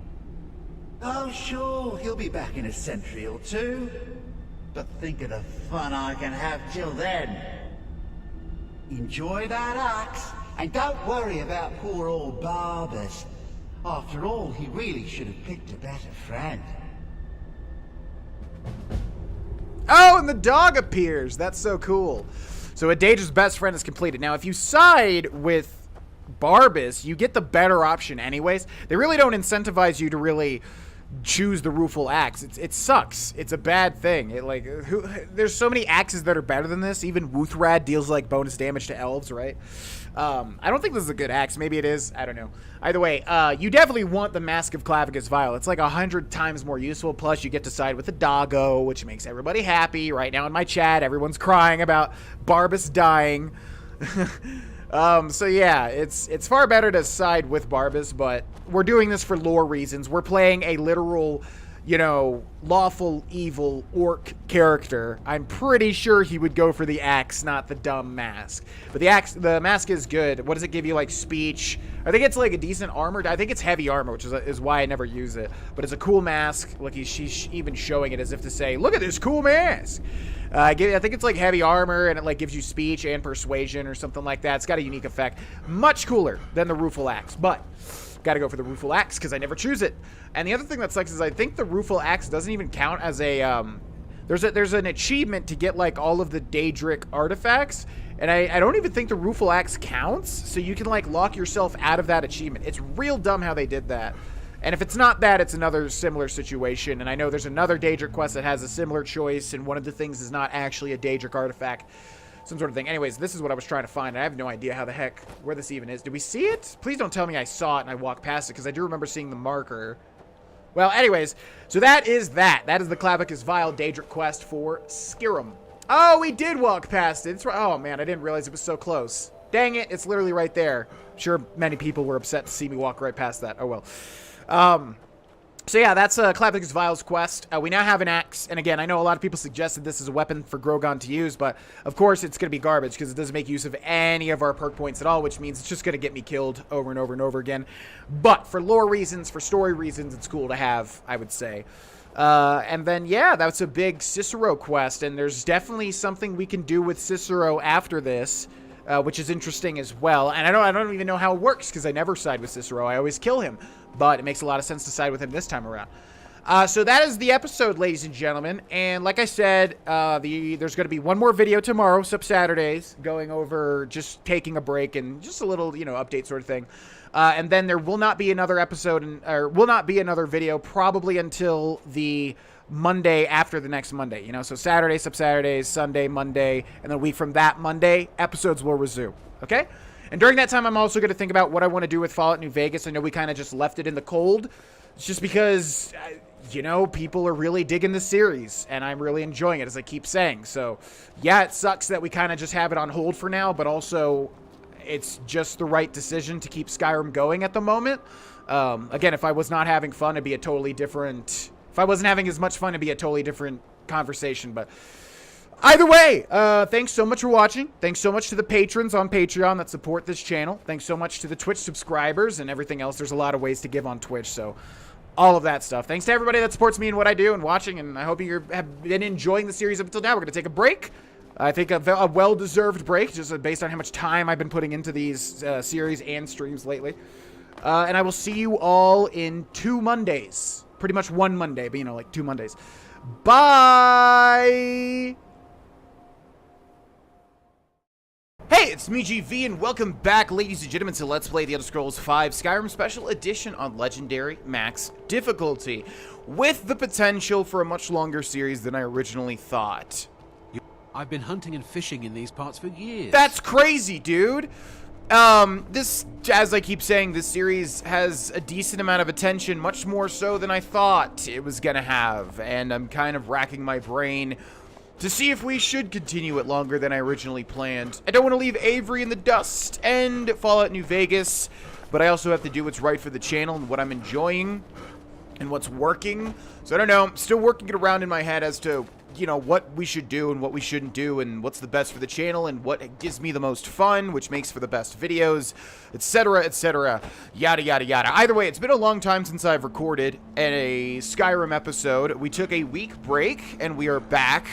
Oh, sure, he'll be back in a century or two. But think of the fun I can have till then. Enjoy that axe, and don't worry about poor old Barbas. After all, he really should have picked a better friend. Oh, and the dog appears. That's so cool. So a Daedra's best friend is completed. Now, if you side with Barbas, you get the better option anyways. They really don't incentivize you to really choose the Rueful Axe. It sucks. It's a bad thing. There's so many axes that are better than this. Even Wuthrad deals like bonus damage to elves, right? I don't think this is a good axe. Maybe it is. I don't know. Either way, you definitely want the Mask of Clavicus Vile. It's like 100 times more useful. Plus, you get to side with the doggo, which makes everybody happy. Right now in my chat, everyone's crying about Barbas dying. So yeah, it's far better to side with Barbas, but we're doing this for lore reasons. We're playing a literal, lawful evil orc character. I'm pretty sure he would go for the axe, not the dumb mask. But the mask is good. What does it give you, like speech? I think it's like a decent armor. I think it's heavy armor, which is why I never use it. But it's a cool mask. Look, she's even showing it as if to say, look at this cool mask. I think it's like heavy armor, and it like gives you speech and persuasion or something like that. It's got a unique effect. Much cooler than the Rueful Axe, but gotta go for the Rueful Axe because I never choose it. And the other thing that sucks is I think the Rueful Axe doesn't even count as a there's an achievement to get like all of the Daedric artifacts, and I don't even think the Rueful Axe counts, so you can like lock yourself out of that achievement. It's real dumb how they did that. And if it's not that, it's another similar situation. And I know there's another Daedric quest that has a similar choice, and one of the things is not actually a Daedric artifact. Some sort of thing. Anyways, this is what I was trying to find. I have no idea how the heck, where this even is. Did we see it? Please don't tell me I saw it and I walked past it, because I do remember seeing the marker. Well, anyways, so that is that. That is the Clavicus Vile Daedric quest for Skyrim. Oh, we did walk past it. It's right. Oh, man, I didn't realize it was so close. Dang it, it's literally right there. I'm sure many people were upset to see me walk right past that. Oh, well. So yeah, that's Clavicus Vile's quest. We now have an axe, and again, I know a lot of people suggested this as a weapon for Grogan to use, but of course it's going to be garbage because it doesn't make use of any of our perk points at all, which means it's just going to get me killed over and over and over again. But for lore reasons, for story reasons, it's cool to have, I would say. And then, yeah, that's a big Cicero quest, and there's definitely something we can do with Cicero after this, which is interesting as well. And I don't even know how it works because I never side with Cicero. I always kill him. But it makes a lot of sense to side with him this time around. So that is the episode, ladies and gentlemen. And like I said, there's going to be one more video tomorrow, Saturdays, going over just taking a break and just a little, update sort of thing. And then there will not be another episode, or will not be another video probably until the Monday after the next Monday. So Saturday, Saturdays, Sunday, Monday, and then a week from that Monday, episodes will resume. Okay? And during that time, I'm also going to think about what I want to do with Fallout New Vegas. I know we kind of just left it in the cold. It's just because, people are really digging the series, and I'm really enjoying it, as I keep saying. So, yeah, it sucks that we kind of just have it on hold for now, but also it's just the right decision to keep Skyrim going at the moment. Again, if I was not having fun, it'd be a totally different... If I wasn't having as much fun, it'd be a totally different conversation, but... Either way, thanks so much for watching. Thanks so much to the patrons on Patreon that support this channel. Thanks so much to the Twitch subscribers and everything else. There's a lot of ways to give on Twitch, so all of that stuff. Thanks to everybody that supports me and what I do and watching, and I hope you have been enjoying the series up until now. We're going to take a break. I think a well-deserved break, just based on how much time I've been putting into these series and streams lately. And I will see you all in 2 Mondays. Pretty much 1 Monday, but, you know, like 2 Mondays. Bye! Hey, it's me, GV, and welcome back, ladies and gentlemen, to Let's Play The Elder Scrolls V Skyrim Special Edition on Legendary Max Difficulty, with the potential for a much longer series than I originally thought. I've been hunting and fishing in these parts for years. That's crazy, dude! This, as I keep saying, this series has a decent amount of attention, much more so than I thought it was gonna have, and I'm kind of racking my brain to see if we should continue it longer than I originally planned. I don't want to leave Avery in the dust and Fallout New Vegas, but I also have to do what's right for the channel and what I'm enjoying and what's working. So I don't know, I'm still working it around in my head as to, you know, what we should do and what we shouldn't do and what's the best for the channel and what gives me the most fun, which makes for the best videos, etc., yada, yada, yada. Either way, it's been a long time since I've recorded a Skyrim episode. We took a week break and we are back.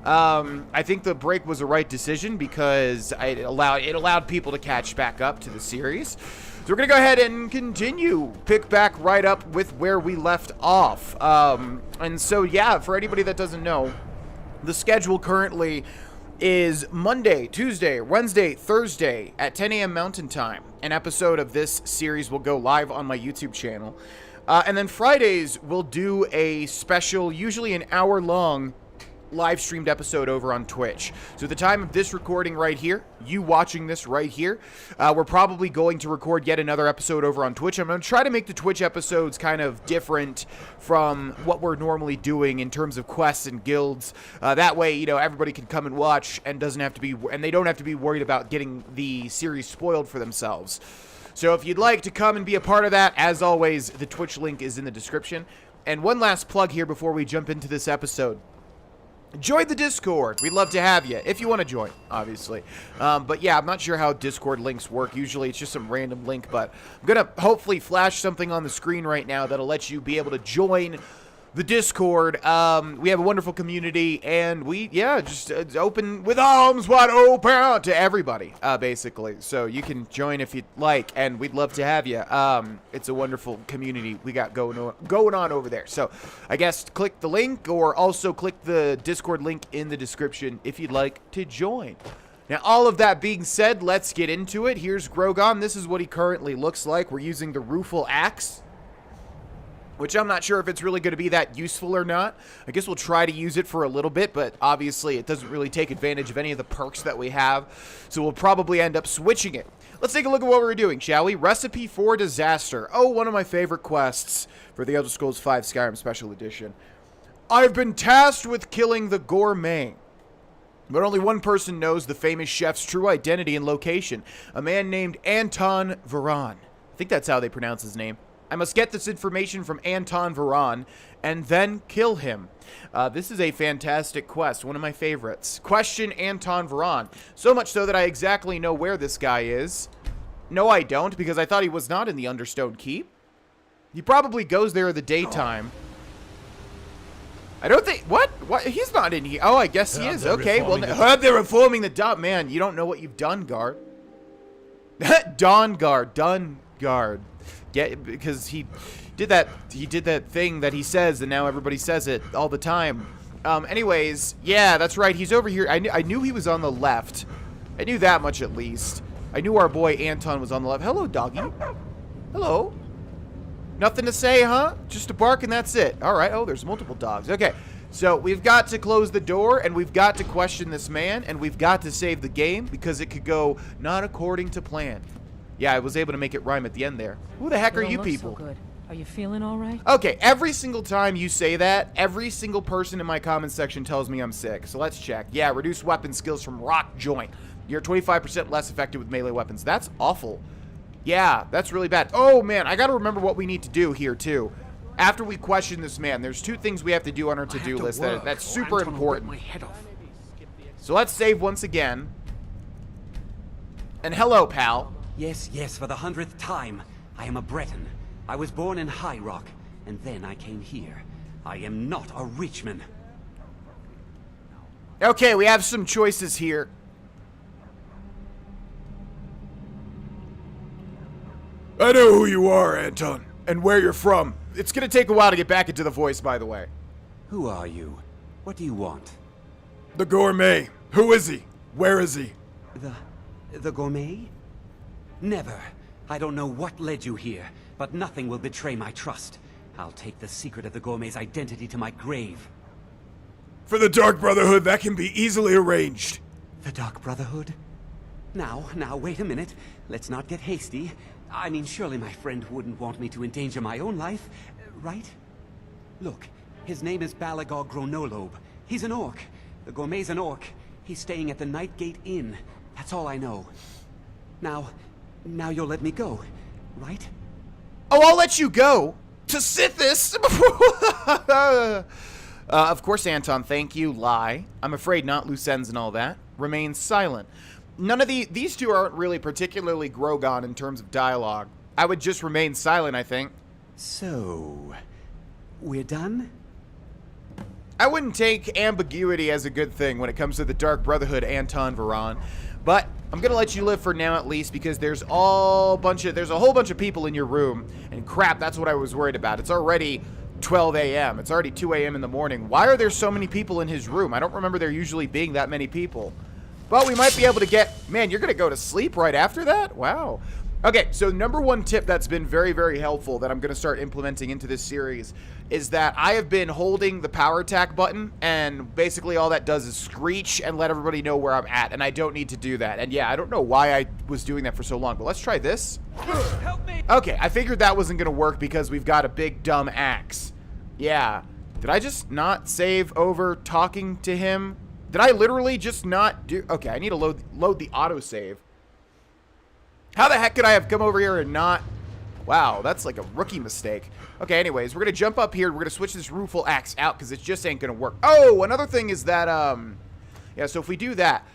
I think the break was the right decision because it allowed people to catch back up to the series. So we're going to go ahead and continue, pick back right up with where we left off. And so, yeah, for anybody that doesn't know, the schedule currently is Monday, Tuesday, Wednesday, Thursday at 10 a.m. Mountain Time. An episode of this series will go live on my YouTube channel. And then Fridays, we'll do a special, usually an hour-long live streamed episode over on Twitch. So at the time of this recording right here, you watching this right here, we're probably going to record yet another episode over on Twitch. I'm going to try to make the Twitch episodes kind of different from what we're normally doing in terms of quests and guilds. That way, you know, everybody can come and watch and doesn't have to be, and they don't have to be worried about getting the series spoiled for themselves. So if you'd like to come and be a part of that, as always, the Twitch link is in the description. And one last plug here before we jump into this episode. Join the Discord. We'd love to have you, if you want to join, obviously. But yeah, I'm not sure how Discord links work. Usually it's just some random link, but I'm going to hopefully flash something on the screen right now that'll let you be able to join the Discord. We have a wonderful community, and we, yeah, just open with arms wide open to everybody, basically. So you can join if you'd like, and we'd love to have you. It's a wonderful community we got going on over there. So I guess click the link, or also click the Discord link in the description if you'd like to join. Now, all of that being said, let's get into it. Here's Grogan. This is what he currently looks like. We're using the Rueful Axe, which I'm not sure if it's really going to be that useful or not. I guess we'll try to use it for a little bit, but obviously it doesn't really take advantage of any of the perks that we have, so we'll probably end up switching it. Let's take a look at what we're doing, shall we? Recipe for Disaster. Oh, one of my favorite quests for the Elder Scrolls V Skyrim Special Edition. I've been tasked with killing the gourmet, but only one person knows the famous chef's true identity and location, a man named Anton Varan. I think that's how they pronounce his name. I must get this information from Anton Varan and then kill him. This is a fantastic quest, one of my favorites. Question Anton Varan. So much so that I exactly know where this guy is. No, I don't, because I thought he was not in the Understone Keep. He probably goes there in the daytime. I don't think... What? He's not in here. Oh, I guess he is. Okay, well, heard they're reforming the dump. Man, you don't know what you've done, Guard. Done guard. Yeah, because he did that thing that he says, and now everybody says it all the time. Anyways, yeah, that's right. He's over here. I knew he was on the left. I knew that much at least. I knew our boy Anton was on the left. Hello, doggy. Hello. Nothing to say, huh? Just a bark and that's it. All right. Oh, there's multiple dogs. Okay. So we've got to close the door, and we've got to question this man, and we've got to save the game because it could go not according to plan. Yeah, I was able to make it rhyme at the end there. Who the heck are you people? So good. Are you feeling all right? Okay, every single time you say that, every single person in my comment section tells me I'm sick. So let's check. Yeah, reduce weapon skills from rock joint. You're 25% less effective with melee weapons. That's awful. Yeah, that's really bad. Oh, man, I got to remember what we need to do here, too. After we question this man, there's 2 things we have to do on our to-do list that's super important. So let's save once again. And hello, pal. Yes, for the 100th time. I am a Breton. I was born in High Rock. and then I came here. I am not a rich man. Okay, we have some choices here. I know who you are, Anton, and where you're from. It's gonna take a while to get back into the voice, by the way. Who are you? What do you want? The gourmet. Who is he? Where is he? The gourmet? Never. I don't know what led you here, but nothing will betray my trust. I'll take the secret of the gourmet's identity to my grave. For the Dark Brotherhood, that can be easily arranged. The Dark Brotherhood? Now, wait a minute. Let's not get hasty. I mean, surely my friend wouldn't want me to endanger my own life, right? Look, his name is Balagor Gronolobe. He's an orc. The gourmet's an orc. He's staying at the Nightgate Inn. That's all I know. Now you'll let me go, right? Oh, I'll let you go. To Sithis! Of course, Anton, thank you. Lie. I'm afraid not. Loose ends and all that. Remain silent. None of these two aren't really particularly Grogan in terms of dialogue. I would just remain silent, I think. So, we're done? I wouldn't take ambiguity as a good thing when it comes to the Dark Brotherhood, Anton Varan. But I'm gonna let you live for now at least, because there's a whole bunch of people in your room. And crap, that's what I was worried about. It's already 12 a.m. It's already 2 a.m. in the morning. Why are there so many people in his room? I don't remember there usually being that many people. But we might be able to get... Man, you're going to go to sleep right after that? Wow. Okay, so number one tip that's been very, very helpful that I'm going to start implementing into this series is that I have been holding the power attack button, and basically all that does is screech and let everybody know where I'm at, and I don't need to do that. And yeah, I don't know why I was doing that for so long, but let's try this. Help me! Okay, I figured that wasn't going to work because we've got a big dumb axe. Yeah. Did I just not save over talking to him? Did I literally just not do... Okay, I need to load the autosave. How the heck could I have come over here and not... Wow, that's like a rookie mistake. Okay, anyways, we're going to jump up here. We're going to switch this Rueful Axe out because it just ain't going to work. Oh, another thing is that, yeah, so if we do that,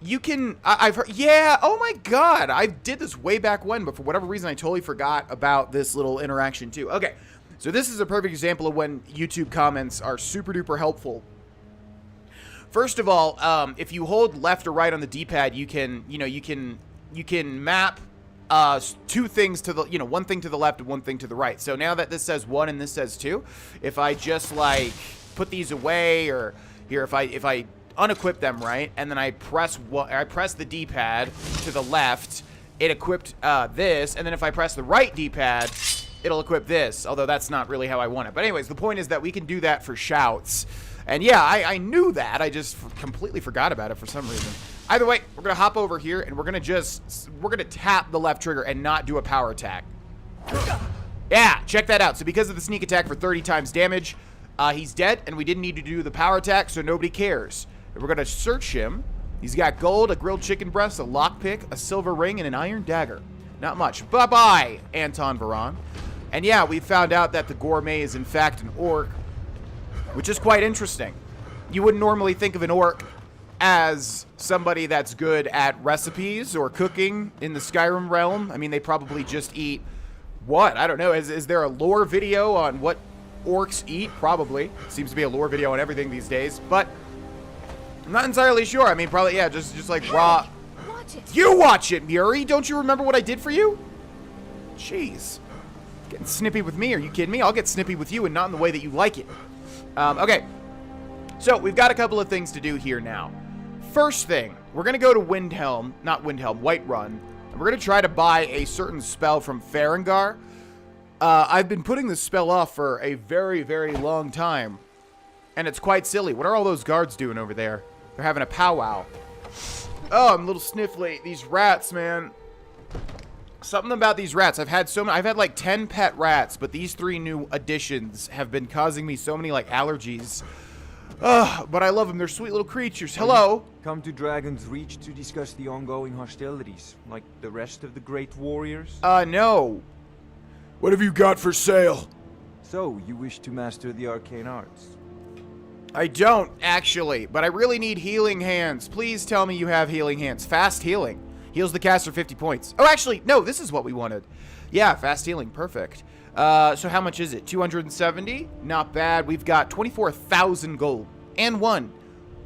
you can... I've heard... Yeah, oh my god. I did this way back when, but for whatever reason, I totally forgot about this little interaction too. Okay, so this is a perfect example of when YouTube comments are super duper helpful. First of all, if you hold left or right on the D-pad, you can, you can map two things to the, one thing to the left and one thing to the right. So now that this says 1 and this says 2, if I just like put these away, or here, if I unequip them, right, and then I press the D-pad to the left, it equipped this, and then if I press the right D-pad, it'll equip this. Although that's not really how I want it. But anyways, the point is that we can do that for shouts. And yeah, I knew that. I just completely forgot about it for some reason. Either way, we're going to hop over here, and we're going to tap the left trigger and not do a power attack. Yeah, check that out. So because of the sneak attack for 30 times damage, he's dead, and we didn't need to do the power attack, so nobody cares. And we're going to search him. He's got gold, a grilled chicken breast, a lockpick, a silver ring, and an iron dagger. Not much. Bye-bye, Anton Varan. And yeah, we found out that the gourmet is in fact an orc, which is quite interesting. You wouldn't normally think of an orc as somebody that's good at recipes or cooking in the Skyrim realm. I mean, they probably just eat what? I don't know. Is there a lore video on what orcs eat? Probably. Seems to be a lore video on everything these days, but I'm not entirely sure. I mean, probably, yeah, just like raw. Watch it. You watch it, Muri. Don't you remember what I did for you? Jeez. Getting snippy with me. Are you kidding me? I'll get snippy with you, and not in the way that you like it. Okay, so we've got a couple of things to do here now. First thing, we're going to go to Whiterun, and we're going to try to buy a certain spell from Farengar. I've been putting this spell off for a very, very long time, and it's quite silly. What are all those guards doing over there? They're having a powwow. Oh, I'm a little sniffly. These rats, man. Something about these rats. I've had like 10 pet rats, but these 3 new additions have been causing me so many like allergies. But I love them. They're sweet little creatures. Hello. Come to Dragon's Reach to discuss the ongoing hostilities, like the rest of the great warriors? No. What have you got for sale? So, you wish to master the arcane arts? I don't, actually, but I really need healing hands. Please tell me you have healing hands. Fast healing. Heals the caster 50 points. Oh, actually, no, this is what we wanted. Yeah, fast healing, perfect. So how much is it? 270? Not bad. We've got 24,000 gold. And 1.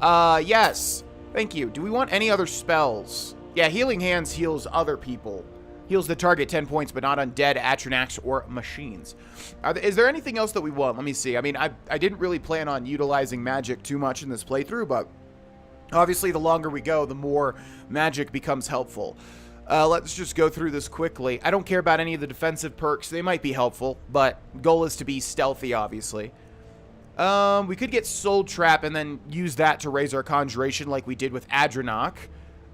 Yes. Thank you. Do we want any other spells? Yeah, Healing Hands heals other people. Heals the target 10 points, but not undead, Atronachs, or machines. Is there anything else that we want? Let me see. I mean, I didn't really plan on utilizing magic too much in this playthrough, but obviously the longer we go, the more magic becomes helpful. Let's just go through this quickly. I don't care about any of the defensive perks. They might be helpful, but goal is to be stealthy, obviously. We could get Soul Trap and then use that to raise our conjuration like we did with Adranok.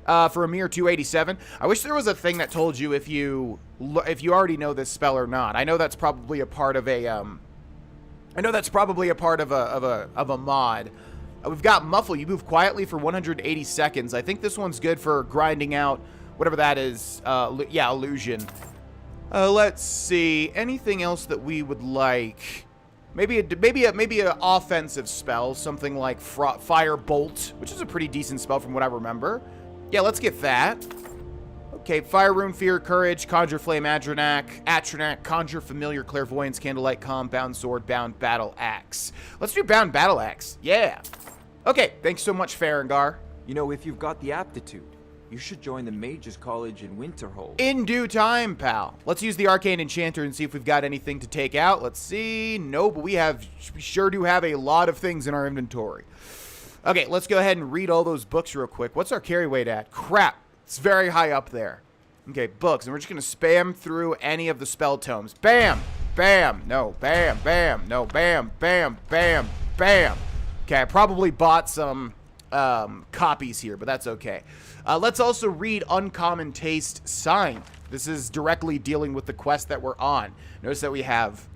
For a mere 287. I wish there was a thing that told you if you already know this spell or not. I know that's probably a part of a a mod. We've got Muffle. You move quietly for 180 seconds. I think this one's good for grinding out whatever that is. Yeah, illusion. Let's see. Anything else that we would like? Maybe a offensive spell, something like Fire Bolt, which is a pretty decent spell from what I remember. Yeah, let's get that. Okay, Fire Rune, Fear, Courage, Conjure Flame, Atronach, Conjure Familiar, Clairvoyance, Candlelight, Calm, Bound Sword, Bound Battle Axe. Let's do Bound Battle Axe. Yeah. Okay, thanks so much, Farengar. You know, if you've got the aptitude, you should join the Mages College in Winterhold. In due time, pal. Let's use the Arcane Enchanter and see if we've got anything to take out. Let's see. No, but we sure do have a lot of things in our inventory. Okay, let's go ahead and read all those books real quick. What's our carry weight at? Crap. It's very high up there. Okay, books. And we're just going to spam through any of the spell tomes. Bam! Bam! No. Bam! Bam! No. Bam! Bam! Bam! Bam! Okay, I probably bought some copies here, but that's okay. Let's also read Uncommon Taste Signed. This is directly dealing with the quest that we're on. Notice that we have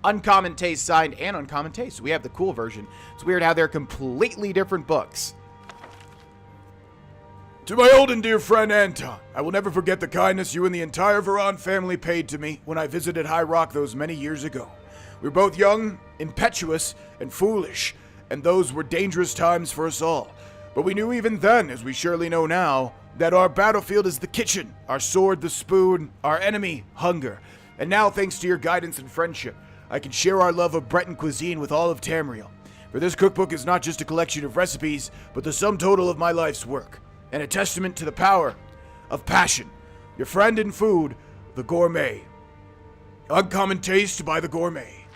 Uncommon Taste Signed and Uncommon Taste. So we have the cool version. It's weird how they're completely different books. To my old and dear friend Anton, I will never forget the kindness you and the entire Varan family paid to me when I visited High Rock those many years ago. We were both young, impetuous, and foolish, and those were dangerous times for us all. But we knew even then, as we surely know now, that our battlefield is the kitchen, our sword the spoon, our enemy hunger. And now, thanks to your guidance and friendship, I can share our love of Breton cuisine with all of Tamriel. For this cookbook is not just a collection of recipes, but the sum total of my life's work, and a testament to the power of passion. Your friend in food, the Gourmet. Uncommon Taste by the Gourmet.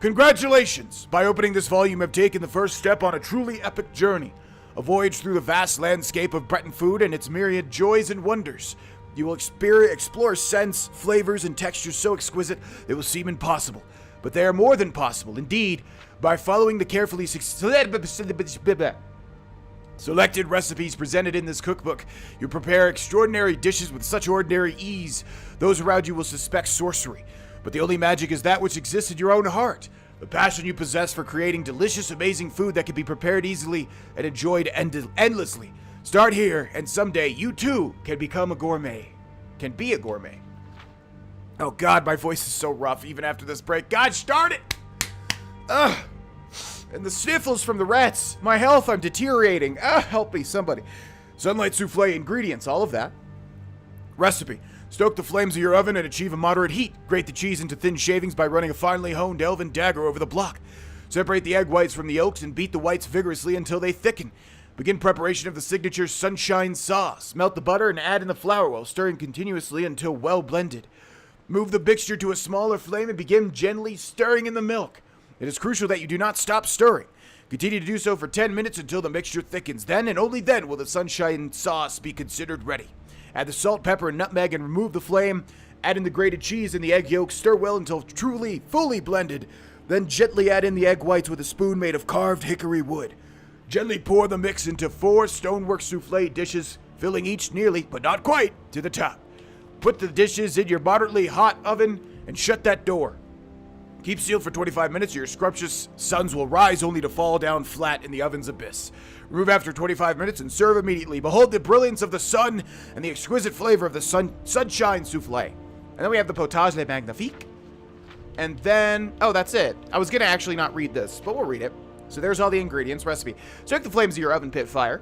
Congratulations! By opening this volume, you have taken the first step on a truly epic journey. A voyage through the vast landscape of Breton food and its myriad joys and wonders. You will explore scents, flavors, and textures so exquisite they will seem impossible. But they are more than possible. Indeed, by following the carefully selected recipes presented in this cookbook, you prepare extraordinary dishes with such ordinary ease, those around you will suspect sorcery. But the only magic is that which exists in your own heart. The passion you possess for creating delicious, amazing food that can be prepared easily and enjoyed endlessly. Start here, and someday you too can become a gourmet. Can be a gourmet. Oh God, my voice is so rough even after this break. God, start it! Ugh. And the sniffles from the rats. My health, I'm deteriorating. Help me, somebody. Sunlight souffle ingredients, all of that. Recipe. Stoke the flames of your oven and achieve a moderate heat. Grate the cheese into thin shavings by running a finely honed elven dagger over the block. Separate the egg whites from the yolks and beat the whites vigorously until they thicken. Begin preparation of the signature sunshine sauce. Melt the butter and add in the flour while stirring continuously until well blended. Move the mixture to a smaller flame and begin gently stirring in the milk. It is crucial that you do not stop stirring. Continue to do so for 10 minutes until the mixture thickens. Then and only then will the sunshine sauce be considered ready. Add the salt, pepper, and nutmeg and remove the flame. Add in the grated cheese and the egg yolk. Stir well until fully blended. Then gently add in the egg whites with a spoon made of carved hickory wood. Gently pour the mix into 4 stonework souffle dishes, filling each nearly, but not quite, to the top. Put the dishes in your moderately hot oven and shut that door. Keep sealed for 25 minutes or your scrumptious suns will rise only to fall down flat in the oven's abyss. Remove after 25 minutes and serve immediately. Behold the brilliance of the sun and the exquisite flavor of the sunshine souffle. And then we have the potage le magnifique. And then, oh, that's it. I was going to actually not read this, but we'll read it. So there's all the ingredients, recipe. Stoke the flames of your oven pit fire.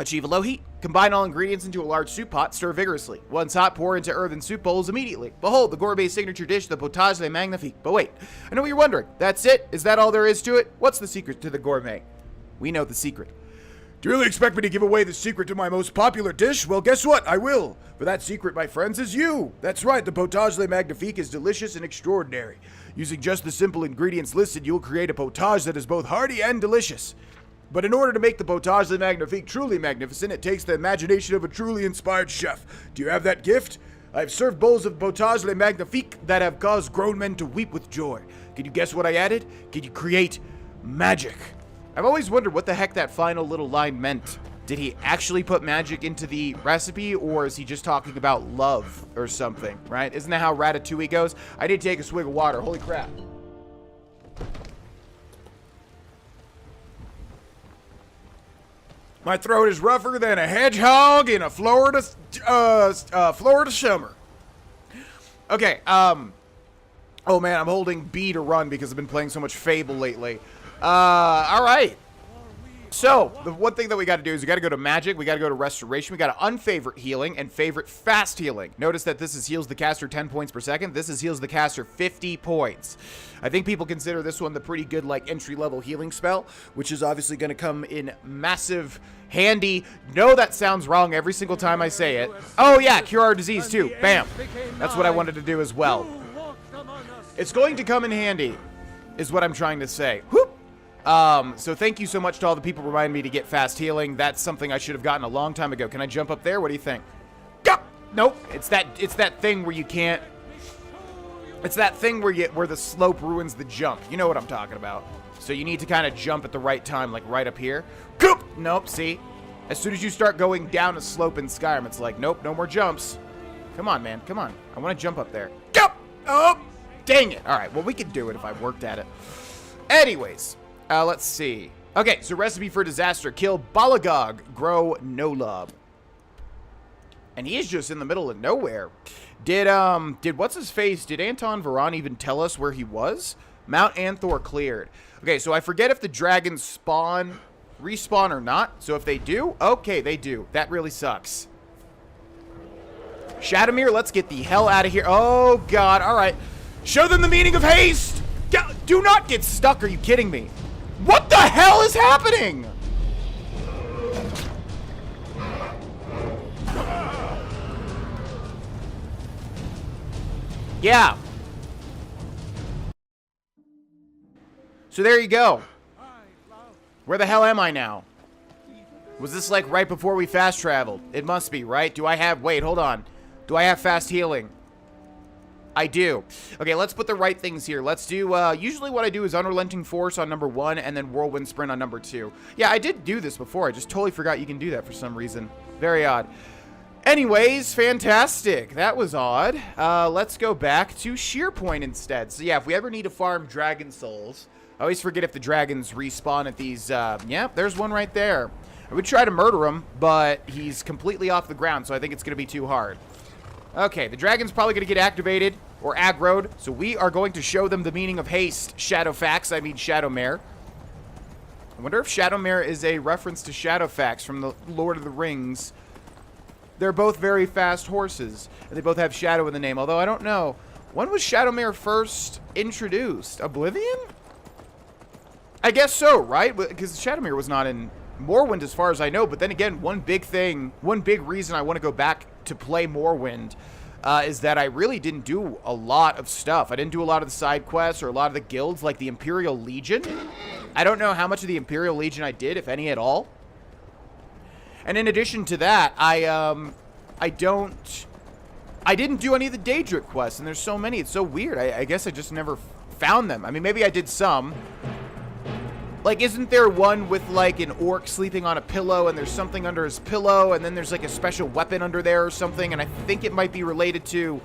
Achieve a low heat. Combine all ingredients into a large soup pot. Stir vigorously. Once hot, pour into earthen soup bowls immediately. Behold, the gourmet's signature dish, the potage le magnifique. But wait, I know what you're wondering. That's it? Is that all there is to it? What's the secret to the gourmet? We know the secret. Do you really expect me to give away the secret to my most popular dish? Well, guess what? I will. For that secret, my friends, is you. That's right, the potage le magnifique is delicious and extraordinary. Using just the simple ingredients listed, you'll create a potage that is both hearty and delicious. But in order to make the potage le magnifique truly magnificent, it takes the imagination of a truly inspired chef. Do you have that gift? I've served bowls of potage le magnifique that have caused grown men to weep with joy. Can you guess what I added? Can you create magic? I've always wondered what the heck that final little line meant. Did he actually put magic into the recipe, or is he just talking about love or something, right? Isn't that how Ratatouille goes? I did take a swig of water. Holy crap. My throat is rougher than a hedgehog in a Florida summer. Okay, oh man, I'm holding B to run because I've been playing so much Fable lately. Alright. So, the one thing that we got to do is we got to go to magic, we got to go to restoration, we got to unfavorite healing, and favorite fast healing. Notice that this is heals the caster 10 points per second. This is heals the caster 50 points. I think people consider this one the pretty good, like, entry-level healing spell, which is obviously going to come in massive handy. No, that sounds wrong every single time I say it. Oh, yeah, cure our disease, too. Bam. That's what I wanted to do as well. It's going to come in handy, is what I'm trying to say. Whoop. So thank you so much to all the people reminding me to get fast healing. That's something I should have gotten a long time ago. Can I jump up there? What do you think? Go! Nope. It's that thing where you can't. It's that thing where the slope ruins the jump. You know what I'm talking about. So you need to kind of jump at the right time, like right up here. Goop! Nope. See, as soon as you start going down a slope in Skyrim, it's like, nope, no more jumps. Come on, man. Come on. I want to jump up there. Go! Oh, dang it. All right. Well, we could do it if I worked at it. Anyways. Let's see. Okay, so recipe for disaster. Kill Balagog, grow Nolob. And he is just in the middle of nowhere. Did what's his face? Did Anton Varan even tell us where he was? Mount Anthor cleared. Okay, so I forget if the dragons respawn or not. So if they do, okay, they do. That really sucks. Shadowmere, let's get the hell out of here. Oh, God. All right. Show them the meaning of haste. Do not get stuck. Are you kidding me? What the hell is happening? Yeah. So there you go. Where the hell am I now? Was this like right before we fast traveled? It must be, right? Do I have... Wait, hold on. Do I have fast healing? I do. Okay, let's put the right things here. Let's do, usually what I do is Unrelenting Force on number 1 and then Whirlwind Sprint on number 2. Yeah, I did do this before. I just totally forgot you can do that for some reason. Very odd. Anyways, fantastic. That was odd. Let's go back to Shearpoint instead. So yeah, if we ever need to farm Dragon Souls, I always forget if the dragons respawn at these, yeah, there's one right there. I would try to murder him, but he's completely off the ground, so I think it's going to be too hard. Okay, the dragon's probably going to get activated or aggroed, so we are going to show them the meaning of haste. Shadowmere. I wonder if Shadowmere is a reference to Shadowfax from the Lord of the Rings. They're both very fast horses, and they both have Shadow in the name, although I don't know. When was Shadowmere first introduced? Oblivion? I guess so, right? Because Shadowmere was not in Morrowind as far as I know, but then again, one big reason I want to go back to play Morrowind is that I really didn't do a lot of stuff. I didn't do a lot of the side quests or a lot of the guilds, like the Imperial Legion. I don't know how much of the Imperial Legion I did, if any at all. And in addition to that, I didn't do any of the Daedra quests, and there's so many. It's so weird. I guess I just never found them. I mean, maybe I did some. Like, isn't there one with, like, an orc sleeping on a pillow, and there's something under his pillow, and then there's, like, a special weapon under there or something, and I think it might be related to...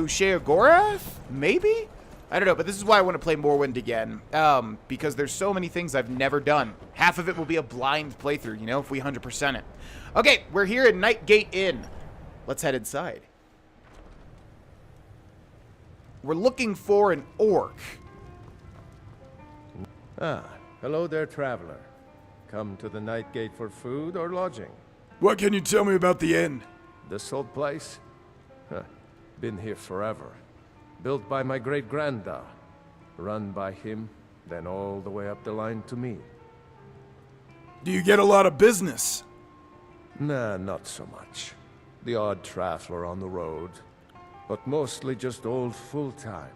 Sheogorath? Maybe? I don't know, but this is why I want to play Morrowind again, because there's so many things I've never done. Half of it will be a blind playthrough, you know, if we 100% it. Okay, we're here at Nightgate Inn. Let's head inside. We're looking for an orc. Ah, hello there, traveler. Come to the Night Gate for food or lodging? What can you tell me about the inn? This old place? Huh. Been here forever. Built by my great-granddad. Run by him, then all the way up the line to me. Do you get a lot of business? Nah, not so much. The odd traveler on the road. But mostly just old full-time.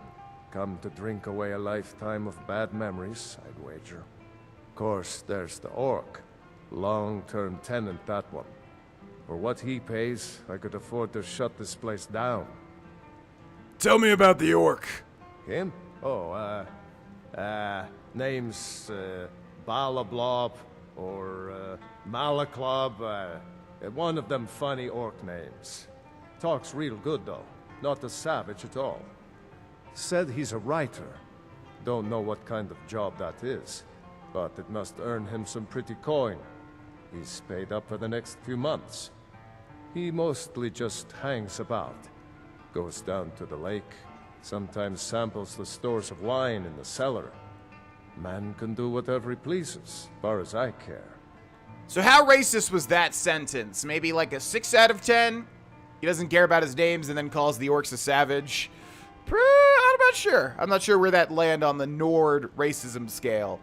Come to drink away a lifetime of bad memories, I'd wager. Of course, there's the orc. Long-term tenant, that one. For what he pays, I could afford to shut this place down. Tell me about the orc. Him? Oh, name's, Balablob, or, Malaclob, one of them funny orc names. Talks real good, though. Not a savage at all. Said he's a writer. Don't know what kind of job that is, but it must earn him some pretty coin. He's paid up for the next few months. He mostly just hangs about. Goes down to the lake, sometimes samples the stores of wine in the cellar. Man can do whatever he pleases, far as I care. So how racist was that sentence? Maybe like a 6 out of 10? He doesn't care about his names and then calls the orcs a savage. I'm not sure. I'm not sure where that land on the Nord racism scale.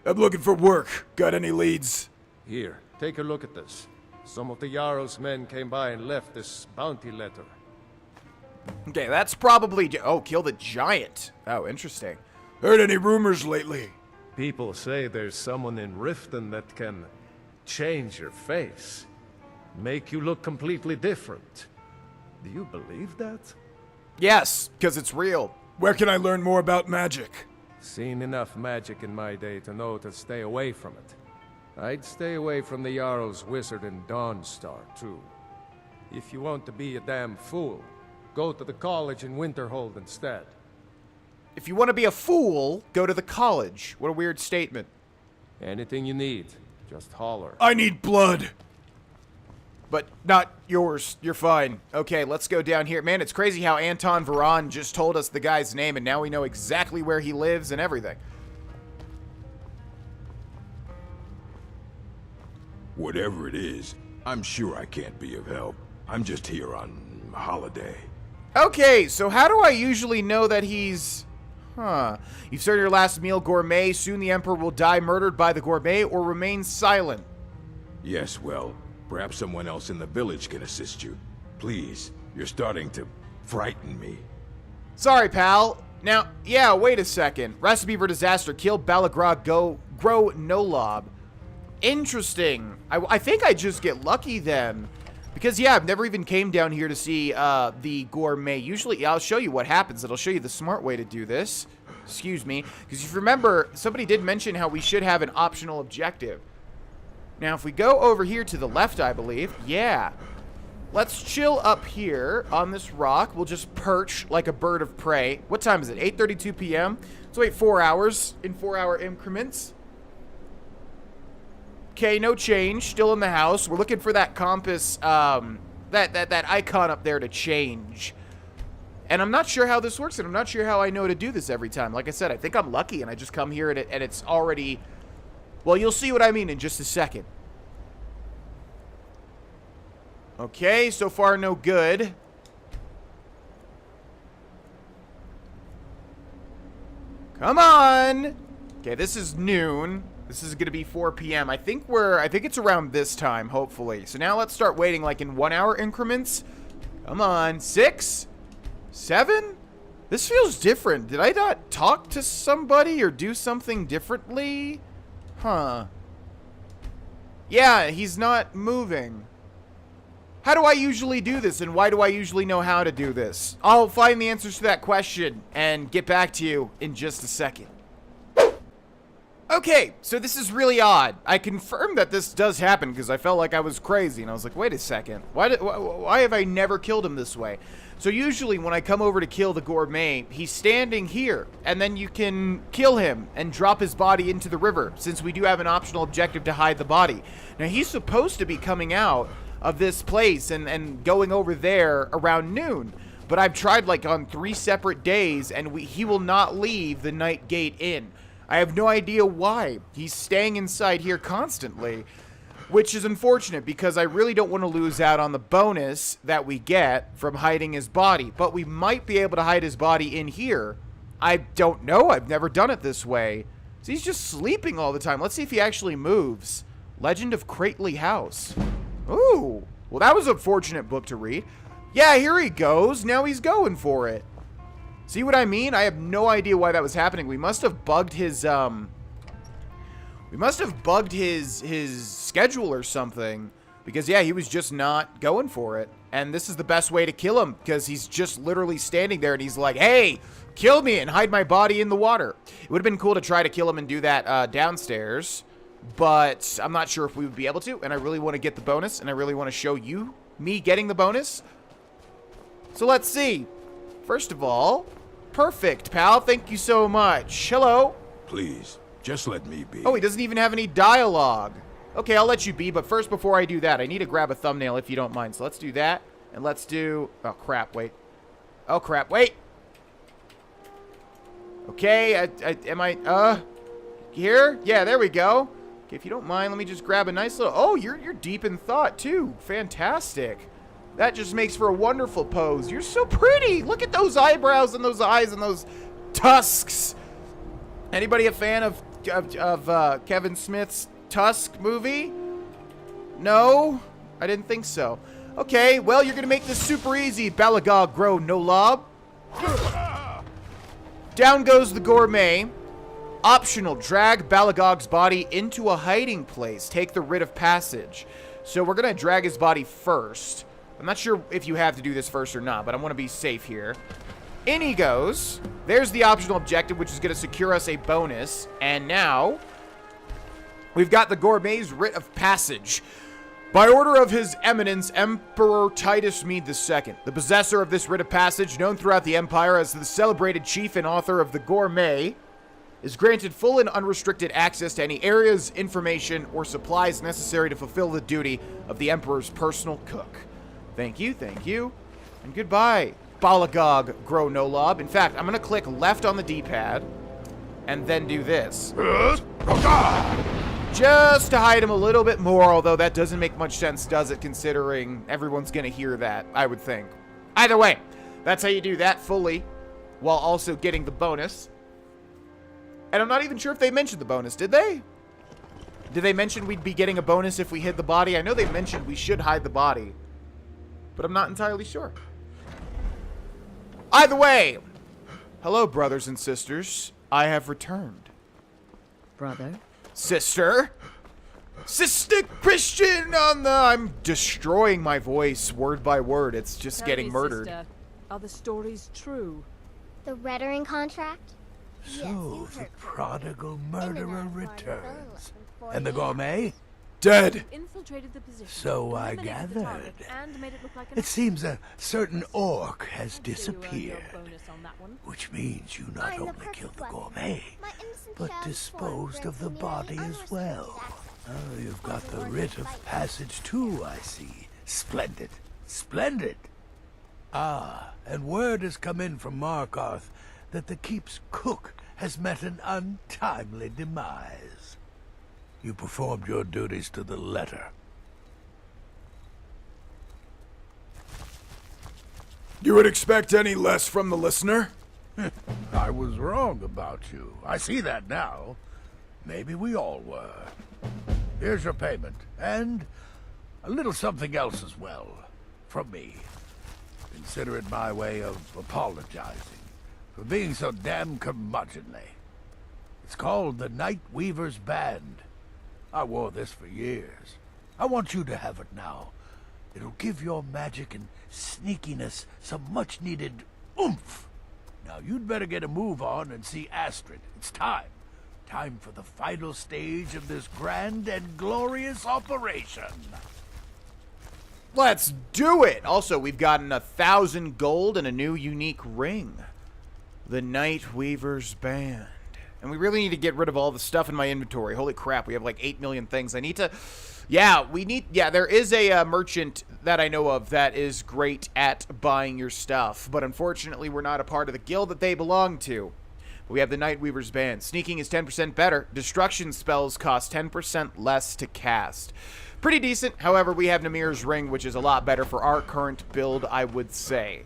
I'm looking for work. Got any leads? Here, take a look at this. Some of the Jarl's men came by and left this bounty letter. Okay, that's probably... Oh, kill the giant. Oh, interesting. Heard any rumors lately? People say there's someone in Riften that can change your face. Make you look completely different. Do you believe that? Yes, because it's real. Where can I learn more about magic? Seen enough magic in my day to know to stay away from it. I'd stay away from the Jarl's wizard in Dawnstar, too. If you want to be a damn fool, go to the college in Winterhold instead. If you want to be a fool, go to the college. What a weird statement. Anything you need, just holler. I need blood. But not yours. You're fine. Okay, let's go down here. Man, it's crazy how Anton Varan just told us the guy's name, and now we know exactly where he lives and everything. Whatever it is, I'm sure I can't be of help. I'm just here on holiday. Okay, so how do I usually know that he's... Huh. You've served your last meal, gourmet. Soon the Emperor will die murdered by the gourmet or remain silent. Yes, well, perhaps someone else in the village can assist you. Please, you're starting to frighten me. Sorry, pal. Now, yeah, wait a second. Recipe for disaster. Kill Balagra Grohlvana. Interesting. I think I just get lucky then. Because, yeah, I've never even came down here to see the gourmet. Usually, I'll show you what happens. It'll show you the smart way to do this. Excuse me. Because if you remember, somebody did mention how we should have an optional objective. Now, if we go over here to the left, I believe, yeah. Let's chill up here on this rock. We'll just perch like a bird of prey. What time is it? 8:32 p.m. Let's wait 4 hours in 4-hour increments. Okay, no change. Still in the house. We're looking for that compass, that icon up there to change. And I'm not sure how this works, and I'm not sure how I know to do this every time. Like I said, I think I'm lucky, and I just come here and it's already... Well, you'll see what I mean in just a second. Okay, so far no good. Come on! Okay, this is noon. This is gonna be 4 p.m. I think it's around this time, hopefully. So now let's start waiting like in 1 hour increments. Come on, 6? 7? This feels different. Did I not talk to somebody or do something differently? Huh. Yeah, he's not moving. How do I usually do this, and why do I usually know how to do this? I'll find the answers to that question and get back to you in just a second. Okay, so this is really odd. I confirmed that this does happen because I felt like I was crazy, and I was like, wait a second. Why have I never killed him this way? So usually when I come over to kill the gourmet, he's standing here, and then you can kill him and drop his body into the river, since we do have an optional objective to hide the body. Now, he's supposed to be coming out of this place and going over there around noon, but I've tried like on 3 separate days, and he will not leave the Night Gate Inn. I have no idea why. He's staying inside here constantly, which is unfortunate because I really don't want to lose out on the bonus that we get from hiding his body. But we might be able to hide his body in here. I don't know. I've never done it this way. So he's just sleeping all the time. Let's see if he actually moves. Legend of Crately House. Ooh. Well, that was a fortunate book to read. Yeah, here he goes. Now he's going for it. See what I mean? I have no idea why that was happening. We must have bugged his, his schedule or something. Because, yeah, he was just not going for it. And this is the best way to kill him. Because he's just literally standing there and he's like, hey, kill me and hide my body in the water. It would have been cool to try to kill him and do that downstairs. But I'm not sure if we would be able to. And I really want to get the bonus. And I really want to show you me getting the bonus. So let's see. First of all, perfect, pal. Thank you so much. Hello. Please, just let me be. Oh, he doesn't even have any dialogue. Okay, I'll let you be, but first, before I do that, I need to grab a thumbnail if you don't mind. So let's do that, and let's do... Oh, crap, wait. Oh, crap, wait. Okay, am I... Here? Yeah, there we go. Okay, if you don't mind, let me just grab a nice little... Oh, you're deep in thought, too. Fantastic. That just makes for a wonderful pose. You're so pretty. Look at those eyebrows and those eyes and those tusks. Anybody a fan of Kevin Smith's Tusk movie? No? I didn't think so. Okay, well, you're going to make this super easy, Balagog Grohlvana. Down goes the gourmet. Optional, drag Balagog's body into a hiding place. Take the rite of passage. So we're going to drag his body first. I'm not sure if you have to do this first or not, but I want to be safe here. In he goes. There's the optional objective, which is going to secure us a bonus. And now, we've got the gourmet's writ of passage. By order of His Eminence, Emperor Titus Meade II, the possessor of this writ of passage, known throughout the Empire as the celebrated chief and author of the Gourmet, is granted full and unrestricted access to any areas, information, or supplies necessary to fulfill the duty of the Emperor's personal cook. Thank you, and goodbye, Balagog Grohlvana. In fact, I'm going to click left on the D-pad, and then do this. Just to hide him a little bit more, although that doesn't make much sense, does it, considering everyone's going to hear that, I would think. Either way, that's how you do that fully, while also getting the bonus. And I'm not even sure if they mentioned the bonus, did they? Did they mention we'd be getting a bonus if we hid the body? I know they mentioned we should hide the body, but I'm not entirely sure. Either way, hello, brothers and sisters. I have returned. Brother? Sister? Sister Christian on the... I'm destroying my voice word by word. It's just Tell getting me, murdered. Sister, are the stories true? The Rettering contract? So, the prodigal murderer returns. And the gourmet? Dead. Infiltrated the position, So I eliminated the gathered. target, and made it look like an It seems a certain orc has I'd say you earned your disappeared. bonus on that one. Which means you not I'm the only perfect killed the one. gourmet, My innocent but child disposed form of the breaks body nearly as well. Oh, you've got the Forsworn writ of fight. passage too, I see. Splendid. Splendid. Ah, and word has come in from Markarth that the keep's cook has met an untimely demise. You performed your duties to the letter. You would expect any less from the listener? I was wrong about you. I see that now. Maybe we all were. Here's your payment, and a little something else as well, from me. Consider it my way of apologizing for being so damn curmudgeonly. It's called the Night Weaver's Band. I wore this for years. I want you to have it now. It'll give your magic and sneakiness some much-needed oomph. Now you'd better get a move on and see Astrid. It's time. Time for the final stage of this grand and glorious operation. Let's do it! Also, we've gotten 1,000 gold and a new unique ring. The Night Weaver's Band. And we really need to get rid of all the stuff in my inventory. Holy crap, we have like 8 million things. I need to... Yeah, there is a merchant that I know of that is great at buying your stuff. But unfortunately, we're not a part of the guild that they belong to. We have the Nightweaver's Band. Sneaking is 10% better. Destruction spells cost 10% less to cast. Pretty decent. However, we have Namir's Ring, which is a lot better for our current build, I would say.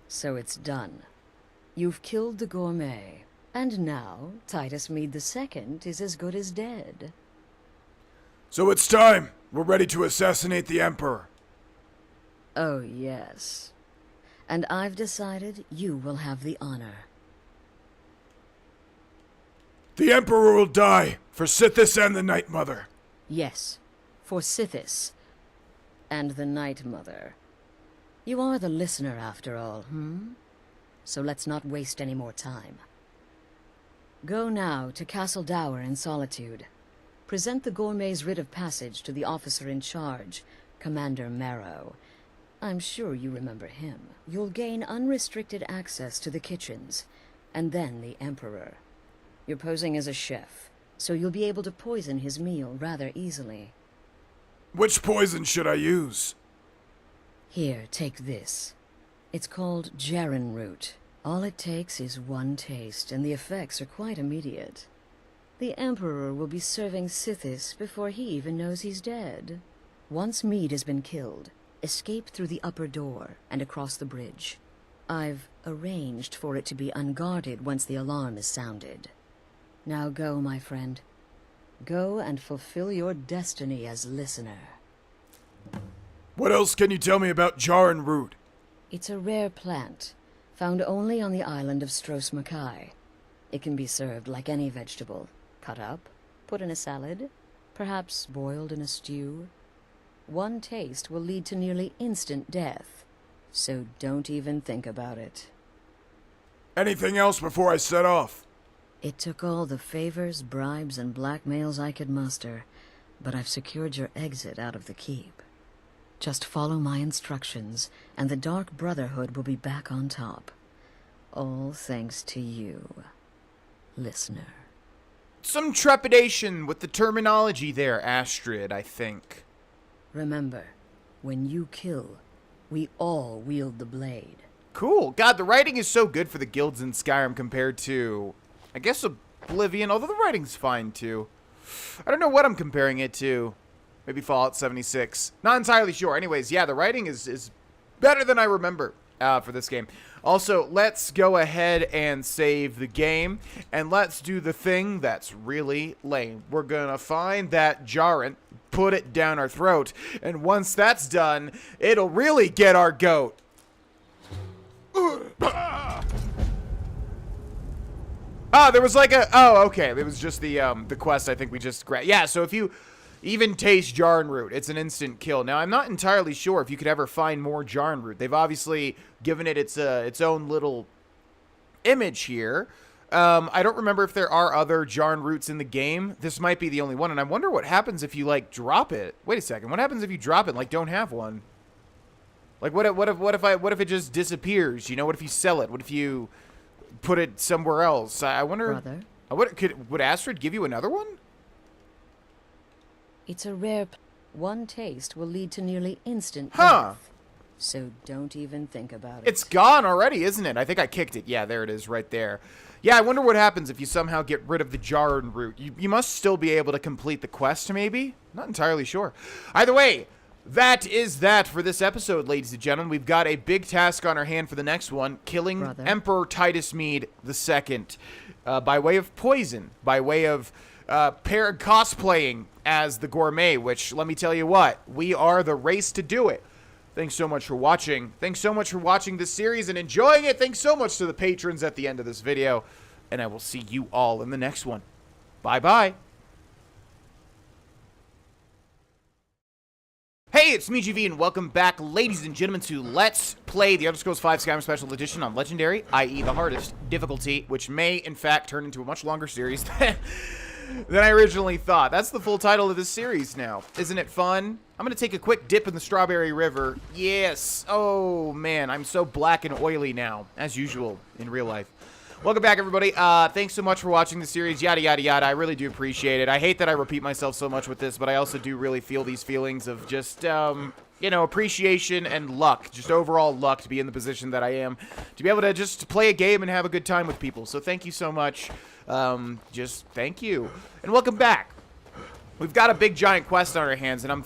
So it's done. You've killed the gourmet. And now, Titus Meade II is as good as dead. So it's time. We're ready to assassinate the Emperor. Oh, yes. And I've decided you will have the honor. The Emperor will die for Sithis and the Night Mother. Yes, for Sithis and the Night Mother. You are the listener, after all, So let's not waste any more time. Go now to Castle Dower in Solitude. Present the gourmet's writ of passage to the officer in charge, Commander Maro. I'm sure you remember him. You'll gain unrestricted access to the kitchens, and then the Emperor. You're posing as a chef, so you'll be able to poison his meal rather easily. Which poison should I use? Here, take this. It's called Jarren root. All it takes is one taste, and the effects are quite immediate. The Emperor will be serving Sithis before he even knows he's dead. Once Meade has been killed, escape through the upper door and across the bridge. I've arranged for it to be unguarded once the alarm is sounded. Now go, my friend. Go and fulfill your destiny as listener. What else can you tell me about Jarren root? It's a rare plant, found only on the island of Stros Mackay. It can be served like any vegetable. Cut up, put in a salad, perhaps boiled in a stew. One taste will lead to nearly instant death, so don't even think about it. Anything else before I set off? It took all the favors, bribes, and blackmails I could muster, but I've secured your exit out of the keep. Just follow my instructions, and the Dark Brotherhood will be back on top. All thanks to you, listener. Some trepidation with the terminology there, Astrid, I think. Remember, when you kill, we all wield the blade. Cool. God, the writing is so good for the guilds in Skyrim compared to, I guess, Oblivion, although the writing's fine, too. I don't know what I'm comparing it to. Maybe Fallout 76. Not entirely sure. Anyways, yeah, the writing is better than I remember for this game. Also, let's go ahead and save the game, and let's do the thing that's really lame. We're gonna find that Jarren, put it down our throat, and once that's done, it'll really get our goat. Oh, there was like a... Oh, okay. It was just the quest I think we just grabbed. Yeah, so if you even taste Jarren root, it's an instant kill. Now, I'm not entirely sure if you could ever find more Jarren root. They've obviously given it its own little image here. I don't remember if there are other Jarren roots in the game. This might be the only one, and I wonder what happens if you, like, drop it. Wait a second. What happens if you drop it and, like, don't have one? Like, what if it just disappears? You know, what if you sell it? What if you put it somewhere else? I wonder. Brother? Would Astrid give you another one? It's a rare... One taste will lead to nearly instant death. So don't even think about it. It's gone already, isn't it? I think I kicked it. Yeah, there it is right there. Yeah, I wonder what happens if you somehow get rid of the Jarren root. You must still be able to complete the quest, maybe? Not entirely sure. Either way, that is that for this episode, ladies and gentlemen. We've got a big task on our hand for the next one, killing Brother. Emperor Titus Meade II by way of poison, by way of cosplaying as the gourmet, which, let me tell you what, we are the race to do it. Thanks so much for watching. Thanks so much for watching this series and enjoying it. Thanks so much to the patrons at the end of this video. And I will see you all in the next one. Bye-bye. Hey, it's me, GV, and welcome back, ladies and gentlemen, to Let's Play the Elder Scrolls V Skyrim Special Edition on Legendary, i.e. the hardest difficulty, which may, in fact, turn into a much longer series than I originally thought. That's the full title of this series now. Isn't it fun? I'm going to take a quick dip in the Strawberry River. Yes. Oh, man, I'm so black and oily now, as usual in real life. Welcome back, everybody. Thanks so much for watching the series, yada, yada, yada. I really do appreciate it. I hate that I repeat myself so much with this, but I also do really feel these feelings of just, you know, appreciation and luck. Just overall luck to be in the position that I am. To be able to just play a game and have a good time with people. So thank you so much. Just thank you. And welcome back. We've got a big giant quest on our hands, and I'm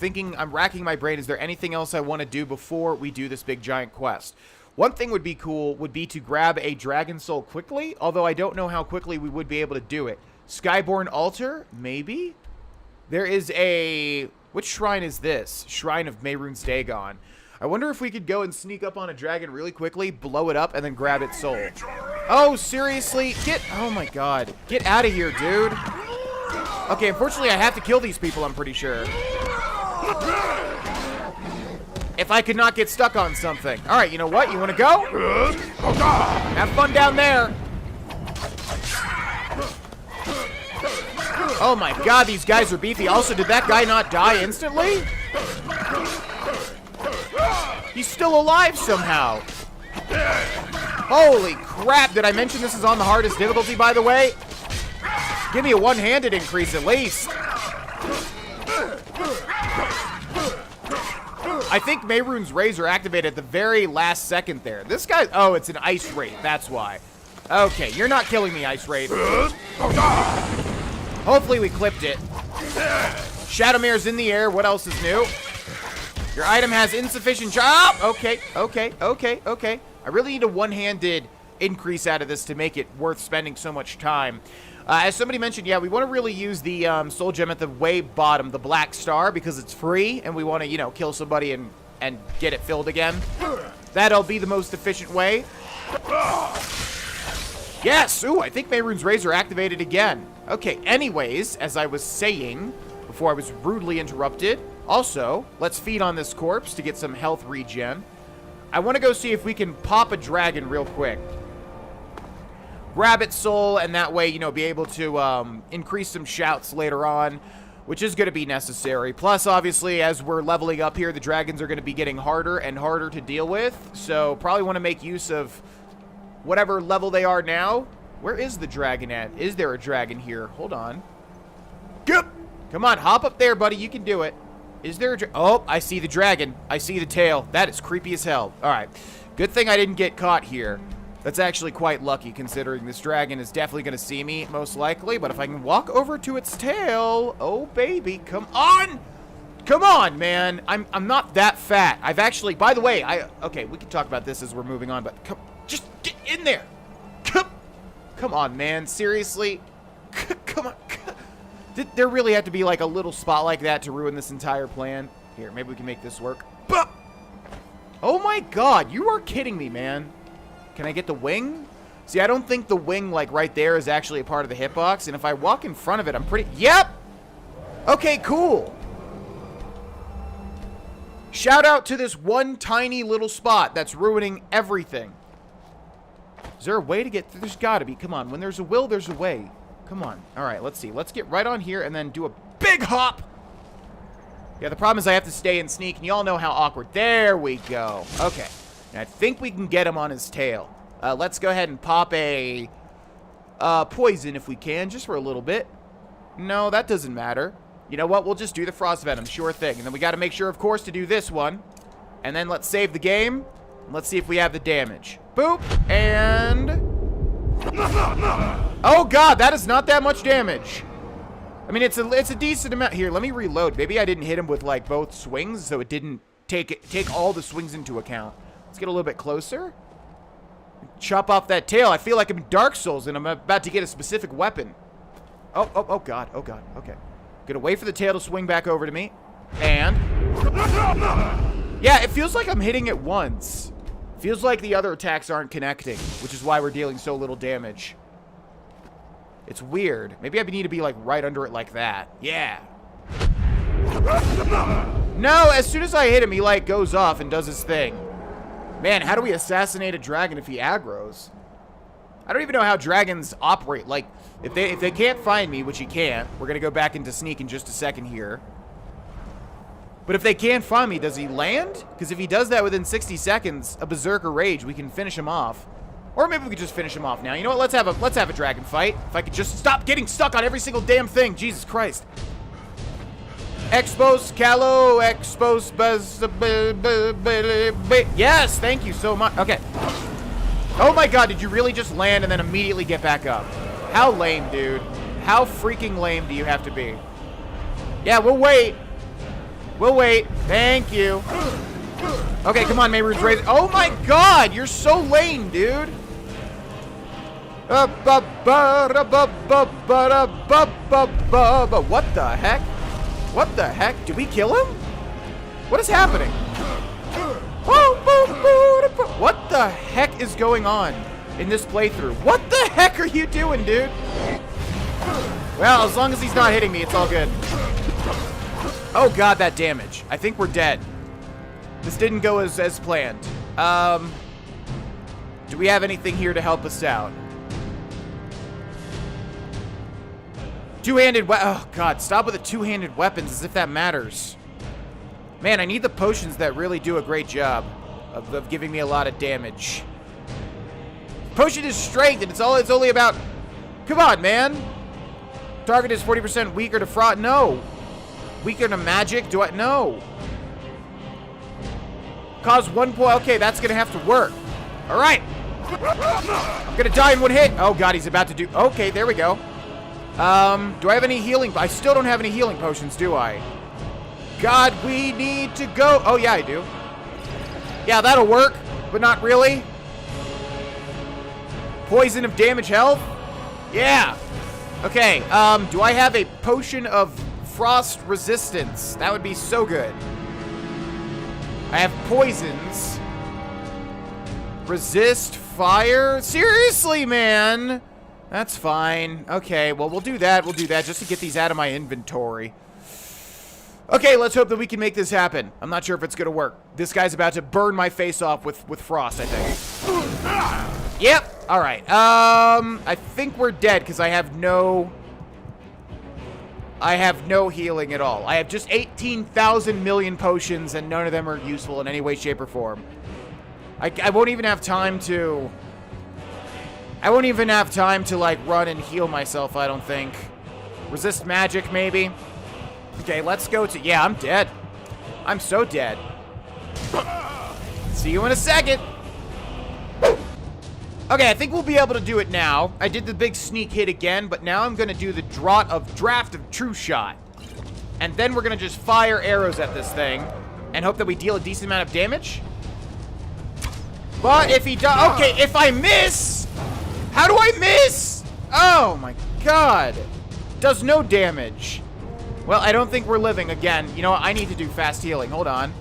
racking my brain. Is there anything else I want to do before we do this big giant quest? One thing would be cool would be to grab a dragon soul quickly, although I don't know how quickly we would be able to do it. Skyborn altar? Maybe? There is a... Which shrine is this? Shrine of Mehrunes Dagon. I wonder if we could go and sneak up on a dragon really quickly, blow it up, and then grab its soul. Oh, seriously? Oh my god. Get out of here, dude. Okay, unfortunately I have to kill these people, I'm pretty sure. If I could not get stuck on something. Alright, you know what? You want to go? Have fun down there. Oh my god, these guys are beefy. Also, did that guy not die instantly? He's still alive somehow. Holy crap. Did I mention this is on the hardest difficulty, by the way? Give me a one-handed increase at least. I think Mehrunes' Razor activated at the very last second there. This guy... Oh, it's an Ice Wraith. That's why. Okay, you're not killing me, Ice Wraith. Hopefully we clipped it. Shadowmare's in the air. What else is new? Your item has insufficient... Okay. I really need a one-handed increase out of this to make it worth spending so much time. As somebody mentioned, yeah, we want to really use the soul gem at the way bottom, the black star, because it's free, and we want to, you know, kill somebody and get it filled again. That'll be the most efficient way. Yes! Ooh, I think Mehrunes' Razor activated again. Okay, anyways, as I was saying before I was rudely interrupted, also, let's feed on this corpse to get some health regen. I want to go see if we can pop a dragon real quick. Grab its soul, and that way, you know, be able to increase some shouts later on, which is going to be necessary. Plus, obviously, as we're leveling up here, the dragons are going to be getting harder and harder to deal with, so probably want to make use of whatever level they are now. Where is the dragon at? Is there a dragon here? Hold on. Come on, hop up there, buddy. You can do it. Is there a Oh, I see the dragon. I see the tail. That is creepy as hell. All right. Good thing I didn't get caught here. That's actually quite lucky, considering this dragon is definitely going to see me, most likely. But if I can walk over to its tail... Oh, baby. Come on! Come on, man. I'm not that fat. I've actually... By the way, Okay, we can talk about this as we're moving on, but... Just get in there! Come on, man. Seriously? Come on. Did there really have to be, like, a little spot like that to ruin this entire plan? Here, maybe we can make this work. Oh, my God. You are kidding me, man. Can I get the wing? See, I don't think the wing, like, right there is actually a part of the hitbox. And if I walk in front of it, I'm pretty... Yep! Okay, cool. Shout out to this one tiny little spot that's ruining everything. Is there a way to get... There's got to be. Come on. When there's a will, there's a way. Come on. All right, let's see. Let's get right on here and then do a big hop. Yeah, the problem is I have to stay and sneak, and you all know how awkward. There we go. Okay. And I think we can get him on his tail. Let's go ahead and pop a poison if we can, just for a little bit. No, that doesn't matter. You know what? We'll just do the frost venom, sure thing. And then we got to make sure, of course, to do this one. And then let's save the game. And let's see if we have the damage. Boop. And... Oh, God, that is not that much damage. I mean, it's a decent amount. Here, let me reload. Maybe I didn't hit him with, like, both swings, so it didn't take all the swings into account. Let's get a little bit closer. Chop off that tail. I feel like I'm in Dark Souls, and I'm about to get a specific weapon. Oh, God. Oh, God. Okay. Gonna wait for the tail to swing back over to me. And... Yeah, it feels like I'm hitting it once. Feels like the other attacks aren't connecting, which is why we're dealing so little damage. It's weird. Maybe I need to be, like, right under it like that. Yeah. No, as soon as I hit him, he, like, goes off and does his thing. Man, how do we assassinate a dragon if he aggroes? I don't even know how dragons operate. Like, if they can't find me, which he can't, we're gonna go back into sneak in just a second here. But if they can't find me, does he land? Because if he does that within 60 seconds, a Berserker Rage, we can finish him off. Or maybe we could just finish him off now. You know what? Let's have a dragon fight. If I could just stop getting stuck on every single damn thing. Jesus Christ. Expos, Calo, Expos, yes, thank you so much. Okay. Oh my god, did you really just land and then immediately get back up? How lame, dude. How freaking lame do you have to be? Yeah, we'll wait. We'll wait. Thank you. Okay, come on, maybe raise it. Oh my god, you're so lame, dude. What the heck? What the heck? Did we kill him? What is happening? What the heck is going on in this playthrough? What the heck are you doing, dude? Well, as long as he's not hitting me, it's all good. Oh god, that damage. I think we're dead. This didn't go as planned. Do we have anything here to help us out? Two-handed oh god, stop with the two-handed weapons as if that matters. Man, I need the potions that really do a great job of giving me a lot of damage. Potion is strength, and it's only about... Come on, man. Target is 40% weaker to frost. No. Weaker to magic? Do I? No. Cause 1 point. Okay, that's gonna have to work. All right. I'm gonna die in one hit. Oh god, he's about to do. Okay, there we go. Do I have any healing? I still don't have any healing potions, do I? God, we need to go. Oh yeah, I do. Yeah, that'll work, but not really. Poison of damage health? Yeah. Okay, do I have a potion of frost resistance? That would be so good. I have poisons. Resist fire? Seriously, man? That's fine. Okay, well, we'll do that. We'll do that just to get these out of my inventory. Okay, let's hope that we can make this happen. I'm not sure if it's gonna work. This guy's about to burn my face off with frost, I think. Yep. All right. I think we're dead because I have no healing at all. I have just 18,000 million potions, and none of them are useful in any way, shape, or form. I won't even have time to... like, run and heal myself, I don't think. Resist magic, maybe? Okay, let's go to... Yeah, I'm dead. I'm so dead. See you in a second. Okay, I think we'll be able to do it now. I did the big sneak hit again, but now I'm going to do the draft of true shot. And then we're going to just fire arrows at this thing and hope that we deal a decent amount of damage. But if he does... Okay, if I miss... How do I miss? Oh my god. Does no damage. Well, I don't think we're living again. You know what? I need to do fast healing. Hold on.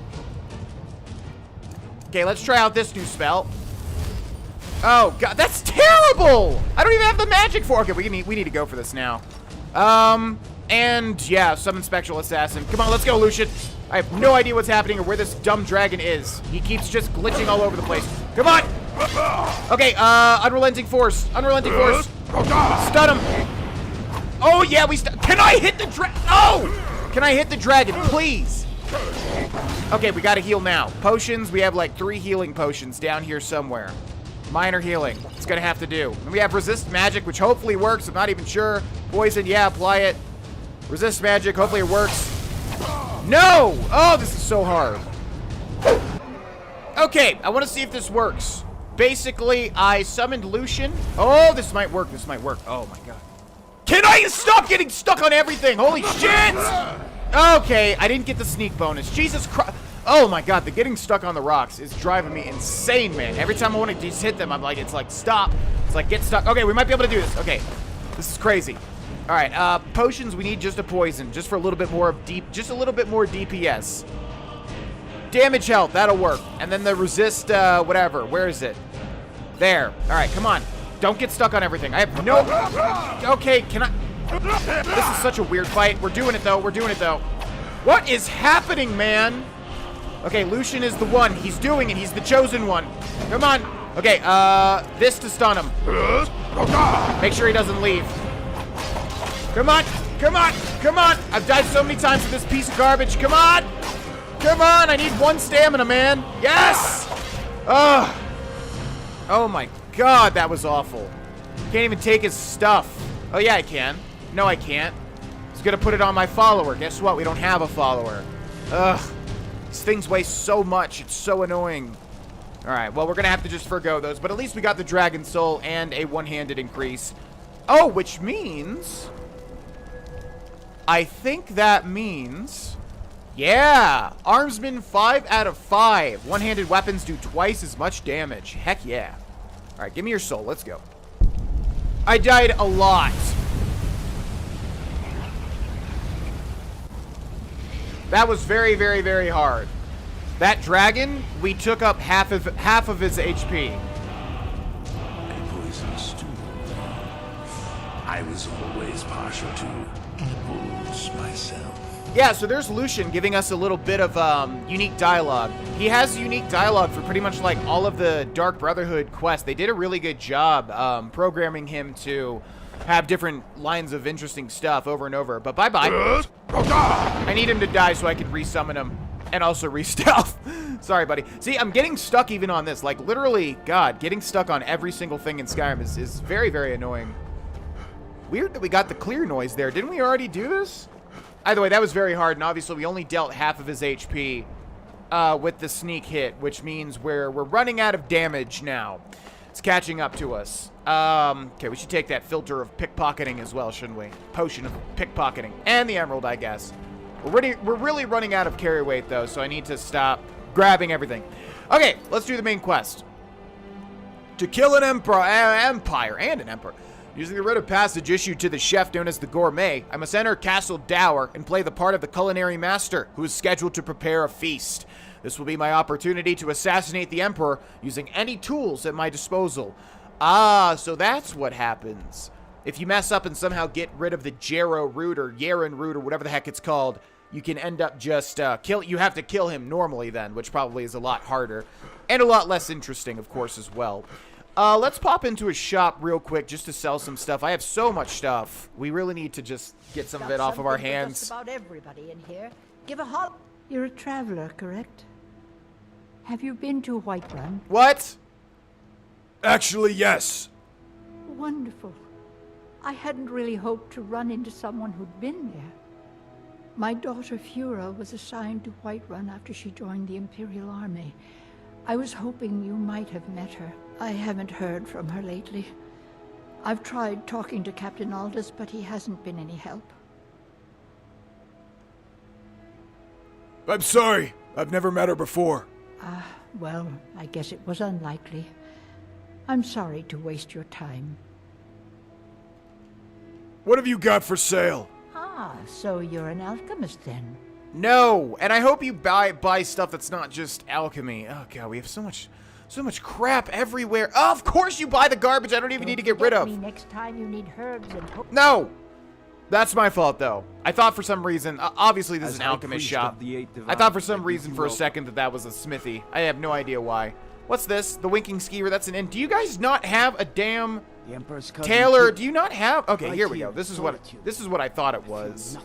Okay, let's try out this new spell. Oh god, that's terrible! I don't even have the magic for... Okay, we need to go for this now. And yeah, summon Spectral Assassin. Come on, let's go, Lucian. I have no idea what's happening or where this dumb dragon is. He keeps just glitching all over the place. Come on! Okay, Unrelenting Force. Unrelenting Force. Stun him. Oh, yeah, Can I hit the dragon? No! Can I hit the dragon, please? Okay, we gotta heal now. Potions, we have like 3 healing potions down here somewhere. Minor healing. It's gonna have to do. And we have Resist Magic, which hopefully works. I'm not even sure. Poison, yeah, apply it. Resist Magic, hopefully it works. No! Oh, this is so hard. Okay, I want to see if this works. Basically, I summoned Lucian. Oh, this might work. This might work. Oh, my God. Can I stop getting stuck on everything? Holy shit! Okay, I didn't get the sneak bonus. Jesus Christ. Oh, my God. The getting stuck on the rocks is driving me insane, man. Every time I want to just hit them, I'm like, it's like, stop. It's like, get stuck. Okay, we might be able to do this. Okay, this is crazy. All right, potions, we need just a poison. Just for a little bit more of just a little bit more DPS. Damage health, that'll work. And then the resist, whatever. Where is it? There. All right, come on. Don't get stuck on everything. I have no... Okay, can I... This is such a weird fight. We're doing it, though. We're doing it, though. What is happening, man? Okay, Lucian is the one. He's doing it. He's the chosen one. Come on. Okay, this to stun him. Make sure he doesn't leave. Come on. Come on. Come on. I've died so many times with this piece of garbage. Come on. Come on. I need 1 stamina, man. Yes. Oh my God, that was awful. Can't even take his stuff. Oh, yeah, I can. No, I can't. He's gonna put it on my follower. Guess what? We don't have a follower. Ugh. These things weigh so much. It's so annoying. Alright, well, we're gonna have to just forgo those. But at least we got the Dragon Soul and a one-handed increase. Oh, which means... I think that means... Yeah! Armsman 5 out of 5. One-handed weapons do twice as much damage. Heck yeah. Alright, give me your soul. Let's go. I died a lot. That was very, very, very hard. That dragon, we took up half of his HP. A poison stew. I was always partial to apples myself. Yeah, so there's Lucian giving us a little bit of unique dialogue. He has unique dialogue for pretty much like all of the Dark Brotherhood quests. They did a really good job programming him to have different lines of interesting stuff over and over. But bye-bye. I need him to die so I can resummon him and also re-stealth. Sorry, buddy. See, I'm getting stuck even on this. Like, literally, God, getting stuck on every single thing in Skyrim is very, very annoying. Weird that we got the clear noise there. Didn't we already do this? Either way, that was very hard, and obviously we only dealt half of his HP with the sneak hit, which means we're running out of damage now. It's catching up to us. Okay, we should take that filter of pickpocketing as well, shouldn't we? Potion of pickpocketing. And the emerald, I guess. We're really running out of carry weight, though, so I need to stop grabbing everything. Okay, let's do the main quest. To kill an empire and an emperor. Using the writ of passage issued to the chef known as the Gourmet, I must enter Castle Dower and play the part of the culinary master who is scheduled to prepare a feast. This will be my opportunity to assassinate the Emperor using any tools at my disposal. Ah, so that's what happens. If you mess up and somehow get rid of the Jarrow root or Yaren root or whatever the heck it's called, you can end up just you have to kill him normally then, which probably is a lot harder and a lot less interesting, of course, as well. Let's pop into a shop real quick just to sell some stuff. I have so much stuff. We really need to just get some of it off of our hands. Just about everybody in here. Give a hop. You're a traveler, correct? Have you been to Whiterun? What? Actually, yes. Wonderful. I hadn't really hoped to run into someone who'd been there. My daughter Fura was assigned to Whiterun after she joined the Imperial Army. I was hoping you might have met her. I haven't heard from her lately. I've tried talking to Captain Aldous, but he hasn't been any help. I'm sorry. I've never met her before. Well, I guess it was unlikely. I'm sorry to waste your time. What have you got for sale? Ah, so you're an alchemist then? No, and I hope you buy stuff that's not just alchemy. Oh god, we have so much crap everywhere. Oh, of course you buy the garbage I don't even need to get rid of. Me next time you need herbs and no! That's my fault, though. I thought for some reason, obviously this is an alchemist shop. I thought for some reason for a second that was a smithy. I have no idea why. What's this? The Winking Skeever, that's an inn. Do you guys not have a damn tailor? Do you not have? Okay, here we go. This is what I thought it was.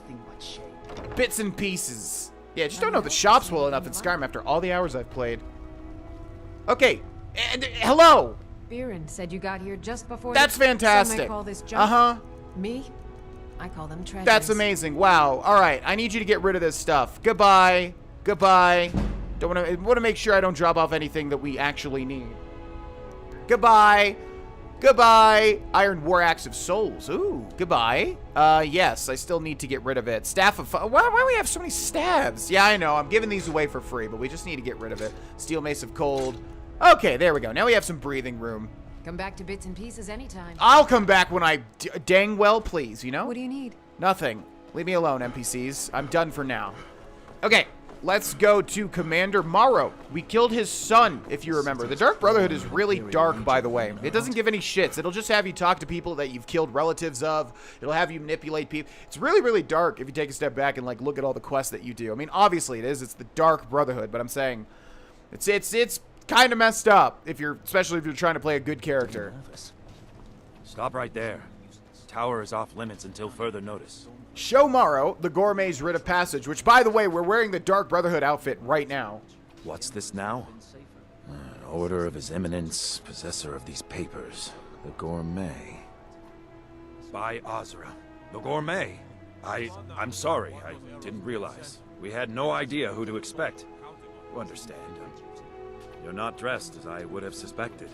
Bits and pieces. Yeah, just don't know the shop's well enough in Skyrim after all the hours I've played. Okay, and hello. Biren said you got here just before. That's fantastic. Some might call this junk. Me? I call them treasures. That's amazing. Wow. All right, I need you to get rid of this stuff. Goodbye. Goodbye. Want to make sure I don't drop off anything that we actually need. Goodbye. Goodbye. Iron War Axe of Souls. Ooh, goodbye. Yes, I still need to get rid of it. Staff of... Why do we have so many staves? Yeah, I know. I'm giving these away for free, but we just need to get rid of it. Steel Mace of Cold. Okay, there we go. Now we have some breathing room. Come back to bits and pieces anytime. I'll come back when I dang well please, you know? What do you need? Nothing. Leave me alone, NPCs. I'm done for now. Okay, let's go to Commander Maro. We killed his son, if you remember. The Dark Brotherhood is really dark, by the way. It doesn't give any shits. It'll just have you talk to people that you've killed relatives of. It'll have you manipulate people. It's really, really dark if you take a step back and like look at all the quests that you do. I mean, obviously it is. It's the Dark Brotherhood, but I'm saying it's kind of messed up especially if you're trying to play a good character. Stop right there. Tower is off limits until further notice. Show Maro the Gourmet's Writ of Passage, which, by the way, we're wearing the Dark Brotherhood outfit right now. What's this now? Order of His Eminence, possessor of these papers, the Gourmet. By Azra. The Gourmet. I'm sorry. I didn't realize. We had no idea who to expect. You understand. You're not dressed as I would have suspected.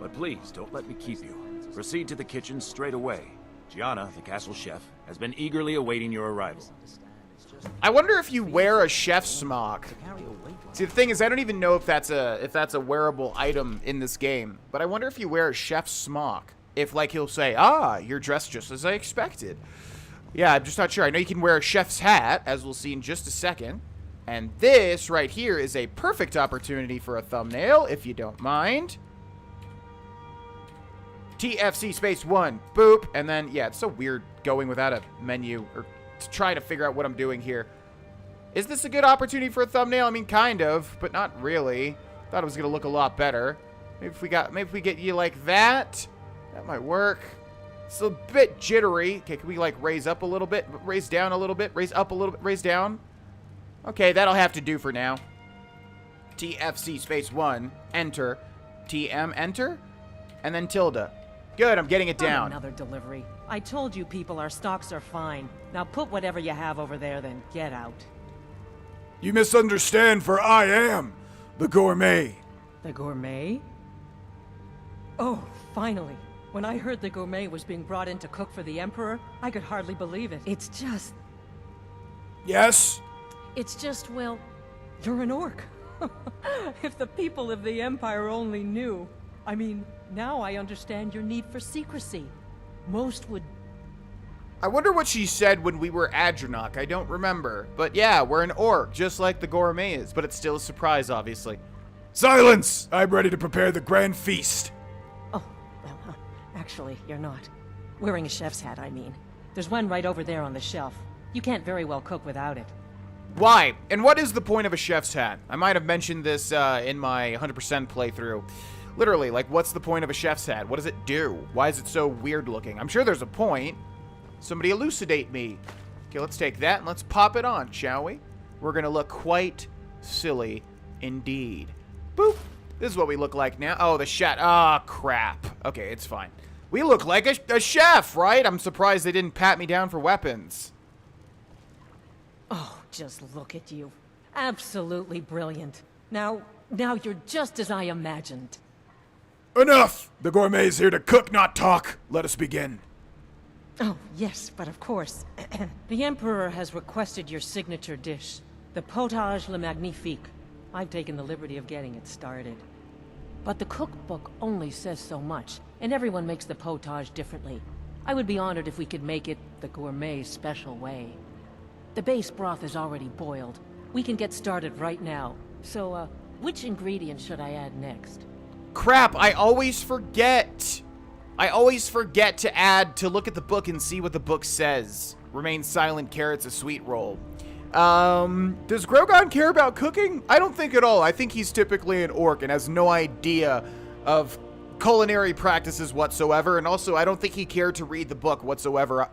But please, don't let me keep you. Proceed to the kitchen straight away. Gianna, the castle chef, has been eagerly awaiting your arrival. I wonder if you wear a chef's smock. See, the thing is, I don't even know if that's a wearable item in this game. But I wonder if you wear a chef's smock. If, like, he'll say, ah, you're dressed just as I expected. Yeah, I'm just not sure. I know you can wear a chef's hat, as we'll see in just a second. And this right here is a perfect opportunity for a thumbnail, if you don't mind. TFC space 1, boop, and then, yeah, it's so weird going without a menu, or trying to figure out what I'm doing here. Is this a good opportunity for a thumbnail? I mean, kind of, but not really. Thought it was gonna look a lot better. Maybe if we get you like that, that might work. It's a bit jittery. Okay, can we like raise up a little bit, raise down a little bit, raise up a little bit, raise down? Okay, that'll have to do for now. TFC space 1, enter, TM, enter, and then tilde. Good, I'm getting it down. Another delivery. I told you people, our stocks are fine. Now put whatever you have over there, then get out. You misunderstand, for I am the Gourmet. The Gourmet? Oh, finally. When I heard the Gourmet was being brought in to cook for the Emperor, I could hardly believe it. It's just... Yes? It's just, well, you're an orc. If the people of the Empire only knew. I mean, now I understand your need for secrecy. Most would... I wonder what she said when we were Adranok. I don't remember. But yeah, we're an orc, just like the Gourmet is. But it's still a surprise, obviously. Silence! I'm ready to prepare the grand feast. Oh, well, actually, you're not. Wearing a chef's hat, I mean. There's one right over there on the shelf. You can't very well cook without it. Why? And what is the point of a chef's hat? I might have mentioned this in my 100% playthrough. Literally, like, what's the point of a chef's hat? What does it do? Why is it so weird looking? I'm sure there's a point. Somebody elucidate me. Okay, let's take that and let's pop it on, shall we? We're gonna look quite silly indeed. Boop. This is what we look like now. Oh, the chat. Ah, crap. Okay, it's fine. We look like a chef, right? I'm surprised they didn't pat me down for weapons. Oh, just look at you. Absolutely brilliant. Now you're just as I imagined. Enough! The Gourmet is here to cook, not talk. Let us begin. Oh, yes, but of course. The Emperor has requested your signature dish, the Potage le Magnifique. I've taken the liberty of getting it started. But the cookbook only says so much, and everyone makes the potage differently. I would be honored if we could make it the Gourmet's special way. The base broth is already boiled. We can get started right now. So, which ingredient should I add next? Crap, I always forget. I always forget to look at the book and see what the book says. Remain silent, carrots, a sweet roll. Does Grogan care about cooking? I don't think at all. I think he's typically an orc and has no idea of culinary practices whatsoever. And also, I don't think he cared to read the book whatsoever,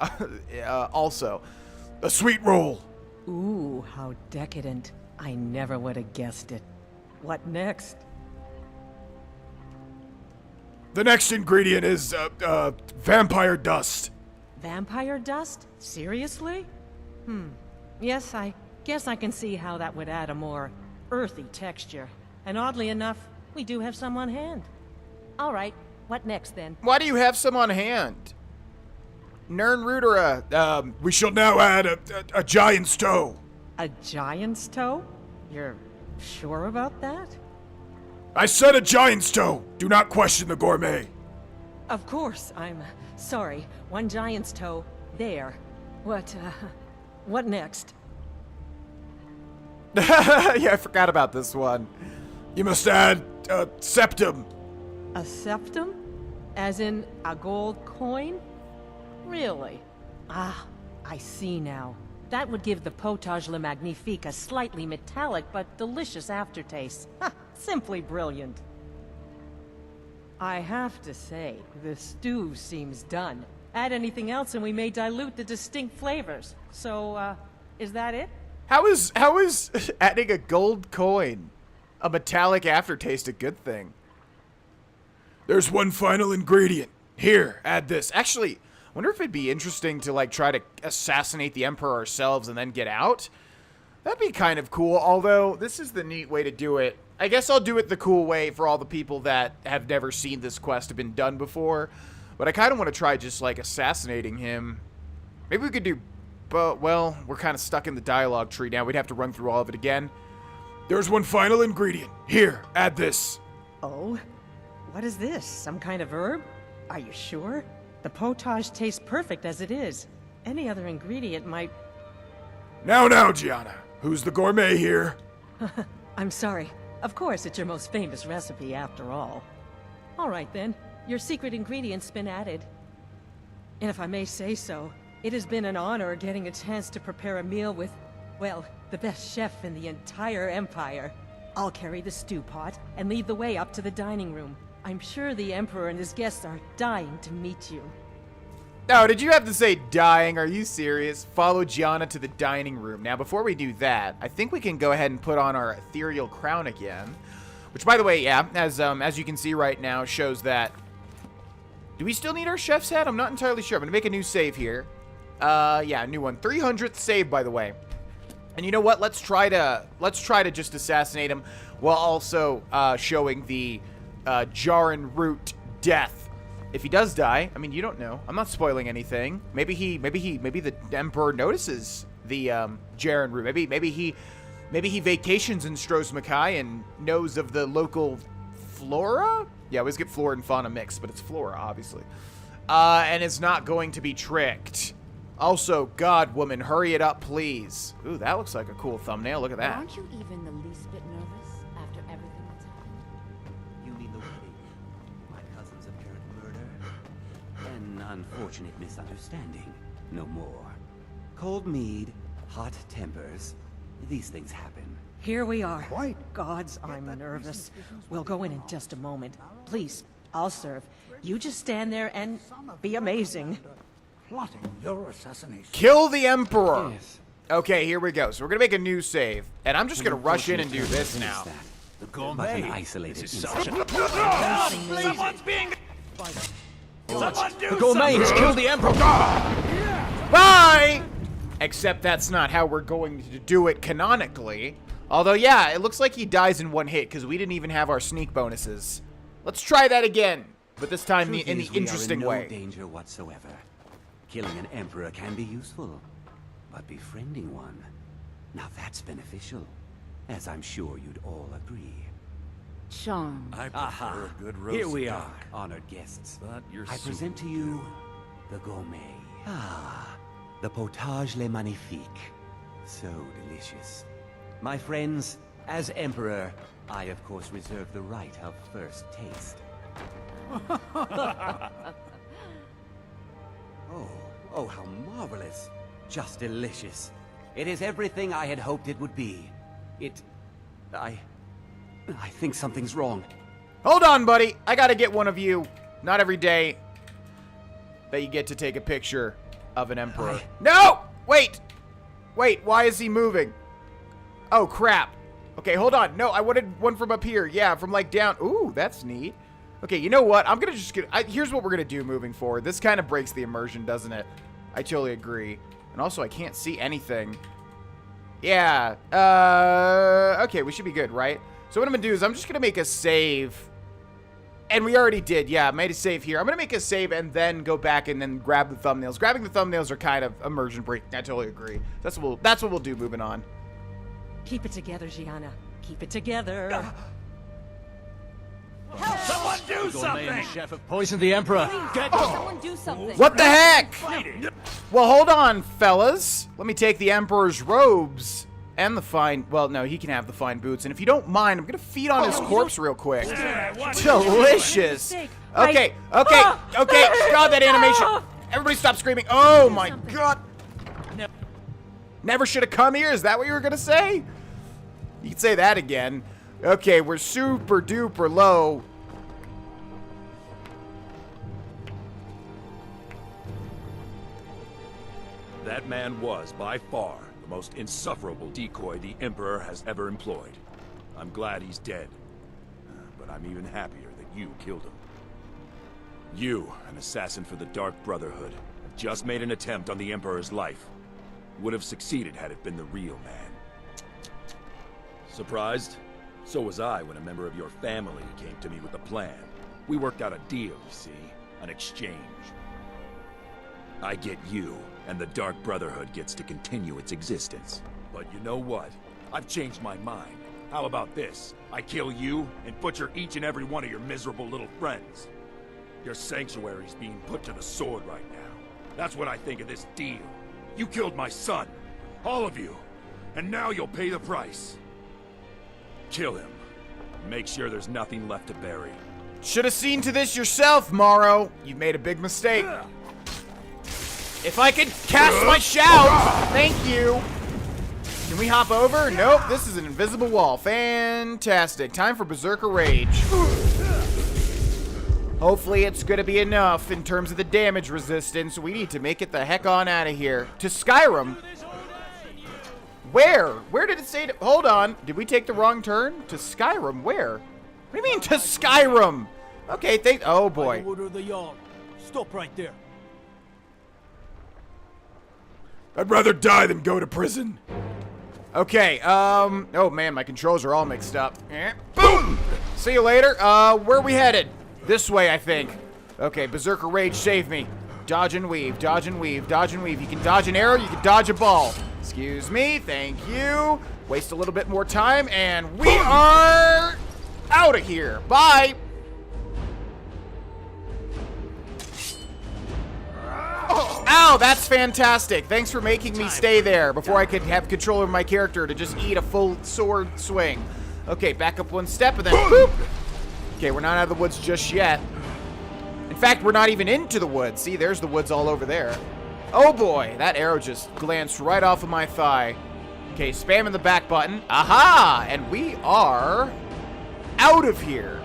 also. A sweet roll. Ooh, how decadent. I never would have guessed it. What next? The next ingredient is, vampire dust. Vampire dust? Seriously? Yes, I guess I can see how that would add a more earthy texture. And oddly enough, we do have some on hand. All right, what next then? Why do you have some on hand? Nernrudera, we shall now add a giant's toe. A giant's toe? You're sure about that? I said a giant's toe. Do not question the Gourmet. Of course, I'm sorry. One giant's toe, there. What next? Yeah, I forgot about this one. You must add a septum. A septum? As in a gold coin? Really? Ah, I see now. That would give the Potage le Magnifique a slightly metallic but delicious aftertaste. Ha! Simply brilliant. I have to say, the stew seems done. Add anything else and we may dilute the distinct flavors. So, is that it? How is adding a gold coin? A metallic aftertaste, a good thing. There's one final ingredient. Here, add this. Actually, I wonder if it'd be interesting to, like, try to assassinate the Emperor ourselves and then get out. That'd be kind of cool, although this is the neat way to do it. I guess I'll do it the cool way for all the people that have never seen this quest have been done before. But I kind of want to try just, like, assassinating him. Maybe we could do... But, well, we're kind of stuck in the dialogue tree now. We'd have to run through all of it again. There's one final ingredient. Here, add this. Oh? What is this? Some kind of herb? Are you sure? The potage tastes perfect as it is. Any other ingredient might... Now, Gianna. Who's the gourmet here? I'm sorry. Of course, it's your most famous recipe after all. All right then. Your secret ingredient's been added. And if I may say so, it has been an honor getting a chance to prepare a meal with, well, the best chef in the entire Empire. I'll carry the stew pot and lead the way up to the dining room. I'm sure the Emperor and his guests are dying to meet you. No, did you have to say dying? Are you serious? Follow Gianna to the dining room. Now, before we do that, I think we can go ahead and put on our ethereal crown again. Which, by the way, yeah, as you can see right now, shows that... Do we still need our chef's hat? I'm not entirely sure. I'm going to make a new save here. Yeah, a new one. 300th save, by the way. And you know what? Let's try to just assassinate him while also showing the Volunruud death. If he does die, I mean, you don't know. I'm not spoiling anything. Maybe the Emperor notices the Volunruud. Maybe he vacations in Stros Mackay and knows of the local flora. Yeah, I always get flora and fauna mixed, but it's flora, obviously. And is not going to be tricked. Also, God, woman, hurry it up, please. Ooh, that looks like a cool thumbnail. Look at that. Aren't you even the least bit nervous after everything that's happened? You mean the wedding? My cousin's apparent murder? An unfortunate misunderstanding. No more. Cold mead, hot tempers. These things happen. Here we are. Gods, I'm nervous. We'll go in just a moment. Please, I'll serve. You just stand there and be amazing. Plotting your assassination. Kill the Emperor. Yes. Okay, here we go. So we're gonna make a new save, and I'm just gonna rush in and do this now. The gourmet. Isolated. Someone's being. Someone do the gourmet has killed the Emperor. Bye. Except that's not how we're going to do it canonically. Although, yeah, it looks like he dies in one hit because we didn't even have our sneak bonuses. Let's try that again, but this time in the interesting way. No danger whatsoever. Killing an emperor can be useful, but befriending one, now that's beneficial, as I'm sure you'd all agree. Charm. I prefer a good roast. Here we are, honored guests. But you're I present to you the gourmet. The potage le magnifique. So delicious. My friends, as emperor, I of course reserve the right of first taste. Oh, how marvelous. Just delicious. It is everything I had hoped it would be. I think something's wrong. Hold on, buddy. I gotta get one of you. Not every day that you get to take a picture of an emperor. No! Wait! Wait, why is he moving? Oh, crap. Okay, hold on. No, I wanted one from up here. Yeah, from like down. Ooh, that's neat. Okay, you know what? I'm gonna just get... here's what we're gonna do moving forward. This kind of breaks the immersion, doesn't it? I totally agree. And also, I can't see anything. Yeah. Okay, we should be good, right? So what I'm gonna do is I'm just gonna make a save. And we already did. Yeah, I made a save here. I'm gonna make a save and then go back and then grab the thumbnails. Grabbing the thumbnails are kind of immersion breaking. I totally agree. That's what we'll do moving on. Keep it together, Gianna. Keep it together. Help! Someone do something! The chef have poisoned the Emperor. Someone do something. What the heck? Well, hold on, fellas. Let me take the Emperor's robes and the fine... Well, no, he can have the fine boots. And if you don't mind, I'm going to feed on his corpse real quick. Delicious. Okay. God, that animation. Everybody stop screaming. Oh, my God. Never should have come here. Is that what you were going to say? You can say that again. Okay, we're super duper low. That man was, by far, the most insufferable decoy the Emperor has ever employed. I'm glad he's dead. But I'm even happier that you killed him. You, an assassin for the Dark Brotherhood, have just made an attempt on the Emperor's life. Would have succeeded had it been the real man. Surprised? So was I when a member of your family came to me with a plan. We worked out a deal, you see. An exchange. I get you, and the Dark Brotherhood gets to continue its existence. But you know what? I've changed my mind. How about this? I kill you, and butcher each and every one of your miserable little friends. Your sanctuary's being put to the sword right now. That's what I think of this deal. You killed my son. All of you. And now you'll pay the price. Kill him. Make sure there's nothing left to bury. Should have seen to this yourself, Maro. You made a big mistake. If I could cast my shout! Thank you! Can we hop over? Nope, this is an invisible wall. Fantastic. Time for Berserker Rage. Hopefully it's gonna be enough in terms of the damage resistance. We need to make it the heck on out of here. To Skyrim? Where? Where did it say to... Hold on. Did we take the wrong turn? To Skyrim? Where? What do you mean, to Skyrim? Okay, oh boy. Stop right there. I'd rather die than go to prison. Okay, oh man, my controls are all mixed up. Boom! See you later. Where are we headed? This way, I think. Okay, Berserker Rage, save me. Dodge and weave, dodge and weave, dodge and weave. You can dodge an arrow, you can dodge a ball. Excuse me, thank you. Waste a little bit more time, and we are out of here. Bye! Oh, ow, that's fantastic. Thanks for making me stay there before I could have control of my character to just eat a full sword swing. Okay, back up one step and then boop. Okay, we're not out of the woods just yet. In fact, we're not even into the woods. See, there's the woods all over there. Oh boy, that arrow just glanced right off of my thigh. Okay, spamming the back button. Aha! And we are out of here.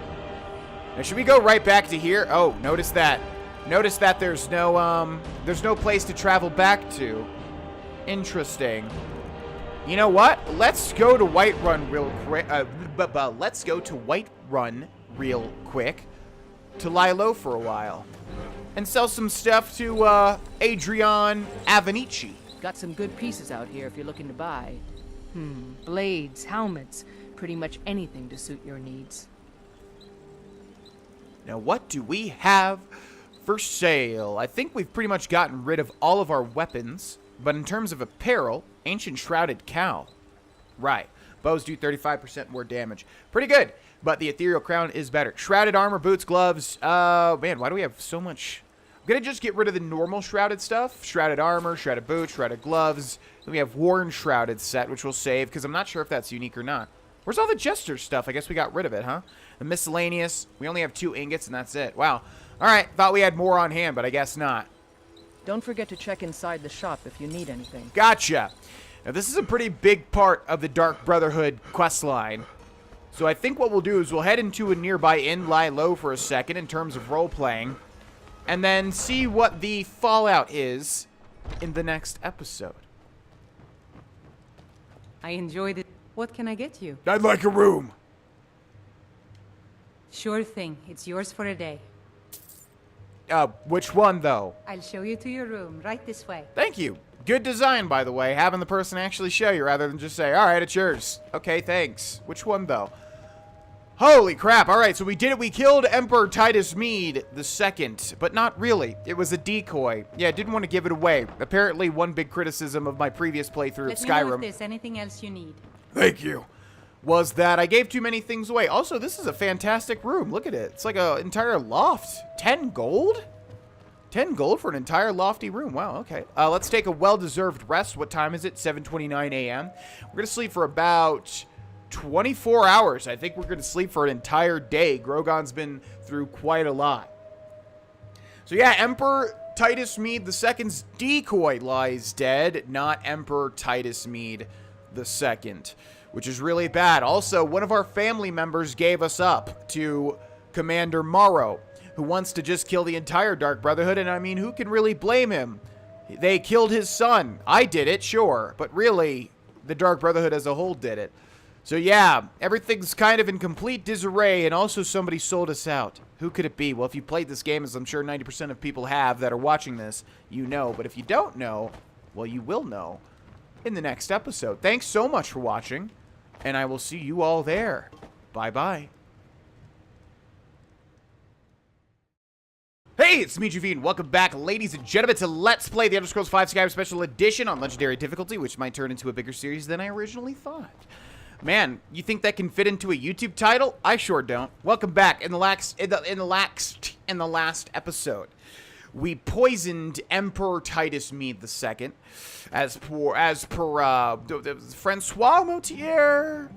Now, should we go right back to here? Oh, notice that. Notice that there's no place to travel back to. Interesting. You know what? Let's go to Whiterun real quick. Let's go to Whiterun real quick to lie low for a while and sell some stuff to Adrian Avenici. Got some good pieces out here if you're looking to buy. Blades, helmets, pretty much anything to suit your needs. Now, what do we have for sale? I think we've pretty much gotten rid of all of our weapons, but in terms of apparel, Ancient Shrouded Cowl. Right. Bows do 35% more damage. Pretty good, but the Ethereal Crown is better. Shrouded armor, boots, gloves. Man, why do we have so much? I'm going to just get rid of the normal shrouded stuff. Shrouded armor, shrouded boots, shrouded gloves. Then we have Worn Shrouded set, which we'll save, because I'm not sure if that's unique or not. Where's all the Jester stuff? I guess we got rid of it, huh? The miscellaneous. We only have 2 ingots, and that's it. Wow. All right, thought we had more on hand, but I guess not. Don't forget to check inside the shop if you need anything. Gotcha. Now, this is a pretty big part of the Dark Brotherhood questline. So I think what we'll do is we'll head into a nearby inn, lie low for a second in terms of role-playing, and then see what the fallout is in the next episode. I enjoyed it. What can I get you? I'd like a room. Sure thing. It's yours for a day. Which one, though? I'll show you to your room, right this way. Thank you. Good design, by the way, having the person actually show you rather than just say, all right, it's yours. Okay, thanks. Which one, though? Holy crap. All right, so we did it. We killed Emperor Titus Meade II, but not really. It was a decoy. Yeah, didn't want to give it away. Apparently, one big criticism of my previous playthrough of Skyrim. Let me know if there's anything else you need. Thank you. Was that I gave too many things away. Also, this is a fantastic room. Look at it. It's like an entire loft. 10 gold? 10 gold for an entire lofty room. Wow, okay. Let's take a well-deserved rest. What time is it? 7:29 a.m. We're going to sleep for about 24 hours. I think we're going to sleep for an entire day. Grogon's been through quite a lot. So yeah, Emperor Titus Meade II's decoy lies dead, not Emperor Titus Meade II, which is really bad. Also, one of our family members gave us up to Commander Maro, who wants to just kill the entire Dark Brotherhood, and I mean, who can really blame him? They killed his son. I did it, sure, but really, the Dark Brotherhood as a whole did it. So yeah, everything's kind of in complete disarray, and also somebody sold us out. Who could it be? Well, if you played this game, as I'm sure 90% of people have that are watching this, you know. But if you don't know, well, you will know in the next episode. Thanks so much for watching, and I will see you all there. Bye-bye. Hey, it's Meade, and welcome back, ladies and gentlemen, to Let's Play the Elder Scrolls V Skyrim Special Edition on Legendary Difficulty, which might turn into a bigger series than I originally thought. Man, you think that can fit into a YouTube title? I sure don't. Welcome back. In the last episode, we poisoned Emperor Titus Meade II, as per Francois Moutier.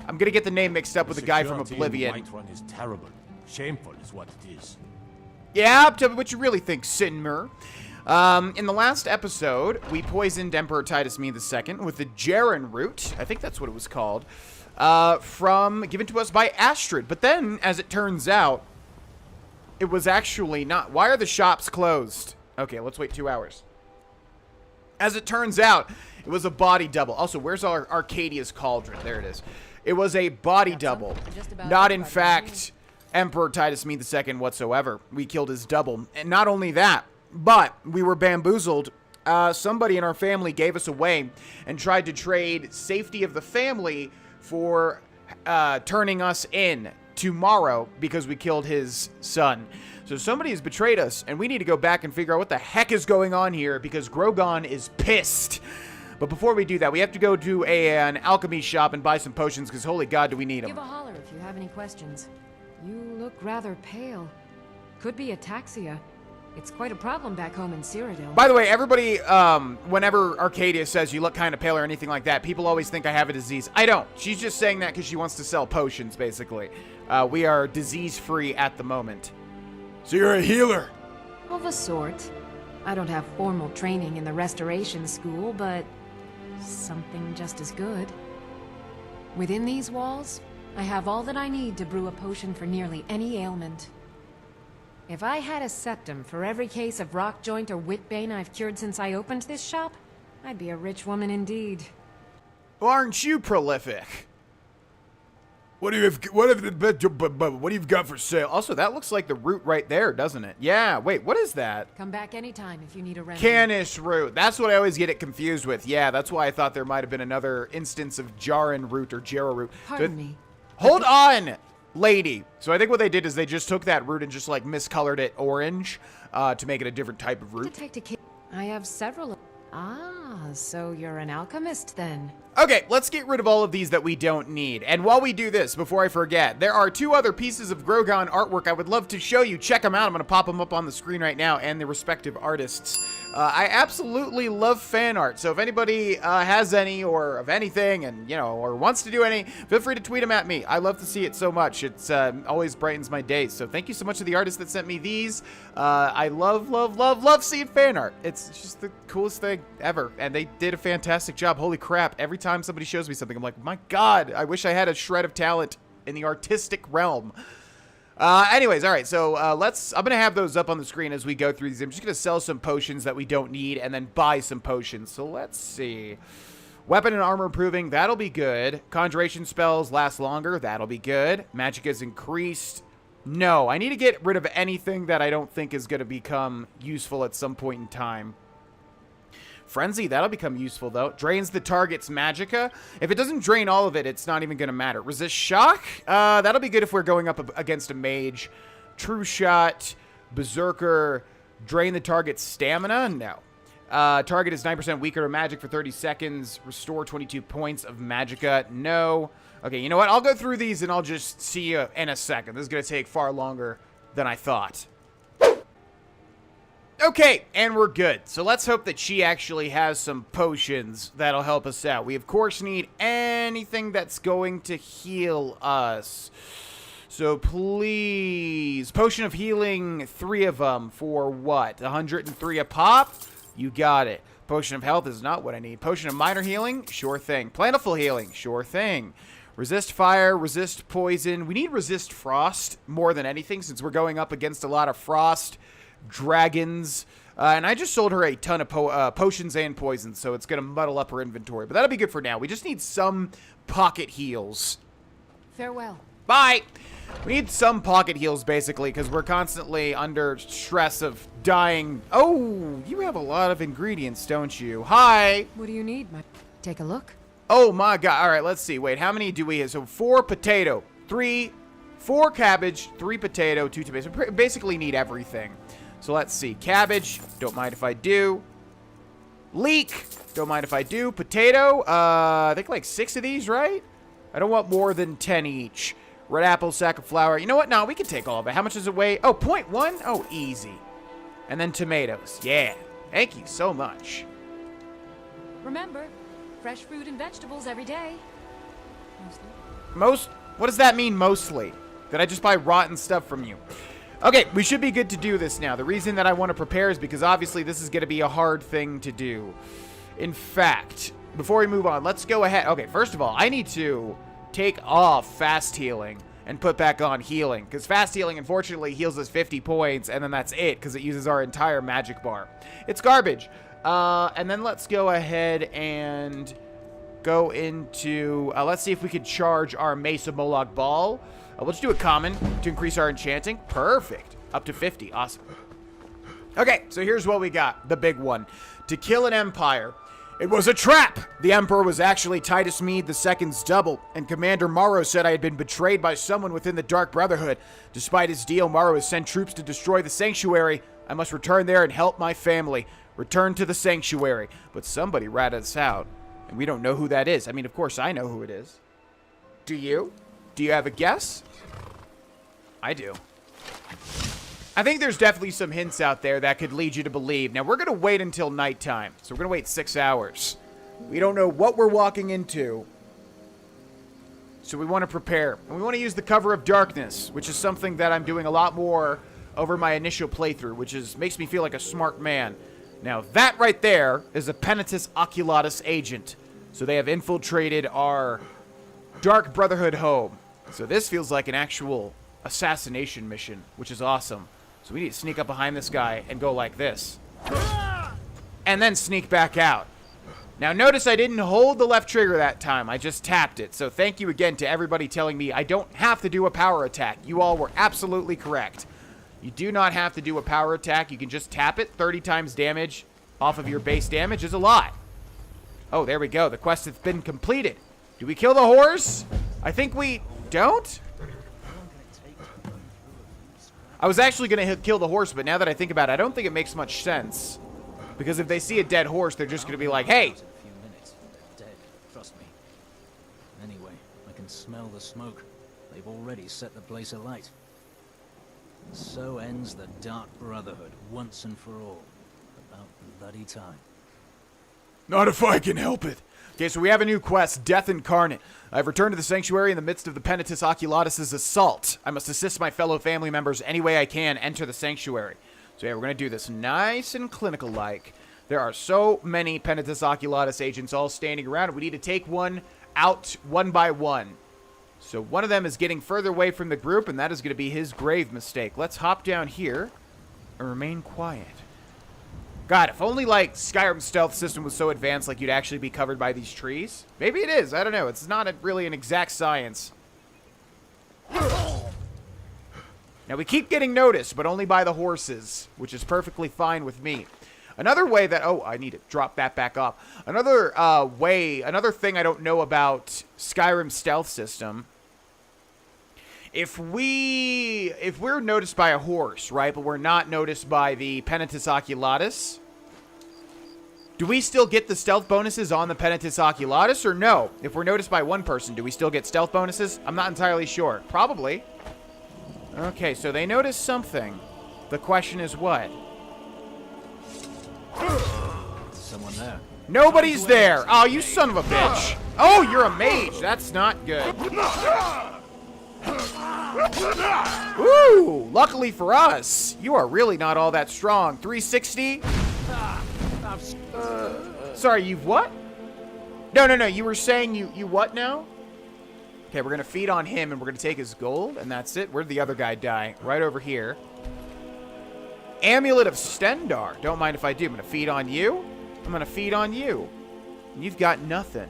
I'm gonna get the name mixed up with the guy from Oblivion. Whiterun is terrible. Shameful is what it is. Yeah, tell me what you really think, Sinmer. In the last episode, we poisoned Emperor Titus Meade II with the Jaren root, I think that's what it was called, given to us by Astrid. But then, as it turns out, it was actually not. Why are the shops closed? Okay, let's wait 2 hours. As it turns out, it was a body double. Also, where's our Arcadia's cauldron? There it is. It was a body double, not in fact Emperor Titus Meade II whatsoever. We killed his double. And not only that, but we were bamboozled. Somebody in our family gave us away and tried to trade safety of the family for turning us in to Maro because we killed his son. So somebody has betrayed us, and we need to go back and figure out what the heck is going on here because Grohlvana is pissed. But before we do that, we have to go to an alchemy shop and buy some potions because holy God, do we need them. Give a holler if you have any questions. You look rather pale. Could be ataxia. It's quite a problem back home in Cyrodiil. By the way, everybody, whenever Arcadia says you look kind of pale or anything like that, people always think I have a disease. I don't. She's just saying that because she wants to sell potions, basically. We are disease-free at the moment. So you're a healer? Of a sort. I don't have formal training in the restoration school, but something just as good. Within these walls, I have all that I need to brew a potion for nearly any ailment. If I had a septum for every case of rock joint or whitbane I've cured since I opened this shop, I'd be a rich woman indeed. Well, aren't you prolific? What do you've got for sale? Also, that looks like the root right there, doesn't it? Yeah, wait, what is that? Come back anytime if you need a remedy. Canis root. That's what I always get it confused with. Yeah, that's why I thought there might have been another instance of Jaren root or Jarrow root. Pardon me. Hold on, lady. So I think what they did is they just took that root and just like miscolored it orange to make it a different type of root. I have several. So you're an alchemist then? Okay, let's get rid of all of these that we don't need. And while we do this, before I forget, there are 2 other pieces of Grohlvana artwork I would love to show you. Check them out. I'm going to pop them up on the screen right now and the respective artists. I absolutely love fan art, so if anybody has any or of anything and, you know, or wants to do any, feel free to tweet them at me. I love to see it so much. It's always brightens my days. So thank you so much to the artist that sent me these. I love seeing fan art. It's just the coolest thing ever, and they did a fantastic job. Holy crap. Every time somebody shows me something, I'm like, my God, I wish I had a shred of talent in the artistic realm. Anyways, all right, so I'm going to have those up on the screen as we go through these. I'm just going to sell some potions that we don't need and then buy some potions. So let's see. Weapon and armor improving, that'll be good. Conjuration spells last longer, that'll be good. Magic is increased. No, I need to get rid of anything that I don't think is going to become useful at some point in time. Frenzy, that'll become useful, though. Drains the target's magicka. If it doesn't drain all of it, it's not even going to matter. Resist shock? That'll be good if we're going up against a mage. True shot. Berserker. Drain the target's stamina? No. Target is 9% weaker to magic for 30 seconds. Restore 22 points of magicka? No. Okay, you know what? I'll go through these and I'll just see you in a second. This is going to take far longer than I thought. Okay, and we're good. So let's hope that she actually has some potions that'll help us out. We, of course, need anything that's going to heal us. So please, potion of healing, 3 of them for what? 103 a pop? You got it. Potion of health is not what I need. Potion of minor healing? Sure thing. Plentiful healing? Sure thing. Resist fire, resist poison. We need resist frost more than anything since we're going up against a lot of frost dragons. And I just sold her a ton of potions and poisons, so it's going to muddle up her inventory. But that'll be good for now. We just need some pocket heals. Farewell. Bye! We need some pocket heals, basically, because we're constantly under stress of dying. Oh, you have a lot of ingredients, don't you? Hi! What do you need, Take a look. Oh, my God. All right, let's see. Wait, how many do we have? So 4 potato, 4 cabbage, 3 potato, 2 tomatoes. We basically need everything. So let's see. Cabbage, don't mind if I do. Leek, don't mind if I do. Potato, I think like 6 of these, right? I don't want more than 10 each. Red apple, sack of flour. You know what? No, we can take all of it. How much does it weigh? Oh, 0.1? Oh, easy. And then tomatoes. Yeah. Thank you so much. Remember, fresh fruit and vegetables every day. What does that mean, mostly? Did I just buy rotten stuff from you? Okay, we should be good to do this now. The reason that I want to prepare is because obviously this is going to be a hard thing to do. In fact, before we move on, let's go ahead. Okay, first of all, I need to take off fast healing and put back on healing. Because fast healing, unfortunately, heals us 50 points, and then that's it, because it uses our entire magic bar. It's garbage. And then let's go ahead and go into... let's see if we could charge our Mace of Moloch Ball. Let's do a common to increase our enchanting. Perfect. Up to 50. Awesome. Okay, so here's what we got. The big one. To kill an empire. It was a trap! The Emperor was actually Titus Meade II's double, and Commander Maro said I had been betrayed by someone within the Dark Brotherhood. Despite his deal, Maro has sent troops to destroy the Sanctuary. I must return there and help my family. Return to the Sanctuary. But somebody ratted us out, and we don't know who that is. I mean, of course I know who it is. Do you? Do you have a guess? I do. I think there's definitely some hints out there that could lead you to believe. Now, we're going to wait until nighttime. So we're going to wait 6 hours. We don't know what we're walking into. So we want to prepare. And we want to use the cover of darkness, which is something that I'm doing a lot more over my initial playthrough, which makes me feel like a smart man. Now, that right there is a Penitus Oculatus agent. So they have infiltrated our Dark Brotherhood home. So this feels like an actual assassination mission, which is awesome. So we need to sneak up behind this guy and go like this. And then sneak back out. Now notice I didn't hold the left trigger that time. I just tapped it. So thank you again to everybody telling me I don't have to do a power attack. You all were absolutely correct. You do not have to do a power attack. You can just tap it. 30 times damage off of your base damage is a lot. Oh, there we go. The quest has been completed. Do we kill the horse? I think we don't. I was actually going to kill the horse, but now that I think about it, I don't think it makes much sense. Because if they see a dead horse, they're just going to be like, hey. A few minutes, they're dead. Trust me. Anyway, I can smell the smoke. They've already set the place alight. And so ends the Dark Brotherhood once and for all. About bloody time. Not if I can help it. Okay, so we have a new quest, Death Incarnate. I've returned to the Sanctuary in the midst of the Penitus Oculatus' assault. I must assist my fellow family members any way I can enter the Sanctuary. So yeah, we're going to do this nice and clinical-like. There are so many Penitus Oculatus agents all standing around. We need to take one out one by one. So one of them is getting further away from the group, and that is going to be his grave mistake. Let's hop down here and remain quiet. God, if only, like, Skyrim's stealth system was so advanced, like, you'd actually be covered by these trees. Maybe it is. I don't know. It's not really an exact science. Now, we keep getting noticed, but only by the horses, which is perfectly fine with me. Another way that... Oh, I need to drop that back off. Another another thing I don't know about Skyrim's stealth system... If we're noticed by a horse, right, but we're not noticed by the Penitus Oculatus, do we still get the stealth bonuses on the Penitus Oculatus, or no? If we're noticed by one person, do we still get stealth bonuses? I'm not entirely sure. Probably. Okay, so they noticed something. The question is what? Someone there. Nobody's there! Oh, you son of a bitch! Oh, you're a mage! That's not good. Woo! Luckily for us, you are really not all that strong. 360? Sorry, you've what? No, you were saying you what now? Okay, we're going to feed on him, and we're going to take his gold, and that's it. Where'd the other guy die? Right over here. Amulet of Stendar. Don't mind if I do. I'm going to feed on you. I'm going to feed on you. And you've got nothing.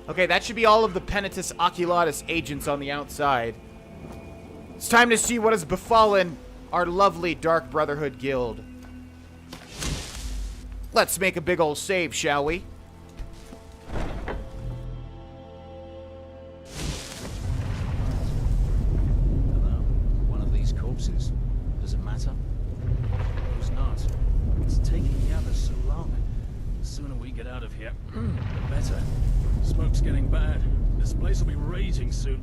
Okay, that should be all of the Penitus Oculatus agents on the outside. It's time to see what has befallen our lovely Dark Brotherhood guild. Let's make a big old save, shall we? Hello. One of these corpses. Does it matter? Suppose not. It's taking the others so long. The sooner we get out of here, the better. Smoke's getting bad. This place will be raging soon.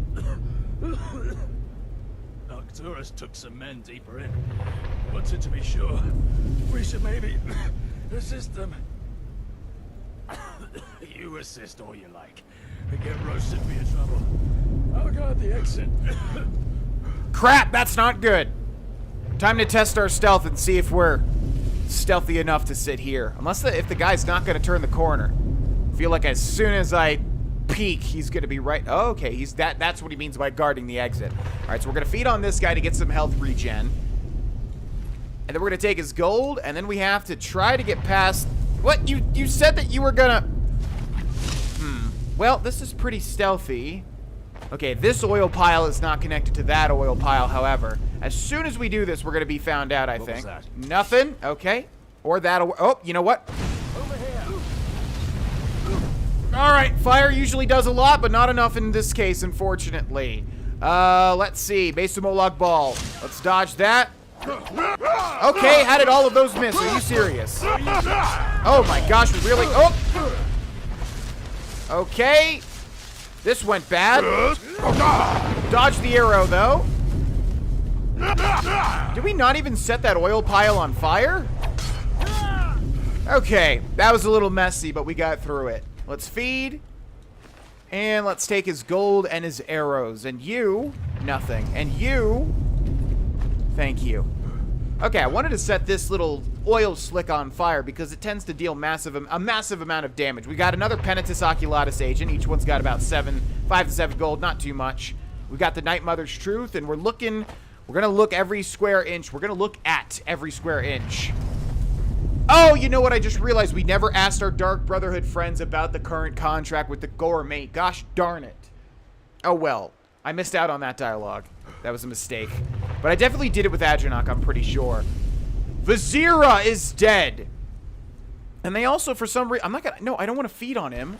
Arcturus took some men deeper in. Wanted to be sure. We should maybe assist them. You assist all you like. We get roasted for your trouble. I'll guard the exit. Crap, that's not good. Time to test our stealth and see if we're stealthy enough to sit here. Unless if the guy's not going to turn the corner. I feel like as soon as I peek, he's going to be right. Oh, okay, that's what he means by guarding the exit. All right, so we're going to feed on this guy to get some health regen. And then we're going to take his gold, and then we have to try to get past... What? You said that you were going to... Well, this is pretty stealthy. Okay, this oil pile is not connected to that oil pile, however. As soon as we do this, we're going to be found out, I think. Nothing? Okay. Or that'll... Oh, you know what? Alright, fire usually does a lot, but not enough in this case, unfortunately. Let's see. Base of Moloch Ball. Let's dodge that. Okay, how did all of those miss? Are you serious? Oh my gosh, we really... Oh! Okay. This went bad. Dodge the arrow, though. Did we not even set that oil pile on fire? Okay, that was a little messy, but we got through it. Let's feed. And let's take his gold and his arrows. And you, nothing. And you, thank you. Okay, I wanted to set this little oil slick on fire because it tends to deal a massive amount of damage. We got another Penitus Oculatus agent. Each one's got about 5 to 7 gold, not too much. We got the Night Mother's Truth, and we're going to look every square inch. We're going to look at every square inch. Oh, you know what? I just realized we never asked our Dark Brotherhood friends about the current contract with the Gourmet. Gosh darn it. Oh, well. I missed out on that dialogue. That was a mistake. But I definitely did it with Adranok, I'm pretty sure. Vizira is dead. And they also, for some reason... No, I don't want to feed on him.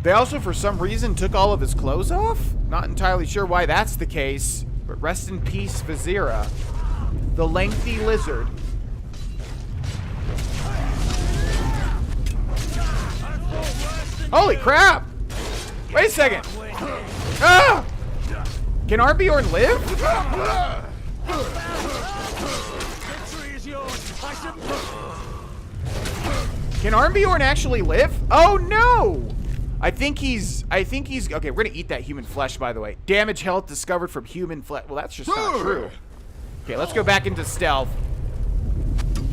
They also, for some reason, took all of his clothes off? Not entirely sure why that's the case. But rest in peace, Vizira. The lengthy lizard. Holy crap! Wait a second! Ah! Can Arnbjorn live? Can Arnbjorn actually live? Oh no! I think he's, okay, we're gonna eat that human flesh, by the way. Damage health discovered from human flesh. Well, that's just not true. Okay, let's go back into stealth.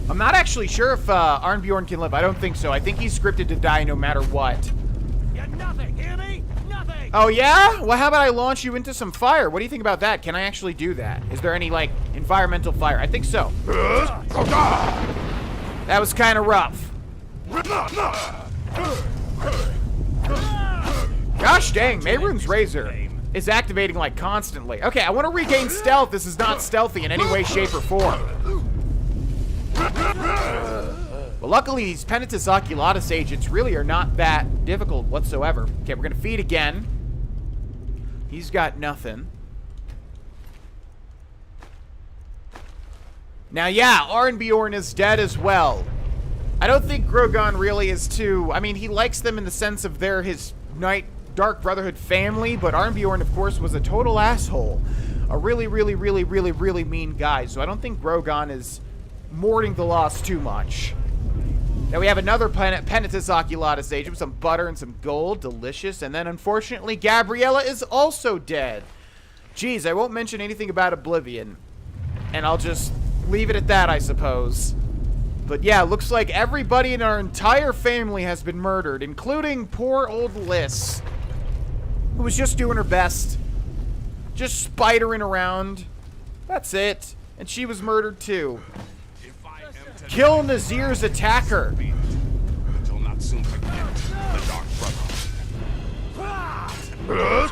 I'm not actually sure if Arnbjorn can live. I don't think so. I think he's scripted to die no matter what. Nothing, hear me? Nothing. Oh yeah? Well, how about I launch you into some fire? What do you think about that? Can I actually do that? Is there any, like, environmental fire? I think so. That was kind of rough. Gosh dang, Mehrunes Razor is activating, like, constantly. Okay, I want to regain stealth. This is not stealthy in any way, shape, or form. Well, luckily, these Penitus Oculatus agents really are not that difficult whatsoever. Okay, we're going to feed again. He's got nothing. Now, yeah, Arnbjorn is dead as well. I don't think Grogan really is too... I mean, he likes them in the sense of they're his Dark Brotherhood family, but Arnbjorn, of course, was a total asshole. A really, really, really, really, really mean guy. So I don't think Grogan is mourning the loss too much. Now we have another Penitus Oculatus agent with some butter and some gold. Delicious. And then, unfortunately, Gabriella is also dead. Jeez, I won't mention anything about Oblivion. And I'll just leave it at that, I suppose. But yeah, looks like everybody in our entire family has been murdered, including poor old Liz, who was just doing her best. Just spidering around. That's it. And she was murdered too. Kill Nazir's attacker. You'll not soon forget the Dark Brotherhood.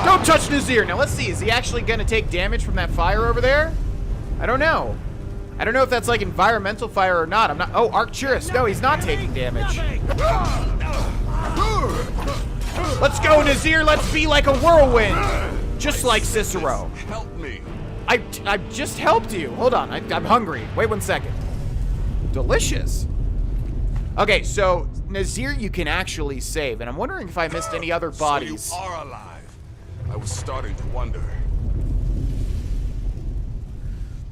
Don't touch Nazir. Now let's see. Is he actually going to take damage from that fire over there? I don't know. I don't know if that's like environmental fire or not. I'm not. Oh, Arcturus. No, he's not taking damage. Let's go, Nazir. Let's be like a whirlwind. Just like Cicero. Help me. I just helped you. Hold on. I'm hungry. Wait 1 second. Delicious. Okay, so Nazir you can actually save, and I'm wondering if I missed any other bodies. So you are alive. I was starting to wonder.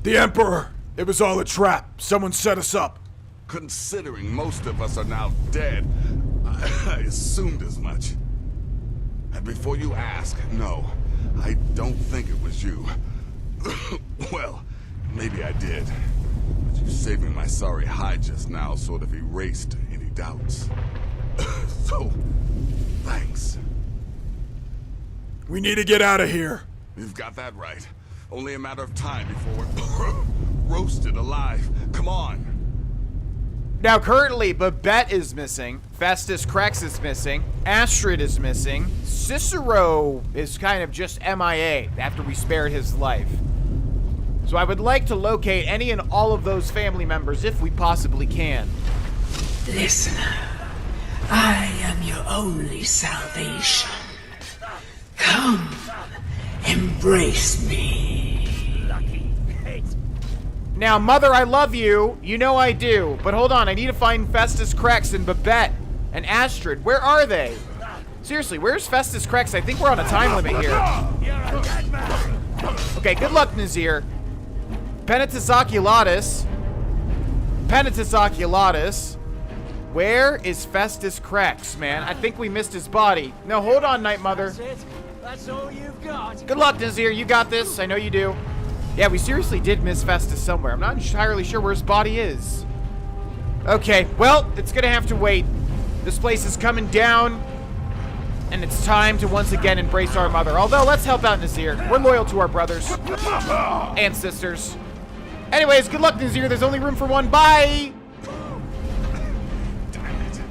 The Emperor. It was all a trap. Someone set us up. Considering most of us are now dead, I assumed as much. And before you ask, no, I don't think it was you. Well, maybe I did. But you saving my sorry hide just now sort of erased any doubts. So, thanks. We need to get out of here. You've got that right. Only a matter of time before we're roasted alive. Come on. Now, currently, Babette is missing. Festus Crex is missing. Astrid is missing. Cicero is kind of just MIA after we spared his life. So I would like to locate any and all of those family members if we possibly can. Listener, I am your only salvation. Come, embrace me. Now, Mother, I love you. You know I do. But hold on, I need to find Festus Crex and Babette and Astrid. Where are they? Seriously, where's Festus Crex? I think we're on a time limit here. Okay, good luck, Nazir. Penitus Oculatus. Penitus Oculatus. Where is Festus Crex, man? I think we missed his body. No, hold on, Night Mother. That's it. That's all you've got. Good luck, Nazir. You got this. I know you do. Yeah, we seriously did miss Festus somewhere. I'm not entirely sure where his body is. Okay, well, it's gonna have to wait. This place is coming down, and it's time to once again embrace our mother. Although, let's help out Nazir. We're loyal to our brothers and sisters. Anyways, good luck, Nazir. There's only room for one. Bye! Damn it.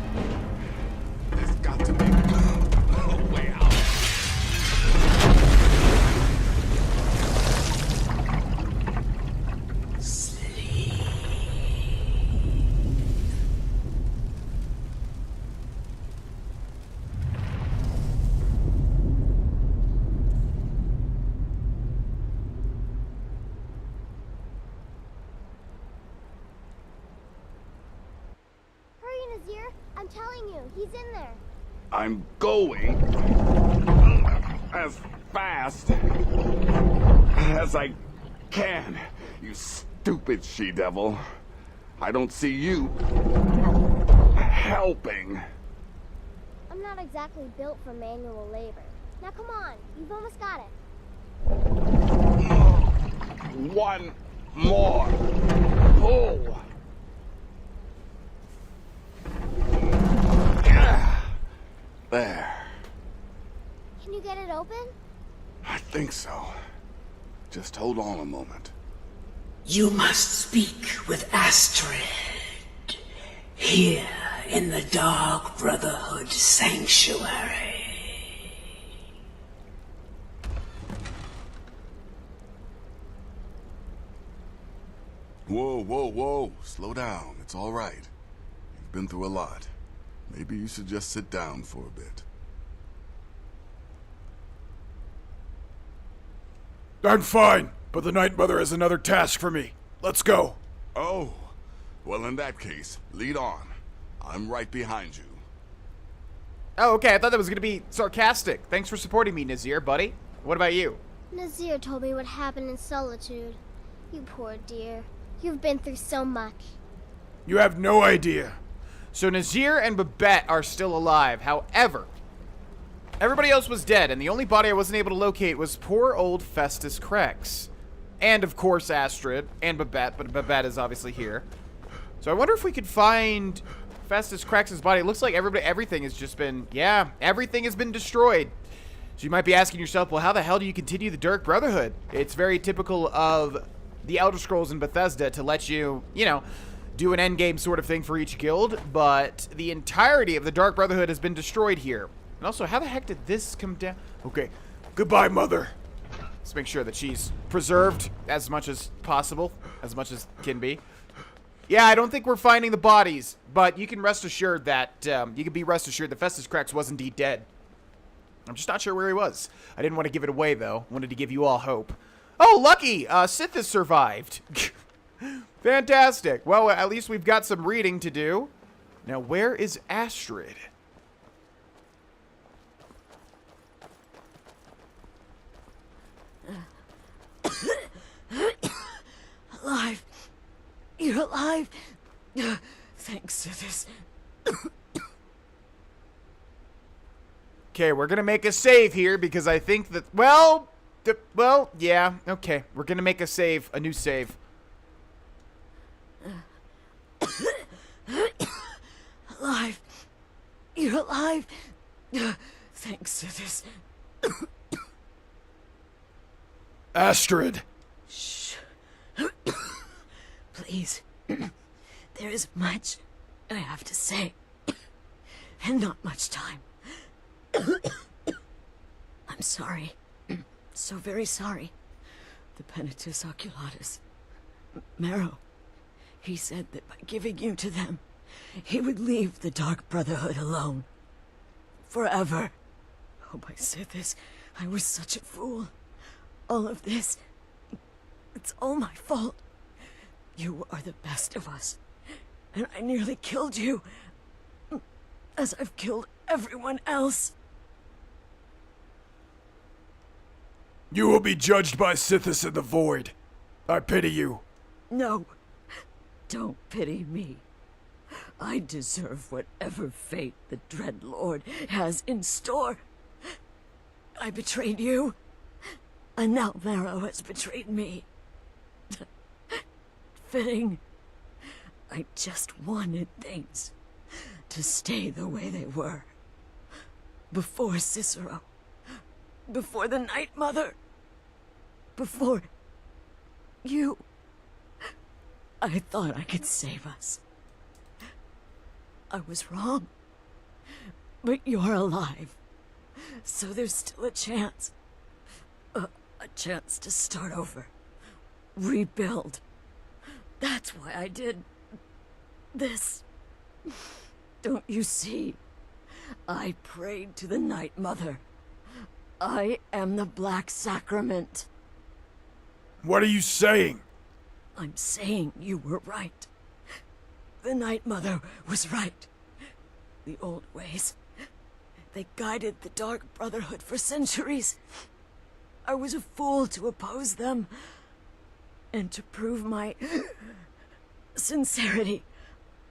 There's got to be a way out. I'm telling you, he's in there. I'm going as fast as I can, you stupid she-devil. I don't see you helping. I'm not exactly built for manual labor. Now come on, you've almost got it. One more pull. There. Can you get it open? I think so. Just hold on a moment. You must speak with Astrid. Here in the Dark Brotherhood Sanctuary. Whoa, whoa, whoa. Slow down. It's all right. You've been through a lot. Maybe you should just sit down for a bit. I'm fine, but the Night Mother has another task for me. Let's go. Oh, well in that case, lead on. I'm right behind you. Oh, okay. I thought that was going to be sarcastic. Thanks for supporting me, Nazir, buddy. What about you? Nazir told me what happened in Solitude. You poor dear. You've been through so much. You have no idea. So Nazir and Babette are still alive. However, everybody else was dead, and the only body I wasn't able to locate was poor old Festus Crex. And, of course, Astrid and Babette, but Babette is obviously here. So I wonder if we could find Festus Crex's body. It looks like everything has just been, everything has been destroyed. So you might be asking yourself, well, how the hell do you continue the Dark Brotherhood? It's very typical of the Elder Scrolls in Bethesda to let you, do an endgame sort of thing for each guild, but the entirety of the Dark Brotherhood has been destroyed here. And also, how the heck did this come down? Okay, goodbye, Mother. Let's make sure that she's preserved as much as possible, as much as can be. Yeah, I don't think we're finding the bodies, but you can rest assured that, Festus Cracks was indeed dead. I'm just not sure where he was. I didn't want to give it away, though. Wanted to give you all hope. Oh, lucky! Sith has survived. Fantastic. Well, at least we've got some reading to do. Now, where is Astrid? Alive. You're alive. Thanks to this. Okay, we're gonna make a save here because I think that, well, yeah, okay. We're gonna make a save, a new save. Alive. You're alive. Thanks to this. Astrid. Shh. Please. There is much I have to say. And not much time. I'm sorry. So very sorry. The Penitus Oculatus. Maro. He said that by giving you to them, he would leave the Dark Brotherhood alone. Forever. Oh, my Sithis, I was such a fool. All of this, it's all my fault. You are the best of us, and I nearly killed you, as I've killed everyone else. You will be judged by Sithis in the Void. I pity you. No, don't pity me. I deserve whatever fate the Dread Lord has in store. I betrayed you, and now Maro has betrayed me. Fitting. I just wanted things to stay the way they were. Before Cicero. Before the Night Mother. Before you. I thought I could save us. I was wrong. But you're alive. So there's still a chance. A chance to start over. Rebuild. That's why I did this. Don't you see? I prayed to the Night Mother. I am the Black Sacrament. What are you saying? I'm saying you were right. The Night Mother was right. The old ways. They guided the Dark Brotherhood for centuries. I was a fool to oppose them. And to prove my sincerity,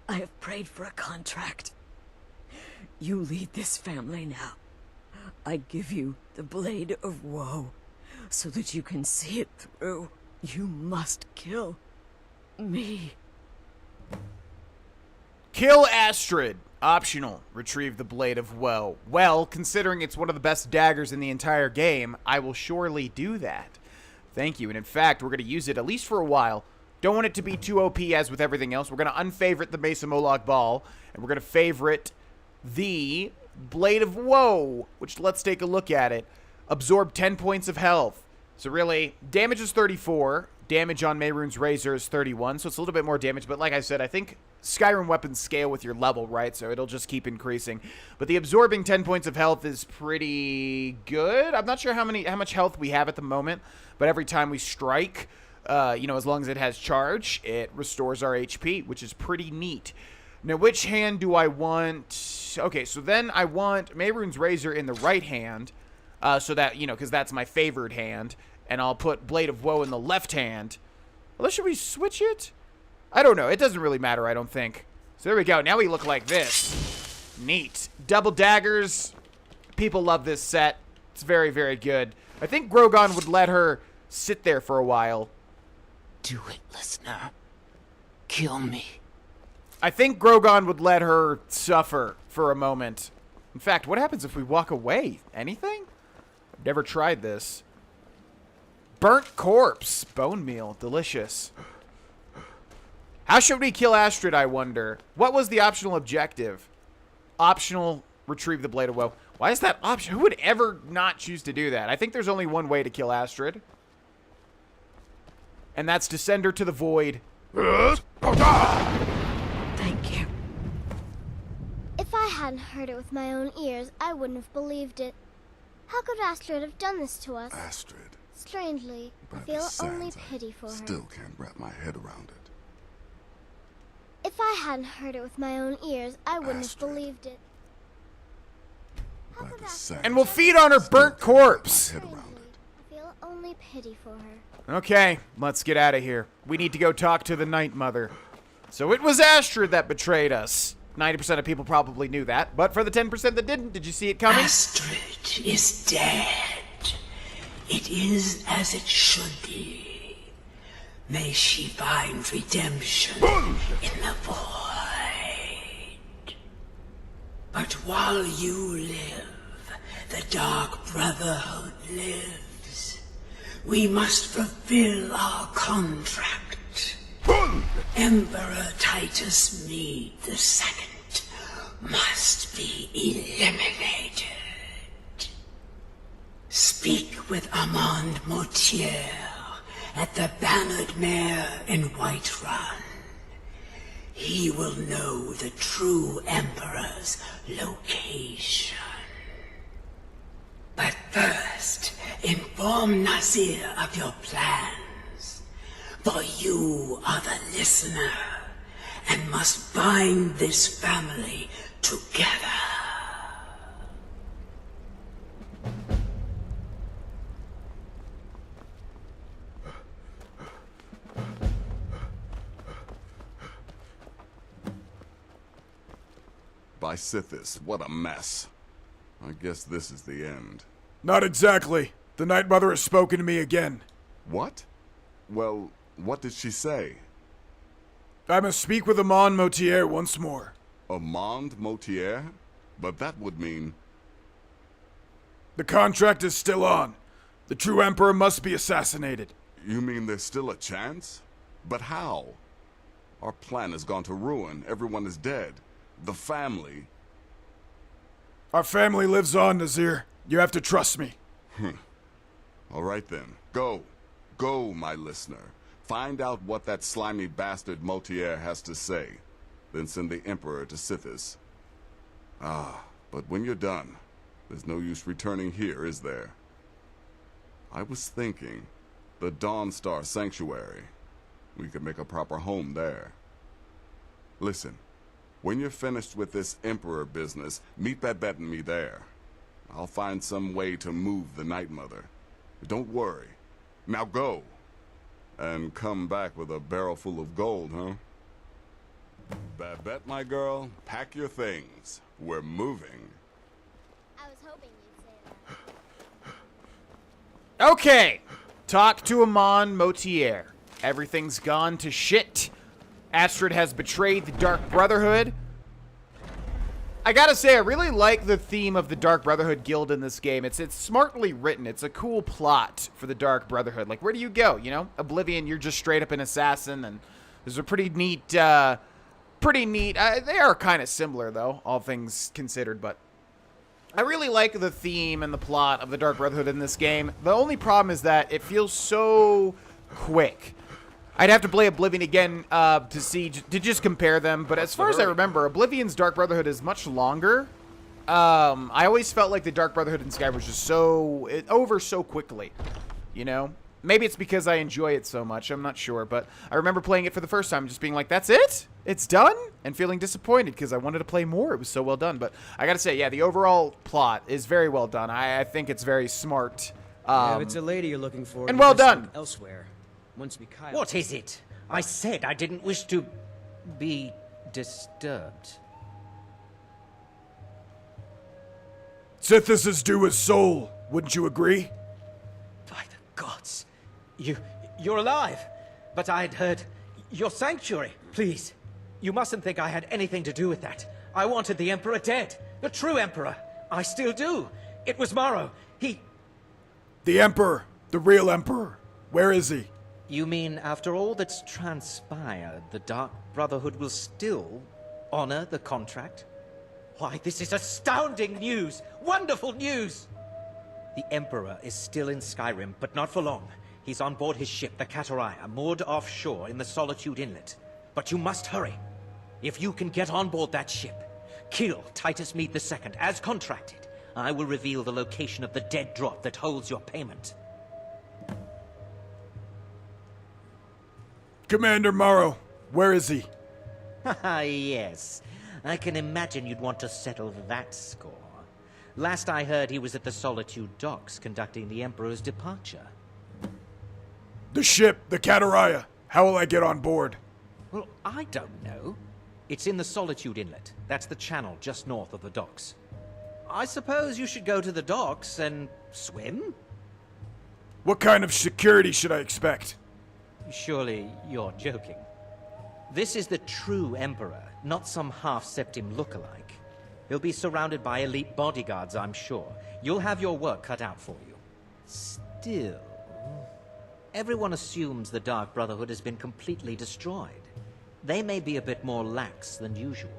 I have prayed for a contract. You lead this family now. I give you the Blade of Woe, so that you can see it through. You must kill me. Kill Astrid. Optional. Retrieve the Blade of Woe. Well, considering it's one of the best daggers in the entire game, I will surely do that. Thank you. And in fact, we're going to use it at least for a while. Don't want it to be too OP as with everything else. We're going to unfavorite the Mesa Moloch Ball, and we're going to favorite the Blade of Woe, which let's take a look at it. Absorb 10 points of health. So really, damage is 34. Damage on Mehrunes Razor is 31, so it's a little bit more damage. But like I said, I think Skyrim weapons scale with your level, right? So it'll just keep increasing. But the absorbing 10 points of health is pretty good. I'm not sure how much health we have at the moment, but every time we strike, as long as it has charge, it restores our HP, which is pretty neat. Now, which hand do I want? Okay, so then I want Mehrunes Razor in the right hand, so that, because that's my favored hand. And I'll put Blade of Woe in the left hand. Well, should we switch it? I don't know. It doesn't really matter, I don't think. So there we go. Now we look like this. Neat. Double daggers. People love this set. It's very, very good. I think Grogan would let her sit there for a while. Do it, listener. Kill me. I think Grogan would let her suffer for a moment. In fact, what happens if we walk away? Anything? I've never tried this. Burnt corpse. Bone meal. Delicious. How should we kill Astrid, I wonder? What was the optional objective? Optional, retrieve the Blade of Woe. Why is that option? Who would ever not choose to do that? I think there's only one way to kill Astrid. And that's to send her to the void. Thank you. If I hadn't heard it with my own ears, I wouldn't have believed it. How could Astrid have done this to us? Astrid. Strangely, I feel only pity for her. Still can't wrap my head around it. If I hadn't heard it with my own ears, I wouldn't have believed it. And we'll feed on her burnt corpse. I feel only pity for her. Okay, let's get out of here. We need to go talk to the Night Mother. So it was Astrid that betrayed us. 90% of people probably knew that, but for the 10% that didn't, did you see it coming? Astrid is dead. It is as it should be. May she find redemption in the void. But while you live, the Dark Brotherhood lives. We must fulfill our contract. Emperor Titus Meade II must be eliminated. Speak with Armand Mortier at the Bannered Mare in Whiterun. He will know the true Emperor's location. But first, inform Nazir of your plans. For you are the listener, and must bind this family together. By Sithis, what a mess. I guess this is the end. Not exactly. The Night Mother has spoken to me again. What? Well, what did she say? I must speak with Armand Mortier once more. Armand Mortier? But that would mean... The contract is still on. The true Emperor must be assassinated. You mean there's still a chance? But how? Our plan has gone to ruin. Everyone is dead. The family... Our family lives on, Nazir. You have to trust me. All right then. Go. Go, my listener. Find out what that slimy bastard Mortier has to say. Then send the Emperor to Sithis. Ah, but when you're done, there's no use returning here, is there? I was thinking, the Dawnstar Sanctuary. We could make a proper home there. Listen, when you're finished with this Emperor business, meet Babette and me there. I'll find some way to move the Night Mother. Don't worry. Now go. And come back with a barrel full of gold, huh? Babette, my girl, pack your things. We're moving. I was hoping you'd say that. Okay. Talk to Armand Mortier. Everything's gone to shit. Astrid has betrayed the Dark Brotherhood. I gotta say, I really like the theme of the Dark Brotherhood guild in this game. It's smartly written. It's a cool plot for the Dark Brotherhood. Like, where do you go, you know? Oblivion, you're just straight up an assassin, and there's a pretty neat, they are kind of similar, though, all things considered, but I really like the theme and the plot of the Dark Brotherhood in this game. The only problem is that it feels so quick. I'd have to play Oblivion again to just compare them, but as far as I remember, Oblivion's Dark Brotherhood is much longer. I always felt like the Dark Brotherhood in Skyrim was just over so quickly, you know? Maybe it's because I enjoy it so much, I'm not sure, but I remember playing it for the first time just being like, that's it? It's done? And feeling disappointed because I wanted to play more. It was so well done, but I gotta say, yeah, the overall plot is very well done. I think it's very smart. If it's a lady you're looking for, and well done. Elsewhere. Once we Kyle. What is it? I said I didn't wish to be disturbed. Sithis is due his soul. Wouldn't you agree? By the gods. You're alive. But I'd heard your sanctuary. Please, you mustn't think I had anything to do with that. I wanted the Emperor dead. The true Emperor. I still do. It was Maro. The Emperor. The real Emperor. Where is he? You mean after all that's transpired, the Dark Brotherhood will still honor the contract? Why, this is astounding news! Wonderful news! The Emperor is still in Skyrim, but not for long. He's on board his ship, the Katariah, moored offshore in the Solitude Inlet. But you must hurry. If you can get on board that ship, kill Titus Meade II, as contracted, I will reveal the location of the dead drop that holds your payment. Commander Maro, where is he? Ah, yes. I can imagine you'd want to settle that score. Last I heard, he was at the Solitude docks conducting the Emperor's departure. The ship, the Katariah. How will I get on board? Well, I don't know. It's in the Solitude Inlet. That's the channel just north of the docks. I suppose you should go to the docks and swim? What kind of security should I expect? Surely you're joking. This is the true Emperor, not some half-septim lookalike. He'll be surrounded by elite bodyguards, I'm sure. You'll have your work cut out for you. Still, everyone assumes the Dark Brotherhood has been completely destroyed. They may be a bit more lax than usual.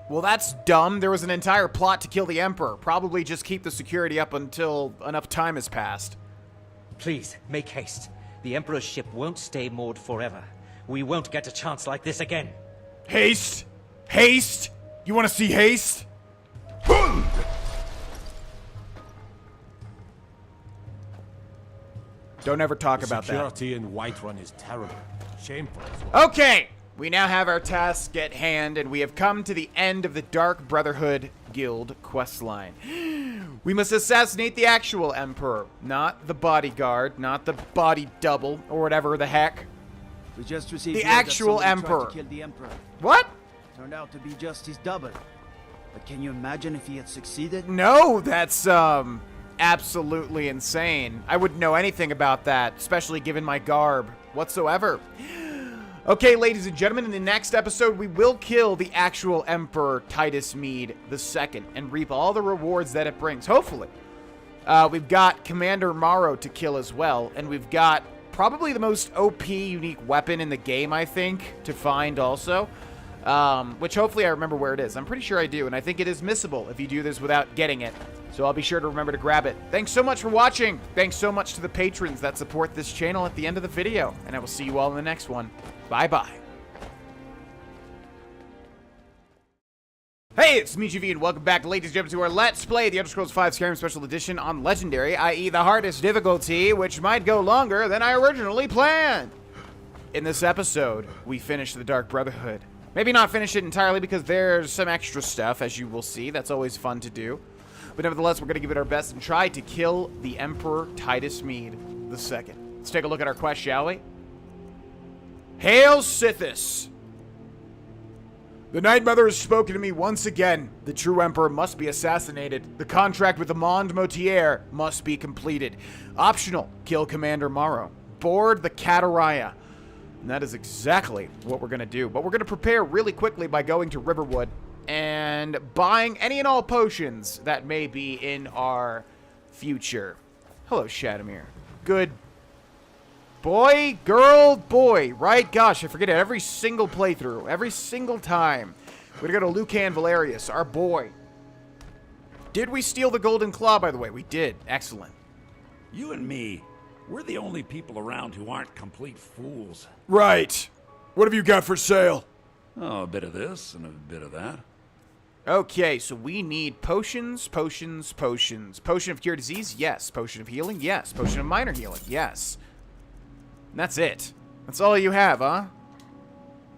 Well, that's dumb. There was an entire plot to kill the Emperor. Probably just keep the security up until enough time has passed. Please, make haste. The Emperor's ship won't stay moored forever. We won't get a chance like this again. Haste? Haste? You want to see haste? Don't ever talk about that. Security in Whiterun is terrible. Shameful as well. Okay, we now have our task at hand, and we have come to the end of the Dark Brotherhood Guild questline. We must assassinate the actual Emperor, not the bodyguard, not the body double, or whatever the heck. We just received the word that actual somebody tried Emperor. to kill the Emperor. What? Turned out to be just his double. But can you imagine if he had succeeded? No, that's absolutely insane. I wouldn't know anything about that, especially given my garb whatsoever. Okay, ladies and gentlemen, in the next episode, we will kill the actual Emperor Titus Meade II and reap all the rewards that it brings, hopefully. We've got Commander Maro to kill as well, and we've got probably the most OP unique weapon in the game, I think, to find also. Which hopefully I remember where it is. I'm pretty sure I do, and I think it is missable if you do this without getting it. So I'll be sure to remember to grab it. Thanks so much for watching. Thanks so much to the patrons that support this channel at the end of the video. And I will see you all in the next one. Bye-bye. Hey, it's me, GV, and welcome back, ladies and gentlemen, to our Let's Play the Elder Scrolls V Skyrim Special Edition on Legendary, i.e. the hardest difficulty, which might go longer than I originally planned. In this episode, we finish the Dark Brotherhood. Maybe not finish it entirely because there's some extra stuff, as you will see. That's always fun to do. But nevertheless, we're going to give it our best and try to kill the Emperor Titus Meade II. Let's take a look at our quest, shall we? Hail Sithis! The Night Mother has spoken to me once again. The true Emperor must be assassinated. The contract with the Monde Motier must be completed. Optional, kill Commander Maro. Board the Katariah. And that is exactly what we're going to do. But we're going to prepare really quickly by going to Riverwood and buying any and all potions that may be in our future. Hello, Shadamir. Good boy, girl, boy, right? Gosh, I forget it every single playthrough, every single time. We're going to go to Lucan Valerius, our boy. Did we steal the Golden Claw, by the way? We did. Excellent. You and me, we're the only people around who aren't complete fools. Right. What have you got for sale? Oh, a bit of this and a bit of that. Okay, so we need potions, potions, potions. Potion of Cure Disease? Yes. Potion of Healing? Yes. Potion of Minor Healing? Yes. And that's it. That's all you have, huh?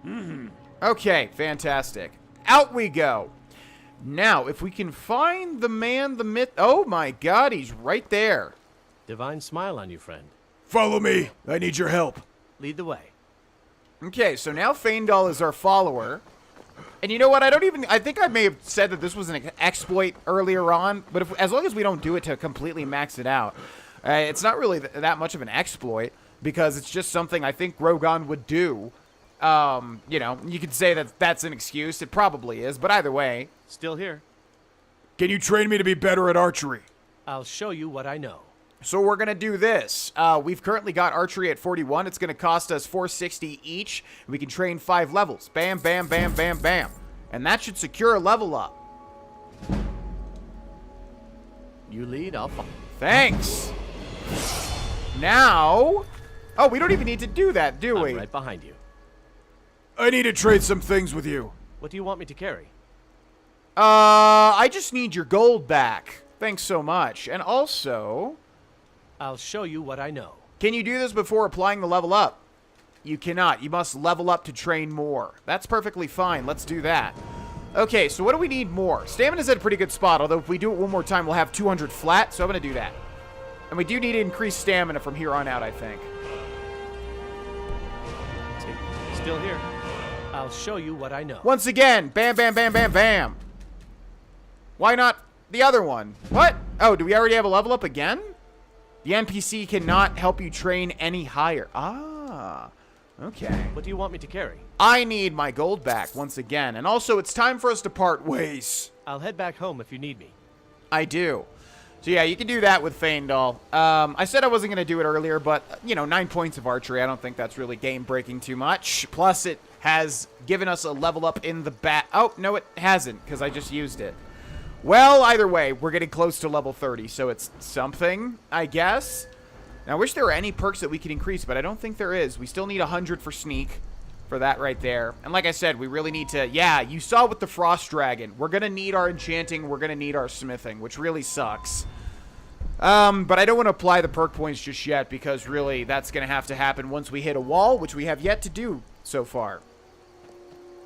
Mm-hmm. Okay, fantastic. Out we go. Now, if we can find the man, the myth... Oh my god, he's right there. Divine smile on you, friend. Follow me. I need your help. Lead the way. Okay, so now Feindal is our follower. And you know what? I think I may have said that this was an exploit earlier on, but as long as we don't do it to completely max it out, it's not really that much of an exploit, because it's just something I think Rogan would do. You know, you could say that that's an excuse. It probably is, but either way. Still here. Can you train me to be better at archery? I'll show you what I know. So we're going to do this. We've currently got archery at 41. It's going to cost us 460 each. We can train 5 levels. Bam, bam, bam, bam, bam. And that should secure a level up. You lead, I'll follow. Thanks. Now... Oh, we don't even need to do that, do we? I'm right behind you. I need to trade some things with you. What do you want me to carry? I just need your gold back. Thanks so much. And also... I'll show you what I know. Can you do this before applying the level up? You cannot. You must level up to train more. That's perfectly fine. Let's do that. Okay, so what do we need more? Stamina's at a pretty good spot, although if we do it one more time, we'll have 200 flat, so I'm going to do that. And we do need to increase stamina from here on out, I think. Still here. I'll show you what I know. Once again, bam, bam, bam, bam, bam. Why not the other one? What? Oh, do we already have a level up again? The NPC cannot help you train any higher. Ah, okay. What do you want me to carry? I need my gold back once again. And also, it's time for us to part ways. I'll head back home if you need me. I do. So yeah, you can do that with Feindal. I said I wasn't going to do it earlier, but, you know, 9 points of archery, I don't think that's really game-breaking too much. Plus, it has given us a level up in the bat. Oh, no, it hasn't, because I just used it. Well, either way, we're getting close to level 30, so it's something, I guess. Now, I wish there were any perks that we could increase, but I don't think there is. We still need 100 for sneak for that right there. And like I said, we really need to... Yeah, you saw with the Frost Dragon. We're going to need our enchanting. We're going to need our smithing, which really sucks. But I don't want to apply the perk points just yet, because really that's going to have to happen once we hit a wall, which we have yet to do so far.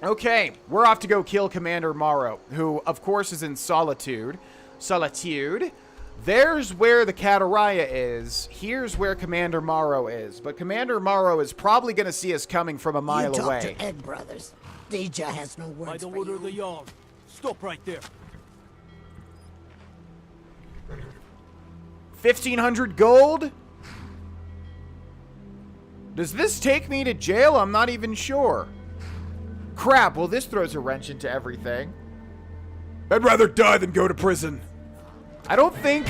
Okay, we're off to go kill Commander Maro, who, of course, is in Solitude. There's where the Katariah is. Here's where Commander Maro is. But Commander Maro is probably going to see us coming from a mile away. You talk to Ed Brothers. Daedra has no words By the for order you. of the Jarl. Stop right there. 1,500 gold? Does this take me to jail? I'm not even sure. Crap, well, this throws a wrench into everything. I'd rather die than go to prison. I don't think...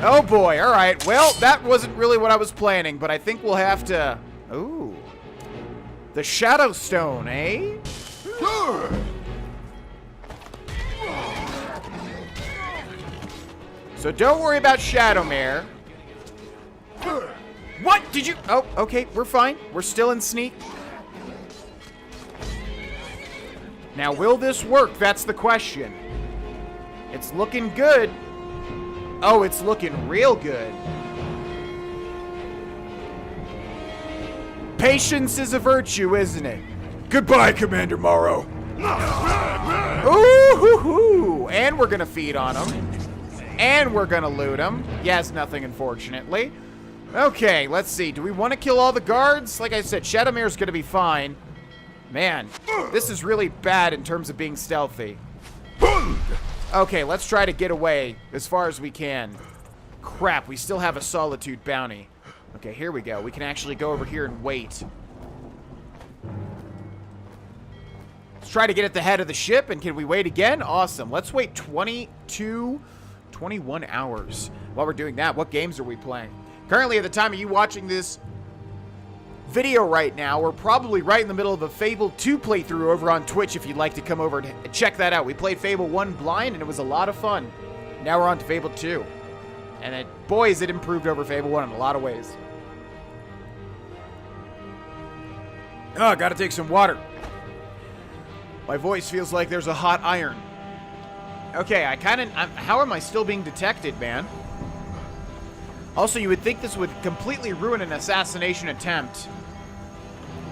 Oh, boy. All right. Well, that wasn't really what I was planning, but I think we'll have to... Ooh. The Shadow Stone, eh? So don't worry about Shadowmere. What? Did you... Oh, okay. We're fine. We're still in sneak. Now, will this work? That's the question. It's looking good. Oh, it's looking real good. Patience is a virtue, isn't it? Goodbye, Commander Maro. Ooh, hoo, hoo. And we're going to feed on him. And we're going to loot him. Yes, nothing, unfortunately. Okay, let's see. Do we want to kill all the guards? Like I said, Shadowmere's going to be fine. Man, this is really bad in terms of being stealthy. Okay, let's try to get away as far as we can. Crap, we still have a Solitude bounty. Okay, here we go. We can actually go over here and wait. Let's try to get at the head of the ship, and can we wait again? Awesome. Let's wait 21 hours. While we're doing that, what games are we playing? Currently, at the time of you watching this video right now, we're probably right in the middle of a Fable 2 playthrough over on Twitch if you'd like to come over and check that out. We played Fable 1 blind, and it was a lot of fun. Now we're on to Fable 2. And boy, is it improved over Fable 1 in a lot of ways. Oh, gotta take some water. My voice feels like there's a hot iron. Okay, how am I still being detected, man? Also, you would think this would completely ruin an assassination attempt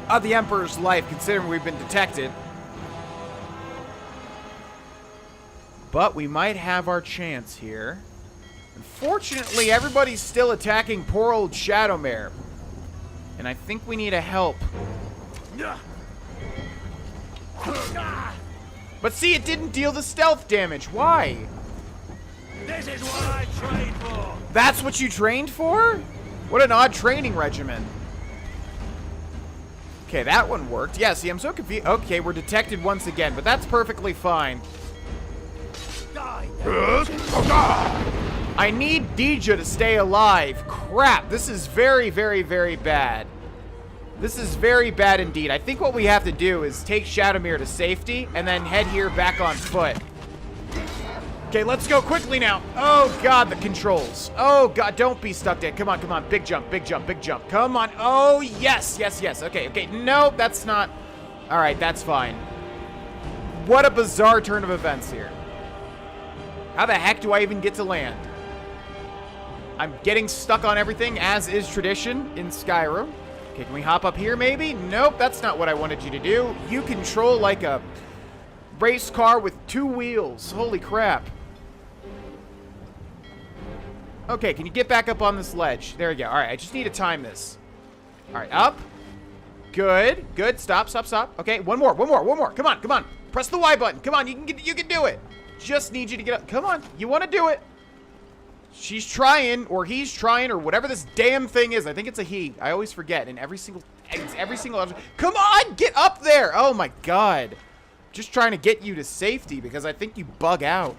of the Emperor's life, considering we've been detected. But we might have our chance here. Unfortunately, everybody's still attacking poor old Shadowmere. And I think we need a help. But see, it didn't deal the stealth damage. Why? This is what I trained for. That's what you trained for? What an odd training regimen. Okay, that one worked. Yeah, see, I'm so confused. Okay, we're detected once again, but that's perfectly fine. I need Daedra to stay alive. Crap, this is very, very, very bad. This is very bad indeed. I think what we have to do is take Shadowmere to safety and then head here back on foot. Okay, let's go quickly now. Oh, God, the controls. Oh, God, don't be stuck there. Come on, come on. Big jump, big jump, big jump. Come on. Oh, yes, yes, yes. Okay, okay. No, that's not. All right, that's fine. What a bizarre turn of events here. How the heck do I even get to land? I'm getting stuck on everything, as is tradition in Skyrim. Okay, can we hop up here maybe? Nope, that's not what I wanted you to do. You control like a race car with 2 wheels. Holy crap. Okay, can you get back up on this ledge? There you go. All right, I just need to time this. All right, up. Good, good. Stop, stop, stop. Okay, one more. Come on, come on. Press the Y button. Come on, you can do it. Just need you to get up. Come on, you want to do it. She's trying, or he's trying, or whatever this damn thing is. I think it's a he. I always forget in every single. Come on, get up there. Oh my God. Just trying to get you to safety because I think you bug out.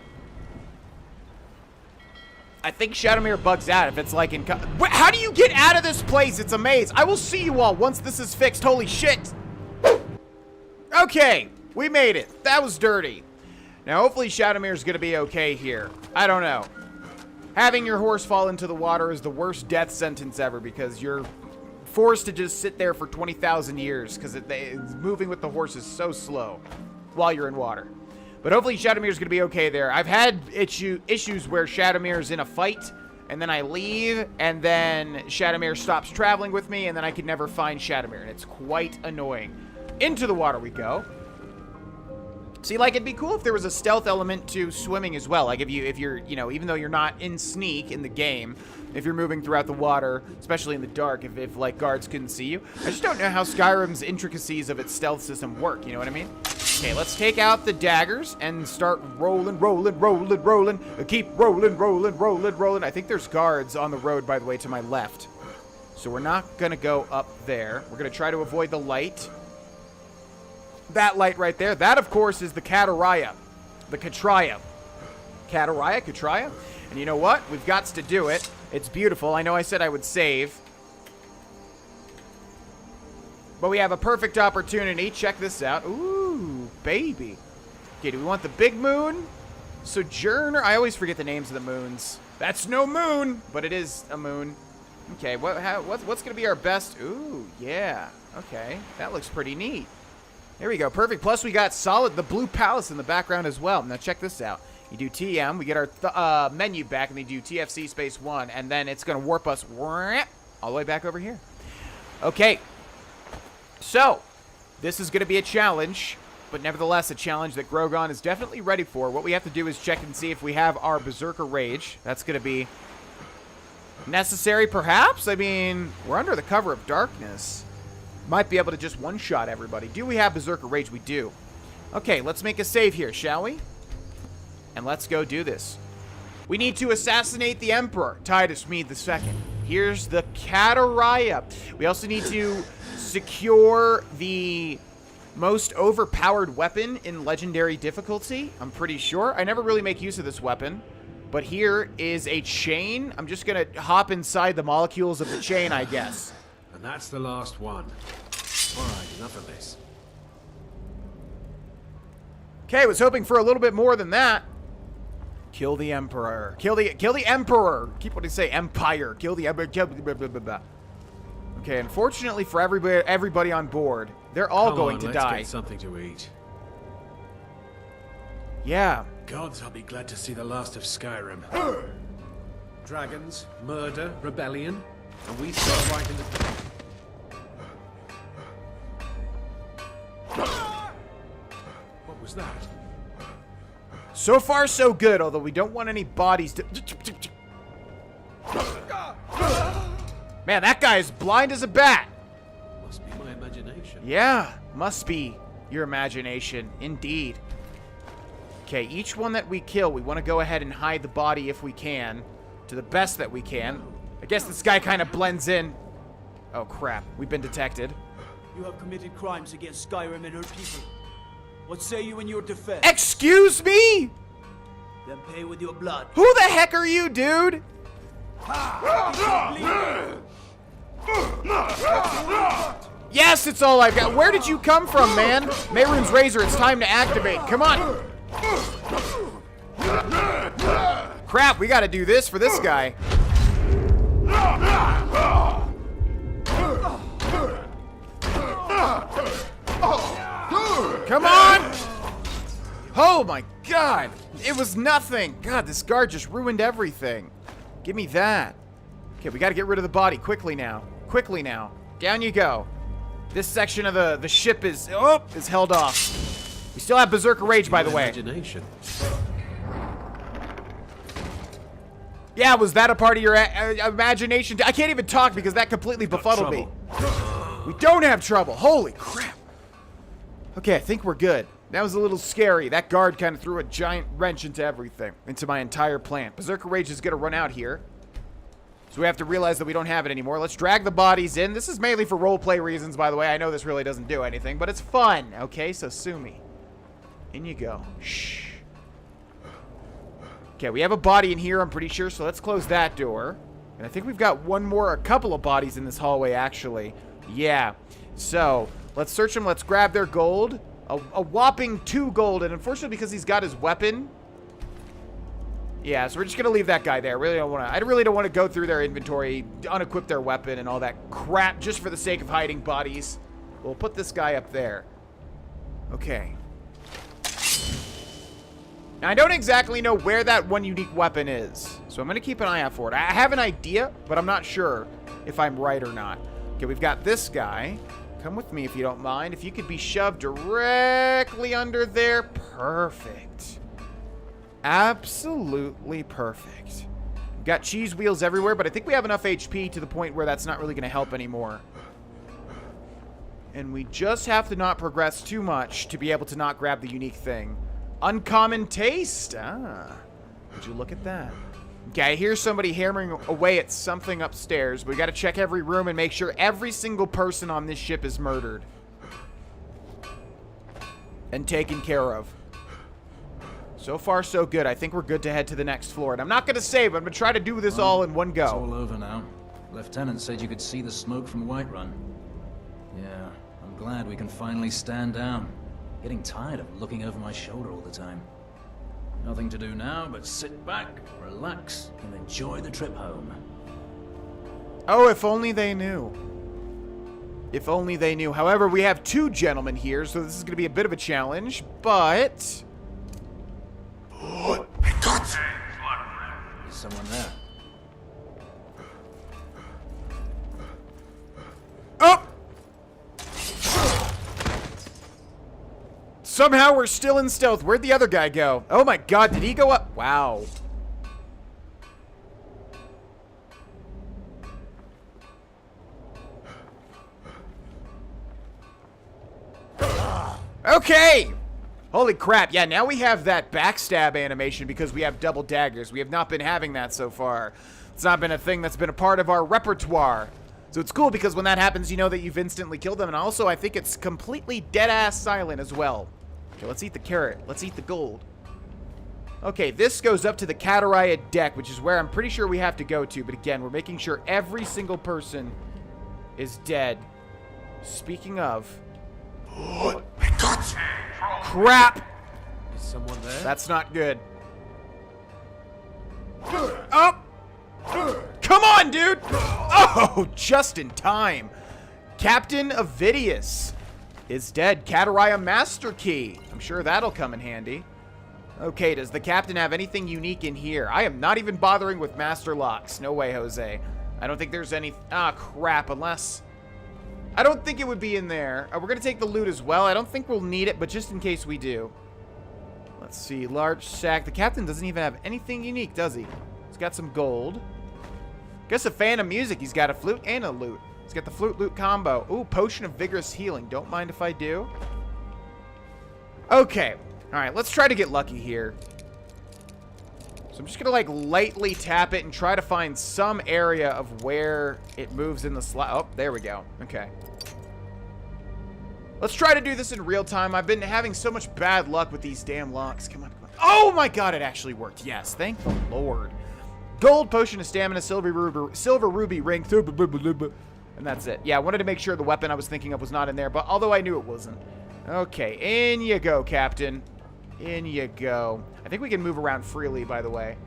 I think Shadowmere bugs out if it's like in... How do you get out of this place? It's a maze. I will see you all once this is fixed. Holy shit. Okay, we made it. That was dirty. Now, hopefully Shadowmere's going to be okay here. I don't know. Having your horse fall into the water is the worst death sentence ever because you're forced to just sit there for 20,000 years because moving with the horse is so slow while you're in water. But hopefully Shadowmere's going to be okay there. I've had issues where Shadowmere's in a fight, and then I leave, and then Shadowmere stops traveling with me, and then I can never find Shadowmere, and it's quite annoying. Into the water we go. See, like, it'd be cool if there was a stealth element to swimming as well. Like, if you're, you know, even though you're not in sneak in the game, if you're moving throughout the water, especially in the dark, if like, guards couldn't see you. I just don't know how Skyrim's intricacies of its stealth system work, you know what I mean? Okay, let's take out the daggers and start rolling. Keep rolling. I think there's guards on the road, by the way, to my left. So we're not going to go up there. We're going to try to avoid the light. That light right there. That, of course, is the Katariah. The Katariah. Katariah. And you know what? We've got to do it. It's beautiful. I know I said I would save. But we have a perfect opportunity. Check this out. Ooh, baby. Okay, do we want the big moon? Sojourner? I always forget the names of the moons. That's no moon, but it is a moon. Okay, what's going to be our best? Ooh, yeah. Okay, that looks pretty neat. There we go. Perfect. Plus, we got the Blue Palace in the background as well. Now, check this out. You do TM, we get our menu back, and they do TFC space 1, and then it's going to warp us all the way back over here. Okay. So, this is going to be a challenge, but nevertheless a challenge that Grogan is definitely ready for. What we have to do is check and see if we have our Berserker Rage. That's going to be necessary, perhaps? I mean, we're under the cover of darkness. Might be able to just one-shot everybody. Do we have Berserker Rage? We do. Okay, let's make a save here, shall we? And let's go do this. We need to assassinate the Emperor, Titus Meade II. Here's the Katariah. We also need to secure the most overpowered weapon in legendary difficulty. I'm pretty sure. I never really make use of this weapon. But here is a chain. I'm just going to hop inside the molecules of the chain, I guess. And that's the last one. All right, enough of this. Okay, I was hoping for a little bit more than that. Kill the Emperor. Kill the Emperor. Keep what I say, Empire. Kill the Emperor. Okay, unfortunately for everybody on board, they're all going to die. Let's get something to eat. Yeah. Gods, I'll be glad to see the last of Skyrim. Dragons, murder, rebellion, and we start right in the... What was that? So far, so good, although we don't want any bodies to... Man, that guy is blind as a bat. Must be my imagination. Yeah, must be your imagination, indeed. Okay, each one that we kill, we want to go ahead and hide the body if we can, to the best that we can. I guess this guy kind of blends in. Oh, crap. We've been detected. You have committed crimes against Skyrim and her people. What say you in your defense? Excuse me? Then pay with your blood. Who the heck are you, dude? Yes, it's all I've got. Where did you come from, man? Mehrunes Razor, it's time to activate. Come on. Crap, we gotta do this for this guy. Come on! Oh my god! It was nothing! God, this guard just ruined everything. Give me that. Okay, we gotta get rid of the body quickly now. Quickly now. Down you go. This section of the ship is held off. We still have Berserker Rage, by the way. Yeah, was that a part of your imagination? I can't even talk because that completely befuddled me. We don't have trouble. Holy crap. Okay, I think we're good. That was a little scary. That guard kind of threw a giant wrench into everything, into my entire plan. Berserker Rage is going to run out here. So we have to realize that we don't have it anymore. Let's drag the bodies in. This is mainly for roleplay reasons, by the way. I know this really doesn't do anything, but it's fun. Okay, so sue me. In you go. Shh. Okay, we have a body in here, I'm pretty sure, so let's close that door. And I think we've got a couple of bodies in this hallway, actually. Yeah. So, let's search them. Let's grab their gold. A whopping 2 gold, and unfortunately, because he's got his weapon... Yeah, so we're just gonna leave that guy there. I really don't want to go through their inventory, unequip their weapon and all that crap just for the sake of hiding bodies. We'll put this guy up there. Okay. Now, I don't exactly know where that one unique weapon is, so I'm gonna keep an eye out for it. I have an idea, but I'm not sure if I'm right or not. Okay, we've got this guy. Come with me if you don't mind. If you could be shoved directly under there, perfect. Absolutely perfect. We've got cheese wheels everywhere, but I think we have enough HP to the point where that's not really going to help anymore. And we just have to not progress too much to be able to not grab the unique thing. Uncommon taste. Ah, would you look at that? Okay, I hear somebody hammering away at something upstairs. We got to check every room and make sure every single person on this ship is murdered. And taken care of. So far, so good. I think we're good to head to the next floor. And I'm not going to save, I'm going to try to do this all in one go. It's all over now. Lieutenant said you could see the smoke from Whiterun. Yeah, I'm glad we can finally stand down. Getting tired of looking over my shoulder all the time. Nothing to do now but sit back, relax, and enjoy the trip home. Oh, if only they knew. If only they knew. However, we have 2 gentlemen here, so this is going to be a bit of a challenge, but... There's someone there. Oh! Somehow we're still in stealth. Where'd the other guy go? Oh my god, did he go up? Wow. Okay! Holy crap, yeah, now we have that backstab animation because we have double daggers. We have not been having that so far. It's not been a thing that's been a part of our repertoire. So it's cool because when that happens, you know that you've instantly killed them. And also, I think it's completely dead-ass silent as well. Okay, let's eat the carrot. Let's eat the gold. Okay, this goes up to the Katariah deck, which is where I'm pretty sure we have to go to. But again, we're making sure every single person is dead. Speaking of... Crap! Is someone there? That's not good. Oh! Come on, dude! Oh, just in time. Captain Avidius is dead. Katariah Master Key. I'm sure that'll come in handy. Okay, does the captain have anything unique in here? I am not even bothering with master locks. No way, Jose. I don't think there's any... Ah, crap, unless... I don't think it would be in there. We're going to take the loot as well. I don't think we'll need it, but just in case we do. Let's see. Large sack. The captain doesn't even have anything unique, does he? He's got some gold. Guess a fan of music. He's got a flute and a lute. He's got the flute-lute combo. Ooh, potion of vigorous healing. Don't mind if I do. Okay. All right, let's try to get lucky here. So I'm just going to, like, lightly tap it and try to find some area of where it moves in the slot. Oh, there we go. Okay. Let's try to do this in real time. I've been having so much bad luck with these damn locks. Come on, come on. Oh my god, it actually worked. Yes, thank the Lord. Gold, potion of stamina, silver ruby ring, and that's it. Yeah, I wanted to make sure the weapon I was thinking of was not in there, but although I knew it wasn't. Okay, in you go, Captain. In you go. I think we can move around freely, by the way.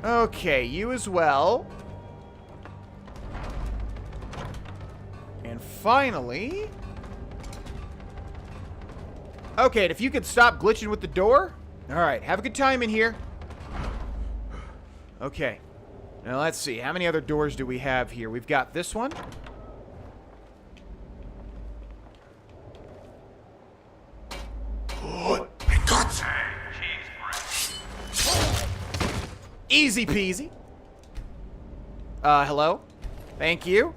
Okay, you as well. And finally... Okay, and if you could stop glitching with the door. Alright, have a good time in here. Okay. Now let's see. How many other doors do we have here? We've got this one. Easy peasy. Hello? Thank you.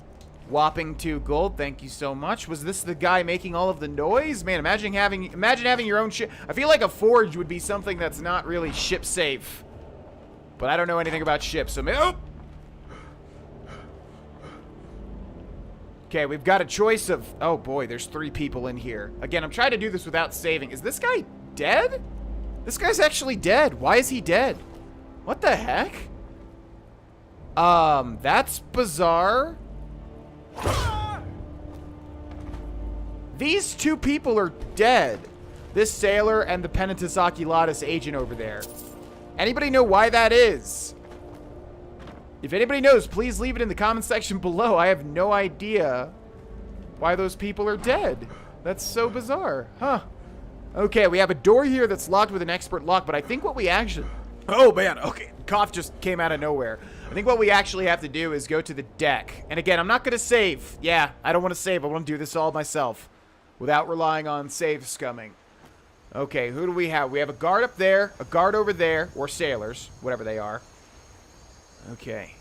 Whopping 2 gold. Thank you so much. Was this the guy making all of the noise? Man, imagine having your own ship. I feel like a forge would be something that's not really ship safe. But I don't know anything about ships, so maybe... Oh! Okay, we've got a choice of... Oh boy, there's 3 people in here. Again, I'm trying to do this without saving. Is this guy dead? This guy's actually dead. Why is he dead? What the heck? That's bizarre. These 2 people are dead. This sailor and the Penitus Oculatus agent over there. Anybody know why that is? If anybody knows, please leave it in the comment section below. I have no idea why those people are dead. That's so bizarre. Huh. Okay, we have a door here that's locked with an expert lock, but I think what we actually... Oh, man. Okay, cough just came out of nowhere. I think what we actually have to do is go to the deck. And again, I'm not going to save. Yeah, I don't want to save. I want to do this all myself without relying on save scumming. Okay, who do we have? We have a guard up there, a guard over there, or sailors, whatever they are. Okay.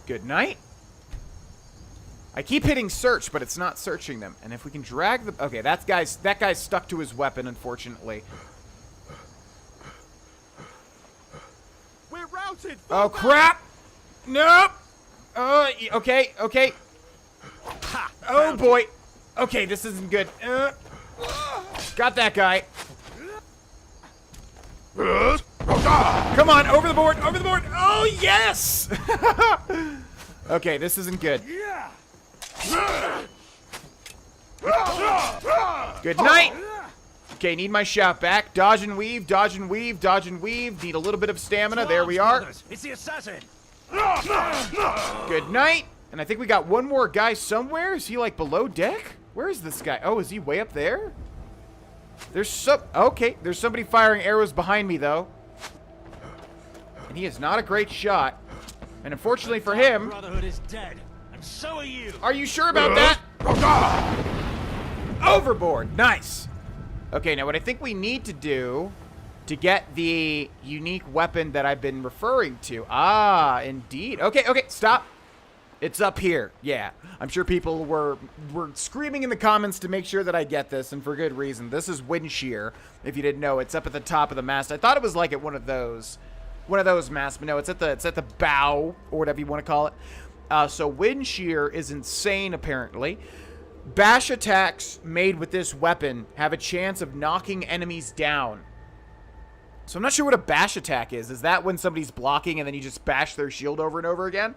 Good night. I keep hitting search, but it's not searching them. And if we can drag the... Okay, that guy's stuck to his weapon, unfortunately. We're routed. Oh, crap! Nope! Okay, okay. Oh, boy. Okay, this isn't good. Got that guy. Come on, over the board, over the board. Oh, yes! Okay, this isn't good. Good night. Okay, need my shout back. Dodge and weave, dodge and weave, dodge and weave. Need a little bit of stamina. There we are. It's the assassin. Good night. And I think we got one more guy somewhere. Is he like below deck? Where is this guy? Oh, is he way up there? There's some... Okay, there's somebody firing arrows behind me, though. And he is not a great shot. And unfortunately for him... Brotherhood is dead, and so are you. Are you sure about that? Overboard. Nice. Okay, now what I think we need to do to get the unique weapon that I've been referring to. Ah, indeed. Okay, okay, stop. It's up here. Yeah, I'm sure people were screaming in the comments to make sure that I get this, and for good reason. This is wind shear. If you didn't know, it's up at the top of the mast. I thought it was like at one of those masts, but no, it's at the bow or whatever you want to call it. So wind shear is insane, apparently. Bash attacks made with this weapon have a chance of knocking enemies down. So I'm not sure what a bash attack is. Is that when somebody's blocking and then you just bash their shield over and over again?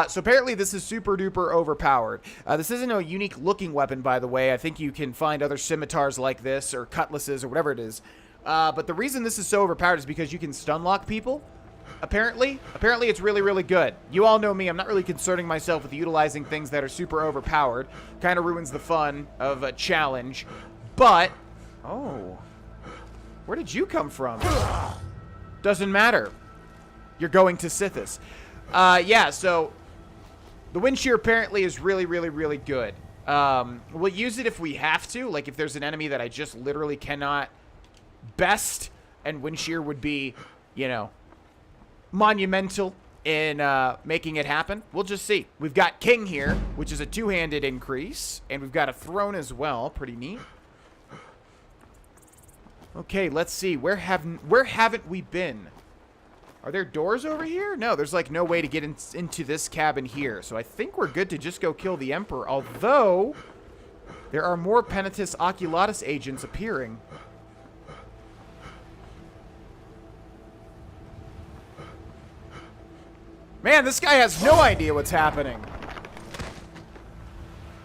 So apparently this is super duper overpowered. This isn't a unique looking weapon, by the way. I think you can find other scimitars like this or cutlasses or whatever it is. But the reason this is so overpowered is because you can stun lock people. Apparently it's really, really good. You all know me. I'm not really concerning myself with utilizing things that are super overpowered. Kind of ruins the fun of a challenge. But, oh... Where did you come from? Doesn't matter. You're going to Sithis. Yeah, so the wind shear apparently is really, really, really good. We'll use it if we have to. Like if there's an enemy that I just literally cannot best, and wind shear would be, you know, monumental in making it happen. We'll just see. We've got King here, which is a two-handed increase, and we've got a throne as well. Pretty neat. Okay, let's see. Where haven't we been? Are there doors over here? No, there's like no way to get into this cabin here. So I think we're good to just go kill the Emperor. Although, there are more Penitus Oculatus agents appearing. Man, this guy has no idea what's happening.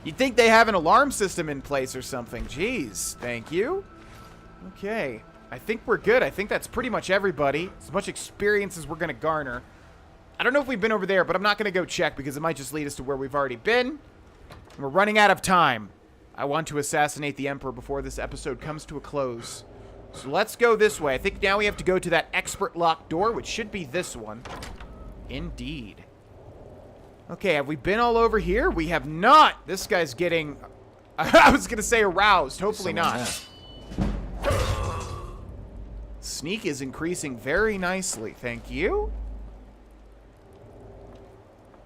You'd think they have an alarm system in place or something. Jeez, thank you. Okay. I think we're good. I think that's pretty much everybody. As much experience as we're going to garner. I don't know if we've been over there, but I'm not going to go check because it might just lead us to where we've already been. We're running out of time. I want to assassinate the Emperor before this episode comes to a close. So let's go this way. I think now we have to go to that expert locked door, which should be this one. Indeed. Okay, have we been all over here? We have not. This guy's getting... I was going to say aroused. Hopefully not. Sneak is increasing very nicely. Thank you.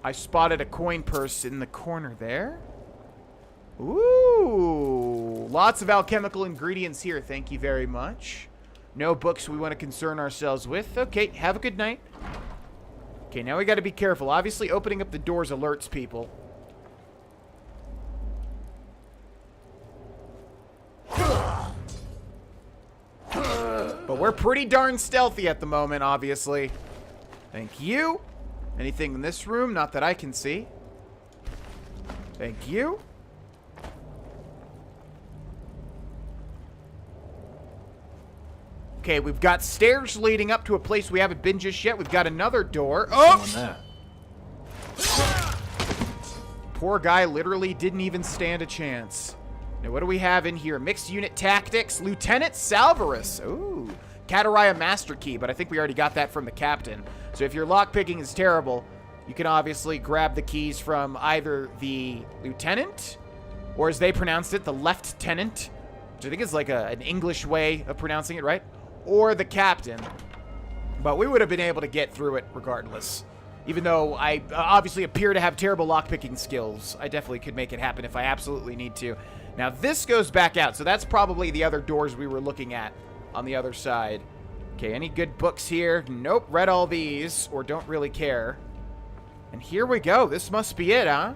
I spotted a coin purse in the corner there. Ooh. Lots of alchemical ingredients here. Thank you very much. No books we want to concern ourselves with. Okay, have a good night. Okay, now we got to be careful. Obviously, opening up the doors alerts people. But we're pretty darn stealthy at the moment, obviously. Thank you. Anything in this room? Not that I can see. Thank you. Okay, we've got stairs leading up to a place we haven't been just yet. We've got another door. Oh! Poor guy literally didn't even stand a chance. Now, what do we have in here? Mixed unit tactics. Lieutenant Salvarus. Ooh. Katariah Master Key, but I think we already got that from the captain. So if your lockpicking is terrible, you can obviously grab the keys from either the lieutenant, or as they pronounced it, the lieutenant, which I think is like an English way of pronouncing it, right? Or the captain. But we would have been able to get through it regardless. Even though I obviously appear to have terrible lockpicking skills, I definitely could make it happen if I absolutely need to. Now, this goes back out, so that's probably the other doors we were looking at on the other side. Okay, any good books here? Nope, read all these, or don't really care. And here we go. This must be it, huh?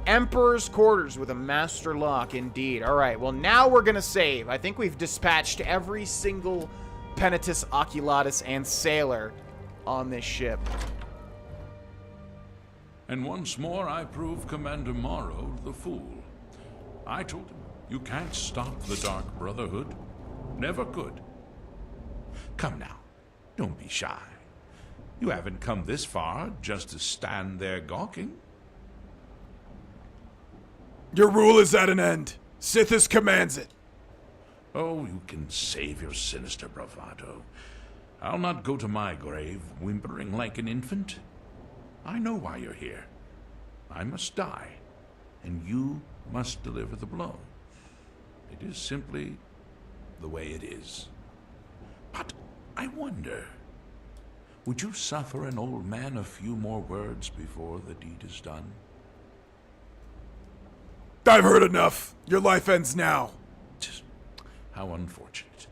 Emperor's Quarters with a master lock, indeed. All right, well, now we're going to save. I think we've dispatched every single Penitus Oculatus and sailor on this ship. And once more I prove Commander Maro the fool. I told him, you can't stop the Dark Brotherhood. Never could. Come now, don't be shy. You haven't come this far just to stand there gawking. Your rule is at an end. Sithis commands it. Oh, you can save your sinister bravado. I'll not go to my grave whimpering like an infant. I know why you're here. I must die, and you must deliver the blow. It is simply the way it is. But I wonder, would you suffer an old man a few more words before the deed is done? I've heard enough. Your life ends now. Just how unfortunate.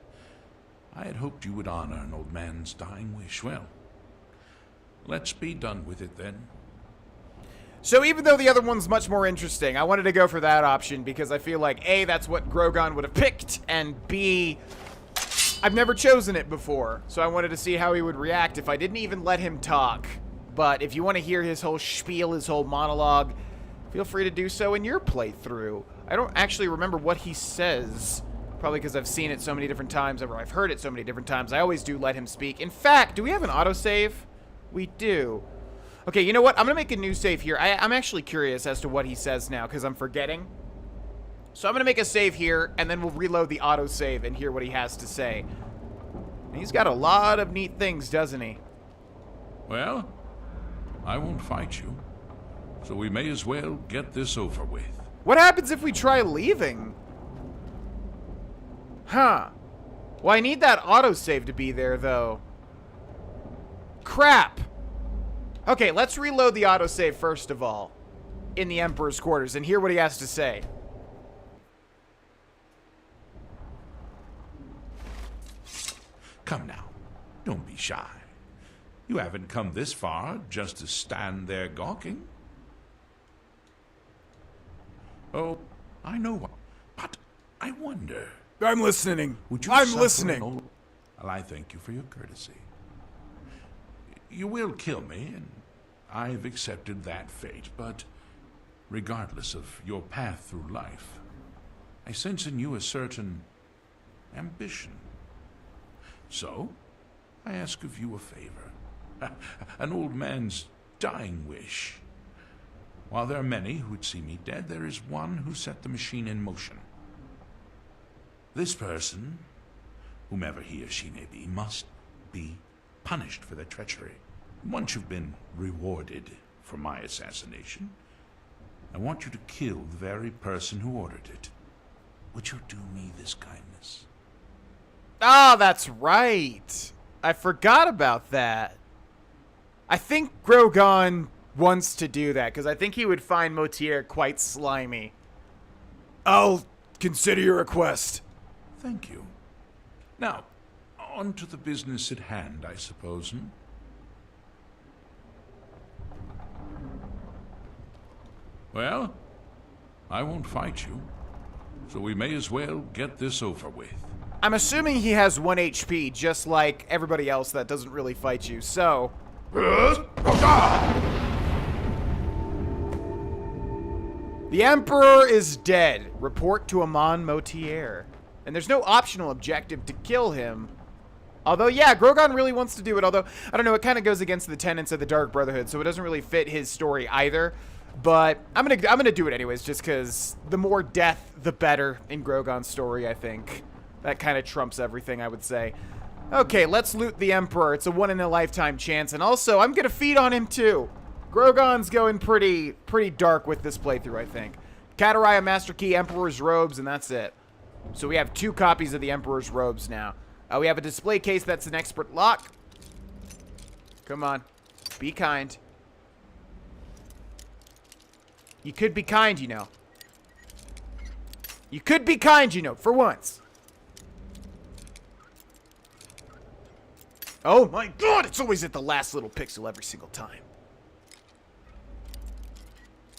I had hoped you would honor an old man's dying wish. Well, let's be done with it then. So even though the other one's much more interesting, I wanted to go for that option because I feel like A, that's what Grogan would have picked, and B, I've never chosen it before, so I wanted to see how he would react if I didn't even let him talk. But if you want to hear his whole spiel, his whole monologue, feel free to do so in your playthrough. I don't actually remember what he says, probably because I've seen it so many different times, or I've heard it so many different times. I always do let him speak. In fact, do we have an autosave? We do. Okay, you know what? I'm going to make a new save here. I'm actually curious as to what he says now, because I'm forgetting. So I'm going to make a save here, and then we'll reload the autosave and hear what he has to say. And he's got a lot of neat things, doesn't he? Well, I won't fight you, so we may as well get this over with. What happens if we try leaving? Huh. Well, I need that autosave to be there, though. Crap. Okay, let's reload the autosave first of all in the Emperor's quarters and hear what he has to say. Come now, don't be shy. You haven't come this far just to stand there gawking. Oh, I know, but I wonder... I'm listening. Would you I'm suffer listening. Well, I thank you for your courtesy. You will kill me, and I've accepted that fate, but regardless of your path through life, I sense in you a certain ambition. So, I ask of you a favor. An old man's dying wish. While there are many who would see me dead, there is one who set the machine in motion. This person, whomever he or she may be, must be punished for their treachery. Once you've been rewarded for my assassination, I want you to kill the very person who ordered it. Would you do me this kindness? Oh, that's right. I forgot about that. I think Grogan wants to do that, because I think he would find Motier quite slimy. I'll consider your request. Thank you. Now, on to the business at hand, I suppose, hmm? Well, I won't fight you, so we may as well get this over with. I'm assuming he has 1 HP, just like everybody else that doesn't really fight you, so... The Emperor is dead. Report to Amon Motier. And there's no optional objective to kill him. Although, yeah, Grogan really wants to do it, although, I don't know, it kind of goes against the tenets of the Dark Brotherhood, so it doesn't really fit his story either. But I'm gonna do it anyways, just because the more death, the better in Grogan's story, I think. That kind of trumps everything, I would say. Okay, let's loot the Emperor. It's a one-in-a-lifetime chance, and also, I'm gonna feed on him too. Grogan's going pretty dark with this playthrough, I think. Katariah, Master Key, Emperor's Robes, and that's it. So we have 2 copies of the Emperor's Robes now. We have a display case that's an expert lock. Come on. Be kind. You could be kind, you know. You could be kind, you know, for once. Oh my god, it's always at the last little pixel every single time.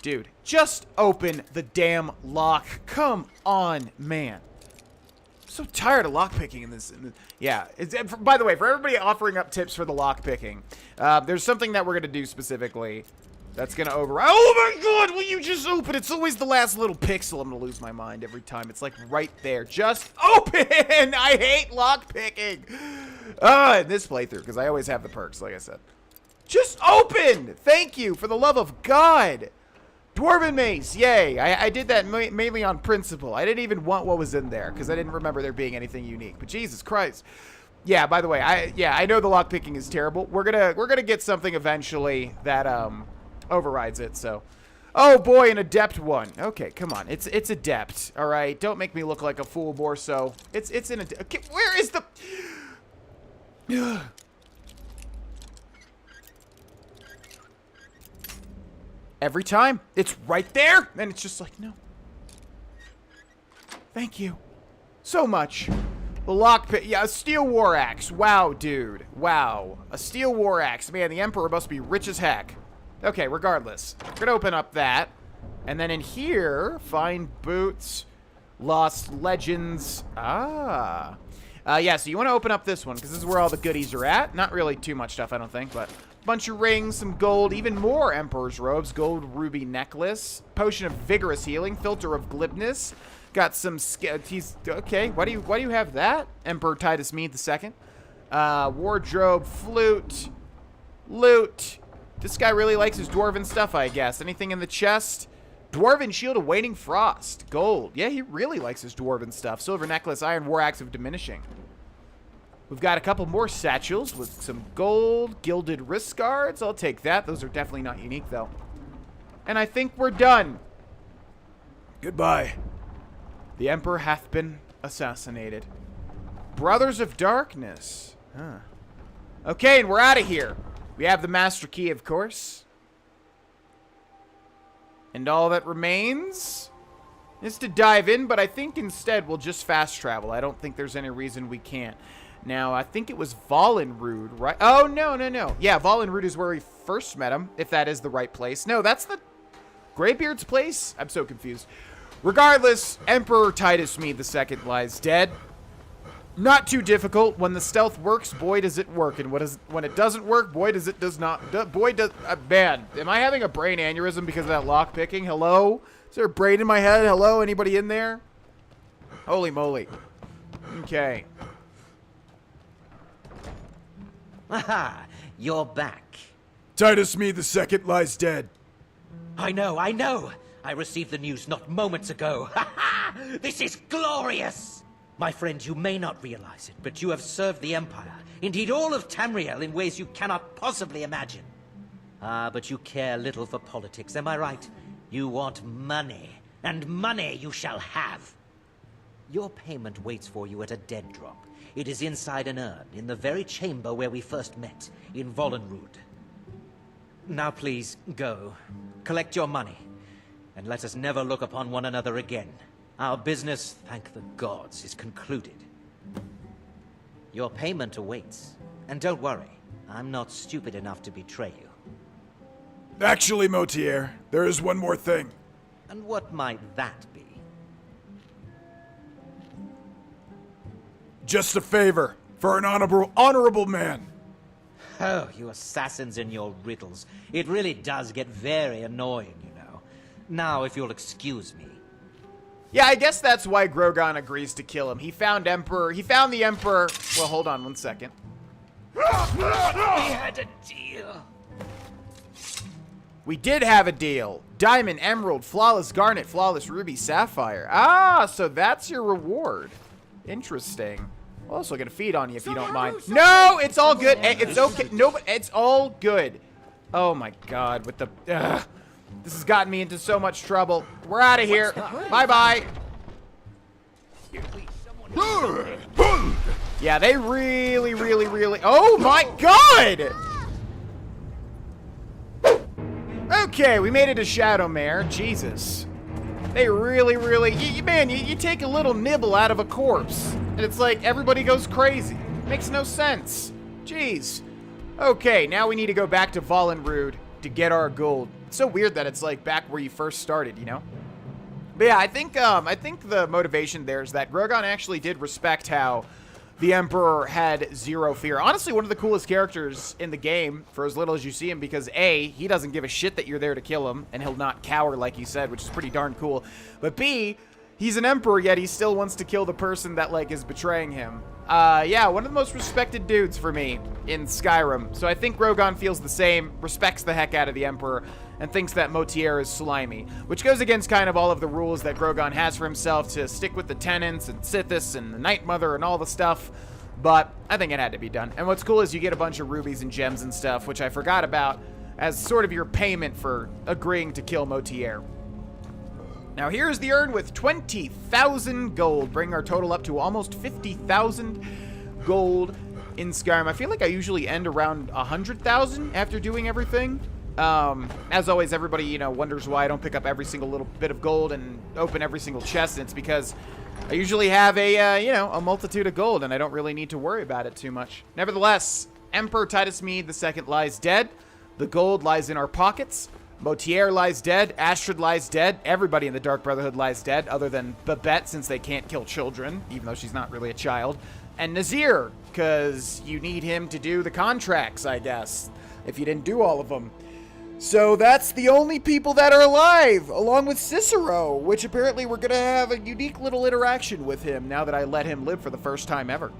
Dude, just open the damn lock. Come on, man. I'm so tired of lockpicking in this. Yeah, by the way, for everybody offering up tips for the lockpicking, there's something that we're going to do specifically that's going to override. Oh my god, will you just open? It's always the last little pixel. I'm going to lose my mind every time. It's like right there. Just open! I hate lockpicking. In this playthrough, because I always have the perks, like I said. Just open! Thank you, for the love of God. Dwarven Mace, yay. I did that mainly on principle. I didn't even want what was in there, because I didn't remember there being anything unique. But Jesus Christ. Yeah, by the way, I know the lockpicking is terrible. We're gonna get something eventually that overrides it, so. Oh boy, an adept one. Okay, come on. It's adept. Alright. Don't make me look like a fool, Borso. It's an adept. Okay, where is the every time. It's right there. And it's just like, no. Thank you. So much. The lockpick. Yeah, a steel war axe. Wow, dude. Wow. A steel war axe. Man, the Emperor must be rich as heck. Okay, regardless. We're going to open up that. And then in here, find boots. Lost legends. Ah. Yeah, so you want to open up this one, because this is where all the goodies are at. Not really too much stuff, I don't think, but bunch of rings, some gold, even more Emperor's Robes, gold ruby necklace, potion of vigorous healing, filter of glibness, got some, okay, why do you have that? Emperor Titus Meade II. Wardrobe, flute, loot. This guy really likes his dwarven stuff, I guess. Anything in the chest? Dwarven Shield of Waning Frost. Gold. Yeah, he really likes his dwarven stuff. Silver necklace, iron war axe of diminishing. We've got a couple more satchels with some gold, gilded wrist guards. I'll take that. Those are definitely not unique, though. And I think we're done. Goodbye. The Emperor hath been assassinated. Brothers of Darkness. Huh. Okay, and we're out of here. We have the Master Key, of course. And all that remains is to dive in, but I think instead we'll just fast travel. I don't think there's any reason we can't. Now, I think it was Volunruud, right? Oh, no. Yeah, Volunruud is where we first met him, if that is the right place. No, that's the Greybeard's place? I'm so confused. Regardless, Emperor Titus Meade II lies dead. Not too difficult. When the stealth works, boy, does it work. And when it doesn't work, boy, does it does not. Man, am I having a brain aneurysm because of that lockpicking? Hello? Is there a brain in my head? Hello? Anybody in there? Holy moly. Okay. Aha! You're back. Titus Meade II lies dead. I know! I received the news not moments ago. Ha ha! This is glorious! My friend, you may not realize it, but you have served the Empire, indeed all of Tamriel, in ways you cannot possibly imagine. Ah, but you care little for politics, am I right? You want money, and money you shall have. Your payment waits for you at a dead drop. It is inside an urn, in the very chamber where we first met, in Volunruud. Now please, go. Collect your money, and let us never look upon one another again. Our business, thank the gods, is concluded. Your payment awaits. And don't worry, I'm not stupid enough to betray you. Actually, Motier, there is one more thing. And what might that be? Just a favor for an honorable man. Oh, you assassins and your riddles. It really does get very annoying, you know. Now, if you'll excuse me. Yeah, I guess that's why Grogan agrees to kill him. He found the Emperor. Well, hold on one second. We had a deal. We did have a deal. Diamond, emerald, flawless garnet, flawless ruby, sapphire. Ah, so that's your reward. Interesting. I'm also gonna feed on you if you don't mind. No, it's all good. It's okay. No, it's all good. Oh my God, with the... this has gotten me into so much trouble. We're out of here. Bye-bye. Yeah, they really... Oh my God! Okay, we made it to Shadowmare. Jesus. They really... Man, you take a little nibble out of a corpse, and it's like everybody goes crazy. Makes no sense. Jeez. Okay, now we need to go back to Volunruud to get our gold. It's so weird that it's like back where you first started, you know? But yeah, I think the motivation there is that Grogan actually did respect how the Emperor had zero fear. Honestly, one of the coolest characters in the game for as little as you see him, because A, he doesn't give a shit that you're there to kill him, and he'll not cower like you said, which is pretty darn cool. But B, he's an Emperor, yet he still wants to kill the person that, like, is betraying him. Yeah, one of the most respected dudes for me in Skyrim. So I think Grogan feels the same, respects the heck out of the Emperor, and thinks that Motier is slimy, which goes against kind of all of the rules that Grogan has for himself to stick with the Tenants and Sithis and the Night Mother and all the stuff, but I think it had to be done. And what's cool is you get a bunch of rubies and gems and stuff, which I forgot about, as sort of your payment for agreeing to kill Motier. Now here's the urn with 20,000 gold, bringing our total up to almost 50,000 gold in Skyrim. I feel like I usually end around 100,000 after doing everything. As always, everybody, you know, wonders why I don't pick up every single little bit of gold and open every single chest, and it's because I usually have a, you know, a multitude of gold, and I don't really need to worry about it too much. Nevertheless, Emperor Titus Meade II lies dead. The gold lies in our pockets. Motier lies dead. Astrid lies dead. Everybody in the Dark Brotherhood lies dead, other than Babette, since they can't kill children, even though she's not really a child. And Nazir, because you need him to do the contracts, I guess, if you didn't do all of them. So that's the only people that are alive, along with Cicero, which apparently we're going to have a unique little interaction with him now that I let him live for the first time ever.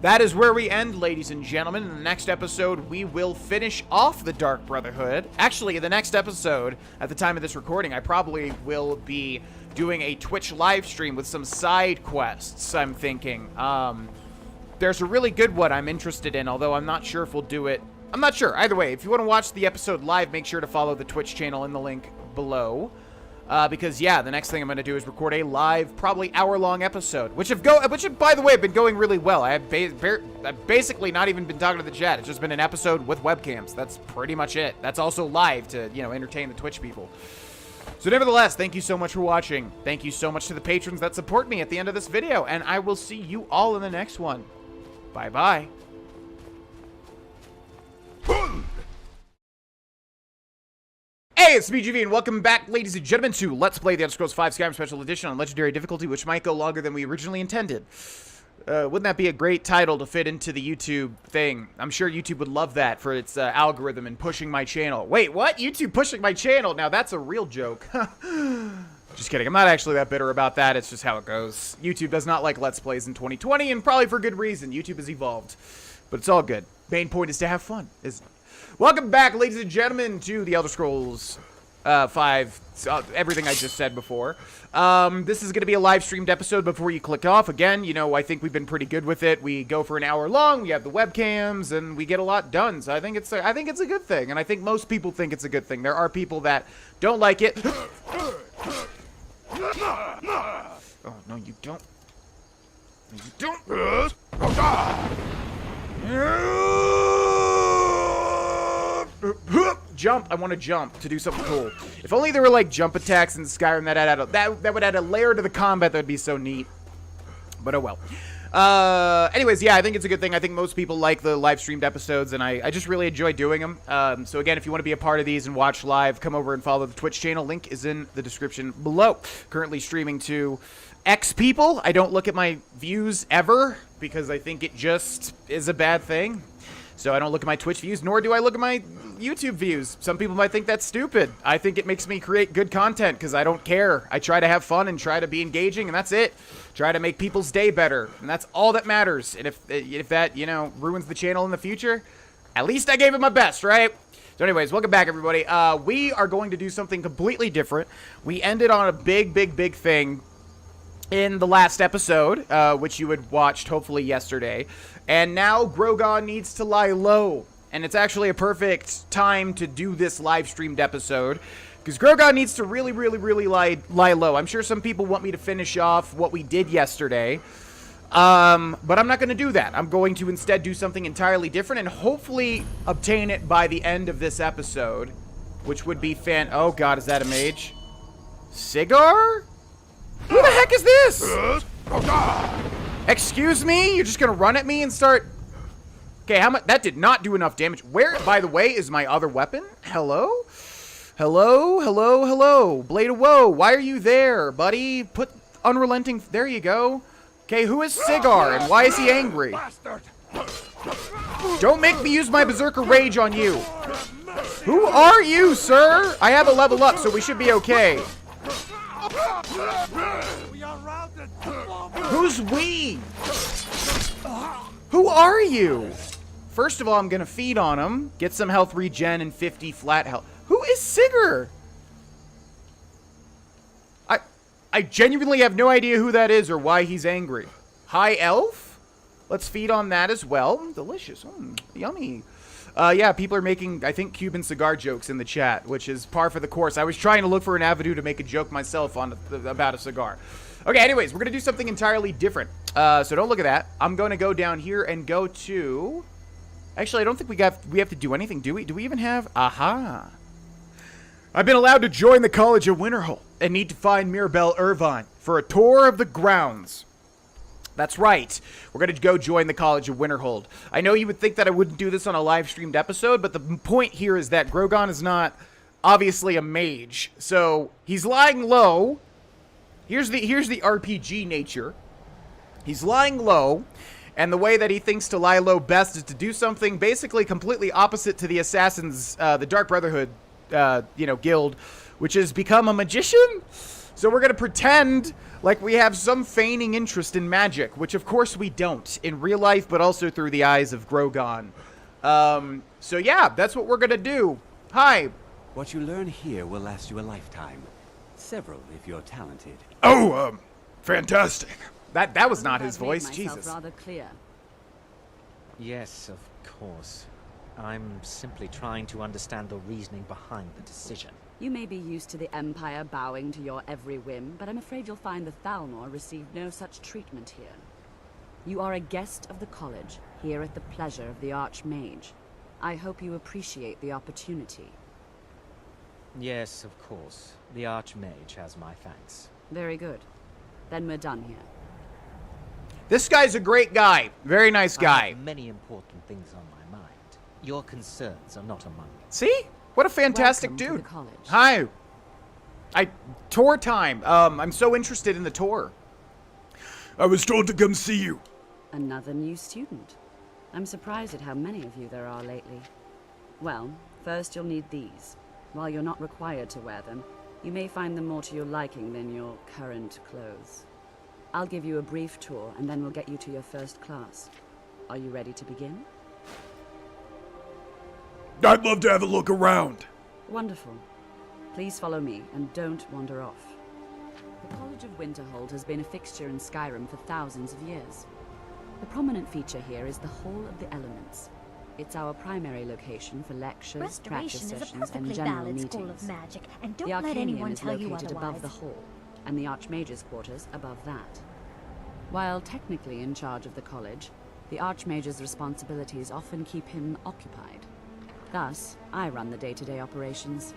That is where we end, ladies and gentlemen. In the next episode, we will finish off the Dark Brotherhood. Actually, in the next episode, at the time of this recording, I probably will be doing a Twitch live stream with some side quests, I'm thinking. There's a really good one I'm interested in, although I'm not sure if we'll do it. I'm not sure. Either way, if you want to watch the episode live, make sure to follow the Twitch channel in the link below. Because, yeah, the next thing I'm going to do is record a live, probably hour-long episode, which have, by the way, been going really well. I've basically not even been talking to the chat. It's just been an episode with webcams. That's pretty much it. That's also live to, you know, entertain the Twitch people. So nevertheless, thank you so much for watching. Thank you so much to the patrons that support me at the end of this video. And I will see you all in the next one. Bye-bye. Hey, it's me, GV, and welcome back, ladies and gentlemen, to Let's Play the Elder Scrolls V Skyrim Special Edition on Legendary Difficulty, which might go longer than we originally intended. Wouldn't that be a great title to fit into the YouTube thing? I'm sure YouTube would love that for its algorithm and pushing my channel. Wait, what? YouTube pushing my channel? Now that's a real joke. Just kidding. I'm not actually that bitter about that. It's just how it goes. YouTube does not like Let's Plays in 2020, and probably for good reason. YouTube has evolved. But it's all good. Main point is to have fun. Welcome back, ladies and gentlemen, to the Elder Scrolls 5, everything I just said before. This is going to be a live streamed episode before you click off. Again, you know, I think we've been pretty good with it. We go for an hour long, we have the webcams, and we get a lot done. So I think it's a good thing, and I think most people think it's a good thing. There are people that don't like it. Oh, no, you don't. No, you don't. Jump. I want to jump to do something cool. If only there were like jump attacks in Skyrim that would add a layer to the combat that would be so neat. But oh well. Anyways, yeah, I think it's a good thing. I think most people like the live streamed episodes, and I just really enjoy doing them. So again, if you want to be a part of these and watch live, come over and follow the Twitch channel. Link is in the description below. Currently streaming to X people. I don't look at my views ever because I think it just is a bad thing. So I don't look at my Twitch views, nor do I look at my YouTube views. Some people might think that's stupid. I think it makes me create good content because I don't care. I try to have fun and try to be engaging, and that's it. Try to make people's day better, and that's all that matters. And if that, you know, ruins the channel in the future, at least I gave it my best, right? So anyways, welcome back, everybody. We are going to do something completely different. We ended on a big thing in the last episode, which you had watched hopefully yesterday. And now Grohlvana needs to lie low. And it's actually a perfect time to do this live streamed episode, because Grohlvana needs to really lie low. I'm sure some people want me to finish off what we did yesterday. But I'm not going to do that. I'm going to instead do something entirely different and hopefully obtain it by the end of this episode, which would be oh god, is that a mage? Cigar? Who the heck is this? Excuse me? You're just gonna run at me and start... Okay, how much? That did not do enough damage. Where, by the way, is my other weapon? Hello? Hello? Blade of Woe, why are you there, buddy? Put unrelenting... There you go. Okay, who is Cigar, and why is he angry? Don't make me use my Berserker Rage on you. Who are you, sir? I have a level up, so we should be okay. Who's we? Who are you? First of all, I'm gonna feed on him, get some health regen and 50 flat health. Who is Sigurd? I genuinely have no idea who that is or why he's angry. High elf? Let's feed on that as well. Delicious. Yummy. Yeah, people are making, I think, Cuban cigar jokes in the chat, which is par for the course. I was trying to look for an avenue to make a joke myself on about a cigar. Okay, anyways, we're going to do something entirely different. So don't look at that. I'm going to go down here and go to... Actually, I don't think we have to do anything, do we? Do we even have... Aha. I've been allowed to join the College of Winterhold and need to find Mirabelle Irvine for a tour of the grounds. That's right. We're going to go join the College of Winterhold. I know you would think that I wouldn't do this on a live-streamed episode, but the point here is that Grohlvana is not obviously a mage. So he's lying low. Here's the RPG nature. He's lying low, and the way that he thinks to lie low best is to do something basically completely opposite to the Assassins, the Dark Brotherhood, guild, which is become a magician. So we're going to pretend like we have some feigning interest in magic, which of course we don't in real life, but also through the eyes of Grohlvana. So yeah, that's what we're going to do. Hi. What you learn here will last you a lifetime. Several, if you're talented. Oh, fantastic. That was not his voice, Jesus. Rather clear. Yes, of course. I'm simply trying to understand the reasoning behind the decision. You may be used to the Empire bowing to your every whim, but I'm afraid you'll find the Thalmor received no such treatment here. You are a guest of the college, here at the pleasure of the Archmage. I hope you appreciate the opportunity. Yes, of course. The Archmage has my thanks. Very good. Then we're done here. This guy's a great guy. Very nice I guy. have many important things on my mind. Your concerns are not among them. See? What a fantastic Welcome to dude. the college. Hi. Tour time. I'm so interested in the tour. I was told to come see you. Another new student. I'm surprised at how many of you there are lately. Well, first you'll need these. While you're not required to wear them, you may find them more to your liking than your current clothes. I'll give you a brief tour, and then we'll get you to your first class. Are you ready to begin? I'd love to have a look around. Wonderful. Please follow me, and don't wander off. The College of Winterhold has been a fixture in Skyrim for thousands of years. The prominent feature here is the Hall of the Elements. It's our primary location for lectures, practice sessions, and general meetings. School of magic, and don't The let Arcane anyone is tell you located otherwise. above the hall, and the Archmage's quarters above that. While technically in charge of the college, the Archmage's responsibilities often keep him occupied. Thus, I run the day-to-day operations.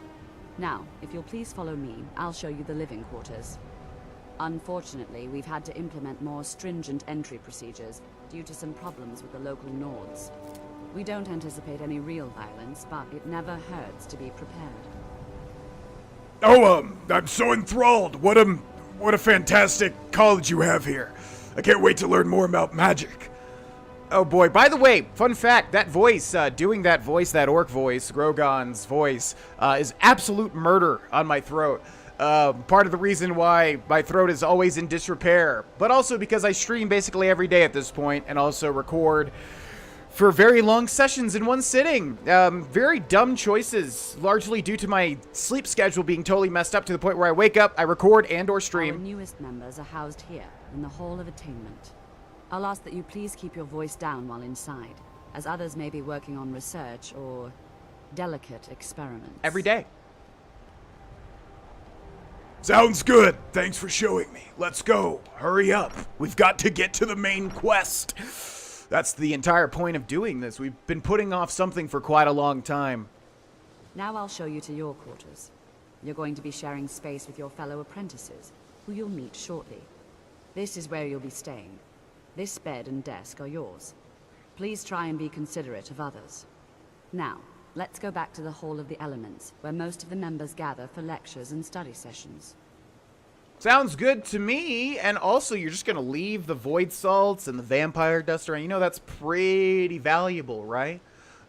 Now, if you'll please follow me, I'll show you the living quarters. Unfortunately, we've had to implement more stringent entry procedures due to some problems with the local Nords. We don't anticipate any real violence, but it never hurts to be prepared. Oh, I'm so enthralled. What a fantastic college you have here. I can't wait to learn more about magic. Oh boy, by the way, fun fact, that voice, doing that voice, that orc voice, Grogon's voice, is absolute murder on my throat. Part of the reason why my throat is always in disrepair, but also because I stream basically every day at this point, and also record for very long sessions in one sitting. Very dumb choices, largely due to my sleep schedule being totally messed up to the point where I wake up, I record and or stream. Our newest members are housed here, in the Hall of Attainment. I'll ask that you please keep your voice down while inside, as others may be working on research or delicate experiments. Every day. Sounds good. Thanks for showing me. Let's go. Hurry up. We've got to get to the main quest. That's the entire point of doing this. We've been putting off something for quite a long time. Now I'll show you to your quarters. You're going to be sharing space with your fellow apprentices, who you'll meet shortly. This is where you'll be staying. This bed and desk are yours. Please try and be considerate of others. Now, let's go back to the Hall of the Elements, where most of the members gather for lectures and study sessions. Sounds good to me. And also, you're just going to leave the Void Salts and the Vampire Dust around. You know that's pretty valuable, right?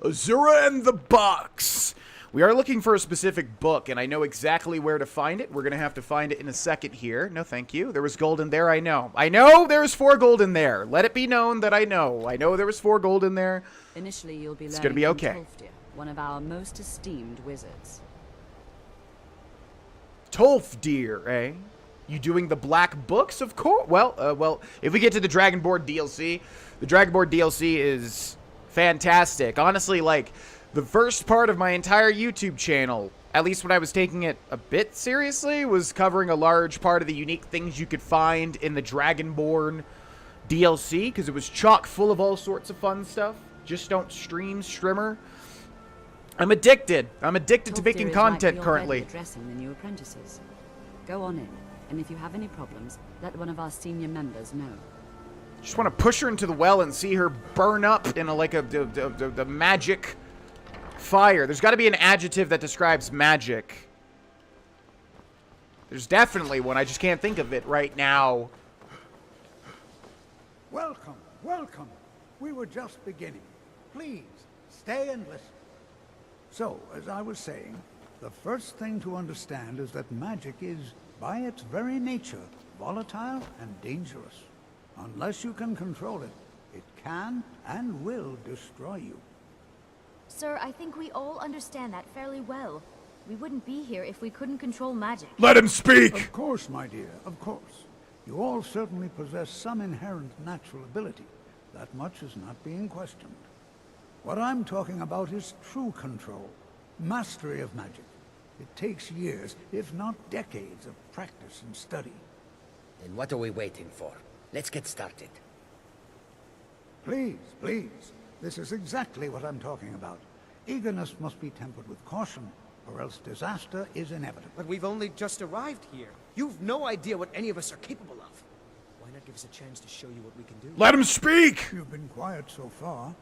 Azura and the box. We are looking for a specific book, and I know exactly where to find it. We're going to have to find it in a second here. No, thank you. There was gold in there, I know. I know there's 4 gold in there. Let it be known that I know. I know there was 4 gold in there. Initially, you'll be It's learning gonna be okay. from Volunruud, one of our most esteemed wizards. Tolfdir, eh? You doing the black books, of course? Well, if we get to the Dragonborn DLC, the Dragonborn DLC is fantastic. Honestly, like, the first part of my entire YouTube channel, at least when I was taking it a bit seriously, was covering a large part of the unique things you could find in the Dragonborn DLC, because it was chock full of all sorts of fun stuff. Just don't stream, Strimmer. I'm addicted. I'm addicted to making content currently. Addressing the new apprentices. Go on in, and if you have any problems, let one of our senior members know. Just want to push her into the well and see her burn up in a magic fire. There's got to be an adjective that describes magic. There's definitely one. I just can't think of it right now. Welcome, welcome. We were just beginning. Please, stay and listen. So, as I was saying, the first thing to understand is that magic is, by its very nature, volatile and dangerous. Unless you can control it, it can and will destroy you. Sir, I think we all understand that fairly well. We wouldn't be here if we couldn't control magic. Let him speak! Of course, my dear, of course. You all certainly possess some inherent natural ability. That much is not being questioned. What I'm talking about is true control, mastery of magic. It takes years, if not decades, of practice and study. Then what are we waiting for? Let's get started. Please, please. This is exactly what I'm talking about. Eagerness must be tempered with caution. or else disaster is inevitable. But we've only just arrived here. You've no idea what any of us are capable of. Why not give us a chance to show you what we can do? Let him speak! You've been quiet so far.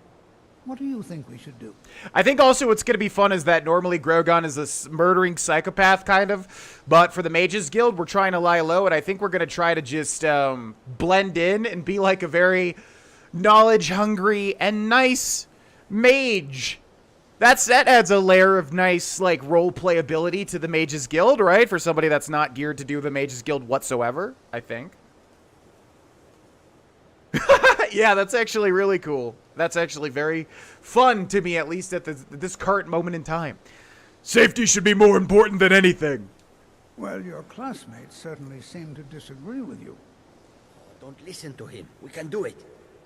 What do you think we should do? I think also what's going to be fun is that normally Grogan is a murdering psychopath, kind of. But for the Mages Guild, we're trying to lie low, and I think we're going to try to just blend in and be like a very knowledge-hungry and nice mage. That adds a layer of nice, like, role-play ability to the Mages Guild, right? For somebody that's not geared to do the Mages Guild whatsoever, I think. Yeah, that's actually really cool. That's actually very fun to me, at least at this current moment in time. Safety should be more important than anything. Well, your classmates certainly seem to disagree with you. Don't listen to him. We can do it.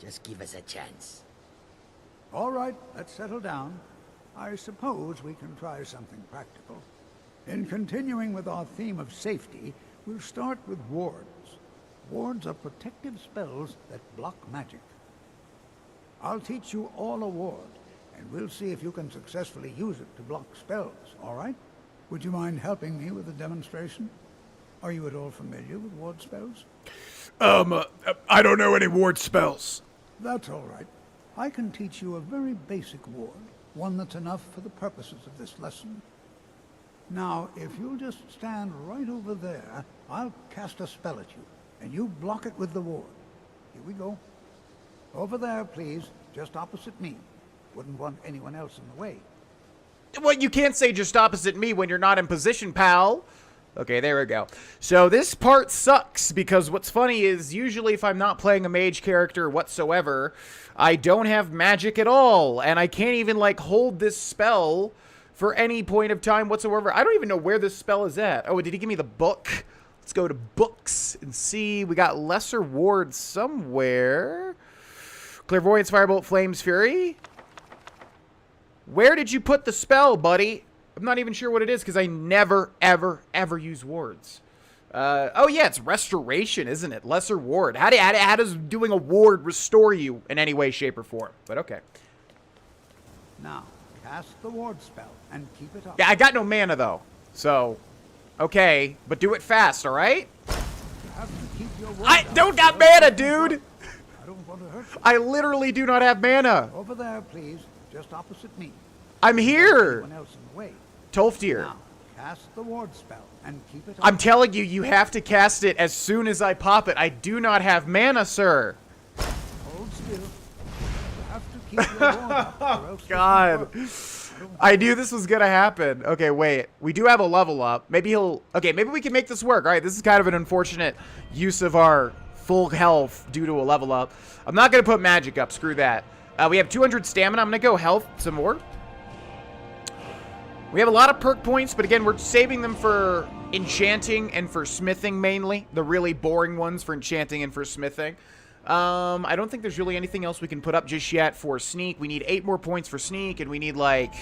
Just give us a chance. All right, let's settle down. I suppose we can try something practical. In continuing with our theme of safety, we'll start with wards. Wards are protective spells that block magic. I'll teach you all a ward, and we'll see if you can successfully use it to block spells, all right? Would you mind helping me with a demonstration? Are you at all familiar with ward spells? I don't know any ward spells. That's all right. I can teach you a very basic ward, one that's enough for the purposes of this lesson. Now, if you'll just stand right over there, I'll cast a spell at you, and you block it with the ward. Here we go. Over there, please, just opposite me. Wouldn't want anyone else in the way. Well, you can't say just opposite me when you're not in position, pal. Okay, there we go. So this part sucks, because what's funny is usually if I'm not playing a mage character whatsoever, I don't have magic at all, and I can't even, like, hold this spell for any point of time whatsoever. I don't even know where this spell is at. Oh, did he give me the book? Let's go to books and see. We got lesser wards somewhere. Clairvoyance, Firebolt, Flames, Fury. Where did you put the spell, buddy? I'm not even sure what it is because I never, ever, ever use wards. Oh, yeah, it's Restoration, isn't it? Lesser Ward. How does doing a ward restore you in any way, shape, or form? But okay. Now, cast the ward spell and keep it up. Yeah, I got no mana, though. So, okay. But do it fast, all right? You have to keep your ward I up. don't got mana, dude! I don't want to hurt you. I literally do not have mana. Over there, please, just opposite me. I'm here. Anyone else in the way. Tolfdir. Now, cast the ward spell and keep it up. I'm telling you, you have to cast it as soon as I pop it. I do not have mana, sir. Hold still. You have to keep your ward up, or else God. I knew this was gonna happen. Okay, wait. We do have a level up. Maybe he'll... Okay, maybe we can make this work. All right, this is kind of an unfortunate use of our full health due to a level up. I'm not gonna put magic up. Screw that. We have 200 stamina. I'm gonna go health some more. We have a lot of perk points, but again, we're saving them for enchanting and for smithing mainly. The really boring ones for enchanting and for smithing. I don't think there's really anything else we can put up just yet for sneak. We need 8 more points for sneak, and we need like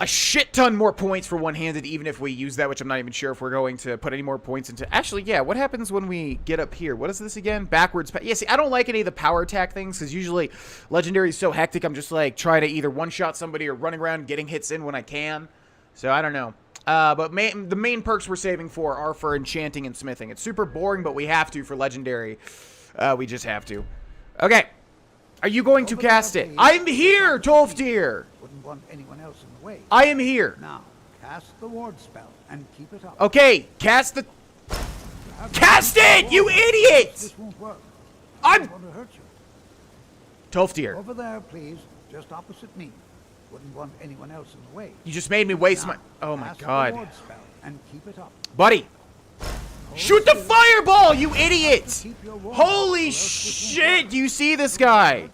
a shit ton more points for one-handed, even if we use that, which I'm not even sure if we're going to put any more points into. Actually, yeah, what happens when we get up here? What is this again? Backwards. Yeah, see, I don't like any of the power attack things, because usually Legendary is so hectic, I'm just like trying to either one-shot somebody or running around getting hits in when I can. So, I don't know. But the main perks we're saving for are for enchanting and smithing. It's super boring, but we have to for Legendary. We just have to. Okay. Are you going to cast it? I'm here, Tolfdir! Wouldn't want anyone else in the way. I am here. Now, cast the ward spell and keep it up. Okay, cast the... Cast it, you idiot! This won't work. I'm... I don't want to hurt you. Tolfdir. Over there, please, just opposite me. Wouldn't want anyone else in the way. You just made me waste now, my... Oh my cast god. The ward spell and keep it up. Buddy. Shoot the fireball, you idiot! Holy shit, do you see this guy?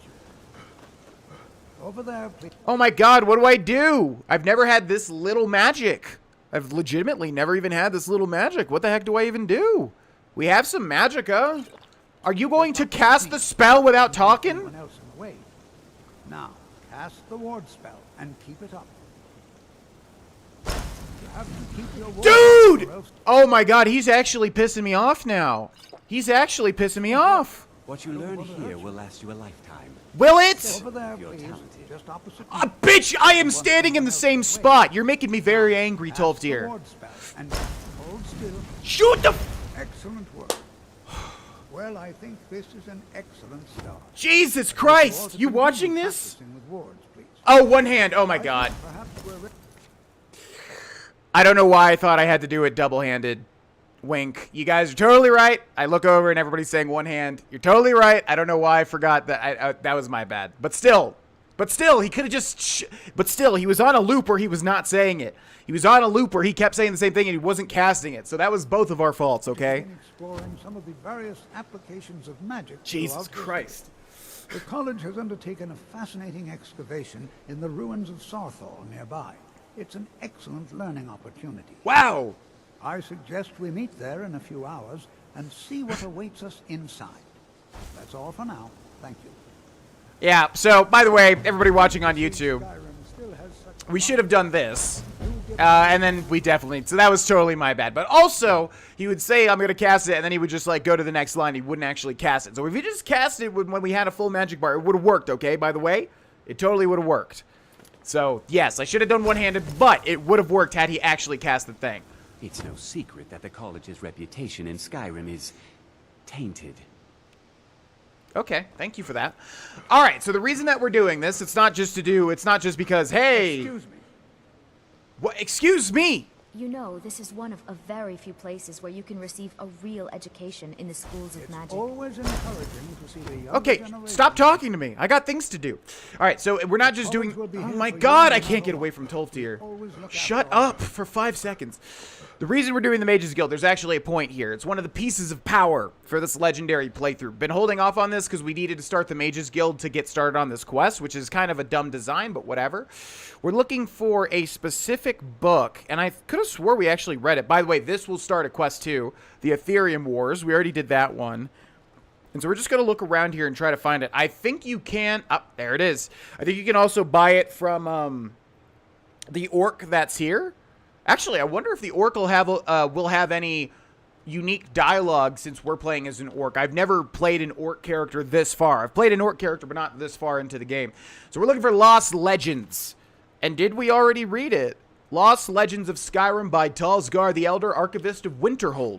Over there, please. Oh my god, what do I do? I've never had this little magic. I've legitimately never even had this little magic. What the heck do I even do? We have some magicka. Are you going to cast the spell without talking? Anyone else in the way. Now, cast the ward spell and keep it up. You have to keep your ward Dude! Oh my god, he's actually pissing me off now. He's actually pissing me off. What you learn here will last you a lifetime. Will it? Over there, You're please. talented. Just opposite. Bitch, I am standing in the same spot. You're making me very angry, Tolfdir. And hold still. Shoot the... Excellent work. Well, I think this is an excellent start. Jesus Christ! You watching this? Practicing with wards, please. Oh, one hand. Oh my god. Perhaps we're I don't know why I thought I had to do it double-handed. Wink. You guys are totally right. I look over and everybody's saying one hand. You're totally right. I don't know why I forgot that. That was my bad. But still, he could have just... but still, he was on a loop where he was not saying it. He was on a loop where he kept saying the same thing and he wasn't casting it. So that was both of our faults, okay? exploring some of the various applications of magic. Jesus Christ. The college has undertaken a fascinating excavation in the ruins of Sarthaal nearby. It's an excellent learning opportunity. Wow! I suggest we meet there in a few hours and see what awaits us inside. That's all for now. Thank you. Yeah, so, by the way, everybody watching on YouTube, we should have done this. And then we definitely... So that was totally my bad. But also, he would say, I'm going to cast it, and then he would just, like, go to the next line. He wouldn't actually cast it. So if he just cast it when we had a full magic bar, it would have worked, okay, by the way? It totally would have worked. So, yes, I should have done one-handed, but it would have worked had he actually cast the thing. It's no secret that the college's reputation in Skyrim is tainted. Okay, thank you for that. All right, so the reason that we're doing this, it's not just because, hey... Excuse me. What? Excuse me? You know, this is one of a very few places where you can receive a real education in the schools of magic. Always encouraging to see the younger Okay, generation. stop talking to me. I got things to do. All right, so we're not just doing... Oh my god, I can't get away from Tolfdir. Shut up for 5 seconds. The reason we're doing the Mages Guild, there's actually a point here. It's one of the pieces of power for this legendary playthrough. Been holding off on this because we needed to start the Mages Guild to get started on this quest, which is kind of a dumb design, but whatever. We're looking for a specific book, and I could have swore we actually read it. By the way, this will start at quest 2, the Ethereum Wars. We already did that one. And so we're just going to look around here and try to find it. I think you can... Oh, there it is. I think you can also buy it from the orc that's here. Actually, I wonder if the orc will have any unique dialogue since we're playing as an orc. I've never played an orc character this far. I've played an orc character, but not this far into the game. So we're looking for Lost Legends. And did we already read it? Lost Legends of Skyrim by Talsgar the Elder, Archivist of Winterhold.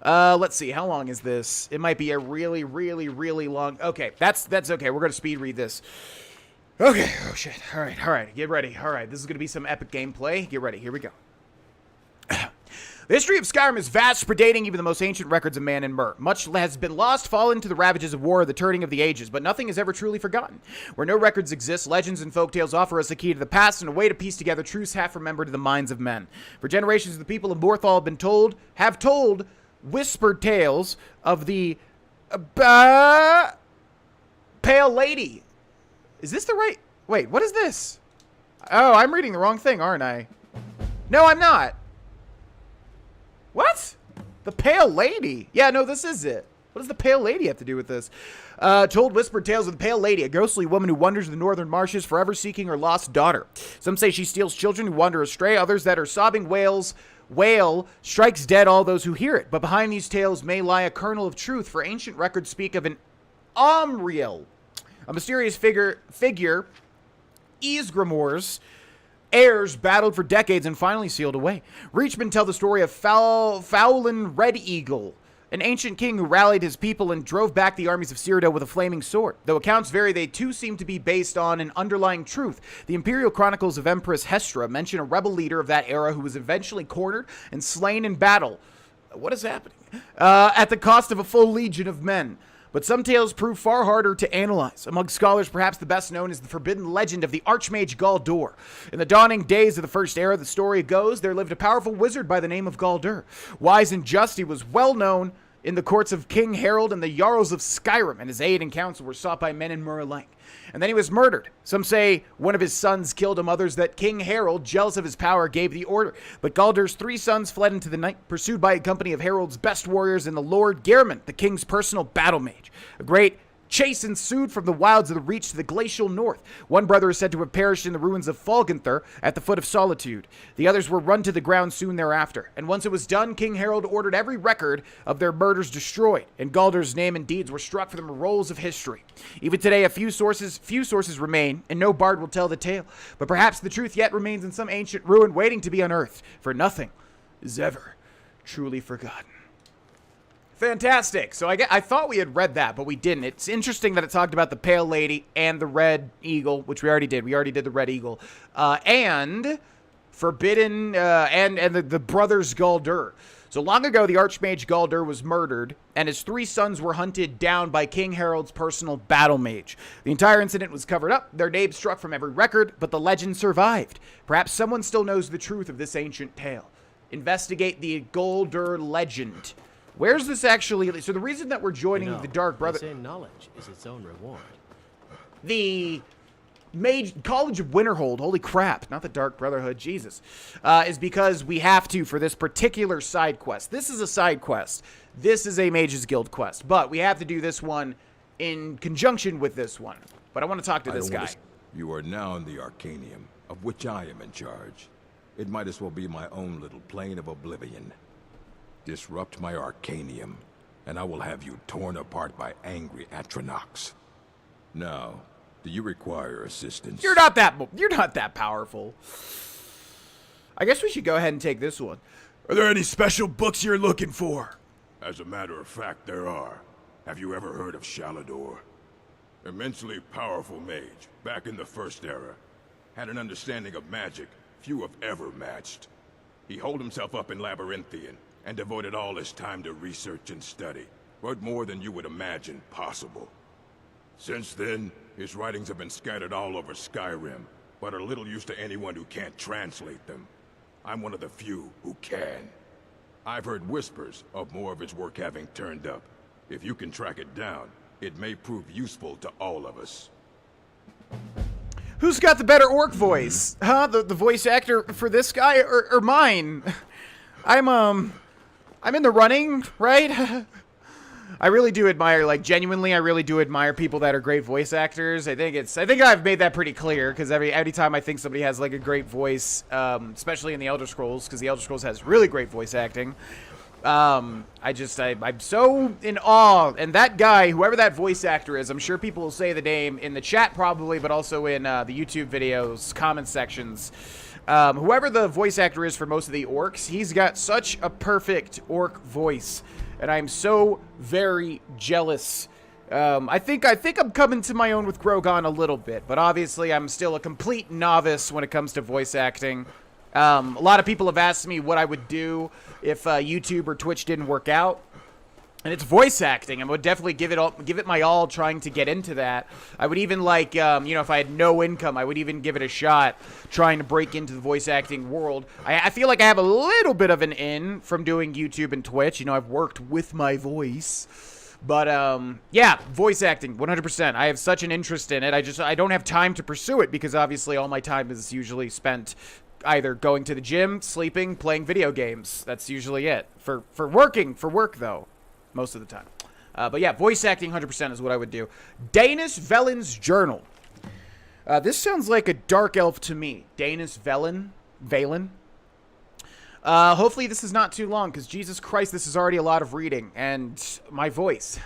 Let's see. How long is this? It might be a really, really, really long... Okay, that's okay. We're going to speed read this. Okay. Oh, shit. All right. Get ready. All right. This is going to be some epic gameplay. Get ready. Here we go. The history of Skyrim is vast, predating even the most ancient records of man and Myr. Much has been lost, fallen to the ravages of war or the turning of the ages, but nothing is ever truly forgotten. Where no records exist, legends and folktales offer us a key to the past and a way to piece together truths half remembered in the minds of men. For generations, the people of Morthal have told whispered tales of the Pale Lady. Is this the right... Wait, what is this? Oh, I'm reading the wrong thing, aren't I? No, I'm not. What? The Pale Lady? Yeah, no, this is it. What does the Pale Lady have to do with this? Told whispered tales of the Pale Lady, a ghostly woman who wanders the northern marshes, forever seeking her lost daughter. Some say she steals children who wander astray, others that her sobbing wail strikes dead all those who hear it. But behind these tales may lie a kernel of truth, for ancient records speak of an Omriel, a mysterious figure, Ysgramor's heirs battled for decades and finally sealed away. Reachmen tell the story of Fowlin Red Eagle, an ancient king who rallied his people and drove back the armies of Cyrodiil with a flaming sword. Though accounts vary, they too seem to be based on an underlying truth. The Imperial Chronicles of Empress Hestra mention a rebel leader of that era who was eventually cornered and slain in battle. What is happening? At the cost of a full legion of men. But some tales prove far harder to analyze. Among scholars, perhaps the best known is the forbidden legend of the Archmage Galdur. In the dawning days of the First Era, the story goes, there lived a powerful wizard by the name of Galdur. Wise and just, he was well known in the courts of King Harald and the Jarls of Skyrim, and his aid and counsel were sought by men and Myr alike. And then he was murdered. Some say one of his sons killed him, others that King Harald, jealous of his power, gave the order. But Galdur's 3 sons fled into the night, pursued by a company of Harald's best warriors and the Lord Geirmund, the king's personal battle mage. A great chase ensued from the wilds of the Reach to the glacial north. One brother is said to have perished in the ruins of Falgundthr at the foot of Solitude. The others were run to the ground soon thereafter. And once it was done, King Harold ordered every record of their murders destroyed, and Galdur's name and deeds were struck from the rolls of history. Even today, a few sources remain, and no bard will tell the tale. But perhaps the truth yet remains in some ancient ruin waiting to be unearthed, for nothing is ever truly forgotten. Fantastic. So I thought we had read that, but we didn't. It's interesting that it talked about the Pale Lady and the Red Eagle, which we already did. We already did the Red Eagle. And Forbidden, and the brothers Galdur. So long ago, the Archmage Galdur was murdered, and his 3 sons were hunted down by King Harold's personal battle mage. The entire incident was covered up, their names struck from every record, but the legend survived. Perhaps someone still knows the truth of this ancient tale. Investigate the Galdur legend. Where's this actually? So the reason that we're joining the Dark Brother... They say knowledge is its own reward. The College of Winterhold, holy crap, not the Dark Brotherhood, Jesus, is because we have to for this particular side quest. This is a side quest. This is a Mage's Guild quest, but we have to do this one in conjunction with this one. But I want to talk to this guy. You are now in the Arcanium, of which I am in charge. It might as well be my own little plane of oblivion. Disrupt my Arcanium, and I will have you torn apart by angry Atronachs. Now, do you require assistance? You're not that powerful. I guess we should go ahead and take this one. Are there any special books you're looking for? As a matter of fact, there are. Have you ever heard of Shalador? Immensely powerful mage, back in the First Era. Had an understanding of magic few have ever matched. He holed himself up in Labyrinthian, and devoted all his time to research and study, but more than you would imagine possible. Since then, his writings have been scattered all over Skyrim, but are little use to anyone who can't translate them. I'm one of the few who can. I've heard whispers of more of his work having turned up. If you can track it down, it may prove useful to all of us. Who's got the better orc voice? Huh? The voice actor for this guy or mine? I'm in the running, right? I really do admire, like, genuinely, I really do admire people that are great voice actors. I think I've made that pretty clear, because every time I think somebody has, like, a great voice, especially in the Elder Scrolls, because the Elder Scrolls has really great voice acting, I'm so in awe. And that guy, whoever that voice actor is, I'm sure people will say the name in the chat probably, but also in the YouTube videos, comment sections. Whoever the voice actor is for most of the orcs, he's got such a perfect orc voice, and I'm so very jealous. I think I'm coming to my own with Grohlvana a little bit, but obviously I'm still a complete novice when it comes to voice acting. A lot of people have asked me what I would do if YouTube or Twitch didn't work out. And it's voice acting. I would definitely give it my all trying to get into that. I would even, like, if I had no income, I would even give it a shot trying to break into the voice acting world. I feel like I have a little bit of an in from doing YouTube and Twitch. I've worked with my voice. But, yeah, voice acting, 100%. I have such an interest in it. I don't have time to pursue it because obviously all my time is usually spent either going to the gym, sleeping, playing video games. That's usually it. For work, though. Most of the time. But yeah, voice acting 100% is what I would do. Danis Velen's Journal. This sounds like a dark elf to me. Danis Velen. Hopefully this is not too long, because Jesus Christ, this is already a lot of reading. And my voice.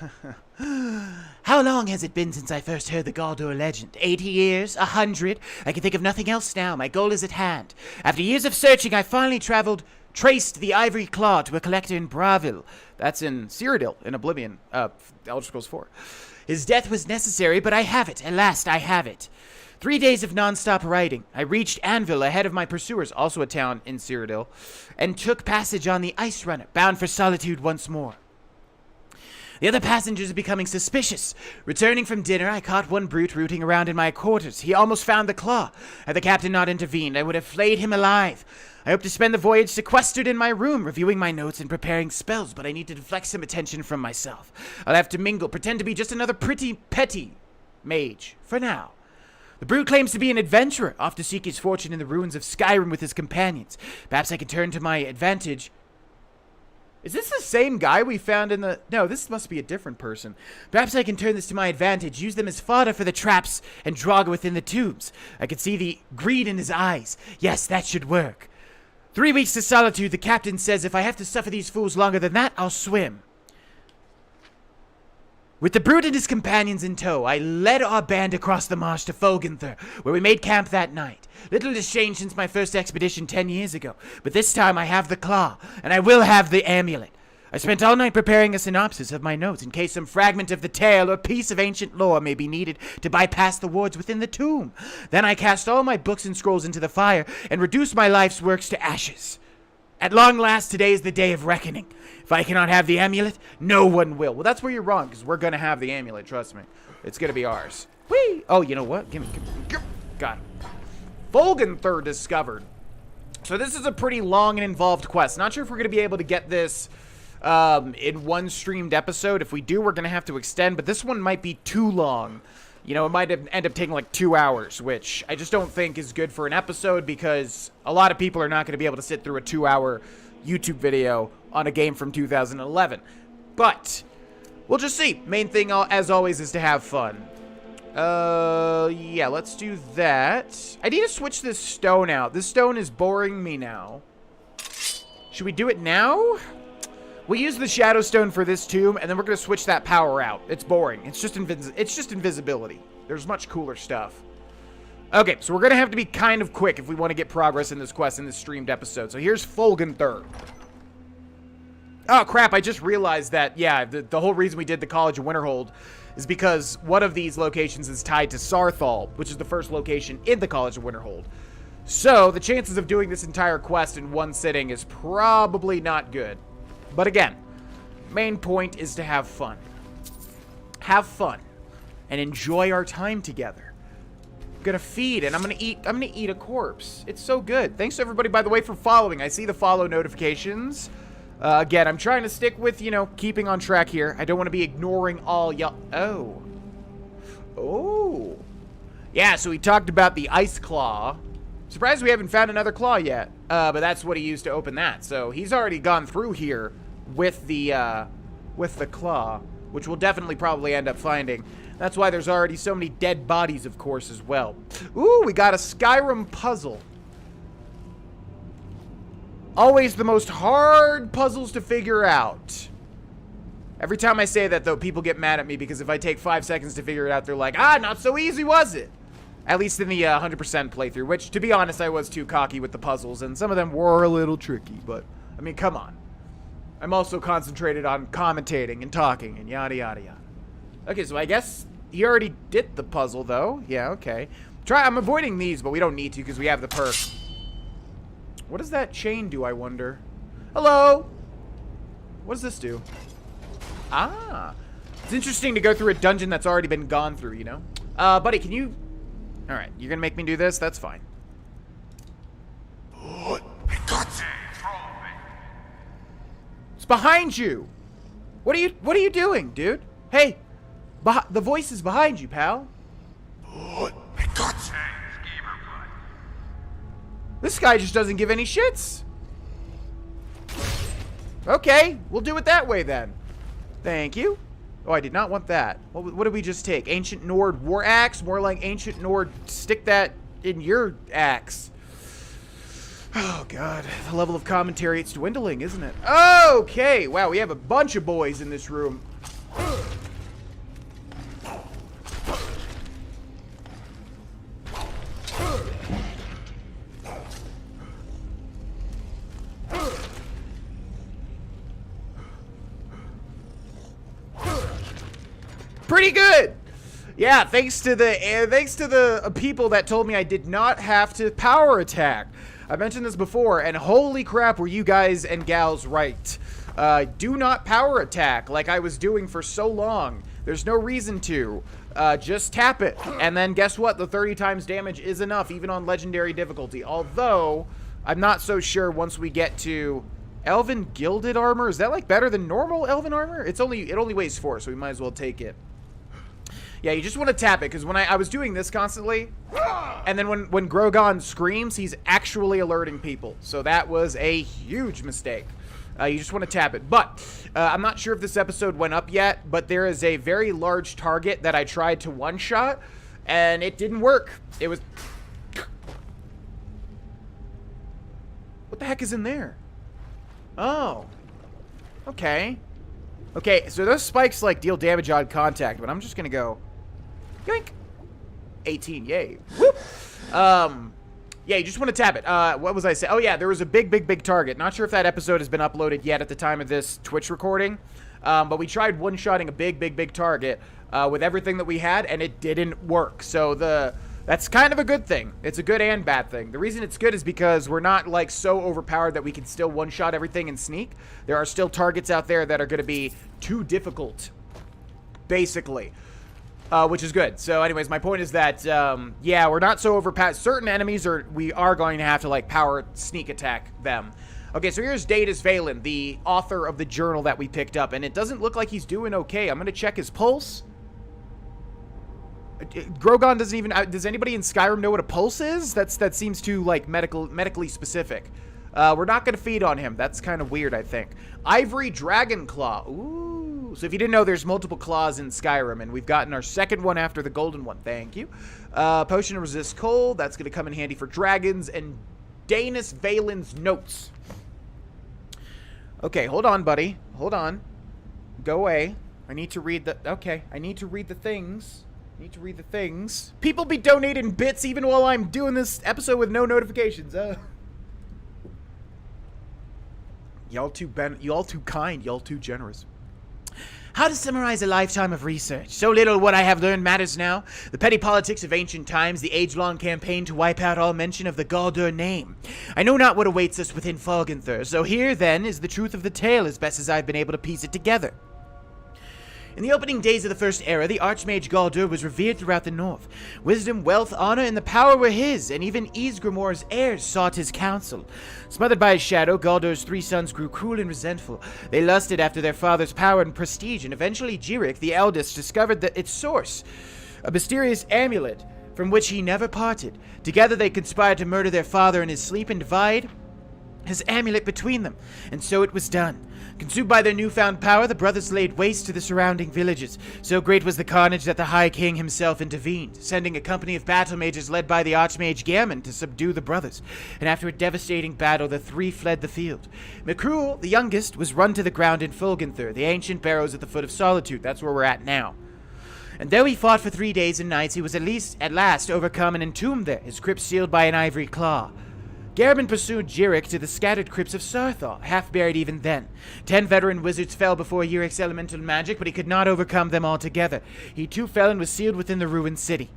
How long has it been since I first heard the Galdur legend? 80 years? 100? I can think of nothing else now. My goal is at hand. After years of searching, I finally traced the ivory claw to a collector in Bravil. That's in Cyrodiil, in Oblivion, Elder Scrolls 4. His death was necessary, but I have it. At last, I have it. 3 days of non-stop riding. I reached Anvil ahead of my pursuers, also a town in Cyrodiil, and took passage on the Ice Runner, bound for Solitude once more. The other passengers are becoming suspicious. Returning from dinner, I caught one brute rooting around in my quarters. He almost found the claw. Had the captain not intervened, I would have flayed him alive. I hope to spend the voyage sequestered in my room, reviewing my notes and preparing spells, but I need to deflect some attention from myself. I'll have to mingle, pretend to be just another pretty petty mage, for now. The brute claims to be an adventurer, off to seek his fortune in the ruins of Skyrim with his companions. Perhaps I can turn to my advantage Is this the same guy we found in the... No, this must be a different person. Perhaps I can turn this to my advantage, use them as fodder for the traps and Draugr within the tombs. I can see the greed in his eyes. Yes, that should work. 3 weeks to solitude, the captain says if I have to suffer these fools longer than that, I'll swim. With the brute and his companions in tow, I led our band across the marsh to Falgundthr, where we made camp that night. Little has changed since my first expedition 10 years ago, but this time I have the claw, and I will have the amulet. I spent all night preparing a synopsis of my notes in case some fragment of the tale or piece of ancient lore may be needed to bypass the wards within the tomb. Then I cast all my books and scrolls into the fire and reduced my life's works to ashes. At long last, today is the day of reckoning. If I cannot have the amulet, no one will. Well, that's where you're wrong, because we're going to have the amulet, trust me. It's going to be ours. Whee! Oh, you know what? Give me. Got it. Falgundthr discovered. So this is a pretty long and involved quest. Not sure if we're going to be able to get this in one streamed episode. If we do, we're going to have to extend, but this one might be too long. You know, it might end up taking like 2 hours, which I just don't think is good for an episode because a lot of people are not going to be able to sit through a 2-hour YouTube video on a game from 2011. But we'll just see. Main thing, as always, is to have fun. Yeah, let's do that. I need to switch this stone out. This stone is boring me now. Should we do it now? We'll use the Shadow Stone for this tomb, and then we're going to switch that power out. It's boring. It's just invisibility. There's much cooler stuff. Okay, so we're going to have to be kind of quick if we want to get progress in this quest in this streamed episode. So here's Falgundthr. Oh, crap, I just realized that, yeah, the whole reason we did the College of Winterhold is because one of these locations is tied to Sarthaal, which is the first location in the College of Winterhold. So the chances of doing this entire quest in one sitting is probably not good. But again, main point is to have fun. Have fun. And enjoy our time together. I'm gonna feed and I'm gonna eat a corpse. It's so good. Thanks to everybody, by the way, for following. I see the follow notifications. Again, I'm trying to stick with, you know, keeping on track here. I don't want to be ignoring all y'all. Oh. Oh. Yeah, so we talked about the ice claw. Surprised we haven't found another claw yet. But that's what he used to open that. So he's already gone through here with the claw, which we'll definitely probably end up finding. That's why there's already so many dead bodies, of course, as well. Ooh, we got a Skyrim puzzle. Always the most hard puzzles to figure out. Every time I say that, though, people get mad at me because if I take 5 seconds to figure it out, they're like, not so easy, was it? At least in the 100% playthrough, which, to be honest, I was too cocky with the puzzles, and some of them were a little tricky, but, I mean, come on. I'm also concentrated on commentating and talking and yada, yada, yada. Okay, so I guess he already did the puzzle, though. Yeah, okay. I'm avoiding these, but we don't need to because we have the perk. What does that chain do, I wonder? Hello? What does this do? Ah. It's interesting to go through a dungeon that's already been gone through, you know? Buddy, can you... Alright, you're gonna make me do this? That's fine. It's behind you! What are you doing, dude? Hey! The voice is behind you, pal. This guy just doesn't give any shits. Okay, we'll do it that way then. Thank you. Oh, I did not want that. What did we just take? Ancient Nord War Axe? More like Ancient Nord, stick that in your axe. Oh, God. The level of commentary, it's dwindling, isn't it? Okay. Wow, we have a bunch of boys in this room. Pretty good. Yeah, thanks to the people that told me I did not have to power attack. I mentioned this before, and holy crap, were you guys and gals right. Do not power attack like I was doing for so long. There's no reason to. Just tap it, and then guess what? The 30 times damage is enough, even on legendary difficulty. Although, I'm not so sure once we get to Elven Gilded Armor. Is that like better than normal Elven Armor? It only weighs 4, so we might as well take it. Yeah, you just want to tap it, because when I was doing this constantly, and then when Grogan screams, he's actually alerting people. So that was a huge mistake. You just want to tap it. But I'm not sure if this episode went up yet, but there is a very large target that I tried to one-shot, and it didn't work. It was... What the heck is in there? Oh. Okay. Okay, so those spikes, like, deal damage on contact, but I'm just gonna go... Yoink! 18, yay. Whoop! Yeah, you just want to tap it. What was I saying? Oh, yeah, there was a big target. Not sure if that episode has been uploaded yet at the time of this Twitch recording, but we tried one-shotting a big target with everything that we had, and it didn't work. So that's kind of a good thing. It's a good and bad thing. The reason it's good is because we're not, like, so overpowered that we can still one-shot everything and sneak. There are still targets out there that are going to be too difficult, basically. Which is good. So anyways, my point is that, yeah, we're not so overpowered. Certain enemies we are going to have to, like, power sneak attack them. Okay, so here's Daedus Valen, the author of the journal that we picked up, and it doesn't look like he's doing okay. I'm going to check his pulse. Grogan doesn't even... does anybody in Skyrim know what a pulse is? That seems too, like, medically specific. We're not going to feed on him. That's kind of weird, I think. Ivory Dragon Claw. Ooh. So if you didn't know, there's multiple claws in Skyrim, and we've gotten our second one after the golden one. Thank you. Potion to resist cold. That's going to come in handy for dragons. And Daedus Valen's notes. Okay, hold on, buddy. Hold on. Go away. I need to read the... Okay, I need to read the things. People be donating bits even while I'm doing this episode with no notifications. Y'all too kind. Y'all too generous. How to summarize a lifetime of research. So little what I have learned matters now. The petty politics of ancient times, the age-long campaign to wipe out all mention of the Galdur name. I know not what awaits us within Falgundthr, so here, then, is the truth of the tale as best as I've been able to piece it together. In the opening days of the First Era, the Archmage Galdur was revered throughout the north. Wisdom, wealth, honor, and the power were his, and even Ysgramor's heirs sought his counsel. Smothered by his shadow, Galdur's 3 sons grew cruel and resentful. They lusted after their father's power and prestige, and eventually Jirik, the eldest, discovered its source, a mysterious amulet from which he never parted. Together they conspired to murder their father in his sleep and divide his amulet between them, and so it was done. Consumed by their newfound power, the brothers laid waste to the surrounding villages. So great was the carnage that the High King himself intervened, sending a company of battle mages led by the Archmage Gammon to subdue the brothers. And after a devastating battle, the 3 fled the field. Mikruel, the youngest, was run to the ground in Falgundthr, the ancient barrows at the foot of Solitude. That's where we're at now. And though he fought for 3 days and nights, he was at last overcome and entombed there, his crypt sealed by an ivory claw. Gammon pursued Jirik to the scattered crypts of Sarthaal, half buried even then. 10 veteran wizards fell before Jirik's elemental magic, but he could not overcome them altogether. He too fell and was sealed within the ruined city.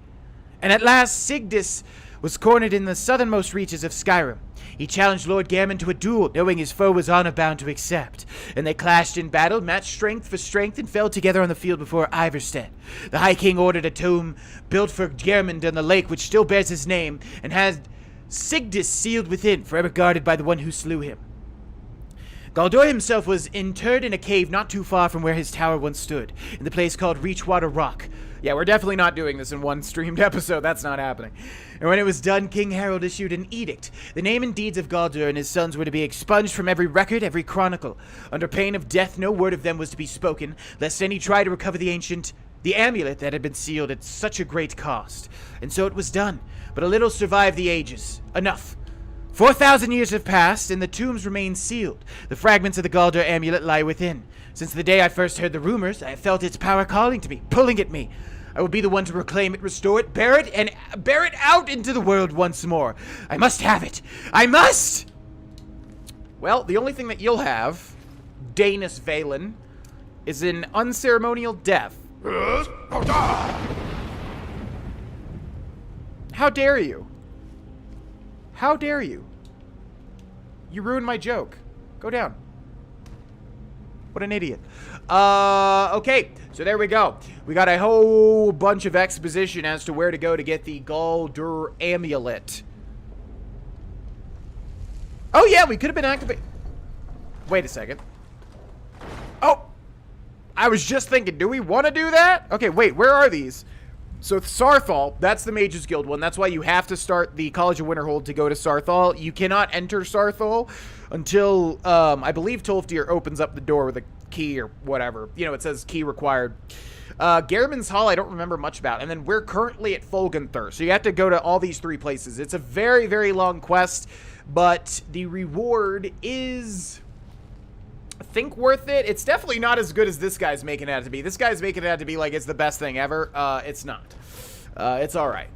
And at last, Sigdis was cornered in the southernmost reaches of Skyrim. He challenged Lord Gammon to a duel, knowing his foe was honor-bound to accept. And they clashed in battle, matched strength for strength, and fell together on the field before Ivarstead. The High King ordered a tomb built for Gammon on the lake, which still bears his name, and had Sigdis sealed within, forever guarded by the one who slew him. Galdur himself was interred in a cave not too far from where his tower once stood, in the place called Reachwater Rock. Yeah, we're definitely not doing this in one streamed episode. That's not happening. And when it was done, King Harold issued an edict. The name and deeds of Galdur and his sons were to be expunged from every record, every chronicle. Under pain of death, no word of them was to be spoken, lest any try to recover the amulet that had been sealed at such a great cost. And so it was done. But a little survived the ages. Enough. 4,000 years have passed, and the tombs remain sealed. The fragments of the Galdur amulet lie within. Since the day I first heard the rumors, I have felt its power calling to me, pulling at me. I will be the one to reclaim it, restore it, bear it out into the world once more. I must have it. I must! Well, the only thing that you'll have, Daedus Valen, is an unceremonial death. How dare you? How dare you? You ruined my joke. Go down. What an idiot. Okay, so there we go. We got a whole bunch of exposition as to where to go to get the Galdur amulet. Oh yeah, we could have been activated. Wait a second. Oh! I was just thinking, do we want to do that? Okay, wait, where are these? So Sarthaal, that's the Mages Guild one. That's why you have to start the College of Winterhold to go to Sarthaal. You cannot enter Sarthaal until, I believe Tolfdir opens up the door with a key or whatever. You know, it says key required. Garriman's Hall, I don't remember much about. And then we're currently at Falgundthr. So you have to go to all these 3 places. It's a very, very long quest, but the reward is, I think, worth it. It's definitely not as good as this guy's making it out to be. This guy's making it out to be like it's the best thing ever. It's not. It's all right.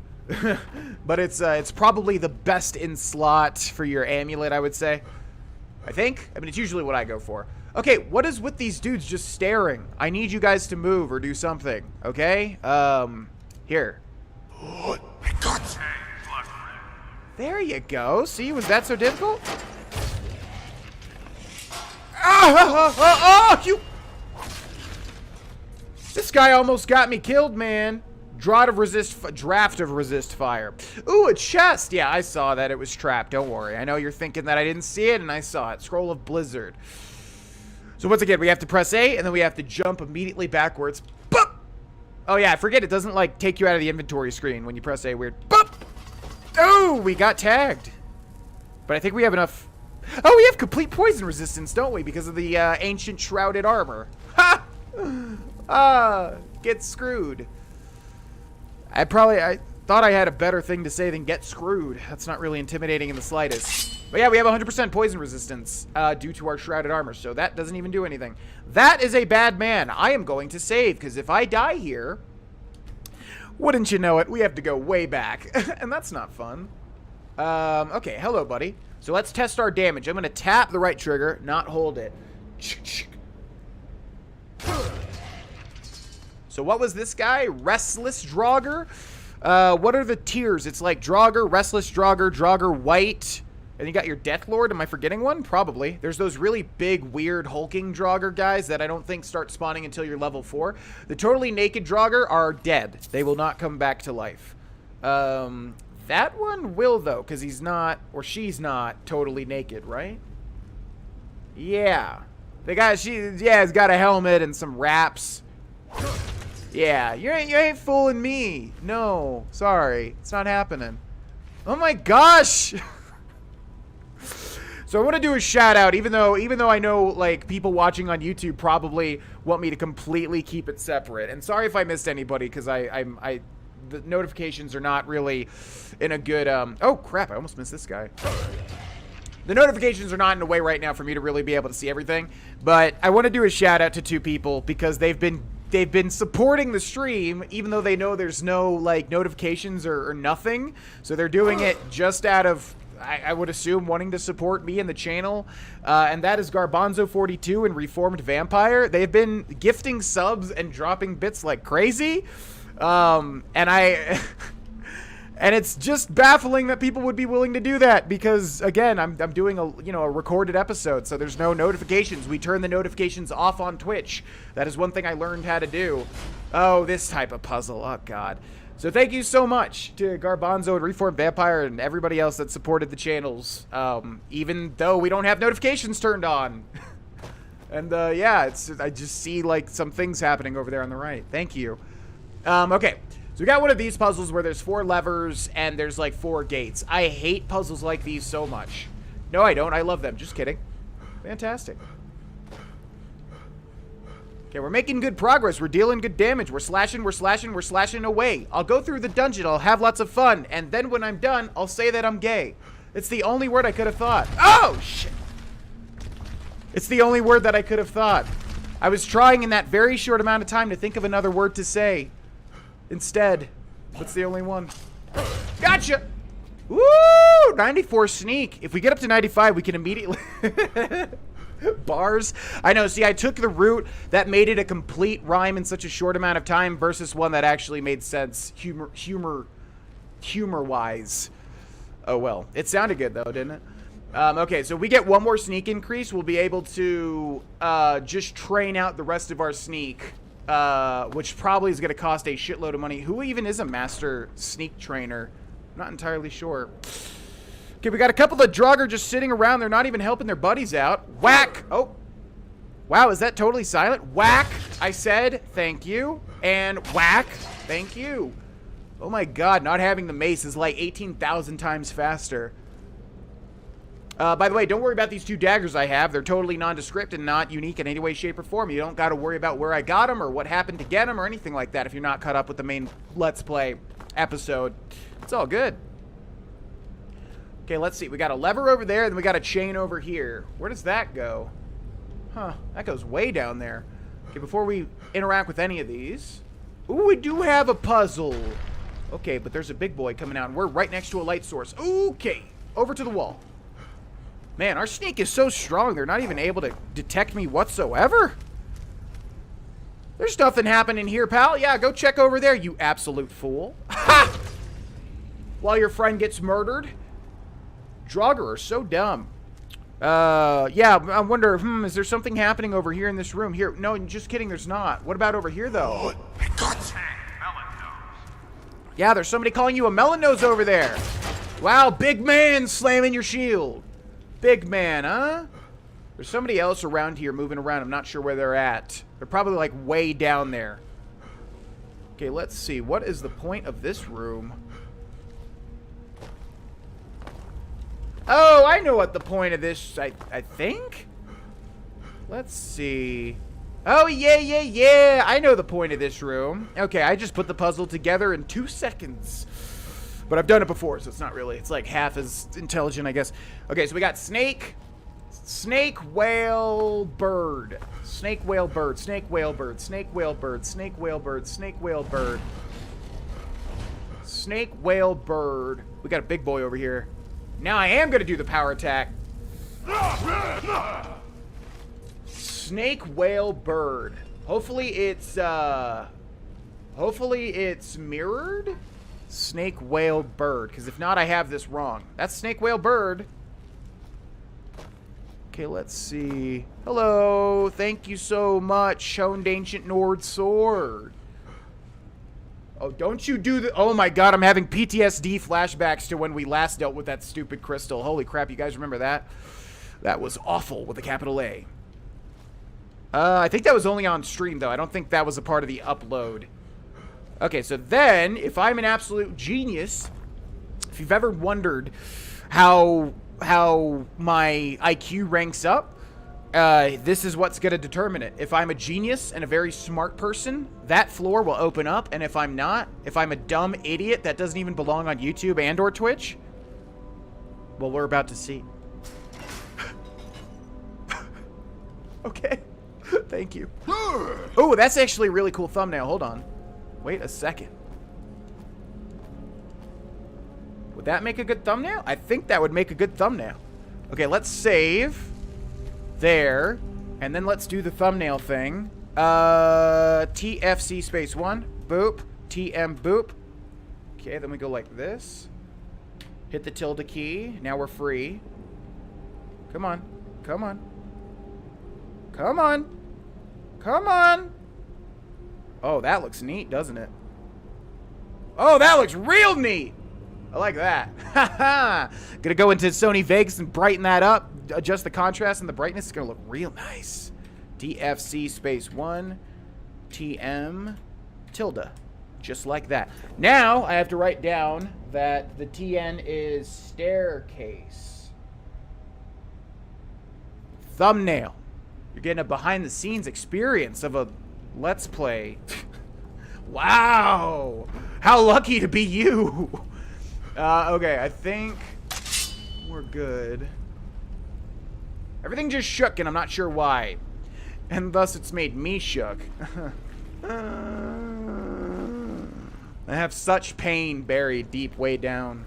But it's probably the best in slot for your amulet, I would say. I think. I mean, it's usually what I go for. Okay, what is with these dudes just staring? I need you guys to move or do something, okay? Here. Oh, my God. There you go. See, was that so difficult? You! This guy almost got me killed, man. Draft of resist fire. Ooh, a chest. Yeah, I saw that. It was trapped. Don't worry. I know you're thinking that I didn't see it, and I saw it. Scroll of Blizzard. So once again, we have to press A, and then we have to jump immediately backwards. Boop! Oh, yeah, I forget. It doesn't, like, take you out of the inventory screen when you press A. Weird. Boop! Oh, we got tagged. But I think we have enough. Oh, we have complete poison resistance, don't we? Because of the ancient shrouded armor. Ha! Get screwed. I thought I had a better thing to say than get screwed. That's not really intimidating in the slightest. But yeah, we have 100% poison resistance due to our shrouded armor, so that doesn't even do anything. That is a bad man. I am going to save, because if I die here, wouldn't you know it, we have to go way back. And that's not fun. Okay, hello, buddy. So let's test our damage. I'm going to tap the right trigger, not hold it. So what was this guy? Restless Draugr? What are the tiers? It's like Draugr, Restless Draugr, Draugr White, and you got your Death Lord. Am I forgetting one? Probably. There's those really big, weird, hulking Draugr guys that I don't think start spawning until you're level 4. The totally naked Draugr are dead. They will not come back to life. That one will, though, because he's not, or she's not, totally naked, right? Yeah. The guy, he's got a helmet and some wraps. Yeah, you ain't fooling me. No, sorry. It's not happening. Oh my gosh! So I want to do a shout out, even though I know, like, people watching on YouTube probably want me to completely keep it separate. And sorry if I missed anybody, because the notifications are not really in a good, oh crap, I almost missed this guy. The notifications are not in a way right now for me to really be able to see everything, but I want to do a shout out to 2 people because they've been supporting the stream, even though they know there's no, like, notifications or nothing. So they're doing it just out of, I would assume, wanting to support me and the channel. And that is Garbanzo42 and Reformed Vampire. They've been gifting subs and dropping bits like crazy. And it's just baffling that people would be willing to do that because, again, I'm doing a recorded episode, so there's no notifications. We turn the notifications off on Twitch. That is one thing I learned how to do. Oh, this type of puzzle. Oh, God. So thank you so much to Garbanzo and Reformed Vampire and everybody else that supported the channels, even though we don't have notifications turned on. And, yeah, I just see, like, some things happening over there on the right. Thank you. Okay. So we got one of these puzzles where there's 4 levers and there's like 4 gates. I hate puzzles like these so much. No, I don't. I love them. Just kidding. Fantastic. Okay, we're making good progress. We're dealing good damage. We're slashing away. I'll go through the dungeon. I'll have lots of fun. And then when I'm done, I'll say that I'm gay. It's the only word I could have thought. Oh, shit. It's the only word that I could have thought. I was trying in that very short amount of time to think of another word to say. Instead, that's the only one. Gotcha! Woo! 94 sneak. If we get up to 95, we can immediately... Bars. I know, see, I took the route that made it a complete rhyme in such a short amount of time versus one that actually made sense humor-wise. Oh, well. It sounded good, though, didn't it? Okay, so we get 1 more sneak increase. We'll be able to just train out the rest of our sneak. Which probably is going to cost a shitload of money. Who even is a master sneak trainer? I'm not entirely sure. Okay, we got a couple of Draugr just sitting around. They're not even helping their buddies out. Whack! Oh. Wow, is that totally silent? Whack! I said, thank you. And whack! Thank you. Oh my god, not having the mace is like 18,000 times faster. By the way, don't worry about these 2 daggers I have. They're totally nondescript and not unique in any way, shape, or form. You don't got to worry about where I got them or what happened to get them or anything like that if you're not caught up with the main Let's Play episode. It's all good. Okay, let's see. We got a lever over there, then we got a chain over here. Where does that go? Huh, that goes way down there. Okay, before we interact with any of these. Ooh, we do have a puzzle. Okay, but there's a big boy coming out, and we're right next to a light source. Okay, over to the wall. Man, our sneak is so strong, they're not even able to detect me whatsoever. There's nothing happening here, pal. Yeah, go check over there, you absolute fool. Ha! While your friend gets murdered. Draugr are so dumb. Yeah, I wonder, is there something happening over here in this room? Here, no, just kidding, there's not. What about over here, though? Yeah, there's somebody calling you a melon nose over there. Wow, big man slamming your shield. Big man, huh? There's somebody else around here moving around. I'm not sure where they're at. They're probably, like, way down there. Okay, let's see. What is the point of this room? Oh, I know what the point of this, I think? Let's see. Oh, yeah. I know the point of this room. Okay, I just put the puzzle together in 2 seconds. But I've done it before, so it's not really. It's like half as intelligent, I guess. Okay, so we got snake, whale, bird. Snake, whale, bird, snake, whale, bird, snake, whale, bird, snake, whale, bird, snake, whale, bird. Snake, whale, bird. We got a big boy over here. Now I am going to do the power attack. Snake, whale, bird. Hopefully it's mirrored. Snake, whale, bird. Because if not, I have this wrong. That's snake, whale, bird. Okay, let's see. Hello. Thank you so much, honed ancient Nord sword. Oh, don't you do the... Oh my god, I'm having PTSD flashbacks to when we last dealt with that stupid crystal. Holy crap, you guys remember that? That was awful with a capital A. I think that was only on stream, though. I don't think that was a part of the upload. Okay, so then, if I'm an absolute genius, if you've ever wondered how my IQ ranks up, this is what's going to determine it. If I'm a genius and a very smart person, that floor will open up. And if I'm not, if I'm a dumb idiot that doesn't even belong on YouTube and or Twitch, well, we're about to see. Okay. Thank you. Oh, that's actually a really cool thumbnail. Hold on. Wait a second. Would that make a good thumbnail? I think that would make a good thumbnail. Okay, let's save. There. And then let's do the thumbnail thing. TFC space 1. Boop. TM boop. Okay, then we go like this. Hit the tilde key. Now we're free. Come on. Come on. Come on. Come on. Oh, that looks neat, doesn't it? Oh, that looks real neat. I like that. Haha. Gonna go into Sony Vegas and brighten that up. Adjust the contrast and the brightness. It's gonna look real nice. DFC space 1. TM tilde. Just like that. Now, I have to write down that the TN is staircase. Thumbnail. You're getting a behind-the-scenes experience of a Let's Play. Wow! How lucky to be you! Okay, I think we're good. Everything just shook, and I'm not sure why. And thus, it's made me shook. I have such pain buried deep way down.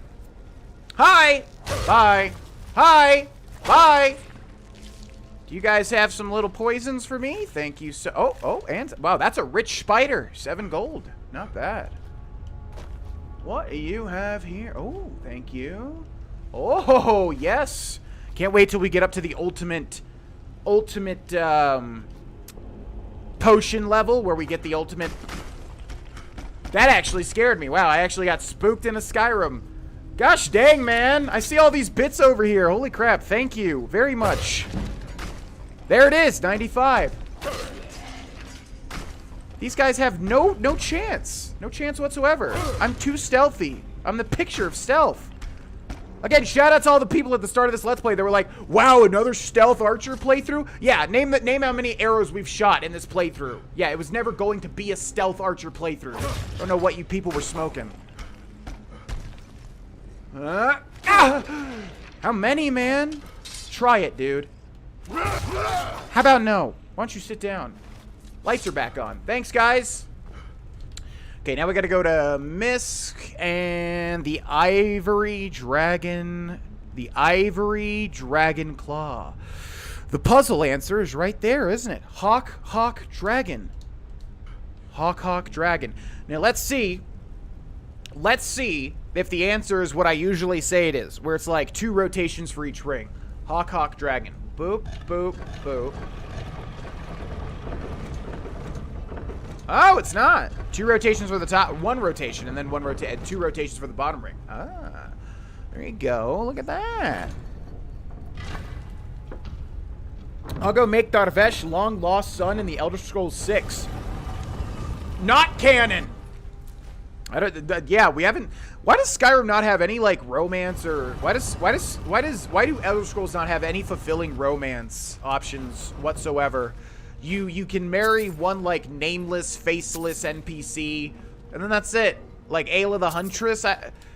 Hi! Bye! Hi! Bye! Do you guys have some little poisons for me? Thank you so... Oh, and... Wow, that's a rich spider. 7 gold. Not bad. What do you have here? Oh, thank you. Oh, yes. Can't wait till we get up to the ultimate potion level where we get the ultimate... That actually scared me. Wow, I actually got spooked in a Skyrim. Gosh dang, man. I see all these bits over here. Holy crap. Thank you very much. There it is, 95. These guys have no chance. No chance whatsoever. I'm too stealthy. I'm the picture of stealth. Again, shout out to all the people at the start of this Let's Play. They were like, wow, another stealth archer playthrough? Yeah, name how many arrows we've shot in this playthrough. Yeah, it was never going to be a stealth archer playthrough. Don't know what you people were smoking. How many, man? Try it, dude. How about no? Why don't you sit down? Lights are back on. Thanks, guys. Okay, now we gotta go to Misk and the Ivory Dragon. The Ivory Dragon Claw. The puzzle answer is right there, isn't it? Hawk, Dragon. Hawk, Dragon. Now, let's see. Let's see if the answer is what I usually say it is, where it's like 2 rotations for each ring. Hawk, Dragon. Boop, boop, boop. Oh, it's not. 2 rotations for the top, 1 rotation, and then 2 rotations for the bottom ring. Ah, there you go. Look at that. I'll go make Darvesh long lost son in the Elder Scrolls 6. Not canon. I don't. Yeah, we haven't. Why does Skyrim not have any like romance or why do Elder Scrolls not have any fulfilling romance options whatsoever? You can marry one like nameless, faceless NPC, and then that's it. Like Ayla the Huntress,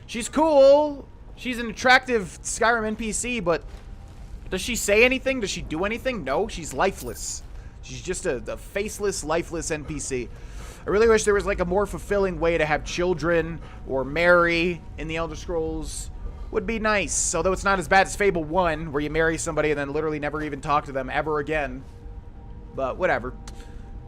she's cool. She's an attractive Skyrim NPC, but does she say anything? Does she do anything? No, she's lifeless. She's just a faceless, lifeless NPC. I really wish there was like a more fulfilling way to have children or marry in the Elder Scrolls. Would be nice. Although it's not as bad as Fable 1, where you marry somebody and then literally never even talk to them ever again. But whatever.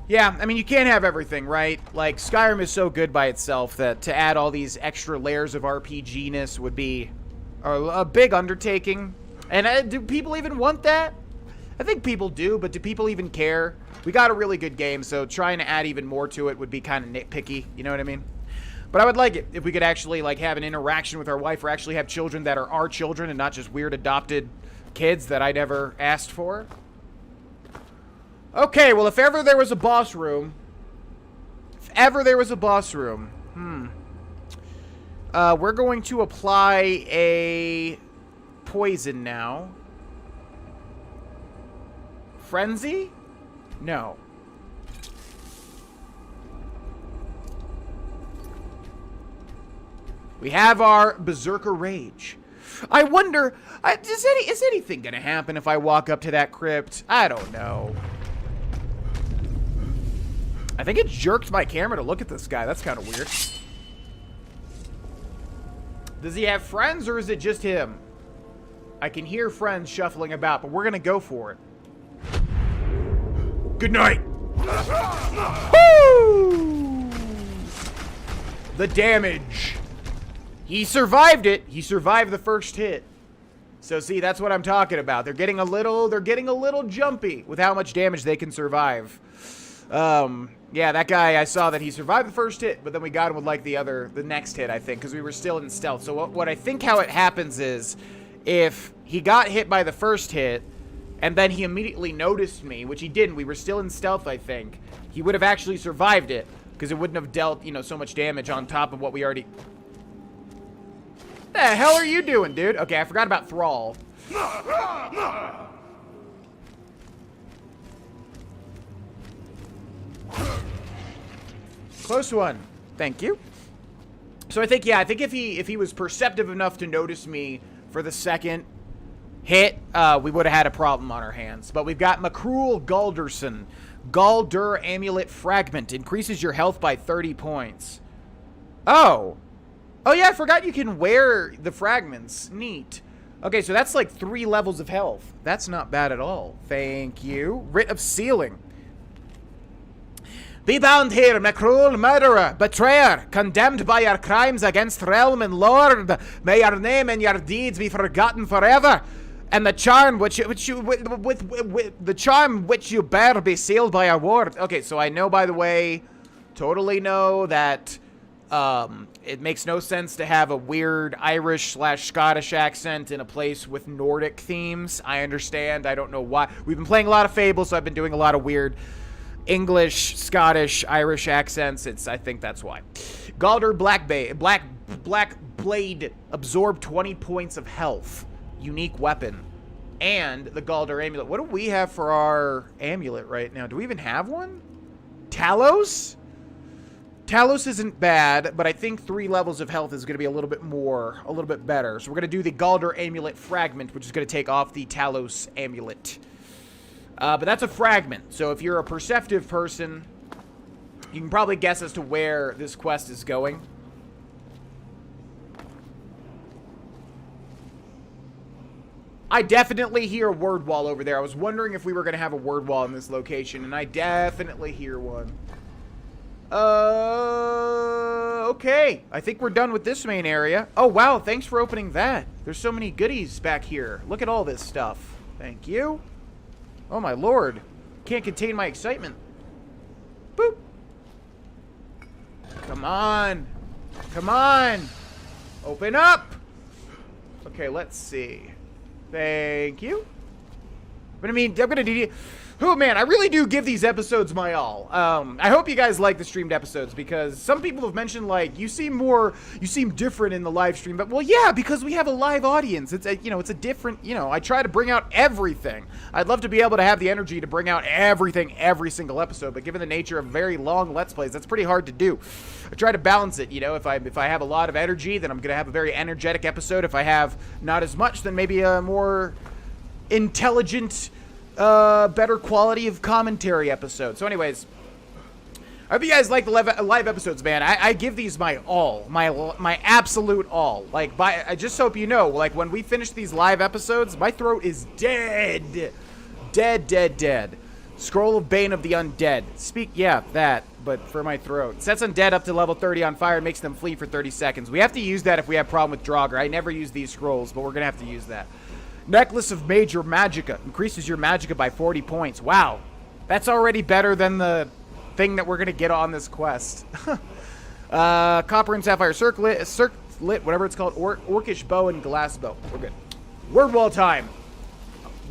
Yeah, I mean, you can't have everything, right? Like, Skyrim is so good by itself that to add all these extra layers of RPG-ness would be a big undertaking. And do people even want that? I think people do, but do people even care? We got a really good game, so trying to add even more to it would be kind of nitpicky, you know what I mean? But I would like it if we could actually, like, have an interaction with our wife or actually have children that are our children and not just weird adopted kids that I never asked for. Okay, well, if ever there was a boss room, we're going to apply a poison now. Frenzy? No. We have our Berserker Rage. I wonder, is anything gonna happen if I walk up to that crypt? I don't know. I think it jerked my camera to look at this guy. That's kind of weird. Does he have friends or is it just him? I can hear friends shuffling about, but we're gonna go for it. Good night. Woo! The damage. He survived it. He survived the first hit. So see, that's what I'm talking about. They're getting a little jumpy with how much damage they can survive. Yeah, that guy, I saw that he survived the first hit, but then we got him with like the next hit, I think, because we were still in stealth. So what I think how it happens is if he got hit by the first hit and then he immediately noticed me, which he didn't, we were still in stealth, I think, he would have actually survived it because it wouldn't have dealt, you know, so much damage on top of what we already... The hell are you doing, dude? Okay, I forgot about Thrall. Close one. Thank you. So I think, yeah, I think if he was perceptive enough to notice me for the second hit, we would have had a problem on our hands. But we've got Macruel Galderson. Galdur Amulet Fragment. Increases your health by 30 points. Oh. Oh, yeah, I forgot you can wear the fragments. Neat. Okay, so that's like 3 levels of health. That's not bad at all. Thank you. Writ of Sealing. Be bound here, Macruel, murderer, betrayer, condemned by your crimes against realm and lord. May your name and your deeds be forgotten forever, and the charm which you bear be sealed by a ward. Okay, so I know, by the way, totally know that it makes no sense to have a weird Irish/Scottish accent in a place with Nordic themes. I understand. I don't know why. We've been playing a lot of Fable, so I've been doing a lot of weird English, Scottish, Irish accents. I think that's why. Galdur Black Blade. Absorb 20 points of health. Unique weapon. And the Galdur amulet. What do we have for our amulet right now? Do we even have one? Talos? Talos isn't bad, but I think 3 levels of health is going to be a little bit better. So we're going to do the Galdur amulet fragment, which is going to take off the Talos amulet. But that's a fragment. So if you're a perceptive person, you can probably guess as to where this quest is going. I definitely hear a word wall over there. I was wondering if we were going to have a word wall in this location, and I definitely hear one. Okay. I think we're done with this main area. Oh, wow. Thanks for opening that. There's so many goodies back here. Look at all this stuff. Thank you. Oh, my lord. Can't contain my excitement. Boop. Come on. Come on. Open up. Okay, let's see. Thank you. But I mean, I'm going to do... Oh, man, I really do give these episodes my all. I hope you guys like the streamed episodes, because some people have mentioned, like, you seem different in the live stream. But, well, yeah, because we have a live audience. It's a, it's a different, I try to bring out everything. I'd love to be able to have the energy to bring out everything every single episode, but given the nature of very long Let's Plays, that's pretty hard to do. I try to balance it, if I have a lot of energy, then I'm going to have a very energetic episode. If I have not as much, then maybe a more intelligent... better quality of commentary episode. So anyways, I hope you guys like the live episodes, man. I give these my all, my absolute all. Like, I just hope you know, like, when we finish these live episodes, my throat is dead. Dead. Scroll of Bane of the Undead. Yeah, that, but for my throat. Sets undead up to level 30 on fire and makes them flee for 30 seconds. We have to use that if we have a problem with Draugr. I never use these scrolls, but we're gonna have to use that. Necklace of Major Magicka. Increases your Magicka by 40 points. Wow. That's already better than the thing that we're going to get on this quest. Copper and Sapphire Circlet, whatever it's called. Orcish Bow and Glass Bow. We're good. Word wall time.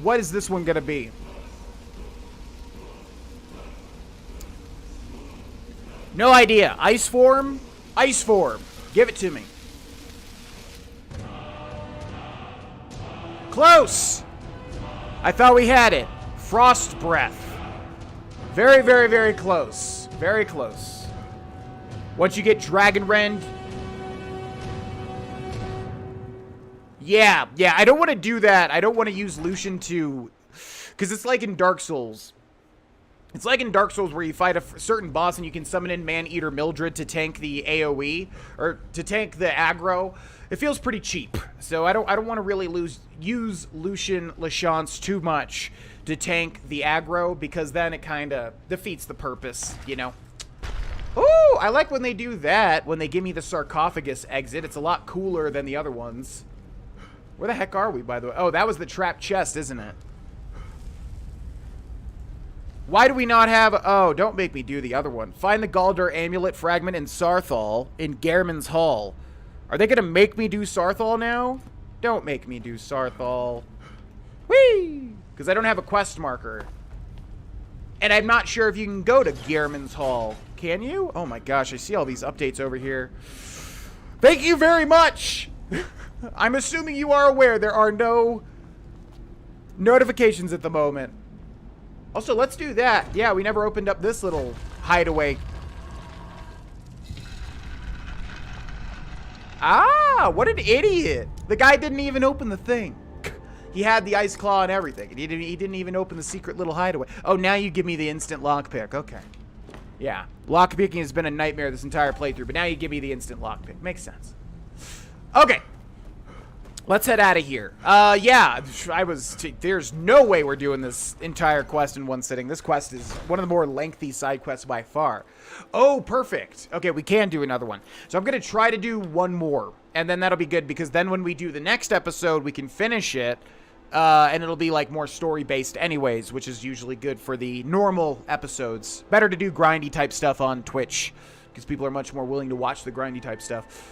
What is this one going to be? No idea. Ice form? Ice form. Give it to me. Close! I thought we had it. Frost Breath. Very, very, very close. Very close. Once you get Dragon Rend... Yeah, I don't want to do that. I don't want to use Lucian to... Because it's like in Dark Souls. It's like in Dark Souls where you fight a certain boss and you can summon in Man-Eater Mildred to tank the AoE. Or to tank the aggro. It feels pretty cheap, so I don't want to really use Lucian Lachance too much to tank the aggro, because then it kind of defeats the purpose, Ooh, I like when they do that, when they give me the sarcophagus exit. It's a lot cooler than the other ones. Where the heck are we, by the way? Oh, that was the trapped chest, isn't it? Why do we not have... Oh, don't make me do the other one. Find the Galdur amulet fragment in Sarthaal in Gehrman's Hall. Are they going to make me do Sarthaal now? Don't make me do Sarthaal. Whee! Because I don't have a quest marker. And I'm not sure if you can go to Gehrman's Hall. Can you? Oh my gosh, I see all these updates over here. Thank you very much! I'm assuming you are aware there are no notifications at the moment. Also, let's do that. Yeah, we never opened up this little hideaway. Ah, what an idiot. The guy didn't even open the thing. He had the ice claw and everything. And he didn't even open the secret little hideaway. Oh, now you give me the instant lockpick. Okay. Yeah. Lockpicking has been a nightmare this entire playthrough, but now you give me the instant lockpick. Makes sense. Okay. Let's head out of here. Yeah, there's no way we're doing this entire quest in one sitting. This quest is one of the more lengthy side quests by far. Oh, perfect. Okay, we can do another one. So I'm going to try to do one more, and then that'll be good, because then when we do the next episode, we can finish it, and it'll be like more story-based anyways, which is usually good for the normal episodes. Better to do grindy type stuff on Twitch, because people are much more willing to watch the grindy type stuff.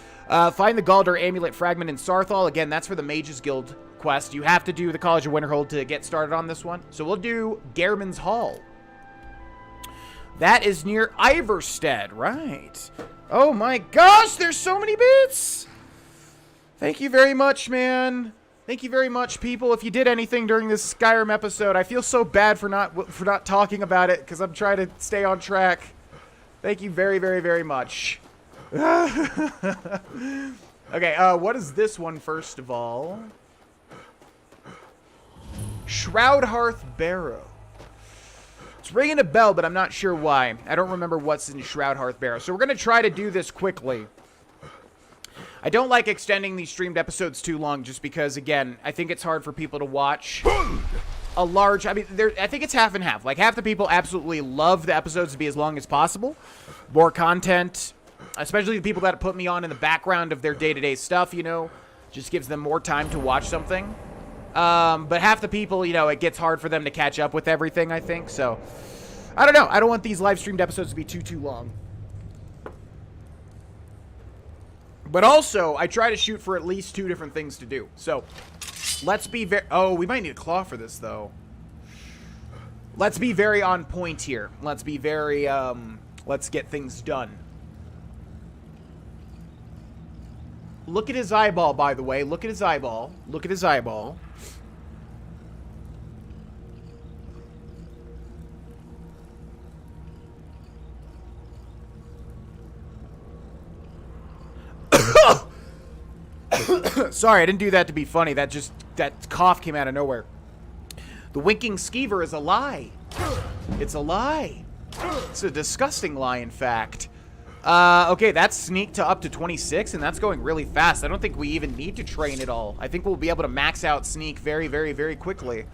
Find the Galdur amulet fragment in Sarthaal. Again, that's for the Mages Guild quest. You have to do the College of Winterhold to get started on this one. So we'll do Gehrman's Hall. That is near Iverstead, right. Oh my gosh, there's so many bits! Thank you very much, man. Thank you very much, people. If you did anything during this Skyrim episode, I feel so bad for not talking about it, because I'm trying to stay on track. Thank you very, very, very much. Okay, what is this one, first of all? Shroudhearth Barrow. It's ringing a bell, but I'm not sure why. I don't remember what's in Shroudhearth Barrow. So we're going to try to do this quickly. I don't like extending these streamed episodes too long just because, again, I think it's hard for people to watch a large... I mean, I think it's half and half. Like, half the people absolutely love the episodes to be as long as possible. More content, especially the people that put me on in the background of their day-to-day stuff, you know, just gives them more time to watch something. But half the people, you know, it gets hard for them to catch up with everything, I think. So, I don't know. I don't want these live-streamed episodes to be too long. But also, I try to shoot for at least 2 different things to do. So, let's be very... Oh, we might need a claw for this, though. Let's be very on point here. Let's be very, let's get things done. Look at his eyeball, by the way. Look at his eyeball. Look at his eyeball. Sorry, I didn't do that to be funny. That cough came out of nowhere. The winking skeever is a lie. It's a lie. It's a disgusting lie, in fact. Okay, that's sneak to up to 26, and that's going really fast. I don't think we even need to train it all. I think we'll be able to max out sneak very, very, very quickly.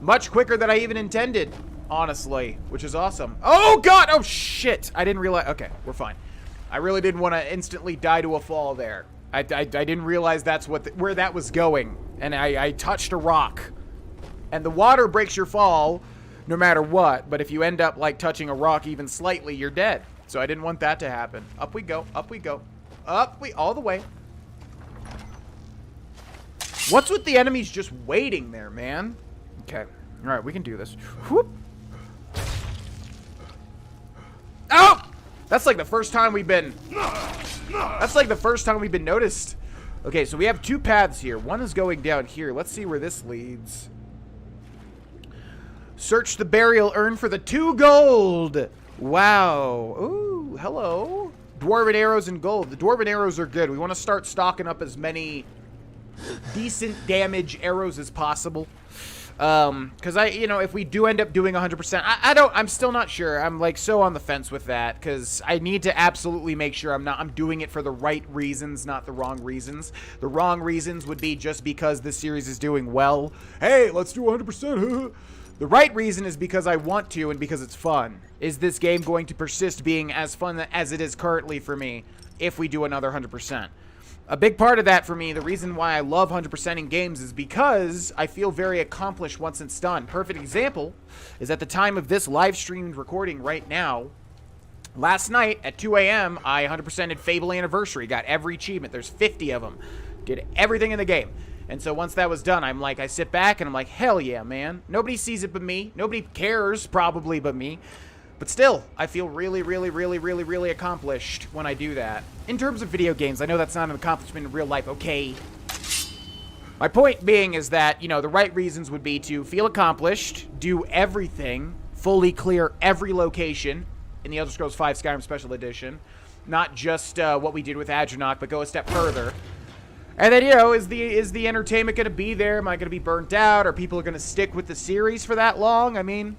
Much quicker than I even intended, honestly, which is awesome. Oh, God! Oh, shit! I didn't realize... Okay, we're fine. I really didn't want to instantly die to a fall there. I didn't realize that's where that was going, and I touched a rock. And the water breaks your fall no matter what, but if you end up, like, touching a rock even slightly, you're dead. So I didn't want that to happen. Up we go, up we go. All the way. What's with the enemies just waiting there, man? Okay. Alright, we can do this. Whoop. Oh! That's like the first time we've been... That's like the first time we've been noticed. Okay, so we have 2 paths here. One is going down here. Let's see where this leads. Search the burial urn for the 2 gold. Wow. Ooh, hello. Dwarven arrows and gold. The dwarven arrows are good. We want to start stocking up as many decent damage arrows as possible. Because if we do end up doing 100%, I'm still not sure. I'm like so on the fence with that because I need to absolutely make sure I'm doing it for the right reasons, not the wrong reasons. The wrong reasons would be just because this series is doing well. Hey, let's do 100%. The right reason is because I want to and because it's fun. Is this game going to persist being as fun as it is currently for me if we do another 100%? A big part of that for me, the reason why I love 100%ing games is because I feel very accomplished once it's done. Perfect example is at the time of this live streamed recording right now, last night at 2 a.m., I 100%ed Fable Anniversary, got every achievement. There's 50 of them. Did everything in the game. And so once that was done, I sit back and I'm like, hell yeah, man. Nobody sees it but me. Nobody cares probably but me. But still, I feel really, really, really, really, really accomplished when I do that. In terms of video games, I know that's not an accomplishment in real life, okay? My point being is that, the right reasons would be to feel accomplished, do everything, fully clear every location in the Elder Scrolls V Skyrim Special Edition. Not just what we did with Adranok, but go a step further. And then, is the entertainment going to be there? Am I going to be burnt out? Are people going to stick with the series for that long? I mean...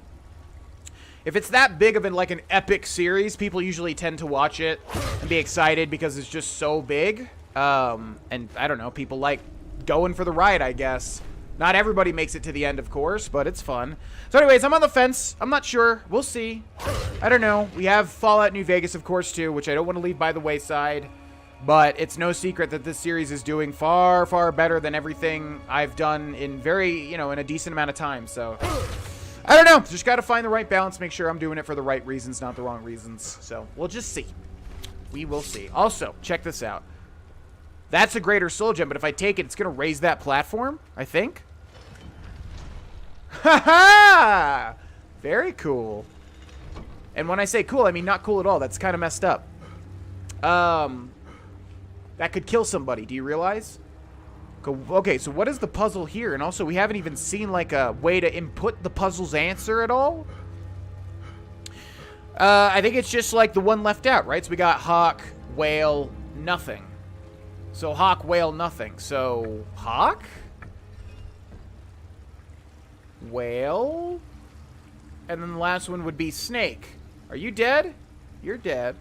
If it's that big of an epic series, people usually tend to watch it and be excited because it's just so big. And I don't know, people like going for the ride, I guess. Not everybody makes it to the end, of course, but it's fun. So anyways, I'm on the fence. I'm not sure. We'll see. I don't know. We have Fallout New Vegas, of course, too, which I don't want to leave by the wayside. But it's no secret that this series is doing far, far better than everything I've done in in a decent amount of time, so... I don't know. Just got to find the right balance. Make sure I'm doing it for the right reasons, not the wrong reasons. So, we'll just see. We will see. Also, check this out. That's a greater soul gem, but if I take it, it's going to raise that platform, I think. Ha-ha! Very cool. And when I say cool, I mean not cool at all. That's kind of messed up. That could kill somebody. Do you realize? Okay, so what is the puzzle here? And also, we haven't even seen, like, a way to input the puzzle's answer at all. I think it's just, like, the one left out, right? So we got Hawk, Whale, nothing. So Hawk, Whale, nothing. So, Hawk? Whale? And then the last one would be Snake. Are you dead? You're dead.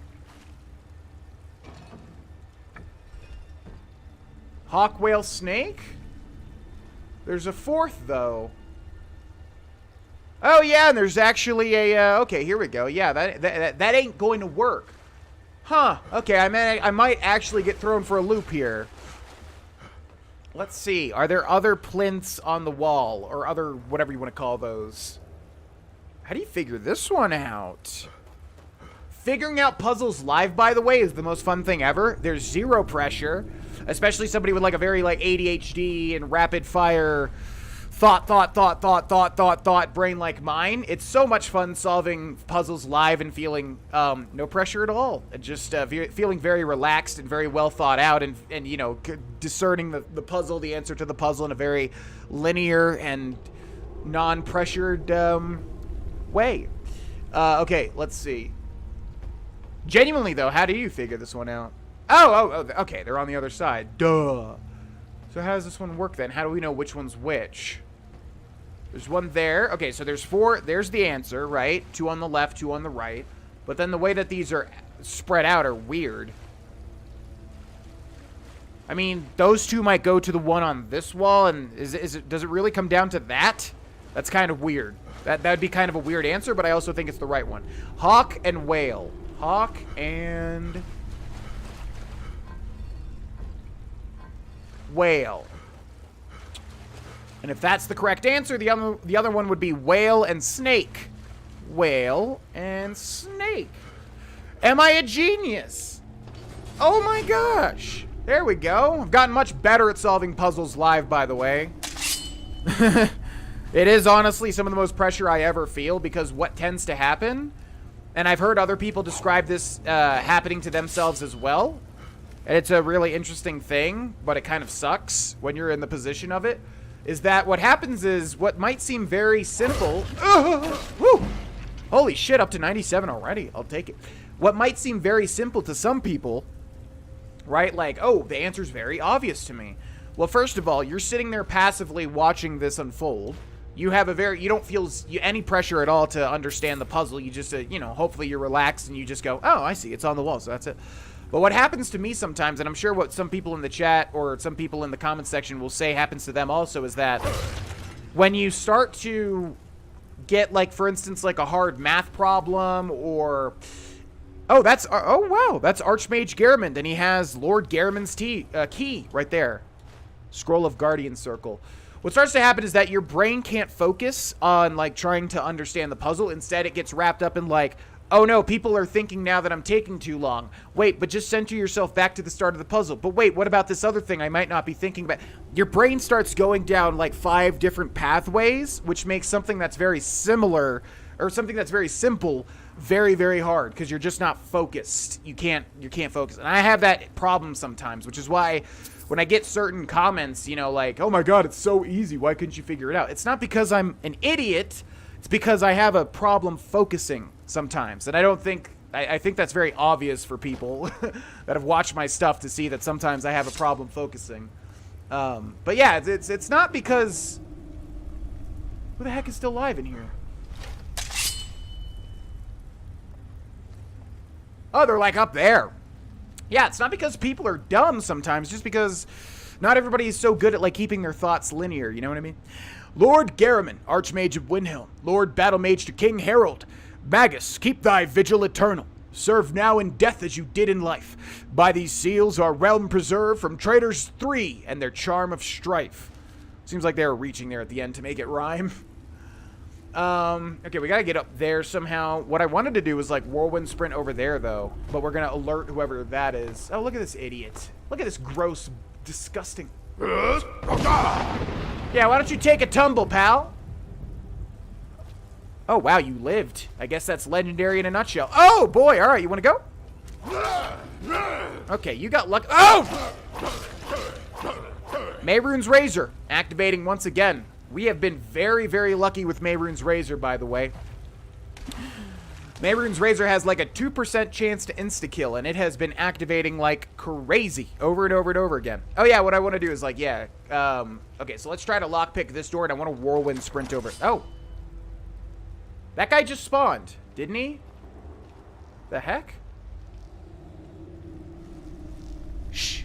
Hawk, Whale, Snake? There's a fourth, though. Oh, yeah, and there's actually a, okay, here we go. Yeah, that ain't going to work. Huh, okay, I might actually get thrown for a loop here. Let's see. Are there other plinths on the wall? Or other, whatever you want to call those? How do you figure this one out? Figuring out puzzles live, by the way, is the most fun thing ever. There's zero pressure. Especially somebody with like a very like ADHD and rapid fire thought, brain like mine. It's so much fun solving puzzles live and feeling no pressure at all. And just feeling very relaxed and very well thought out and you know, discerning the puzzle, the answer to the puzzle in a very linear and non-pressured way. Okay, let's see. Genuinely though, how do you figure this one out? Oh, okay, they're on the other side. Duh. So how does this one work then? How do we know which one's which? There's one there. Okay, so there's 4. There's the answer, right? 2 on the left, 2 on the right. But then the way that these are spread out are weird. I mean, those 2 might go to the one on this wall, and does it really come down to that? That's kind of weird. That would be kind of a weird answer, but I also think it's the right one. Hawk and Whale. Hawk and Whale. And if that's the correct answer, the other one would be Whale and Snake. Whale and Snake. Am I a genius? Oh my gosh. There we go. I've gotten much better at solving puzzles live, by the way. It is honestly some of the most pressure I ever feel, because what tends to happen, and I've heard other people describe this happening to themselves as well, and it's a really interesting thing, but it kind of sucks when you're in the position of it, is that what happens is what might seem very simple. Woo! Holy shit, up to 97 already. I'll take it. What might seem very simple to some people, right? Like, oh, the answer's very obvious to me. Well, first of all, you're sitting there passively watching this unfold. You have you don't feel any pressure at all to understand the puzzle. You just, you know, hopefully you're relaxed and you just go, oh, I see, it's on the wall, so that's it. But what happens to me sometimes, and I'm sure what some people in the chat or some people in the comment section will say happens to them also, is that when you start to get, like, for instance, like a hard math problem, or oh, that's wow, that's Archmage Garamond, and he has Lord Garamon's key right there. Scroll of Guardian Circle. What starts to happen is that your brain can't focus on, like, trying to understand the puzzle. Instead, it gets wrapped up in, like, oh no, people are thinking now that I'm taking too long. Wait, but just center yourself back to the start of the puzzle. But wait, what about this other thing I might not be thinking about? Your brain starts going down like 5 different pathways, which makes something that's very similar, or something that's very simple, very, very hard, because you're just not focused. You can't focus. And I have that problem sometimes, which is why when I get certain comments, you know, like, oh my god, it's so easy, why couldn't you figure it out? It's not because I'm an idiot, it's because I have a problem focusing sometimes. And I don't think, I think that's very obvious for people that have watched my stuff to see that sometimes I have a problem focusing. But yeah, it's not because, who the heck is still alive in here? Oh, they're like up there. Yeah, it's not because people are dumb sometimes, just because not everybody is so good at, like, keeping their thoughts linear, you know what I mean? Lord Garamond, Archmage of Windhelm, Lord Battlemage to King Harold, Magus, keep thy vigil eternal. Serve now in death as you did in life. By these seals our realm preserved from traitors 3 and their charm of strife. Seems like they were reaching there at the end to make it rhyme. Okay, we gotta get up there somehow. What I wanted to do was, like, whirlwind sprint over there, though. But we're gonna alert whoever that is. Oh, look at this idiot. Look at this gross, disgusting. Yeah, why don't you take a tumble, pal? Oh, wow, you lived. I guess that's legendary in a nutshell. Oh, boy. All right, you want to go? Okay, you got luck. Oh! Mehrunes Razor activating once again. We have been very, very lucky with Mehrunes Razor, by the way. Mehrunes Razor has like a 2% chance to insta-kill, and it has been activating like crazy over and over and over again. Oh, yeah, what I want to do is like, yeah. Okay, so let's try to lockpick this door, and I want to whirlwind sprint over. Oh. That guy just spawned, didn't he? The heck? Shh.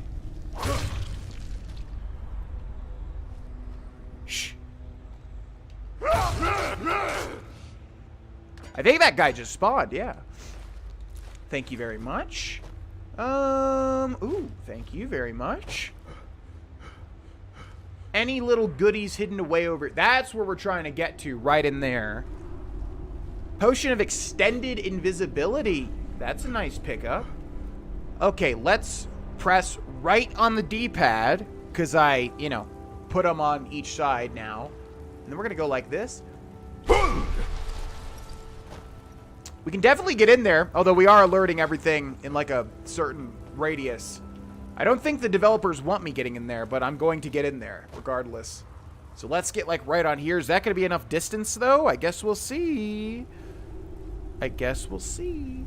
Shh. I think that guy just spawned, yeah. Thank you very much. Ooh, thank you very much. Any little goodies hidden away over... That's where we're trying to get to, right in there. Potion of Extended Invisibility. That's a nice pickup. Okay, let's press right on the D-pad, because I, you know, put them on each side now. And then we're going to go like this. We can definitely get in there, although we are alerting everything in like a certain radius. I don't think the developers want me getting in there, but I'm going to get in there regardless. So let's get like right on here. Is that going to be enough distance though? I guess we'll see. I guess we'll see.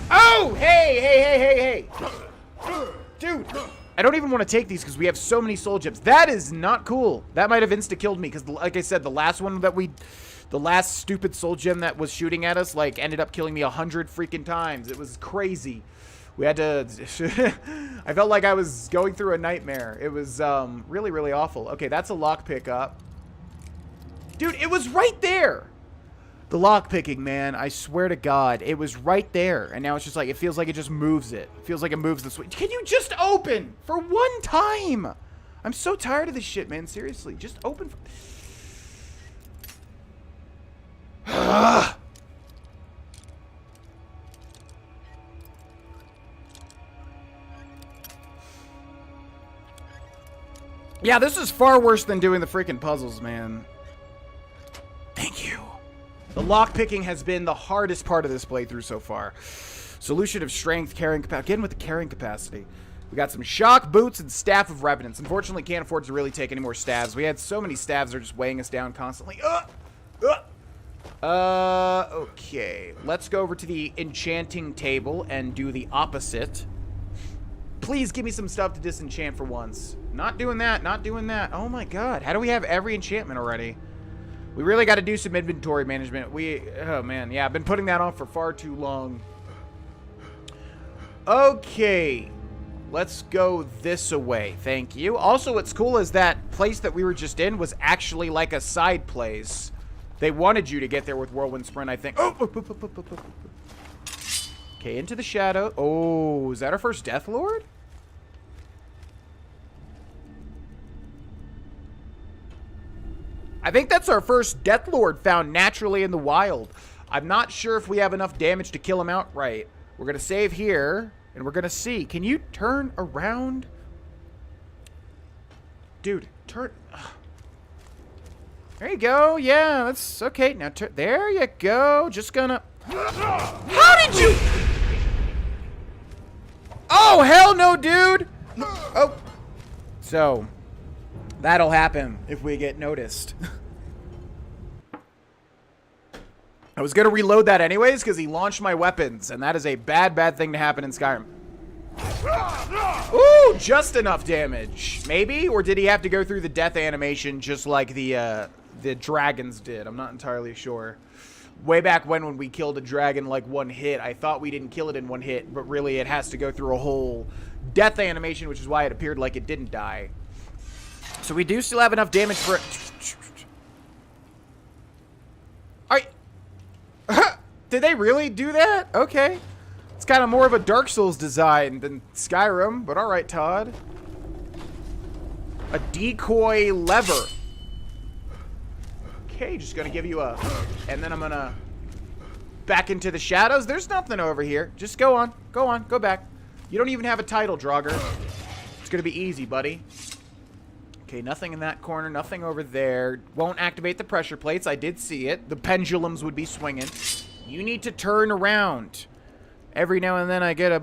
Oh, hey. Dude. I don't even want to take these because we have so many soul gems. That is not cool. That might have insta-killed me because, like I said, the last one that the last stupid soul gem that was shooting at us, like, ended up killing me 100 freaking times. It was crazy. We had to... I felt like I was going through a nightmare. It was really, really awful. Okay, that's a lockpick up. Dude, it was right there. The lockpicking, man, I swear to God, it was right there. And now it's just like, it feels like it just moves it. It feels like it moves the switch. Can you just open for one time? I'm so tired of this shit, man. Seriously, just open. Yeah, this is far worse than doing the freaking puzzles, man. Thank you. The lockpicking has been the hardest part of this playthrough so far. Solution of strength, carrying capacity. Again with the carrying capacity. We got some shock boots and staff of revenants. Unfortunately, can't afford to really take any more staves. We had so many staves that are just weighing us down constantly. Okay. Let's go over to the enchanting table and do the opposite. Please give me some stuff to disenchant for once. Not doing that. Not doing that. Oh my God. How do we have every enchantment already? We really got to do some inventory management. Oh man, yeah, I've been putting that on for far too long. Okay, let's go this away. Thank you. Also, what's cool is that place that we were just in was actually like a side place. They wanted you to get there with Whirlwind Sprint, I think. Oh. Okay, into the shadow. Oh, is that our first Death Lord? I think that's our first Death Lord found naturally in the wild. I'm not sure if we have enough damage to kill him outright. We're going to save here, and we're going to see. Can you turn around? Dude, turn. There you go. Yeah, that's okay. Now, there you go. Just gonna... How did you... Oh, hell no, dude. Oh. So... that'll happen if we get noticed. I was going to reload that anyways because he launched my weapons, and that is a bad, bad thing to happen in Skyrim. Ooh, just enough damage. Maybe? Or did he have to go through the death animation just like the dragons did? I'm not entirely sure. Way back when we killed a dragon like one hit, I thought we didn't kill it in one hit, but really it has to go through a whole death animation, which is why it appeared like it didn't die. So we do still have enough damage for it. Did they really do that? Okay. It's kind of more of a Dark Souls design than Skyrim, but alright, Todd. A decoy lever. Okay, just gonna give you a... and then I'm gonna... back into the shadows. There's nothing over here. Just go on. Go on. Go back. You don't even have a title, Draugr. It's gonna be easy, buddy. Okay, nothing in that corner, nothing over there. Won't activate the pressure plates. I did see it. The pendulums would be swinging. You need to turn around. Every now and then I get a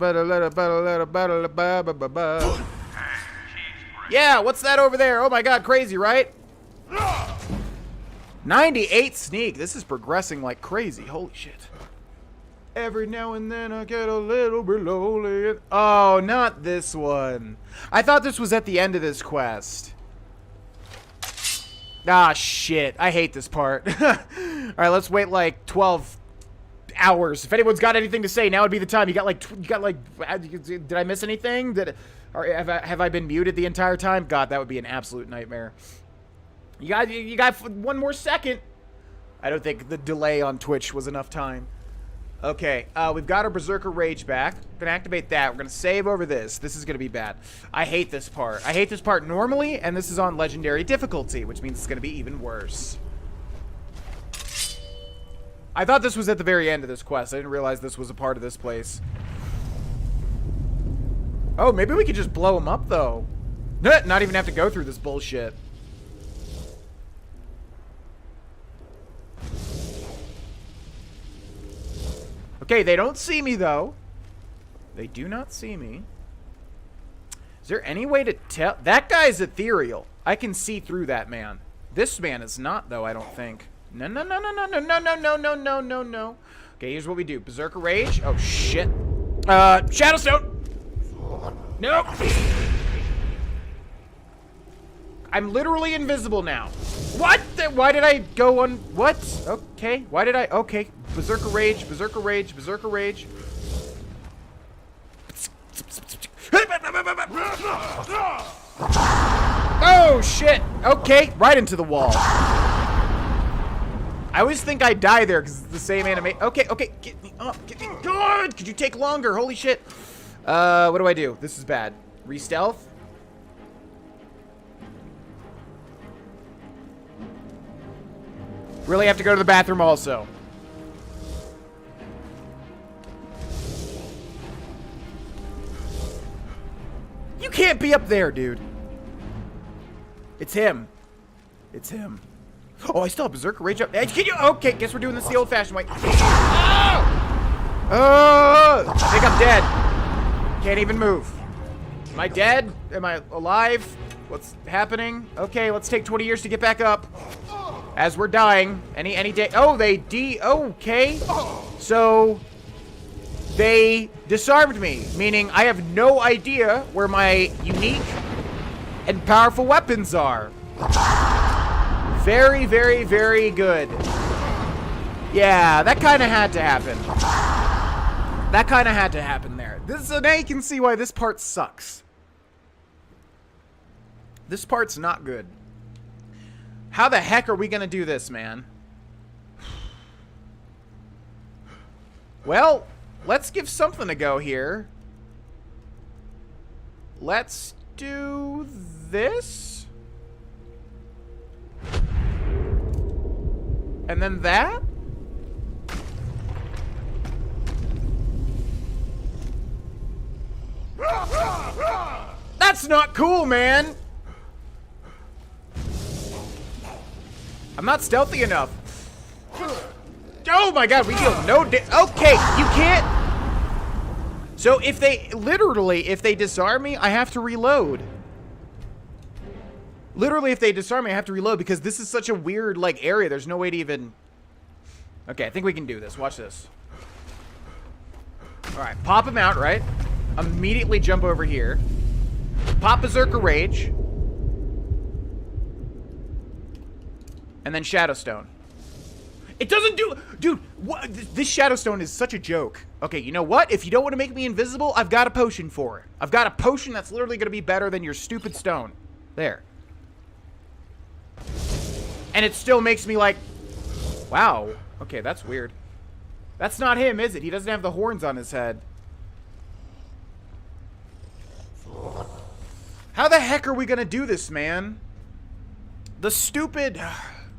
yeah, what's that over there? Oh my god, crazy, right? 98 sneak. This is progressing like crazy. Holy shit. Every now and then I get a little bit lonely. Oh, not this one. I thought this was at the end of this quest. Ah, shit. I hate this part. Alright, let's wait like 12 hours. If anyone's got anything to say, now would be the time. You got like, did I miss anything? Or have I been muted the entire time? God, that would be an absolute nightmare. You got one more second. I don't think the delay on Twitch was enough time. Okay, we've got our Berserker Rage back. We're gonna activate that. We're gonna save over this. This is gonna be bad. I hate this part. I hate this part normally, and this is on Legendary difficulty, which means it's gonna be even worse. I thought this was at the very end of this quest. I didn't realize this was a part of this place. Oh, maybe we could just blow him up, though. Not even have to go through this bullshit. Okay, they don't see me, though. They do not see me. Is there any way to tell? That guy's ethereal. I can see through that man. This man is not, though, I don't think. No, no, no, no, no, no, no, no, no, no, no, no, no. Okay, here's what we do. Berserker Rage. Oh, shit. Shadowstone. Nope. I'm literally invisible now. What? Why did I go on? What? Okay. Why did I? Okay. Berserker Rage. Berserker Rage. Berserker Rage. Oh, shit. Okay. Right into the wall. I always think I die there because it's the same anime. Okay. Okay. Get me up. Get me. God. Could you take longer? Holy shit. What do I do? This is bad. Re-stealth. Really have to go to the bathroom also. You can't be up there, dude. It's him. It's him. Oh, I still have Berserker Rage up. Can you? Okay, guess we're doing this the old-fashioned way. Oh! I think I'm dead. Can't even move. Am I dead? Am I alive? What's happening? Okay, let's take 20 years to get back up. As we're dying. Any day. Oh, okay. So, they disarmed me. Meaning, I have no idea where my unique and powerful weapons are. Very, very, very good. Yeah, that kind of had to happen. That kind of had to happen there. So now you can see why this part sucks. This part's not good. How the heck are we gonna do this, man? Well, let's give something a go here. Let's do this. And then that. That's not cool, man. I'm not stealthy enough. Oh my god, we deal no okay, you can't. So if they disarm me, I have to reload. Literally, if they disarm me, I have to reload because this is such a weird, like, area. There's no way to even... Okay, I think we can do this. Watch this. Alright, pop him out, right? Immediately jump over here. Pop Berserker Rage. And then Shadowstone. It doesn't do... Dude, what? This Shadowstone is such a joke. Okay, you know what? If you don't want to make me invisible, I've got a potion for it. I've got a potion that's literally going to be better than your stupid stone. There. And it still makes me like... Wow. Okay, that's weird. That's not him, is it? He doesn't have the horns on his head. How the heck are we going to do this, man? The stupid...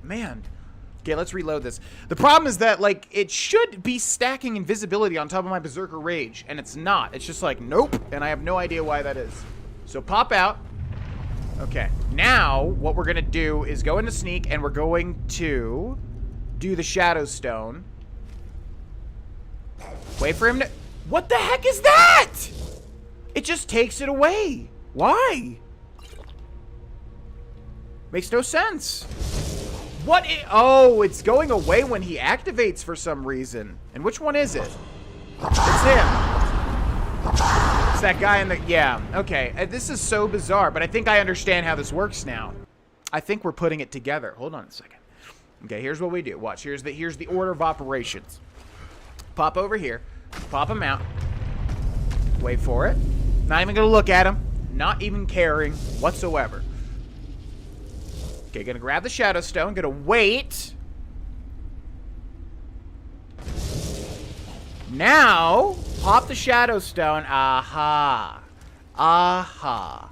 Man. Okay, let's reload this. The problem is that, like, it should be stacking invisibility on top of my Berserker Rage, and it's not. It's just like, nope, and I have no idea why that is. So pop out. Okay. Now, what we're gonna do is go into sneak, and we're going to do the Shadow Stone. Wait for him to... What the heck is that? It just takes it away. Why? Makes no sense. What? Oh, it's going away when he activates for some reason. And which one is it? It's him. It's that guy in the... Yeah, okay. This is so bizarre, but I think I understand how this works now. I think we're putting it together. Hold on a second. Okay, here's what we do. Watch. Here's the order of operations. Pop over here. Pop him out. Wait for it. Not even gonna look at him. Not even caring whatsoever. Okay, gonna grab the Shadow Stone. Gonna wait. Now, pop the Shadow Stone. Aha. Aha.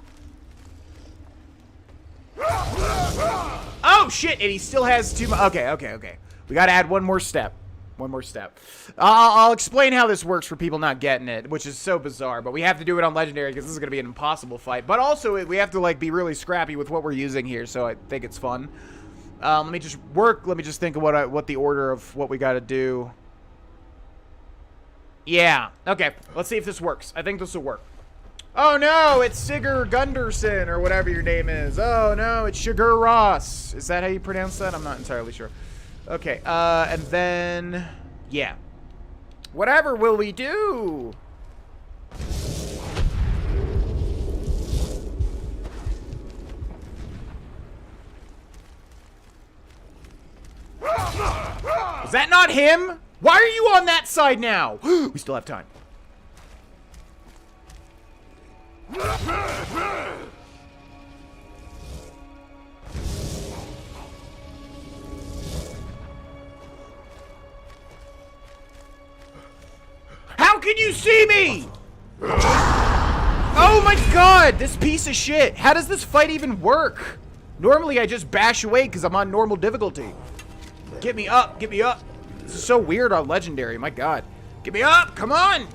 Oh, shit. And he still has two... Okay. We gotta add one more step. One more step. I'll explain how this works for people not getting it, which is so bizarre, but we have to do it on Legendary because this is going to be an impossible fight. But also, we have to, like, be really scrappy with what we're using here, so I think it's fun. Let me just think of what the order of what we got to do. Yeah. Okay. Let's see if this works. I think this will work. Oh, no. It's Sigurd Gunderson, or whatever your name is. Oh, no. It's Sugar Ross. Is that how you pronounce that? I'm not entirely sure. Okay, and then, yeah. Whatever will we do? Is that not him? Why are you on that side now? We still have time. How can you see me? Oh my god, this piece of shit. How does this fight even work? Normally I just bash away because I'm on normal difficulty. Get me up, get me up. This is so weird on Legendary, my god. Get me up, come on.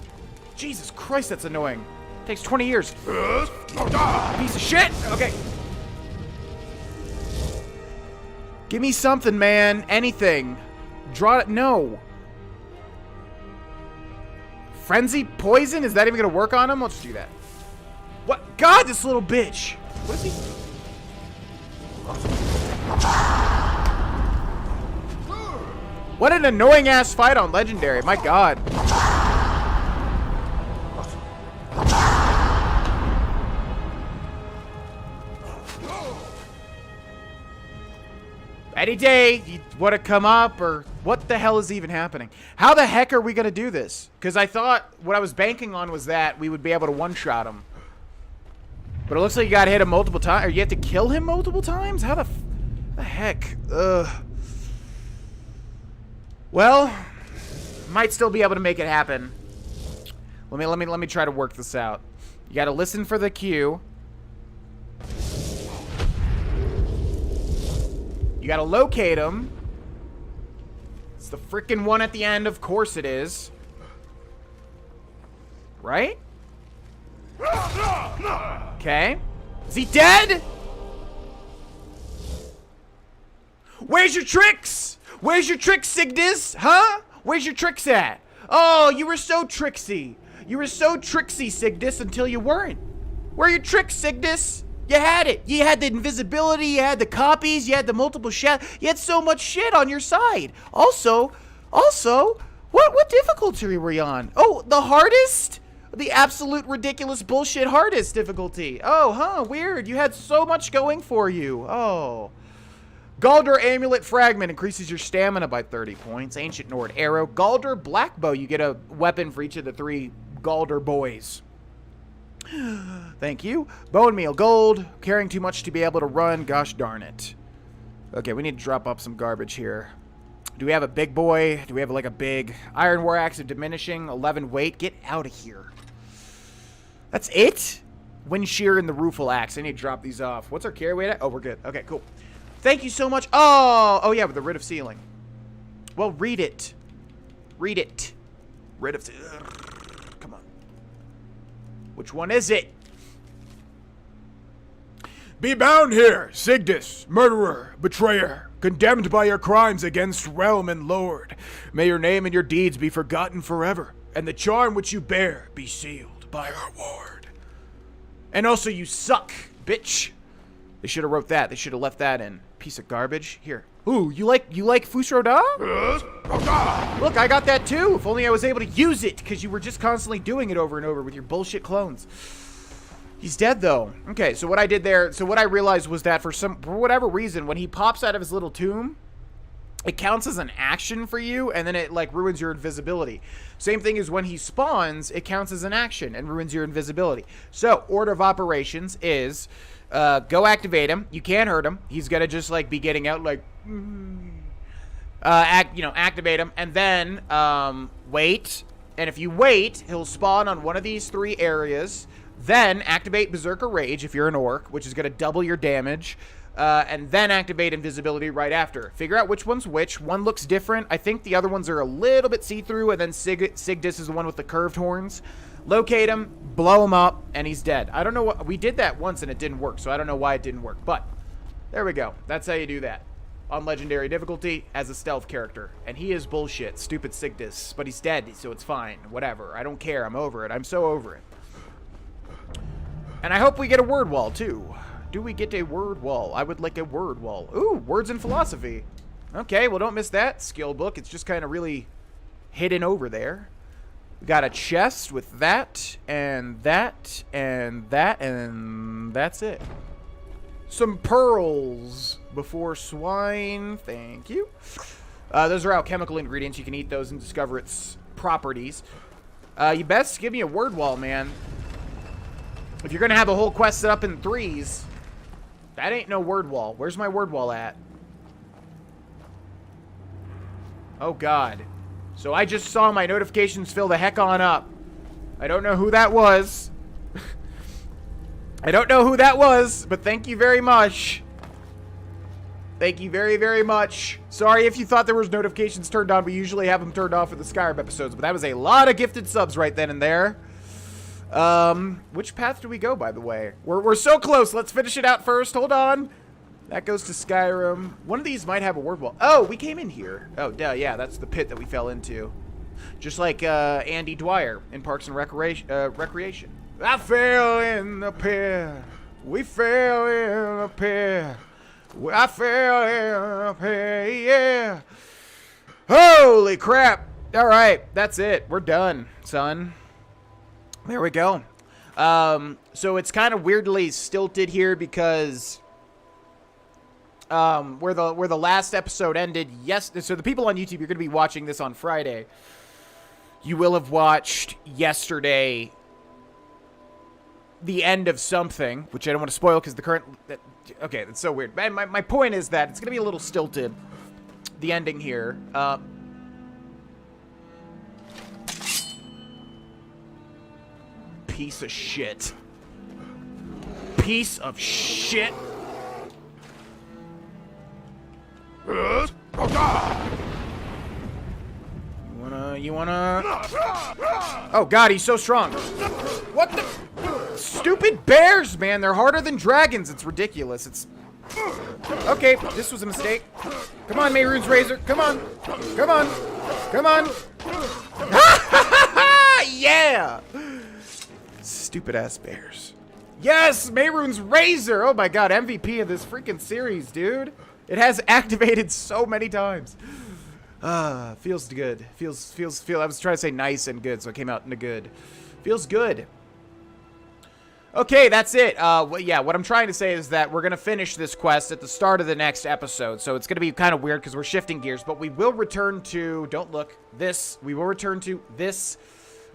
Jesus Christ, that's annoying. It takes 20 years. Piece of shit. Okay. Give me something, man. Anything. Draw it. No. Frenzy poison? Is that even gonna work on him? Let's do that. What? God, this little bitch. What is he? What an annoying ass fight on Legendary. My god. Any day, you want to come up, or what the hell is even happening? How the heck are we going to do this? Because I thought what I was banking on was that we would be able to one-shot him. But it looks like you got to hit him multiple times, or you have to kill him multiple times? How the heck? Ugh. Well, might still be able to make it happen. Let me try to work this out. You got to listen for the cue. You gotta locate him. It's the frickin' one at the end, of course it is. Right? Okay. Is he dead? Where's your tricks? Where's your tricks, Sigdis? Huh? Where's your tricks at? Oh, you were so tricksy. You were so tricksy, Sigdis, until you weren't. Where are your tricks, Sigdis? You had it. You had the invisibility, you had the copies, you had the multiple you had so much shit on your side. Also, what difficulty were you on? Oh, the hardest? The absolute ridiculous bullshit hardest difficulty. Oh, huh, weird. You had so much going for you. Oh. Galdur Amulet Fragment increases your stamina by 30 points. Ancient Nord Arrow. Galdur Blackbow. You get a weapon for each of the 3 Galdur boys. Thank you. Bone meal gold. Carrying too much to be able to run. Gosh darn it. Okay, we need to drop up some garbage here. Do we have a big boy? Do we have like a big Iron War Axe of Diminishing? 11 weight. Get out of here. That's it? Wind Shear and the Rueful Axe. I need to drop these off. What's our carry weight at? Oh, we're good. Okay, cool. Thank you so much. Oh yeah, with the Writ of Sealing. Well, read it. Read it. Writ of... Come on. Which one is it? Be bound here, Sigdis, murderer, betrayer, condemned by your crimes against realm and lord. May your name and your deeds be forgotten forever, and the charm which you bear be sealed by our ward. And also, you suck, bitch. They should have wrote that. They should have left that in. Piece of garbage. Here. Ooh, you like Fusroda? Look, I got that too. If only I was able to use it, because you were just constantly doing it over and over with your bullshit clones. He's dead, though. Okay, so what I did there, so what I realized was that for whatever reason, when he pops out of his little tomb, it counts as an action for you, and then it, like, ruins your invisibility. Same thing as when he spawns, it counts as an action and ruins your invisibility. So, order of operations is, go activate him. You can't hurt him. He's gonna just, like, be getting out, like, activate him, and then, wait. And if you wait, he'll spawn on one of these 3 areas. Then activate Berserker Rage if you're an orc, which is going to double your damage. And then activate Invisibility right after. Figure out which one's which. One looks different. I think the other ones are a little bit see-through. And then Sigdis is the one with the curved horns. Locate him, blow him up, and he's dead. I don't know what... We did that once and it didn't work, so I don't know why it didn't work. But there we go. That's how you do that. On Legendary difficulty as a stealth character. And he is bullshit. Stupid Sigdis. But he's dead, so it's fine. Whatever. I don't care. I'm over it. I'm so over it. And I hope we get a word wall, too. Do we get a word wall? I would like a word wall. Ooh, words and philosophy. Okay, well, don't miss that skill book. It's just kind of really hidden over there. We got a chest with that, and that, and that, and that's it. Some pearls before swine. Thank you. Those are alchemical ingredients. You can eat those and discover its properties. You best give me a word wall, man. If you're going to have a whole quest set up in 3s, that ain't no word wall. Where's my word wall at? Oh, God. So I just saw my notifications fill the heck on up. I don't know who that was. I don't know who that was, but thank you very much. Thank you very, very much. Sorry if you thought there was notifications turned on. We usually have them turned off for the Skyrim episodes, but that was a lot of gifted subs right then and there. Which path do we go, by the way? We're so close. Let's finish it out first. Hold on. That goes to Skyrim. One of these might have a word wall. Oh, we came in here. Oh, duh, yeah, that's the pit that we fell into. Just like, Andy Dwyer in Parks and Recreation. I fell in the pit. We fell in the pit. I fell in the pit, yeah. Holy crap. All right, that's it. We're done, son. There we go. So it's kind of weirdly stilted here because where the last episode ended, so the people on YouTube, you're going to be watching this on Friday. You will have watched yesterday the end of something, which I don't want to spoil because the current... Okay, that's so weird. My point is that it's going to be a little stilted, the ending here. Piece of shit. Piece of shit. You wanna... Oh, God, he's so strong. What the... Stupid bears, man. They're harder than dragons. It's ridiculous. It's... Okay, this was a mistake. Come on, Mehrunes Razor. Come on. Come on. Come on. Yeah! Stupid-ass bears. Yes! Mehrunes Razor! Oh my god, MVP of this freaking series, dude. It has activated so many times. Feels good. I was trying to say nice and good, so it came out into good. Feels good. Okay, that's it. Yeah, what I'm trying to say is that we're going to finish this quest at the start of the next episode. So it's going to be kind of weird because we're shifting gears, but we will return to, don't look, this. We will return to this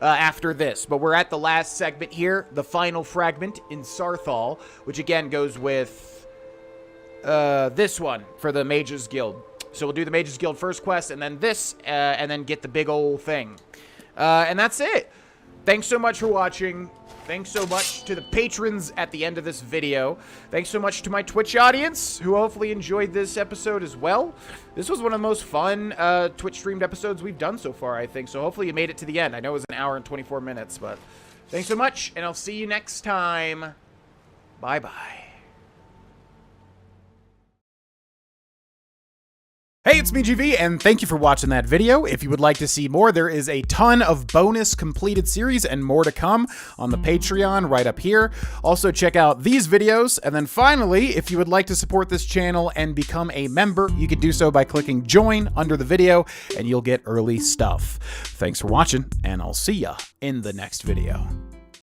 after this. But we're at the last segment here, the final fragment in Sarthaal, which again goes with this one for the Mages Guild. So we'll do the Mages Guild first quest, and then this, and then get the big old thing. And that's it. Thanks so much for watching. Thanks so much to the patrons at the end of this video. Thanks so much to my Twitch audience, who hopefully enjoyed this episode as well. This was one of the most fun Twitch-streamed episodes we've done so far, I think. So hopefully you made it to the end. I know it was an hour and 24 minutes, but thanks so much, and I'll see you next time. Bye-bye. Hey, it's me, GV, and thank you for watching that video. If you would like to see more, there is a ton of bonus completed series and more to come on the Patreon right up here. Also, check out these videos. And then finally, if you would like to support this channel and become a member, you can do so by clicking join under the video, and you'll get early stuff. Thanks for watching, and I'll see ya in the next video.